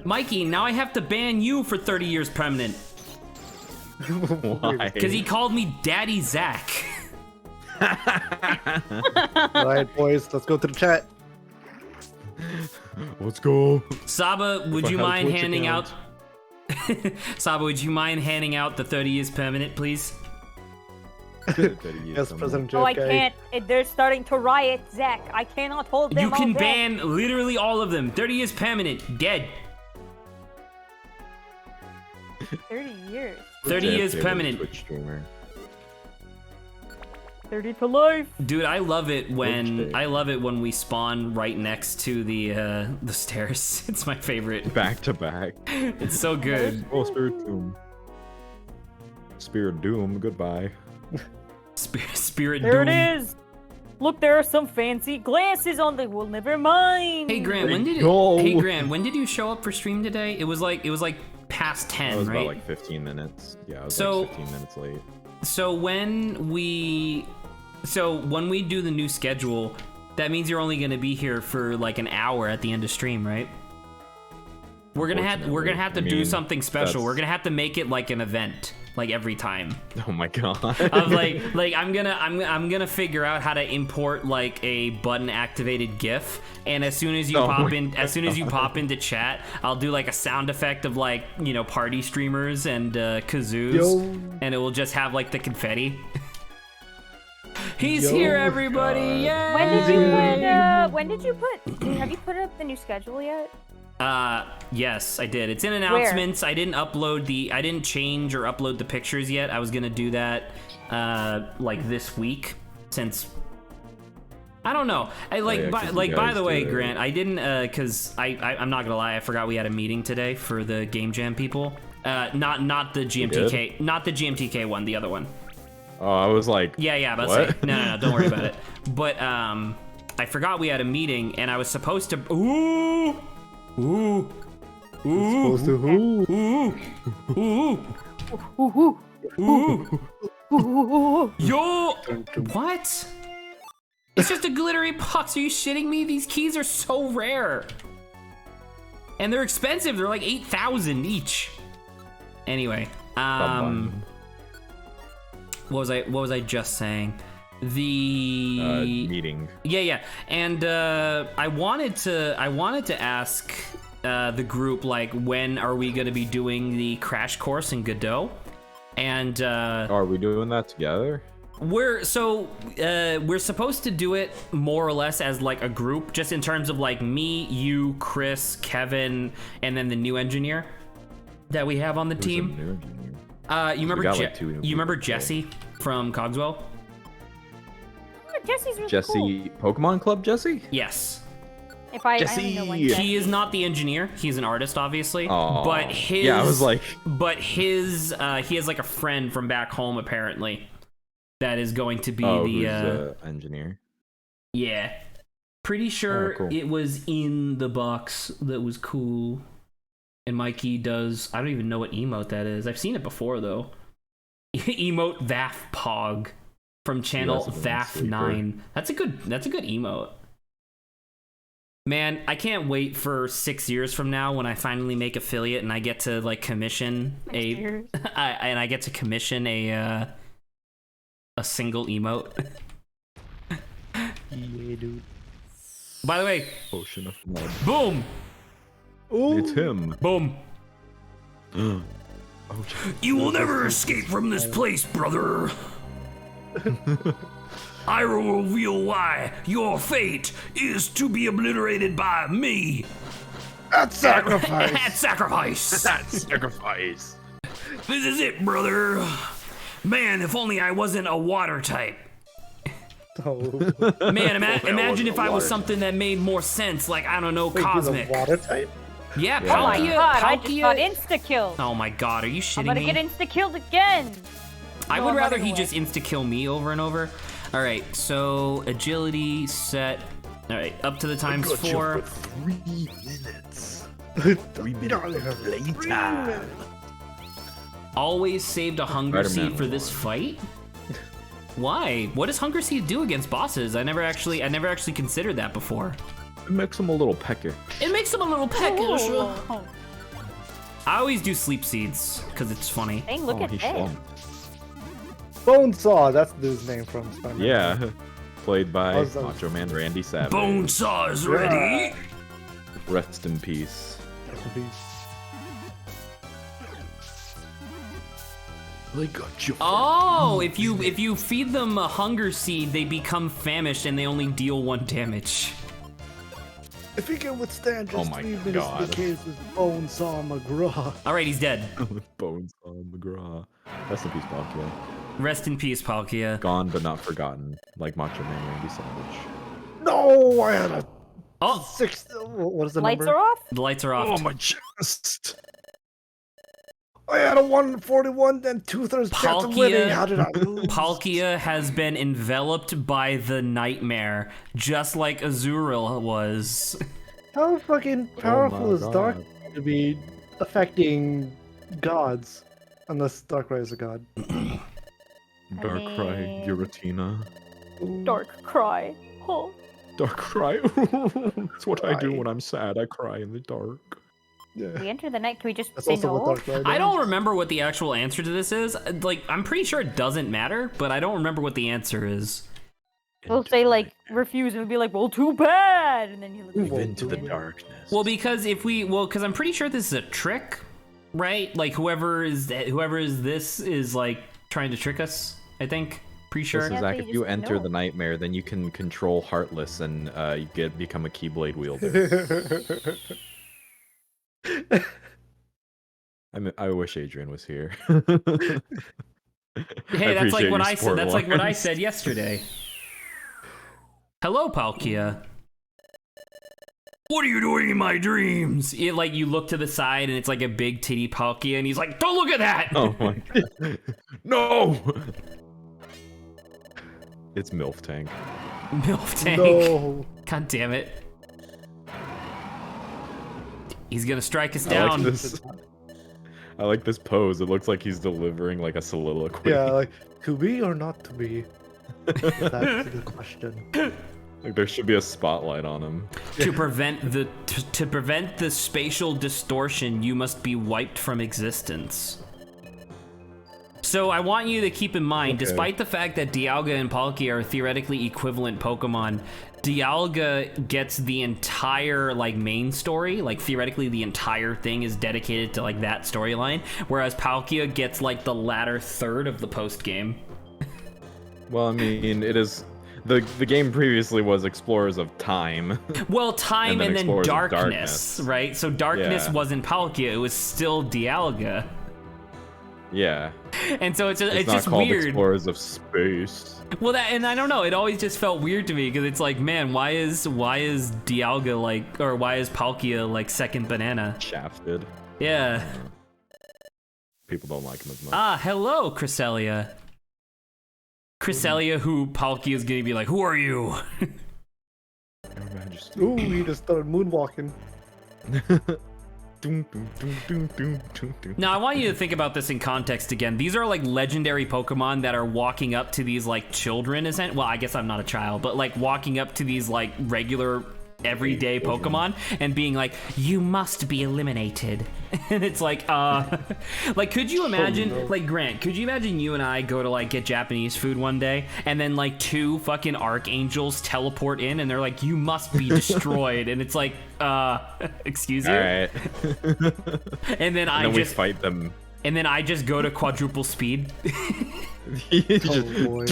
Mikey? Now I have to ban you for 30 years permanent. Why? Because he called me Daddy Zach. Alright, boys, let's go to the chat. Let's go. Saba, would If I you had a mind Twitch handing account. out? Saba, would you mind handing out the 30 years permanent, please? Yes, President JFK. Oh, I can't. They're starting to riot, Zach. I cannot hold them You can all back. ban literally all of them. 30 years permanent, dead. 30 years. 30 years JFK permanent. Twitch streamer. 30 to life. Dude, I love it when Twitch when we spawn right next to the stairs. It's my favorite. Back to back. It's so good. Oh, Spirit Doom. Spirit Doom, goodbye. Spirit There Doom. it is. Look, there are some fancy glasses on the. Well, never mind. Hey Grant, go. Hey Grant, when did you show up for stream today? It was like past 10, I was right? about like 15 minutes. Yeah, I was So- like 15 minutes late. So when we do the new schedule, that means you're only gonna be here for like an hour at the end of stream, right? We're gonna have to do mean, something special. that's- We're gonna have to make it like an event, like every time. Oh my god. Of like I'm gonna figure out how to import like a button activated GIF, and as soon as you pop into chat, I'll do like a sound effect of like, you know, party streamers and kazoos, Yo. and it will just have like the confetti. He's Yo. here, everybody! Yay! When did you put? Have you put up the new schedule yet? Yes, I did. It's in announcements. I didn't change or upload the pictures yet. I was gonna do that, like this week, since I don't know. I like, yeah, 'cause you by guys the way, did it. Grant, I didn't, cause I'm not gonna lie, I forgot we had a meeting today for the Game Jam people. Not the GMTK, not the GMTK one, the other one. Oh, I was like, Yeah, about to what? say. No, don't worry about it. But I forgot we had a meeting, and I was supposed to. Ooh. Supposed to who? Yo! What? It's just a glittery box. Are you shitting me? These keys are so rare. And they're expensive. They're like 8,000 each. Anyway, what was I just saying? The meeting. Yeah. And I wanted to ask the group, like, when are we gonna be doing the crash course in Godot? And Are we doing that together? we're supposed to do it more or less as like a group, just in terms of like me, you, Chris, Kevin, and then the new engineer that we have on the Who's a team. new engineer? You remember got, like, two new you remember people. Jesse from Cogswell? Jesse's really Jesse, cool. Pokemon Club Jesse? Yes. If I Jesse. only know one He Jesse. He is not the engineer. He's an artist, obviously. Aw. But his Yeah, I was like, he has like a friend from back home apparently that is going to be who's engineer? yeah. Pretty sure cool. it was in the box that was cool. And Mikey does, I don't even know what emote that is. I've seen it before though. Emote Vaf Pog from channel You guys have been Vaf9. That's a good emote. Man, I can't wait for 6 years from now when I finally make affiliate and I get to like commission I get to commission a single emote. Yeah, dude. By the way, Potion of blood. boom, Ooh. It's him. boom. Oh, You will never escape from this place, brother. I will reveal why your fate is to be obliterated by me. At sacrifice. At sacrifice. sacrifice. This is it, brother. Man, if only I wasn't a water type. Oh. Man, imagine if I was something that made more sense, like, I don't know, Wait, he's a cosmic. water type? Yeah, Oh my Palkia. god, I just got Palkia. insta-killed. Oh my god, are you I'm shitting gonna me? get insta-killed again. I No, would I'm rather running he away. just insta-kill me over and over. All right, so agility set. All right, up to the times 4. 3 minutes. 3 minutes later. Always saved a hunger Spider-Man seed for this fight. Why? What does hunger seed do against bosses? I never actually considered that before. It makes him a little pecker. It makes them a little peckish. Oh, I always do sleep seeds because it's funny. dang, look at he that. slumped. Bonesaw, that's the dude's name from Spider-Man. Yeah. Played by How's that? Macho Man Randy Savage. Bonesaw is ready. Rest in peace. They got you. Oh, if you feed them a hunger seed, they become famished and they only deal 1 damage. If he can withstand just Oh my 3 minutes in God. the case of Bonesaw McGraw. All right, he's dead. Bones on McGraw. Rest in peace, Palkia. Rest in peace, Palkia. Gone but not forgotten, like Macho Man Randy Savage. No, I had a Oh, 6. What is the Lights number? are off? the lights are off. Oh, my chest! I had a 141 and 2/3 chance of winning. How did I lose? Palkia has been enveloped by the nightmare, just like Azurill was. How fucking powerful is God. Dark to be affecting gods? Unless Darkrai is a god. Darkrai, mean- Giratina. Dark cry. Oh. Darkrai. It's what I do Cry. when I'm sad. I cry in the dark. Yeah. We enter the night. Can we just That's say also no? what Darkrai does. I don't remember what the actual answer to this is. Like, I'm pretty sure it doesn't matter, but I don't remember what the answer is. We'll say like refuse, and we'll be like, well, too bad, and then you look. Move like, into the darkness. Well, because because I'm pretty sure this is a trick, right? Like whoever is this is like trying to trick us. I think. Pretty sure. This is Yeah, Zach, they if you just enter know. the nightmare, then you can control Heartless and you become a Keyblade wielder. I wish Adrian was here. Hey, that's like what I said. support, That's like what I Lawrence. said yesterday. Hello, Palkia. What are you doing in my dreams? Like you look to the side and it's like a big titty Palkia, and he's like, "Don't look at that." Oh my god. No! It's MILF Tank. Milf tank. No. God damn it. He's gonna strike us I down. like this. I like this pose. It looks like he's delivering like a soliloquy. Yeah, like, to be or not to be? That's the question. Like there should be a spotlight on him. To prevent the spatial distortion, you must be wiped from existence. So I want you to keep in mind, Okay. despite the fact that Dialga and Palkia are theoretically equivalent Pokemon, Dialga gets the entire like main story, like theoretically the entire thing is dedicated to like that storyline, whereas Palkia gets like the latter third of the post game. Well, I mean, it is the game previously was Explorers of Time. Well, time And and then then, Explorers of darkness, Darkness. right? So darkness Yeah. wasn't Palkia, it was still Dialga. Yeah. And so it's It's not just called weird. Explorers of Space. Well, and I don't know, it always just felt weird to me because it's like, man, why is Dialga like, or why is Palkia like second banana? Shafted. Yeah. People don't like him as much. Ah, hello, Cresselia. Cresselia, who Palkia is gonna be like, who are you? Your Majesty. Ooh, he just started moonwalking. Doom, doom, doom, doom, doom, doom, doom. Now, I want you to think about this in context again. These are like legendary Pokemon that are walking up to these like children, isn't? Well, I guess I'm not a child, but like walking up to these like regular everyday Pokemon and being like, you must be eliminated. And it's like, like, could you imagine, like, Grant, could you imagine you and I go to, like, get Japanese food one day, and then, like, 2 fucking archangels teleport in, and they're like, you must be destroyed, and it's like, excuse you? All right. And then I we just fight them. And then I just go to quadruple speed. Oh boy.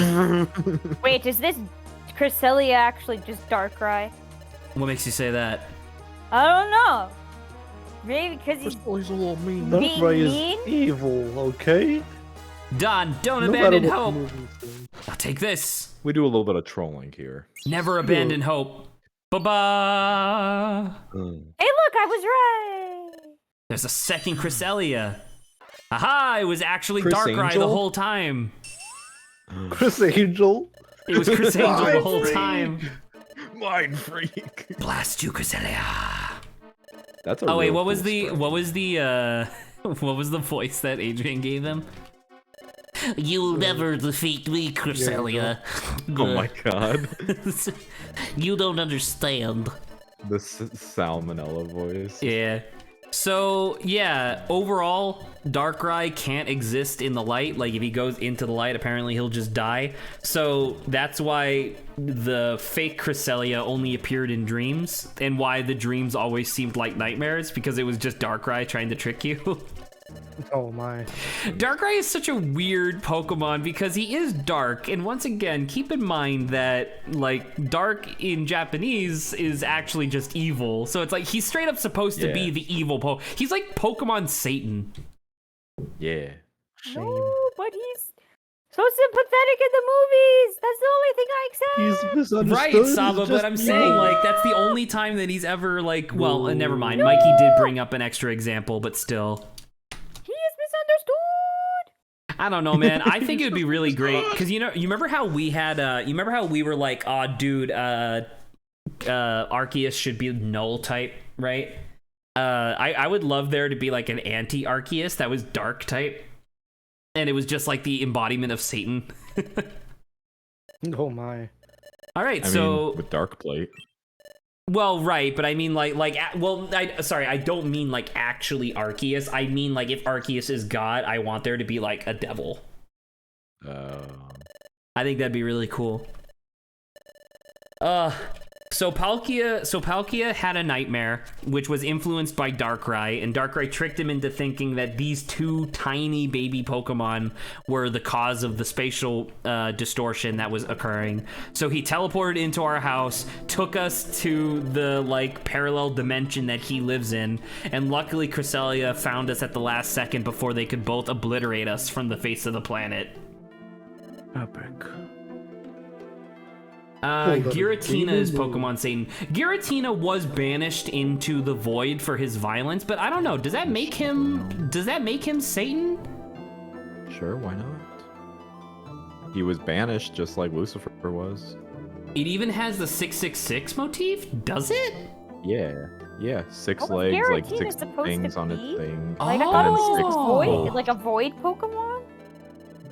Wait, is this Cresselia actually just Darkrai? What makes you say that? I don't know. Maybe because he's a little mean. Being Darkrai is mean? evil, okay? Don, don't No abandon matter what hope. the movie says. I'll take this. We do a little bit of trolling here. Never abandon hope. Ba-ba! Hey, look, I was right. There's a second Cresselia. Aha! It was actually Chris Darkrai the Angel? whole time. Chris Angel. It was Chris Angel the Mind whole freak. time. Mind freak. Blast you, Cresselia. That's a Oh wait, real what was cool the start. what was the voice that Adrian gave them? You'll never defeat me, Cresselia. Oh my god. You don't understand. The salmonella voice. Yeah. So, yeah, overall, Darkrai can't exist in the light. Like, if he goes into the light, apparently he'll just die. So, that's why the fake Cresselia only appeared in dreams, and why the dreams always seemed like nightmares, because it was just Darkrai trying to trick you. Oh my. Darkrai is such a weird Pokemon because he is dark, and once again, keep in mind that, like, dark in Japanese is actually just evil. So it's like, he's straight up supposed to be Yeah. the evil He's like Pokemon Satan. Yeah. Shame. No, but he's so sympathetic in the movies. That's the only thing I accept. He's misunderstood. Right, He's Saba, just but I'm saying, mean. like, that's the only time that he's ever, like, well, never mind. Mikey did bring up an extra example, but still. He is misunderstood. I don't know, man. I think it would be really great because you remember how we had you remember how we were like, oh, dude, Arceus should be null type, right? I would love there to be like an anti Arceus that was dark type, and it was just like the embodiment of Satan. Oh my. All right, I so mean, with Dark Plate. well, right, but I mean I don't mean like actually Arceus. I mean like if Arceus is God, I want there to be like a devil. I think that'd be really cool. So Palkia had a nightmare, which was influenced by Darkrai, and Darkrai tricked him into thinking that these 2 tiny baby Pokemon were the cause of the spatial distortion that was occurring. So he teleported into our house, took us to the like parallel dimension that he lives in, and luckily Cresselia found us at the last second before they could both obliterate us from the face of the planet. Epic. Giratina is Pokemon Satan. Giratina was banished into the void for his violence, but I don't know. Does that make him Satan? Sure, why not? He was banished just like Lucifer was. It even has the 666 motif, does it? Yeah. Yeah. 6 What was legs, like Giratina 6 supposed things to on its be? thing. Like I thought it was Oh. just void, like a void Pokemon.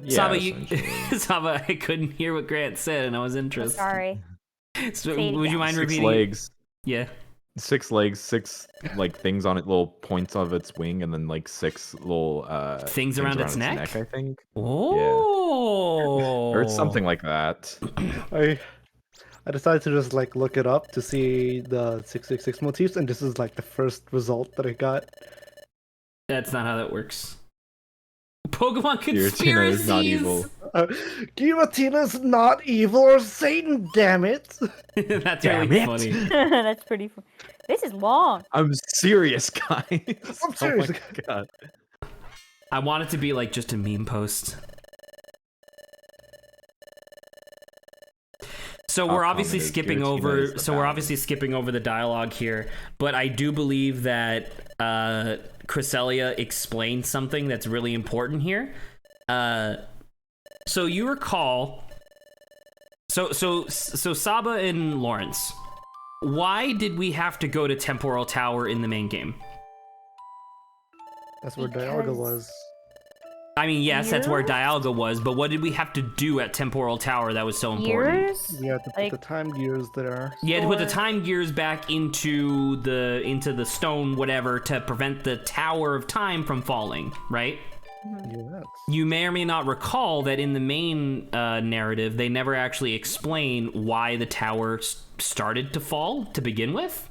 Yeah, Saba, essentially. Saba, I couldn't hear what Grant said, and I was Oh, interested. sorry. So, Say it would you again. mind 6 repeating? legs. Yeah. 6 legs, 6 like things on it, little points of its wing, and then like 6 little Things around its neck? I think. Oh. Or it's something like that. I decided to just like look it up to see the 666 motifs, and this is like the first result that I got. That's not how that works. Pokemon Giratina conspiracies. is not evil. Giratina's not evil or Satan, damn it! That's Damn really it. funny. That's pretty fun. This is long. I'm serious, guys. I'm serious. Oh my god. I want it to be like just a meme post. So we're Top obviously comment is skipping Giratina over. is the So we're balance. obviously skipping over the dialogue here, but I do believe that Cresselia explained something that's really important here. So you recall. So Saba and Lawrence, why did we have to go to Temporal Tower in the main game? That's where Because- Dialga was. I mean, yes, that's where Years? Dialga was, but what did we have to do at Temporal Tower that was so important? Years? You have to put Like- the time gears there. You had to put the Or- time gears back into the stone, whatever, to prevent the Tower of Time from falling, right? Yes. You may or may not recall that in the main narrative, they never actually explain why the tower started to fall to begin with.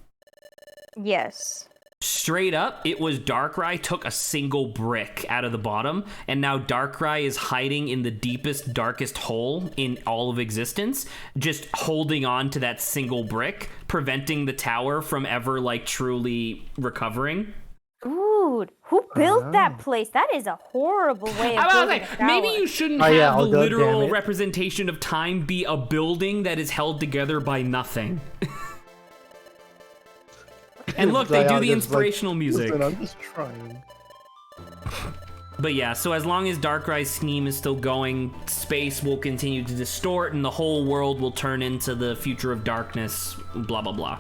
Yes. Straight up, it was Darkrai took a single brick out of the bottom, and now Darkrai is hiding in the deepest, darkest hole in all of existence, just holding on to that single brick, preventing the tower from ever, like, truly recovering. Dude, who built that place? That is a horrible way of I was building like, a tower. maybe you shouldn't Oh, have yeah, the oh, God damn literal it. representation of time be a building that is held together by nothing. And look, they do the Dialga's inspirational like, music. Listen, I'm just trying. But yeah, so as long as Darkrai's scheme is still going, space will continue to distort and the whole world will turn into the future of darkness, blah, blah, blah.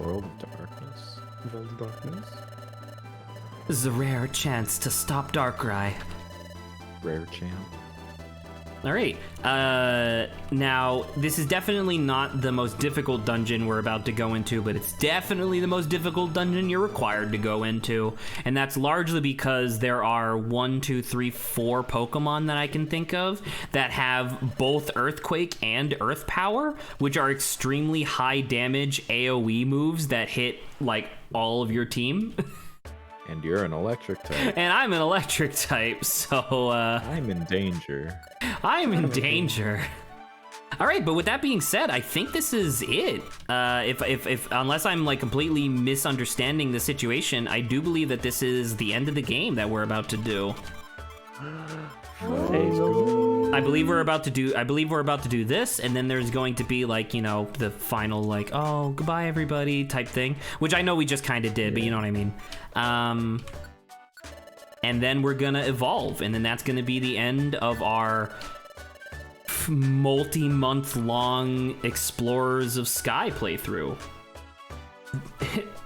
World of Darkness. World of Darkness. This is a rare chance to stop Darkrai. Rare champ. All right. Now, this is definitely not the most difficult dungeon we're about to go into, but it's definitely the most difficult dungeon you're required to go into. And that's largely because there are 4 Pokemon that I can think of that have both Earthquake and Earth Power, which are extremely high damage AoE moves that hit, like, all of your team. And you're an electric type. And I'm an electric type, so, I'm in danger. I'm in danger. All right, but with that being said, I think this is it. If unless I'm like completely misunderstanding the situation, I do believe that this is the end of the game that we're about to do. I believe we're about to do this, and then there's going to be like, you know, the final like, oh, goodbye everybody type thing, which I know we just kind of did, but you know what I mean. And then we're gonna evolve, and then that's gonna be the end of our multi-month long Explorers of Sky playthrough.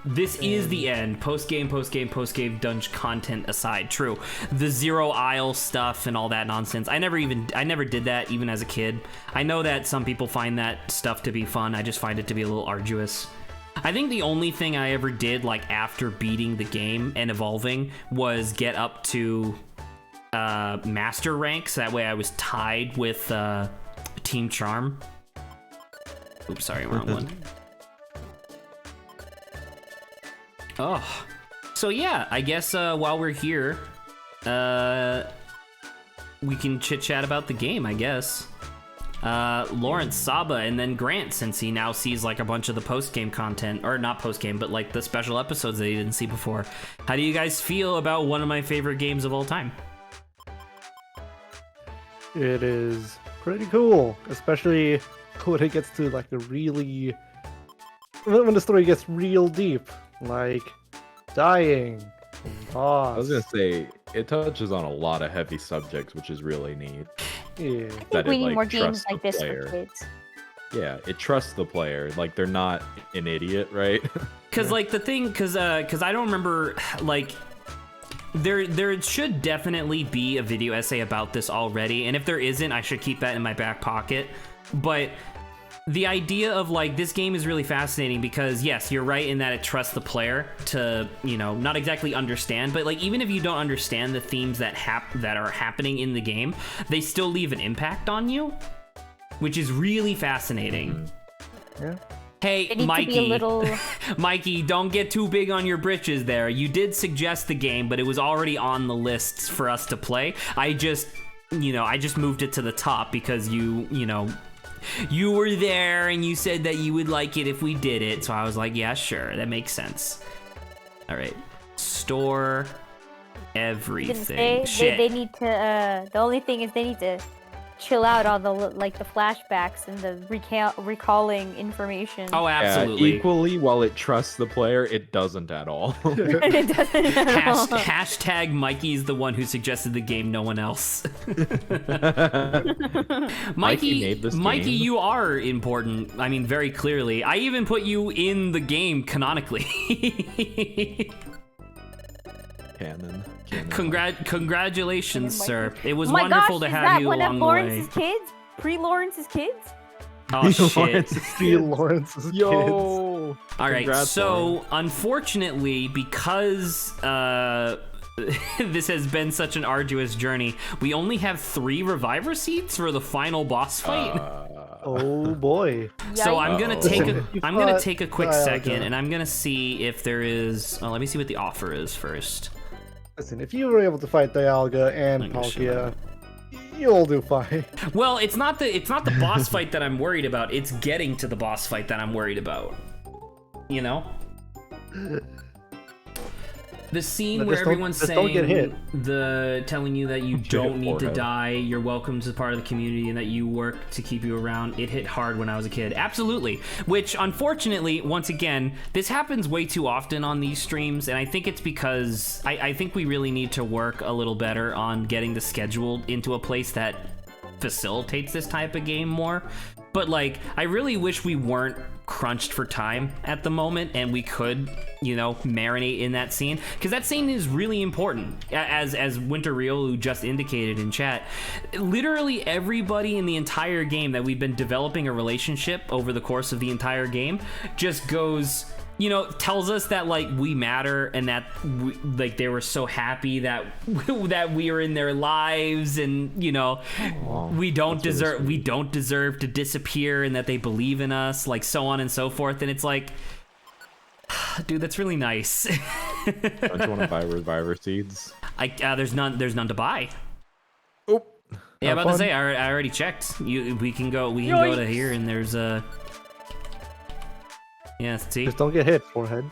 This is the end. Post-game dungeon content aside. True. The Zero Isle stuff and all that nonsense. I never did that even as a kid. I know that some people find that stuff to be fun. I just find it to be a little arduous. I think the only thing I ever did, like, after beating the game and evolving was get up to master rank, so that way I was tied with Team Charm. Oops, sorry, wrong one. Oh, so yeah, I guess while we're here, we can chit-chat about the game, I guess. Lawrence, Saba, and then Grant, since he now sees like a bunch of the post-game content, or not post-game, but like the special episodes that he didn't see before. How do you guys feel about one of my favorite games of all time? It is pretty cool, especially when it gets to like the really... when the story gets real deep, like dying, boss. I was gonna say, it touches on a lot of heavy subjects, which is really neat. Yeah. I think that we it, need like, more games trusts like the this player. for kids. Yeah, it trusts the player. Like, they're not an idiot, right? Because like the thing, because I don't remember, like, there should definitely be a video essay about this already, and if there isn't, I should keep that in my back pocket. But the idea of like, this game is really fascinating because yes, you're right in that it trusts the player to, you know, not exactly understand, but like, even if you don't understand the themes that are happening in the game, they still leave an impact on you, which is really fascinating. Yeah. Hey, It needs Mikey, to be a little... Mikey, don't get too big on your britches there. You did suggest the game, but it was already on the lists for us to play. I just moved it to the top because you were there and you said that you would like it if we did it. So I was like, yeah, sure, that makes sense. All right, store everything. Shit. They need to. The only thing is they need to chill out on the flashbacks and the recalling information. Oh, absolutely. Equally, while it trusts the player, it doesn't at all. It doesn't at all. Hashtag Mikey's the one who suggested the game, no one else. Mikey made this Mikey, game. you are important. I mean, very clearly. I even put you in the game canonically. Canon. Congratulations, sir. It was Oh my wonderful gosh, to is have that you one along of the way. Lawrence's kids? Pre-Lawrence's kids? Oh shit. Lawrence's kids. Yo. All right, Congrats, so Lauren. unfortunately, because this has been such an arduous journey, we only have 3 reviver seeds for the final boss fight. Oh boy. So I'm gonna Uh-oh. take a quick Dialga. second, and I'm gonna see if there is. Oh, let me see what the offer is first. Listen, if you were able to fight Dialga and I'm gonna show Palkia, you'll do fine. Well, it's not the boss fight that I'm worried about. It's getting to the boss fight that I'm worried about. You know? The scene But where just don't- everyone's just don't saying get hit. telling you that you Hit don't need to forehead. die, you're welcome to part of the community, and that you work to keep you around. It hit hard when I was a kid. Absolutely. Which, unfortunately, once again, this happens way too often on these streams, and I think it's because I think we really need to work a little better on getting the schedule into a place that facilitates this type of game more. But like, I really wish we weren't crunched for time at the moment, and we could, marinate in that scene, because that scene is really important. As Winter Real, who just indicated in chat, literally everybody in the entire game that we've been developing a relationship over the course of the entire game just goes, tells us that like we matter, and that they were so happy that that we are in their lives, and we don't deserve to disappear, and that they believe in us, like so on and so forth. And it's like, dude, that's really nice. Don't you want to buy reviver seeds? There's none to buy. Oh. Yeah, Have about to fun. say, I already checked. We can go to here, and there's yeah, see? Just don't get hit, forehead.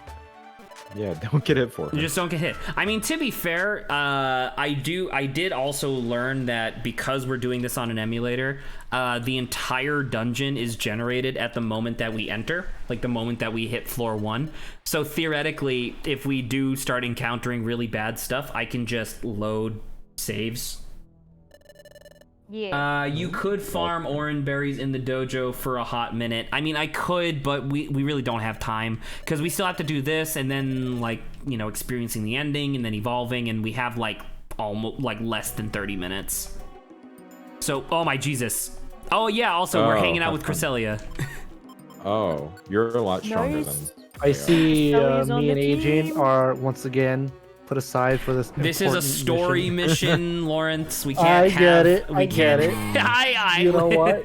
Yeah, don't get it for You it. just don't get hit. I mean, to be fair, I did also learn that because we're doing this on an emulator, the entire dungeon is generated at the moment that we enter, like the moment that we hit floor 1. So theoretically, if we do start encountering really bad stuff, I can just load saves. Yeah. You could farm orange berries in the dojo for a hot minute. I mean, I could, but we really don't have time, because we still have to do this, and then experiencing the ending, and then evolving, and we have almost less than 30 minutes. So, oh my Jesus. Oh yeah, also we're hanging out with have fun. Cresselia. Oh, you're a lot stronger Nice. than. I see Sully's on me the and Adrian team. are once again put aside for this. This is a important story mission, Lawrence. We can't I have... get it, We I get can't... it. I You know what?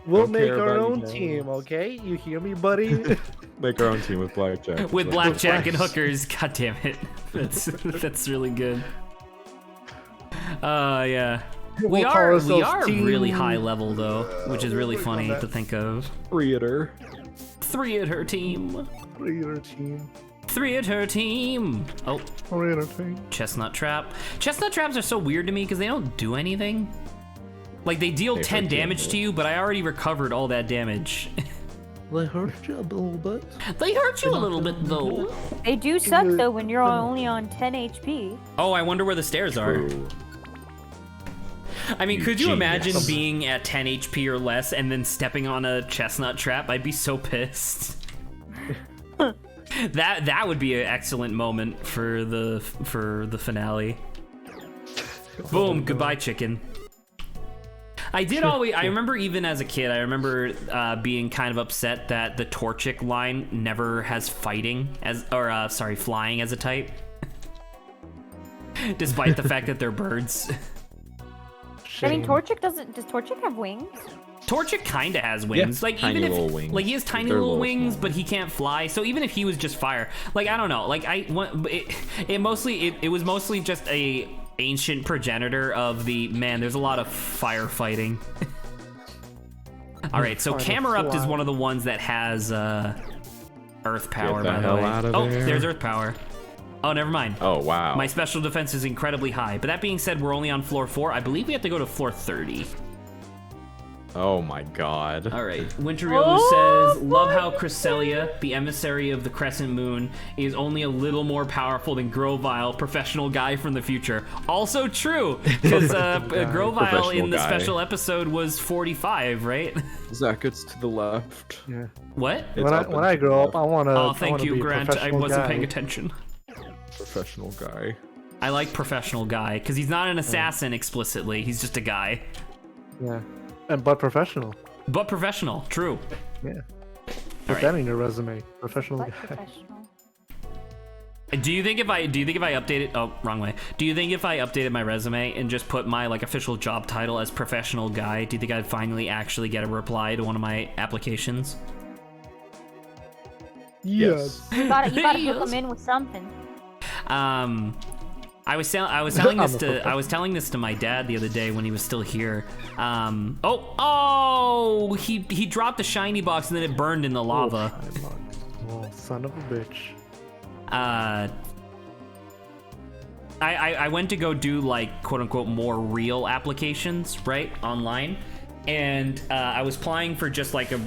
We'll Don't make care our about you own guys. team, okay? You hear me, buddy? Make our own team with blackjack. With blackjack and Nice. hookers. God damn it. That's really good. Yeah. We We'll call are ourselves team- really high level though, which is really funny to think of. Creator. 3 at her team. Raider team. 3 at her team. Oh, Raider team. chestnut trap. Chestnut traps are so weird to me because they don't do anything. Like they deal They 10 hurt you a damage bit. to you, but I already recovered all that damage. They hurt you a little bit. They hurt you a little bit though. They do suck though when you're only on 10 HP. Oh, I wonder where the stairs are. True. I mean, You could you genius. imagine being at 10 HP or less and then stepping on a chestnut trap? I'd be so pissed. That would be an excellent moment for the finale. Boom, goodbye chicken. I remember even as a kid, I remember being kind of upset that the Torchic line never has flying as a type. Despite the fact that they're birds. I mean, Shame. Torchic does Torchic have wings? Torchic kind of has wings. Yeah, Like tiny even if little wings. like he has tiny They're little little wings, small. but he can't fly. So even if he was just fire, like I don't know, like it was mostly just a ancient progenitor of the man. There's a lot of firefighting. All right, so Trying to Camerupt is fly. one of the ones that has earth power. the By the hell way, out of oh, there. there's earth power. Oh, never mind. Oh wow. My special defense is incredibly high. But that being said, we're only on floor 4. I believe we have to go to floor 30. Oh my god. All right. Winterreal says, love how Cresselia, the emissary of the Crescent Moon, is only a little more powerful than Grovile, professional guy from the future. Also true, because Grovile Professional in the guy. special episode was 45, right? Zach, it's to the left. Yeah. What? It's When up I and to grow the up, I wanna. Oh, thank you, be a Grant. I professional wasn't guy. paying attention. Professional guy. I like professional guy because he's not an assassin explicitly. He's just a guy. Yeah, but professional. But professional, true. Yeah. Put Alright. that in your resume. Professional But guy. professional. Do you think if I updated? Oh, wrong way. Do you think if I updated my resume and just put my like official job title as professional guy, do you think I'd finally actually get a reply to one of my applications? Yes. You gotta hook Yes. them in with something. I was telling this to my dad the other day when he was still here. He dropped a shiny box and then it burned in the lava. Oh, son of a bitch. I went to go do like quote unquote more real applications, right, online, and I was applying for just like a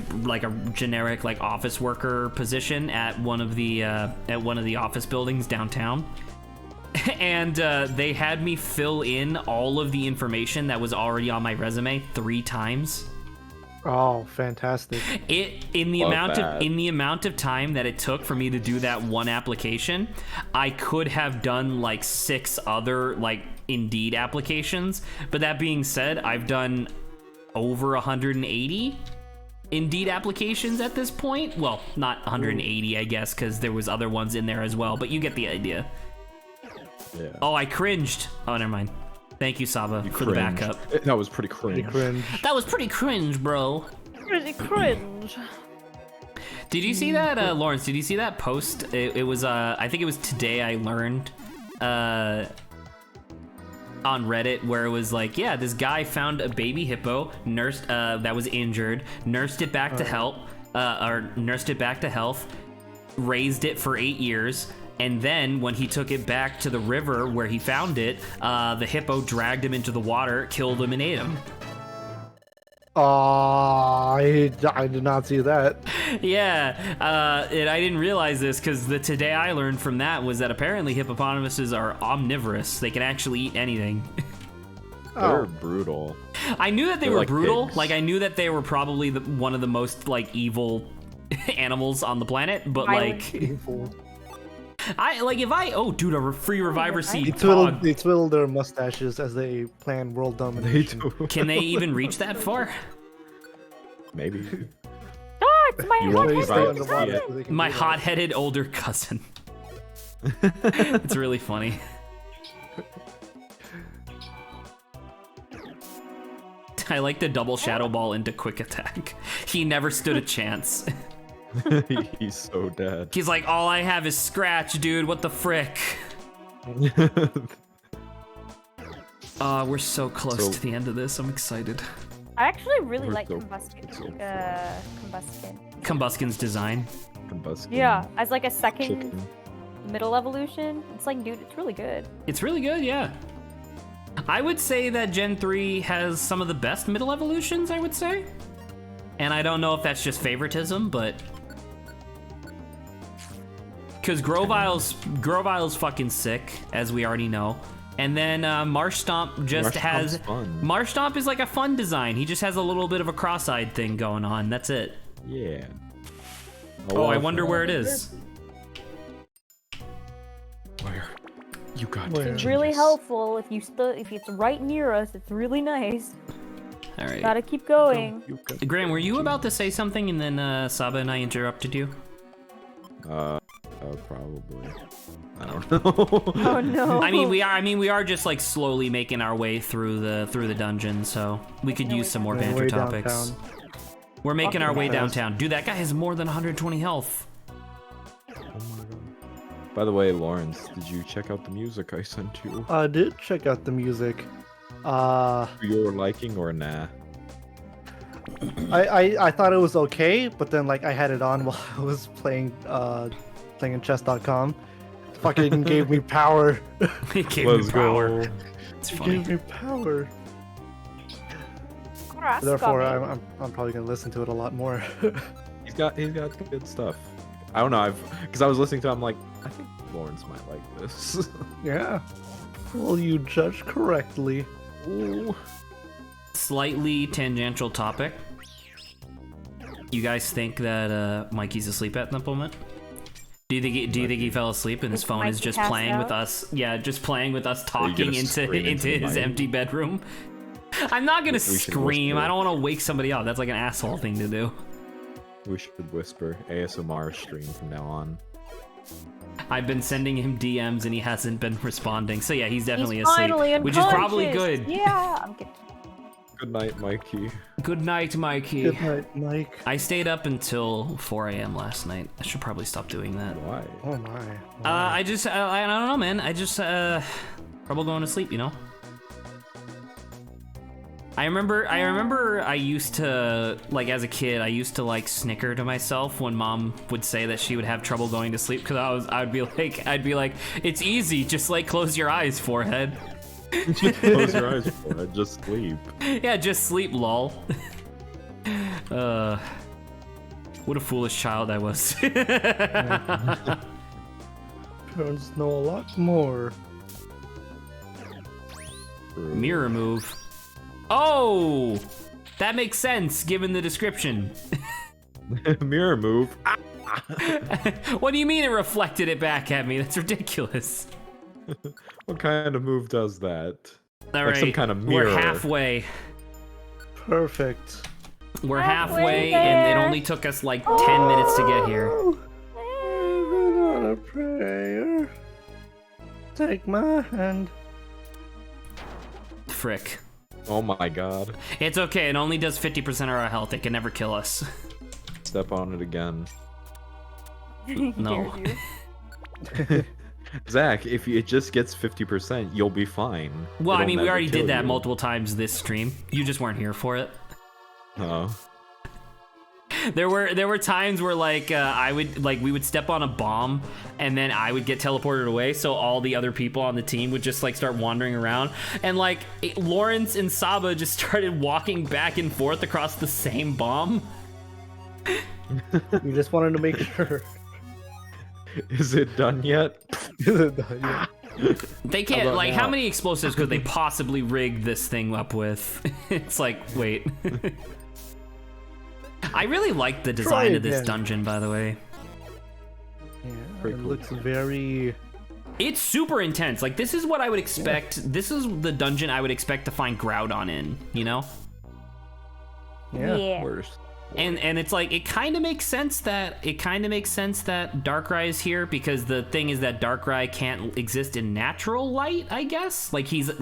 generic like office worker position at one of the office buildings downtown. And they had me fill in all of the information that was already on my resume 3 times. Oh, fantastic. In the amount of time that it took for me to do that one application, I could have done like 6 other like Indeed applications. But that being said, I've done over 180 Indeed applications at this point. Well, not 180, I guess, because there was other ones in there as well. But you get the idea. Yeah. Oh, I cringed. Oh, never mind. Thank you, Saba, for the Cringed. backup. That was pretty cringe. Pretty cringe. That was pretty cringe, bro. Pretty cringe. Did you see that, Lawrence? Did you see that post? It was, I think it was Today I Learned, on Reddit, where it was like, yeah, this guy found a baby hippo, nursed, that was injured, nursed it back to health, raised it for 8 years. And then when he took it back to the river where he found it, the hippo dragged him into the water, killed him, and ate him. I did not see that. Yeah, and I didn't realize this because the Today I Learned from that was that apparently hippopotamuses are omnivorous. They can actually eat anything. They're brutal. I knew that they They're were like brutal. pigs. Like, I knew that they were probably one of the most, like, evil animals on the planet. But, like, dude, a free reviver seed. They twiddle their mustaches as they plan world They domination. do. Can they even reach that far? Maybe. Oh, it's my You won't They hot stay survive cousin. to see underwater it. so they can My do that. hot-headed older cousin. It's really funny. I like the double shadow ball into quick attack. He never stood a chance. He's so dead. He's like, all I have is scratch, dude. What the frick? We're so close to the end of this. I'm excited. I actually really We're like so- Combuskin. Combuskin's design. Combustion. Yeah, as like a second Chicken. middle evolution. It's like, dude, it's really good. It's really good, yeah. I would say that Gen 3 has some of the best middle evolutions, I would say. And I don't know if that's just favoritism, but... Because Grovile's fucking sick, as we already know. And then Marshtomp just has... Fun. Marshtomp is like a fun design. He just has a little bit of a cross-eyed thing going on. That's it. Yeah. Oh, I wonder where it is. Where? You got Where? It's to really genius. helpful if it's right near us. It's really nice. All right. Gotta keep going. You got Graham, were you about to say something and then Saba and I interrupted you? Probably. I don't know. Oh no. I mean, we are just like slowly making our way through the dungeon, so we could use some more Making our banter way topics. downtown. We're making our way fast. downtown. Dude, that guy has more than 120 health. Oh my god. By the way, Lawrence, did you check out the music I sent you? I did check out the music. For your liking or nah? I thought it was okay, but then like I had it on while I was playing in chess.com. Fucking gave me power. He gave me power. go. It's It funny. gave me power. Grass Therefore, gummy. I'm probably gonna listen to it a lot more. He's got good stuff. I don't know. Because I was listening to it, I'm like, I think Lawrence might like this. Yeah. Well, you judged correctly. Ooh. Slightly tangential topic. You guys think that Mikey's asleep at the moment? Do you think he fell asleep and his phone is just passed playing with out? us? Yeah, just playing with us you talking gonna into scream into the his mic? empty bedroom. I'm not gonna We should scream. whisper. I don't want to wake somebody up. That's like an asshole thing to do. We should whisper ASMR stream from now on. I've been sending him DMs and he hasn't been responding. So yeah, he's definitely He's asleep, finally which is probably unconscious. good. Yeah, I'm kidding. Good night, Mikey. Good night, Mikey. Good night, Mike. I stayed up until 4 a.m. last night. I should probably stop doing that. Why? Oh my. I don't know, man. I just trouble going to sleep, you know. I remember I used to, like, as a kid, I used to like snicker to myself when mom would say that she would have trouble going to sleep because I'd be like, it's easy, just like close your eyes, forehead. Close your eyes for it. Just sleep. Yeah, just sleep, lol. What a foolish child I was. Parents know a lot more. Mirror move. Oh, that makes sense given the description. Mirror move. What do you mean it reflected it back at me? That's ridiculous. What kind of move does that? All Like some right, kind of mirror. we're halfway. Perfect. We're Halfway halfway, and it there. only took us like 10 minutes to get here. Living on a prayer. Take my hand. Frick. Oh my god. It's okay, it only does 50% of our health. It can never kill us. Step on it again. No. Zach, if it just gets 50%, you'll be fine. Well, I It'll mean, we never already kill did that you. multiple times this stream. You just weren't here for it. Oh. There were times where we would step on a bomb and then I would get teleported away, so all the other people on the team would just like start wandering around, and Lawrence and Saba just started walking back and forth across the same bomb. We just wanted to make sure. Is it done yet? Yeah. They can't, about like, now? how many explosives could they possibly rig this thing up with? It's like, wait. I really like the design of this again. dungeon, by the way. Yeah, Pretty it cool. looks very. It's super intense. Like, this is what I would expect. This is the dungeon I would expect to find Groudon in, you know? Yeah. Worse. And it's like, it kind of makes sense that Darkrai is here, because the thing is that Darkrai can't exist in natural light, I guess. Like, he So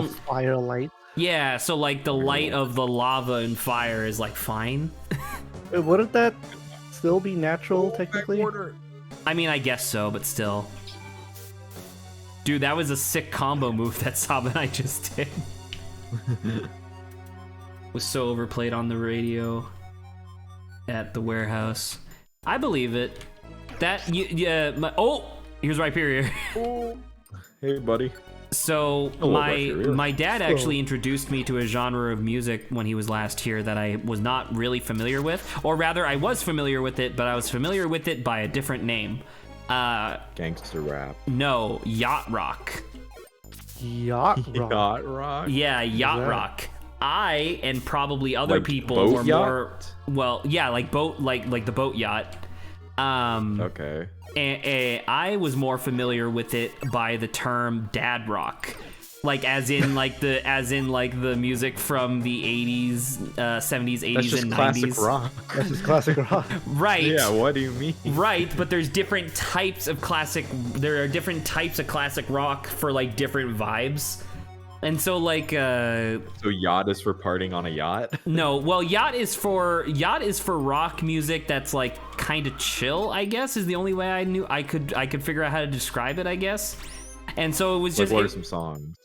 can. firelight. Yeah, so like the light of the lava and fire is like fine. Wait, wouldn't that still be natural technically? I mean, I guess so, but still. Dude, that was a sick combo move that Saba and I just did. Was so overplayed on the radio at the warehouse. I believe it. Here's Rhyperior. Hey, buddy. So Hello, Rhyperior. my dad actually introduced me to a genre of music when he was last here that I was not really familiar with, or rather I was familiar with it, but I was familiar with it by a different name. Gangster rap. No, yacht rock. Yacht rock. Yacht rock? Yeah, yacht that? rock. I and probably other Like people boat were yacht? more, well, yeah, like boat, like the boat yacht. Okay. I was more familiar with it by the term dad rock, like as in the music from the 80s, 70s, 80s, That's just and classic 90s. rock. That's just classic rock. Right. Yeah, what do you mean? Right, but there's different types of classic. There are different types of classic rock for like different vibes, and so like So yacht is for partying on a yacht? no, well, yacht is for rock music that's like kind of chill, I guess, is the only way I could figure out how to describe it, I guess. And so it was Like, just what are some songs?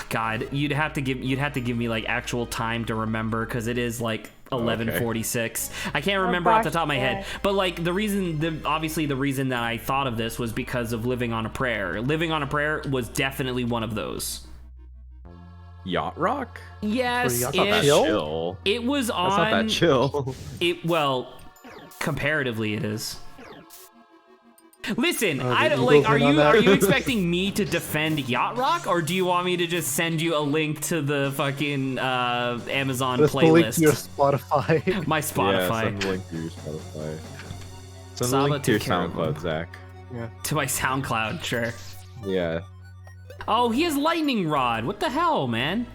God, you'd have to give me like actual time to remember, because it is like 11:46. I can't remember off the top of my head. But like obviously the reason that I thought of this was because of Living on a Prayer. Living on a Prayer was definitely one of those. Yacht rock? Yes, That's Not that chill. it was on. That's not that chill. Well, comparatively, it is. Listen, I the don't like. Eagles in on Are that? you expecting me to defend yacht rock, or do you want me to just send you a link to the fucking Amazon Just link playlist? to your Spotify. My Yeah, Spotify. send a link to your Spotify. Send a Saba link to your took care of him. SoundCloud, Zach. To my SoundCloud, sure. Yeah. Oh, he has lightning rod. What the hell, man?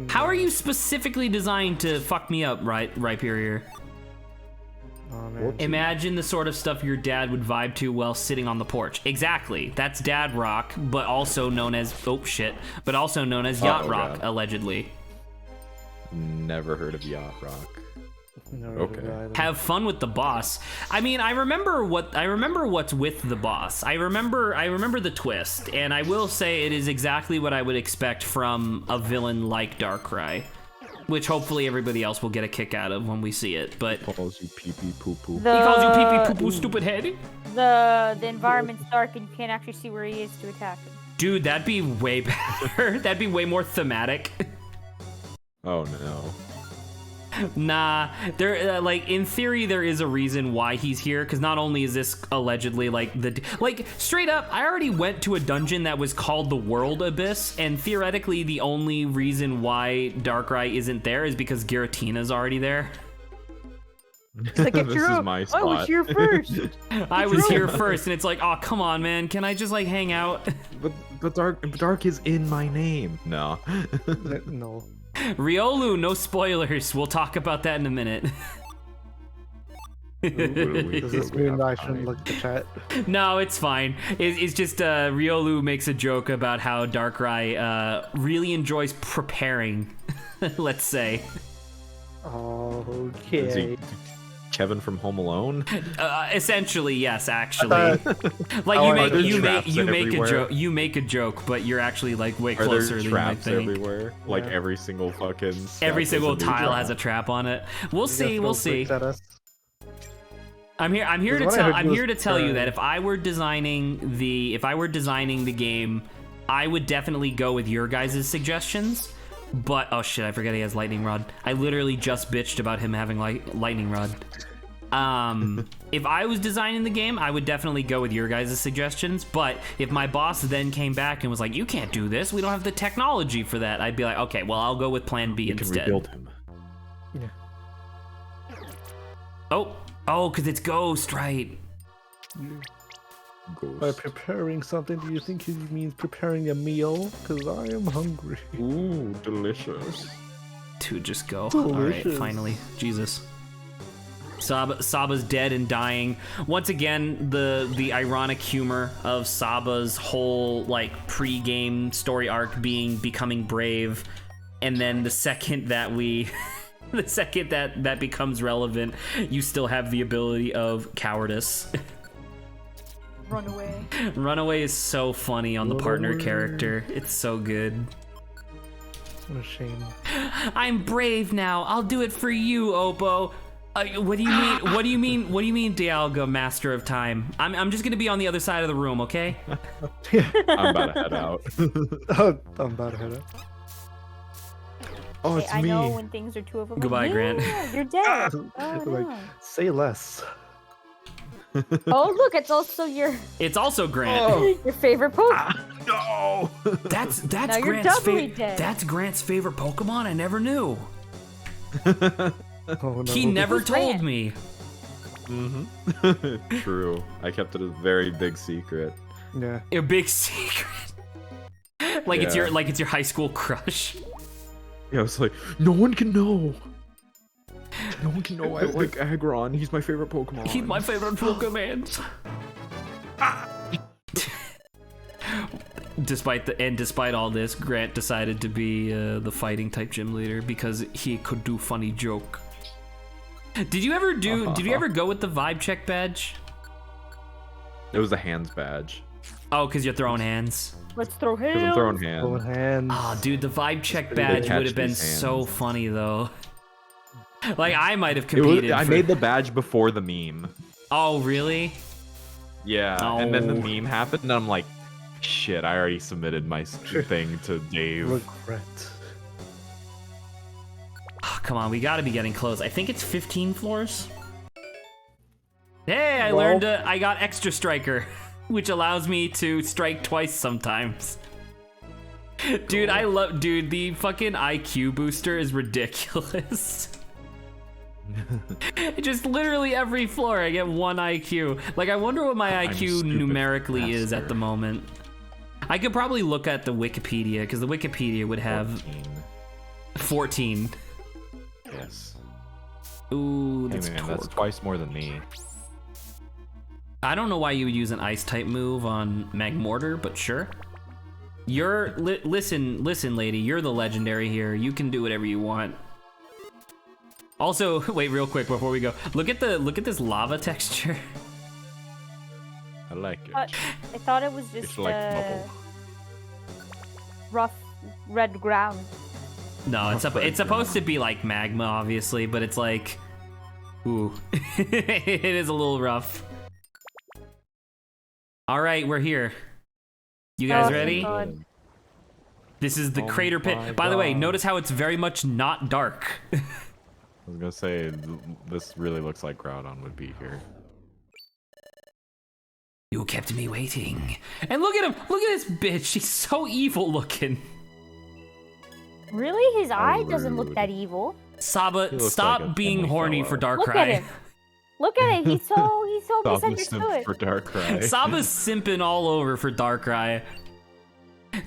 How are you specifically designed to fuck me up, Rhyperior? Oh, man. Imagine the sort of stuff your dad would vibe to while sitting on the porch. Exactly. That's dad rock, but also known as but also known as yacht rock, God. allegedly. Never heard of yacht rock. Okay. Have fun with the boss. I mean, I remember what's with the boss. I remember the twist, and I will say it is exactly what I would expect from a villain like Darkrai, which hopefully everybody else will get a kick out of when we see it. But he Calls you pee pee poo poo. calls you pee pee poo poo stupid head. The environment's dark and you can't actually see where he is to attack him. Dude, that'd be way better. That'd be way more thematic. Oh no. Nah, there like in theory there is a reason why he's here, because not only is this allegedly like straight up, I already went to a dungeon that was called the World Abyss, and theoretically the only reason why Darkrai isn't there is because Giratina's already there. Like, This is my spot. I was here first. I was here first, and it's like, oh come on, man, can I just like hang out? But dark is in my name. No. No. Riolu, no spoilers. We'll talk about that in a minute. Does this mean I shouldn't look at the chat? No, it's fine. It's just Riolu makes a joke about how Darkrai really enjoys preparing, let's say. Is he Okay. Kevin from Home Alone? Essentially, yes. Actually, like you make a joke, but you're actually like way Are closer there than you might traps think. everywhere? Like Yeah. every single fucking. Every step single is a new tile trap. has a trap on it. We'll see. You We'll guys throw see. bricks at us? I'm here to Because what I tell. heard I'm was, here to tell you that if I were designing the game, I would definitely go with your guys' suggestions. But oh shit, I forget he has lightning rod. I literally just bitched about him having lightning rod. If I was designing the game, I would definitely go with your guys' suggestions. But if my boss then came back and was like, "You can't do this. We don't have the technology for that," I'd be like, "Okay, well, I'll go with Plan B You can instead." rebuild him. Oh, because it's Ghost, right? By Ghost. preparing something, do you think he means preparing a meal? Because I am hungry. Ooh, delicious. Dude, just go. All right, Delicious. finally. Jesus. Saba's dead and dying. Once again, the ironic humor of Saba's whole like pre-game story arc becoming brave, and then the second that the second that becomes relevant, you still have the ability of cowardice. Run away. Runaway is so funny on the partner Runaway. character. It's so good. What a shame. I'm brave now. I'll do it for you, Oppo. What do you mean? What do you mean? What do you mean, Dialga, Master of Time? I'm just gonna be on the other side of the room, okay? I'm about to head out. I'm about to head out. Oh, Hey, it's I me. know when things are too overwhelming. Goodbye, Grant. Yeah, you're dead. Oh, Like, no. say less. Oh, look, it's also your It's also Grant. your favorite Pokemon. No. That's Now you're Grant's doubly dead. That's Grant's favorite Pokemon. I never knew. Oh no. He never Who's told Grant? me. True. I kept it a very big secret. Yeah. A big secret. Like it's Yeah. your high school crush. Yeah, I was like, no one can know. No one can know I like Aggron. He's my favorite Pokemon. He's my favorite Pokemon. Despite all this, Grant decided to be the fighting type gym leader because he could do funny joke. Did you ever go with the vibe check badge? It was the hands badge. Oh, because you're throwing hands. Let's throw Because I'm him. throwing Throwing hands. hands. Oh, dude, the vibe check They badge catch would have been these hands. so funny though. Like I might have It was, competed. I for- made the badge before the meme. Oh, really? Yeah, and then the Oh. meme happened, and I'm like, shit, I already submitted my thing to Dave. Regret. Oh, come on, we got to be getting close. I think it's 15 floors. Hey, I Well- learned. I got extra striker, which allows me to strike twice sometimes. Dude, the fucking IQ booster is ridiculous. Just literally every floor I get 1 IQ. Like, I wonder what my IQ stupid numerically is at bastard. the moment. I could probably look at the Wikipedia, because the Wikipedia would have 14. Yes. Ooh, Hey that's man, that's torque. twice more than me. I don't know why you would use an ice type move on Magmortar, but sure. You're listen, lady, you're the legendary here. You can do whatever you want. Also, wait, real quick before we go, look at this lava texture. I like it. I thought it was just It's like bubble. rough red ground. No, it's supposed to be like magma, obviously, but it's like, ooh, it is a little rough. All right, we're here. You guys Oh, ready? thank God. This is the Oh crater my pit. By the way, God. notice how it's very much not dark. I was gonna say, this really looks like Groudon would be here. You kept me waiting. And look at him! Look at this bitch! She's so evil looking. Really? His eye doesn't look rude. that evil. Saba, He looks stop like a being friendly horny fellow. for Look at Darkrai. him. Look at it. He's so Stop listening misunderstood. for Darkrai. Saba's simping all over for Darkrai.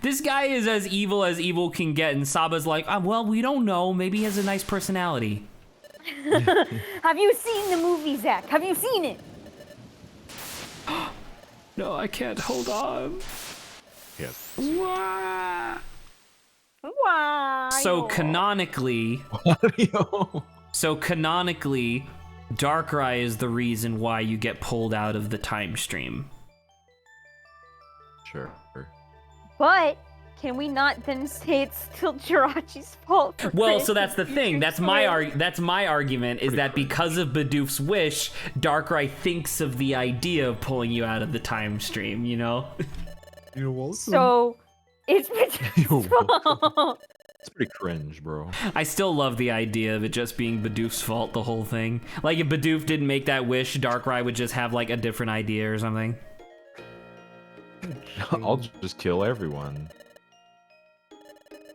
This guy is as evil can get, and Saba's like, well, we don't know. Maybe he has a nice personality. Have you seen the movie, Zach? Have you seen it? No, I can't. Hold on. Yes. Why? So canonically, Darkrai is the reason why you get pulled out of the time stream. Sure. But can we not then say it's still Jirachi's fault? For Well, creating so that's the thing. That's my argument is that because of Bidoof's wish, Darkrai thinks of the idea of pulling you out of the time stream, you know? You're welcome. So it's Bidoof's fault. It's pretty cringe, bro. I still love the idea of it just being Bidoof's fault, the whole thing. Like, if Bidoof didn't make that wish, Darkrai would just have, like, a different idea or something. I'll just kill everyone.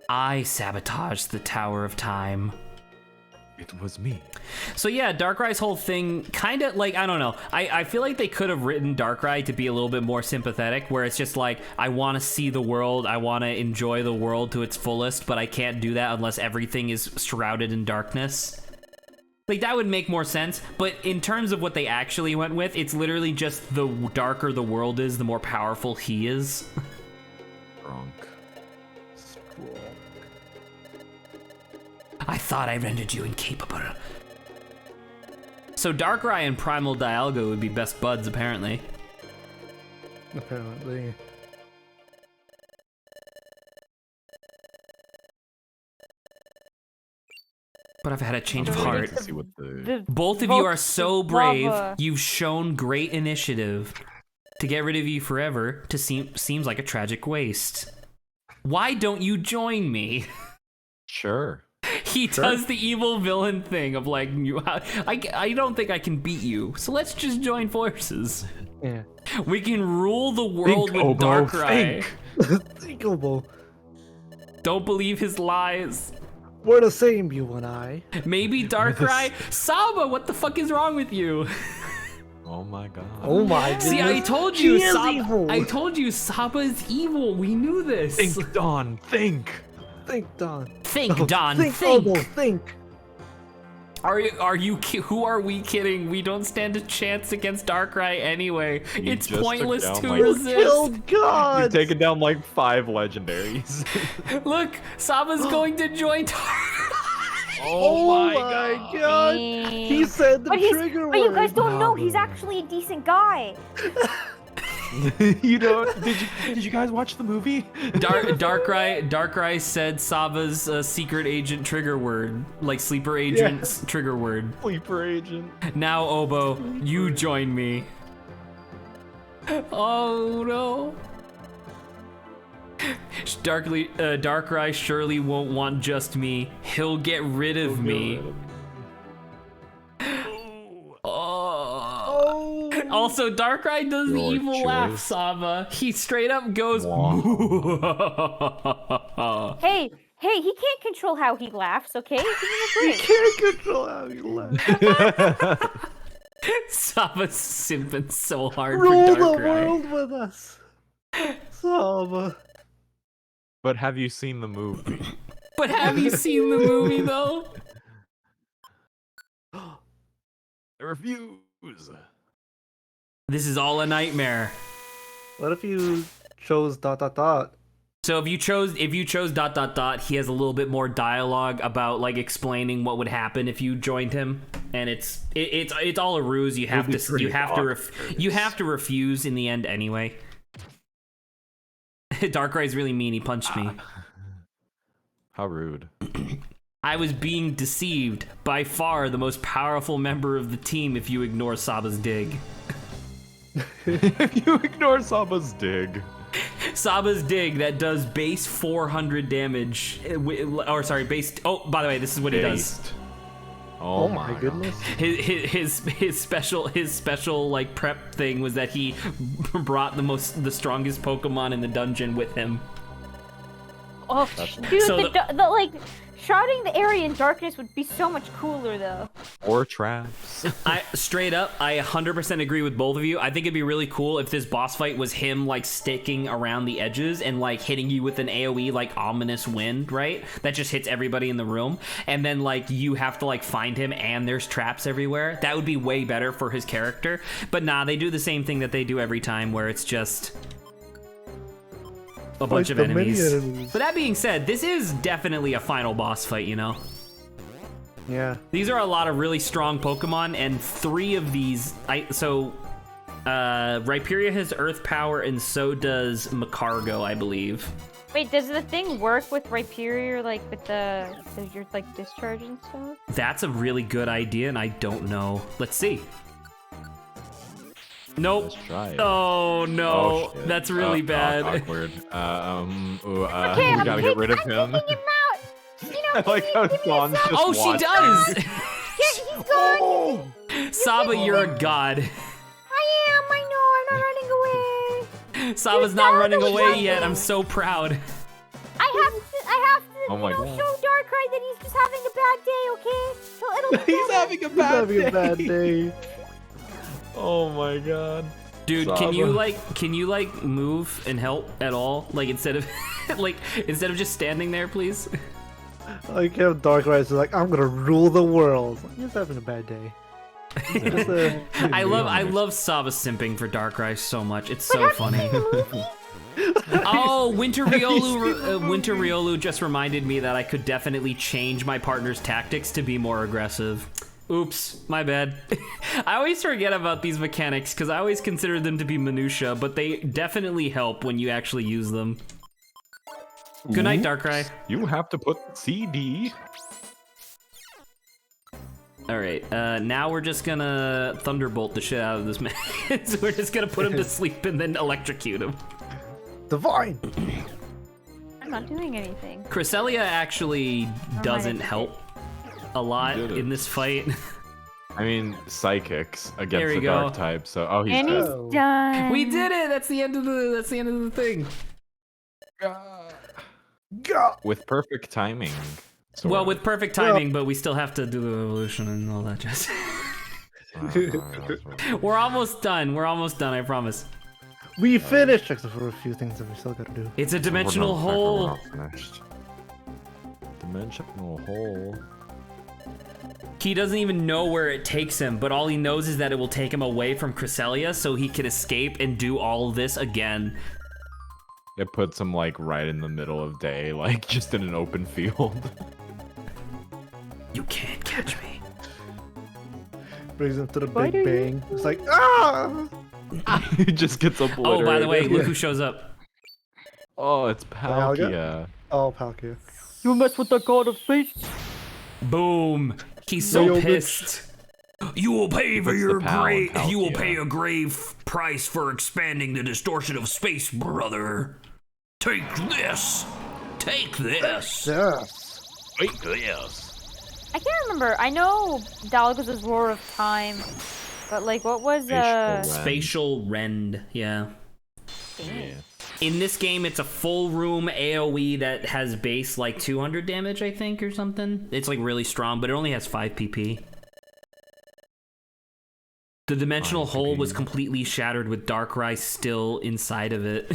I sabotaged the Tower of Time. It was me. So yeah, Darkrai's whole thing kind of like, I don't know. I feel like they could have written Darkrai to be a little bit more sympathetic, where it's just like, I want to see the world, I want to enjoy the world to its fullest, but I can't do that unless everything is shrouded in darkness. Like, that would make more sense, but in terms of what they actually went with, it's literally just the darker the world is, the more powerful he is. Drunk. I thought I rendered you incapable. So Darkrai and Primal Dialga would be best buds, apparently. Apparently. But I've had a change of I'm waiting heart. to see what the Both of you are so brave. lava. You've shown great initiative. To get rid of you forever seems like a tragic waste. Why don't you join me? Sure. He does the evil villain thing of like, I don't think I can beat you, so let's just join forces. Yeah. We can rule the world Think, with Obo, Darkrai. think. Think, Obo. Don't believe his lies. We're the same, you and I. Maybe Darkrai. Saba, what the fuck is wrong with you? Oh my god. Oh my goodness. See, I told you, He is Saba. evil. I told you, Saba is evil. We knew this. Think, Dawn, think. Think, Don. Think, Don. Think, Think. Obo, think. Are you? Who are we kidding? We don't stand a chance against Darkrai anyway. You It's just pointless took to down, like, You resist. killed God. You've taken down like 5 legendaries. Look, Saba's going to join Darkrai. Oh my god. He said the trigger But you word. guys don't know he's actually a decent guy. You know, did you guys watch the movie? Darkrai said Saba's secret agent trigger word, like sleeper agent's trigger word. Sleeper agent. Now, Obo, you join me. Oh no. Darkrai surely won't want just me. He'll get rid of me. Oh. Also, Darkrai does the Your evil laugh, choice. Saba. He straight up goes. Hey, Hey, he can't control how he laughs, okay? Give him a You break. can't control how you laugh. Saba's simping so hard Rule for the Darkrai. world with us. Saba. But have you seen the movie? But have you seen the movie though? I refuse. This is all a nightmare. What if you chose ... So if you chose ... he has a little bit more dialogue about like explaining what would happen if you joined him, and it's all a ruse. You have It'd be to pretty you have to refuse in the end anyway. Darkrai's really mean. He punched me. How rude. I was being deceived. By far the most powerful member of the team if you ignore Saba's dig. If you ignore Saba's dig. Saba's dig that does base 400 damage. Or sorry, base... Oh, by the way, this is what he does. Based. Oh my goodness. His special like prep thing was that he brought the strongest Pokemon in the dungeon with him. Oh, dude, So the like shrouding the area in darkness would be so much cooler though. Or traps. I 100% agree with both of you. I think it'd be really cool if this boss fight was him like sticking around the edges and like hitting you with an AoE like ominous wind, right? That just hits everybody in the room, and then like you have to like find him and there's traps everywhere. That would be way better for his character. But nah, they do the same thing that they do every time, where it's just a bunch of enemies. But that being said, this is definitely a final boss fight, you know? Yeah. These are a lot of really strong Pokemon, and 3 of these... Rhyperior has Earth Power, and so does Macargo, I believe. Wait, does the thing work with Rhyperior, like with your like discharge and stuff? That's a really good idea, and I don't know. Let's see. Nope. Let's try it. Oh no, Oh, shit. that's really bad. Awkward. Okay, we gotta get rid of him. Taking him out. You know, I like how Dawn's just Oh, she watching. does! he's gone. Oh! Saba, you're a god. I know, I'm not running away. Saba's not running away yet. I'm so proud. I have to, Oh my you know, God. show Darkrai that he's just having a bad day, okay? So it'll be He's better. having a He's bad having a bad day. day. Oh my god. Dude, Saba. can you like move and help at all? Like instead of instead of just standing there, please? Like have Darkrai is like, I'm gonna rule the world. He's having a bad day. I love Saba simping for Darkrai so much. It's so funny. Oh, Winter Riolu just reminded me that I could definitely change my partner's tactics to be more aggressive. Oops, my bad. I always forget about these mechanics because I always consider them to be minutia, but they definitely help when you actually use them. Good night, Darkrai. You have to put CD. All right, now we're just gonna Thunderbolt the shit out of this man. So we're just gonna put him to sleep and then electrocute him. Divine. I'm not doing anything. Cresselia actually doesn't help a lot Did it. in this fight. I mean, psychics There against we the go. dark type. So, oh, he's And dead. he's done. We did it. That's the end of the thing. With perfect timing. sort Well, of. with perfect timing, but we still have to do the evolution and all that jazz. We're almost done. We're almost done. I promise. We finished, except for a few things that we still gotta do. It's a We're dimensional not- hole. we're not finished. Dimensional hole. He doesn't even know where it takes him, but all he knows is that it will take him away from Cresselia so he can escape and do all this again. It puts him like right in the middle of day, like just in an open field. You can't catch me. Brings him to the Why Big do you- Bang. It's like, ah! He just gets obliterated. Oh, by the way, look who shows up. Oh, it's Palkia? Palkia. Oh, Palkia. You mess with the god of space. Boom. He's so Yo, bitch. pissed. You will pay for It's your the Pal and grave. You will Palkia. pay a grave price for expanding the distortion of space, brother. Take this. Take this. Yes. Take this. I can't remember. I know Dalgos' Roar of Time, but like, what was Spatial Rend. Spatial rend. Yeah. Yeah. In this game, it's a full room AoE that has base like 200 damage, I think, or something. It's like really strong, but it only has 5 PP. The dimensional hole was completely shattered with Darkrai still inside of it.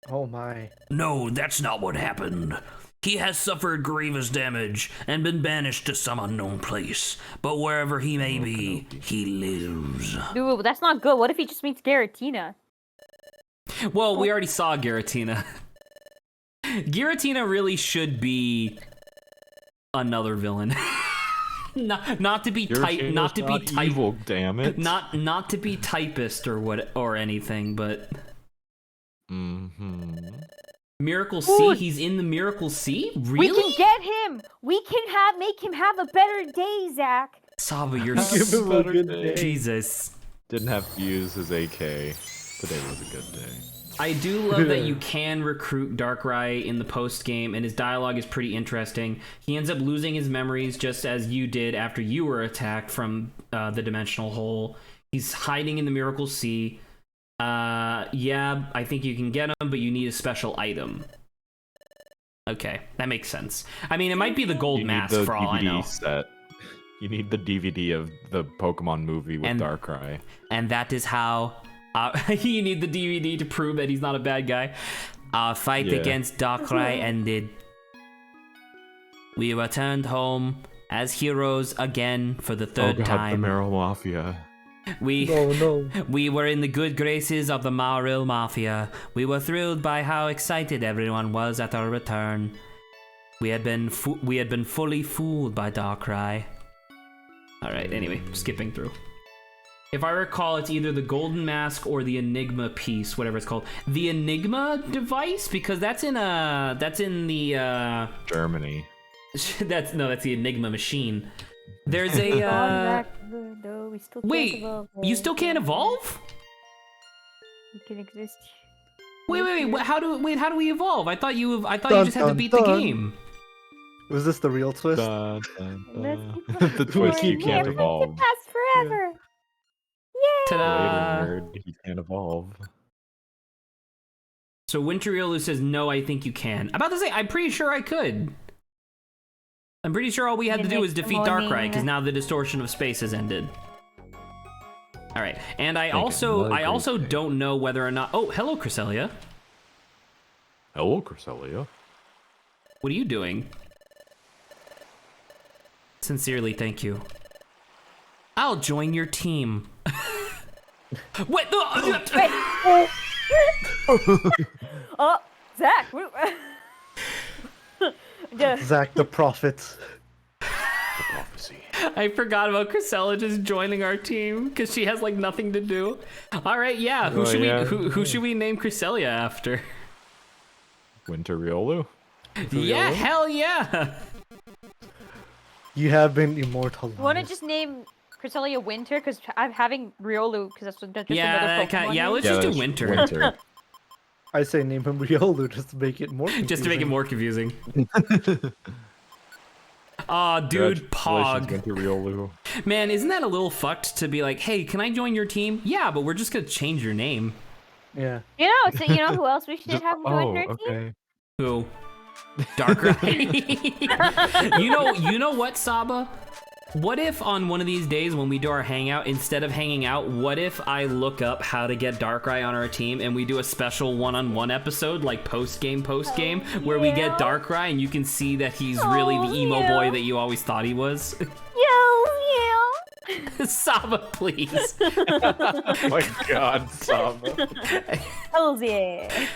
Oh my. No, that's not what happened. He has suffered grievous damage and been banished to some unknown place. But wherever he may be, he lives. Dude, that's not good. What if he just meets Giratina? Well, we already saw Giratina. Giratina really should be another villain. not to be type, not to be type, evil. Damn it. not to be typist or what or anything, but. Miracle Sea? He's in the Miracle Sea? Really? We can get him! We can make him have a better day, Zach! Saba, you're Give him a good day. Jesus. Didn't have to use his AK. Today was a good day. I do love that you can recruit Darkrai in the post game, and his dialogue is pretty interesting. He ends up losing his memories just as you did after you were attacked from the dimensional hole. He's hiding in the Miracle Sea. Yeah, I think you can get him, but you need a special item. Okay, that makes sense. I mean, it might be the gold mask for all I know. Set. You need the DVD of the Pokemon movie with Darkrai. And that is how you need the DVD to prove that he's not a bad guy. Our fight against Darkrai ended. We returned home as heroes again for the third time. The Meryl Mafia. We were in the good graces of the Maril Mafia. We were thrilled by how excited everyone was at our return. We had been fully fooled by Darkrai. All right. Anyway, skipping through. If I recall, it's either the Golden Mask or the Enigma piece, whatever it's called. The Enigma device, because that's in the Germany. that's the Enigma machine. There's a wait, you still can't evolve? You can exist. Wait, how do we evolve? I thought you just had to beat the game. Was this the real twist? The twist you can't evolve. Last forever. Yay! Ta-da! He can't evolve. So Winteriolu says no, I think you can. I'm about to say I'm pretty sure I could. I'm pretty sure all we had to do was defeat Darkrai, because now the distortion of space has ended. All right, and I also don't know whether or not. Oh, hello, Cresselia. Hello, Cresselia. What are you doing? Sincerely, thank you. I'll join your team. Wait, oh, Zach. Zach the Prophet. The prophecy. I forgot about Cresselia just joining our team because she has like nothing to do. All right, yeah. Who should we name Cresselia after? Winteriolu. Yeah, hell yeah. You have been immortalized. You want to just name Cresselia Winter? Because I'm having Riolu, because that's just another Pokemon. Let's just do Winter. I say name him Riolu just to make it more confusing. Just to make it more confusing. Aw, dude, Pog. Man, isn't that a little fucked to be like, hey, can I join your team? Yeah, but we're just gonna change your name. Yeah. You know who else we should have join our team? Who? Darkrai. You know what, Saba? What if on one of these days when we do our hangout, instead of hanging out, what if I look up how to get Darkrai on our team and we do a special one-on-one episode, like post-game, where we get Darkrai and you can see that he's really the emo boy that you always thought he was? Saba, please. Oh my god, Saba. Hells yeah.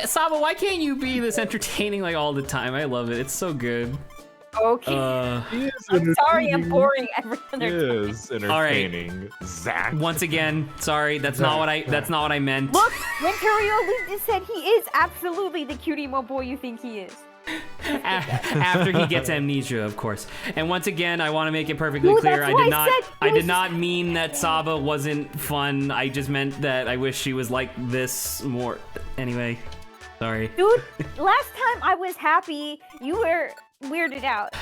Saba, why can't you be this entertaining like all the time? I love it. It's so good. Okay. I'm sorry, I'm boring every other time. Is entertaining. Right. Zach. Once again, sorry. That's not what I meant. Look, Winteriolu just said he is absolutely the cute emo boy you think he is. After he gets amnesia, of course. And once again, I want to make it perfectly clear. I did not mean that Saba wasn't fun. I just meant that I wish she was like this more. Anyway, sorry. Dude, last time I was happy, you were weirded out.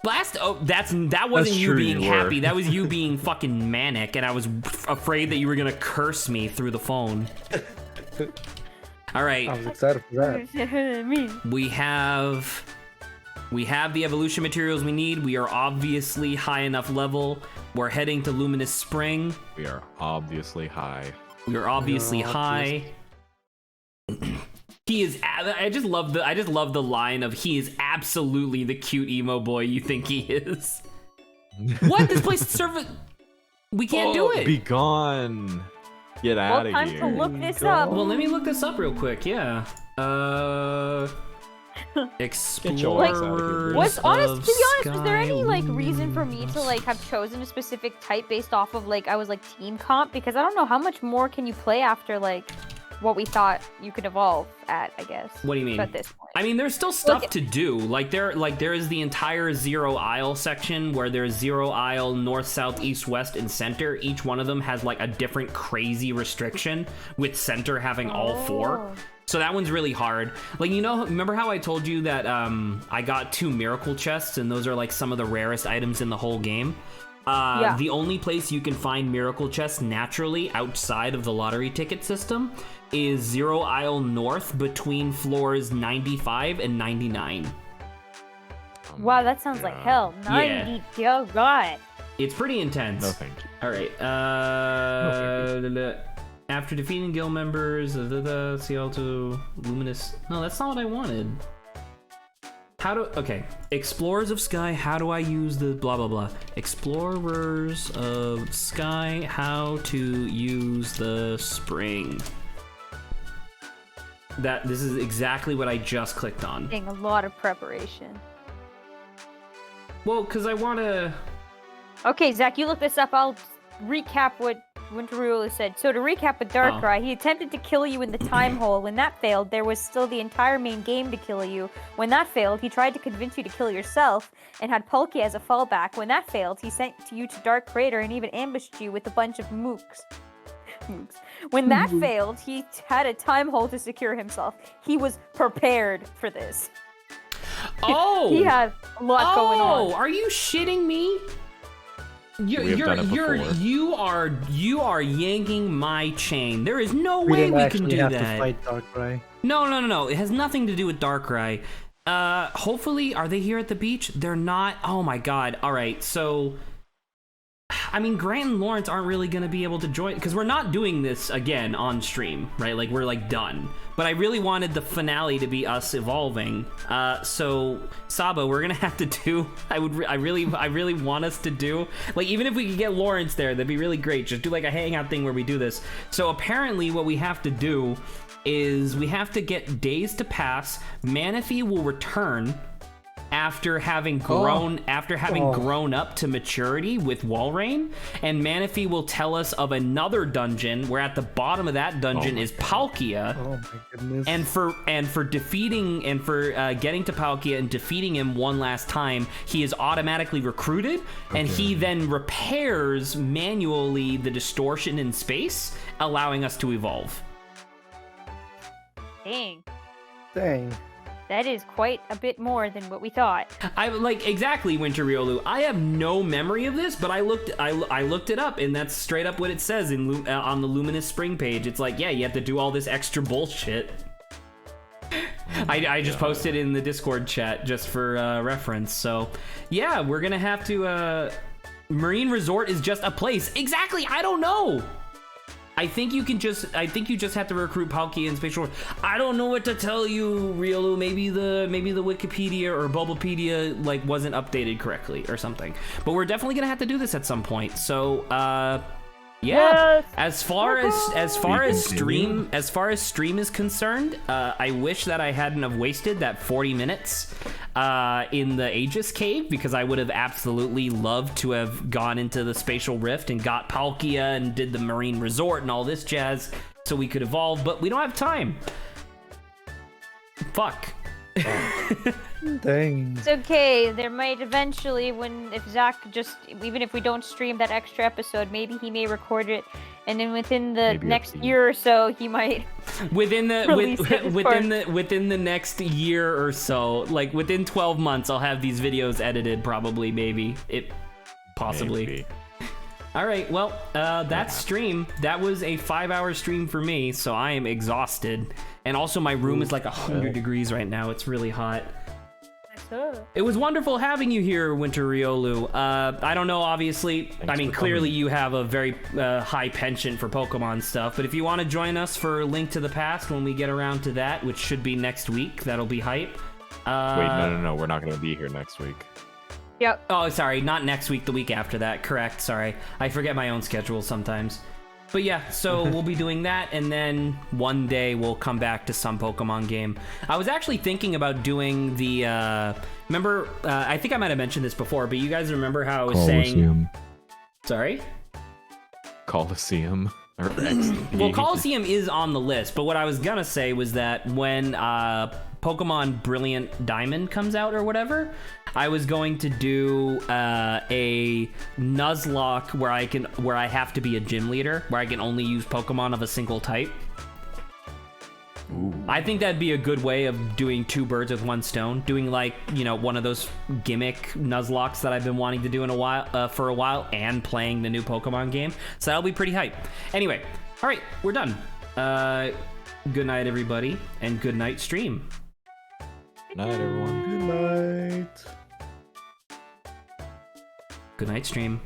That wasn't you being happy. That was you being fucking manic, and I was afraid that you were gonna curse me through the phone. All right. I was excited for that. Me. We have the evolution materials we need. We are obviously high enough level. We're heading to Luminous Spring. We are obviously high. We are obviously high. He is. I just love the line of he is absolutely the cute emo boy you think he is. What? This place service. We can't do it. Be gone. Get out of Time here. to look this up. Well, let me look this up real quick. Yeah. Explorers. Was honest, to be honest, was there any like Sky reason for me to like have chosen a specific type based off of like I was like team comp? Because I don't know how much more can you play after like what we thought you could evolve at, I guess. What do you mean? At this point. I mean, there's still stuff to do. Like there is the entire Zero Isle section where there's Zero Isle, North, South, East, West, and Center. Each one of them has like a different crazy restriction, with Center having all four. So that one's really hard. Like, you know, remember how I told you that I got 2 miracle chests, and those are like some of the rarest items in the whole game? Yeah. The only place you can find miracle chests naturally outside of the lottery ticket system is Zero Isle North between floors 95 and 99. Wow, that sounds like hell. 90. Oh, God. It's pretty intense. No thank you. All right. After defeating guild members, CL to Luminous. No, that's not what I wanted. Okay. Explorers of Sky, how do I use the blah, blah, blah? Explorers of Sky, how to use the spring. This is exactly what I just clicked on. Dang, a lot of preparation. Well, because I want to... Okay, Zach, you look this up. I'll recap what Winterulu said. So to recap with Darkrai, he attempted to kill you in the time hole. When that failed, there was still the entire main game to kill you. When that failed, he tried to convince you to kill yourself and had Palkia as a fallback. When that failed, he sent you to Dark Crater and even ambushed you with a bunch of mooks. When that failed, he had a time hole to secure himself. He was prepared for this. Oh! He has a lot going on. Oh, are you shitting me? You are yanking my chain. There is no way we can do have that. To fight Darkrai. No. It has nothing to do with Darkrai. Hopefully, are they here at the beach? They're not. Oh my god. All right, so I mean, Grant and Lawrence aren't really going to be able to join because we're not doing this again on stream, right? Like, we're like done. But I really wanted the finale to be us evolving. So Saba, we're gonna have to do. I really want us to do. Like, even if we could get Lawrence there, that'd be really great. Just do like a hangout thing where we do this. So apparently, what we have to do is we have to get days to pass. Manaphy will return after having grown grown up to maturity with Walrein, and Manaphy will tell us of another dungeon where at the bottom of that dungeon is Palkia. Oh my goodness. And for defeating and for getting to Palkia and defeating him one last time, he is automatically recruited, and he then repairs manually the distortion in space, allowing us to evolve. Dang. That is quite a bit more than what we thought. I like exactly, Winter Riolu. I have no memory of this, but I looked it up, and that's straight up what it says in on the Luminous Spring page. It's like, yeah, you have to do all this extra bullshit. I just posted in the Discord chat just for reference. So, yeah, we're gonna have to. Marine Resort is just a place. Exactly. I don't know. I think you just have to recruit Palkia and Spatial. I don't know what to tell you, Riolu. Maybe the Wikipedia or Bulbapedia like wasn't updated correctly or something. But we're definitely gonna have to do this at some point. So yeah. As far as stream is concerned, I wish that I hadn't have wasted that 40 minutes in the Aegis Cave, because I would have absolutely loved to have gone into the Spatial Rift and got Palkia and did the Marine Resort and all this jazz so we could evolve, but we don't have time. Fuck. Dang. It's okay. There might eventually, if Zach even if we don't stream that extra episode, maybe he may record it, and then within the next year or so, he might. Within the next year or so, like within 12 months, I'll have these videos edited. Probably, maybe. Possibly. Maybe. All right, well, that stream, that was a 5-hour stream for me, so I am exhausted. And also my room is like 100 degrees right now. It's really hot. It was wonderful having you here, Winter Riolu. I don't know, obviously. I mean, clearly you have a very high penchant for Pokemon stuff, but if you want to join us for Link to the Past when we get around to that, which should be next week, that'll be hype. Wait, no, we're not going to be here next week. Yep. Oh, sorry, not next week, the week after that. Correct, sorry. I forget my own schedule sometimes. But yeah, so we'll be doing that, and then one day we'll come back to some Pokemon game. I was actually thinking about doing the, remember, I think I might have mentioned this before, but you guys remember how I was saying... Sorry? Coliseum. Or XP. Well, Coliseum is on the list, but what I was gonna say was that when Pokemon Brilliant Diamond comes out or whatever, I was going to do a Nuzlocke where I have to be a gym leader, where I can only use Pokemon of a single type. Ooh. I think that'd be a good way of doing 2 birds with 1 stone. Doing like, you know, one of those gimmick Nuzlocks that I've been wanting to do in a while, for a while, and playing the new Pokemon game. So that'll be pretty hype. Anyway, all right, we're done. Good night, everybody, and good night, stream. Good night, everyone. Good night. Good night, stream.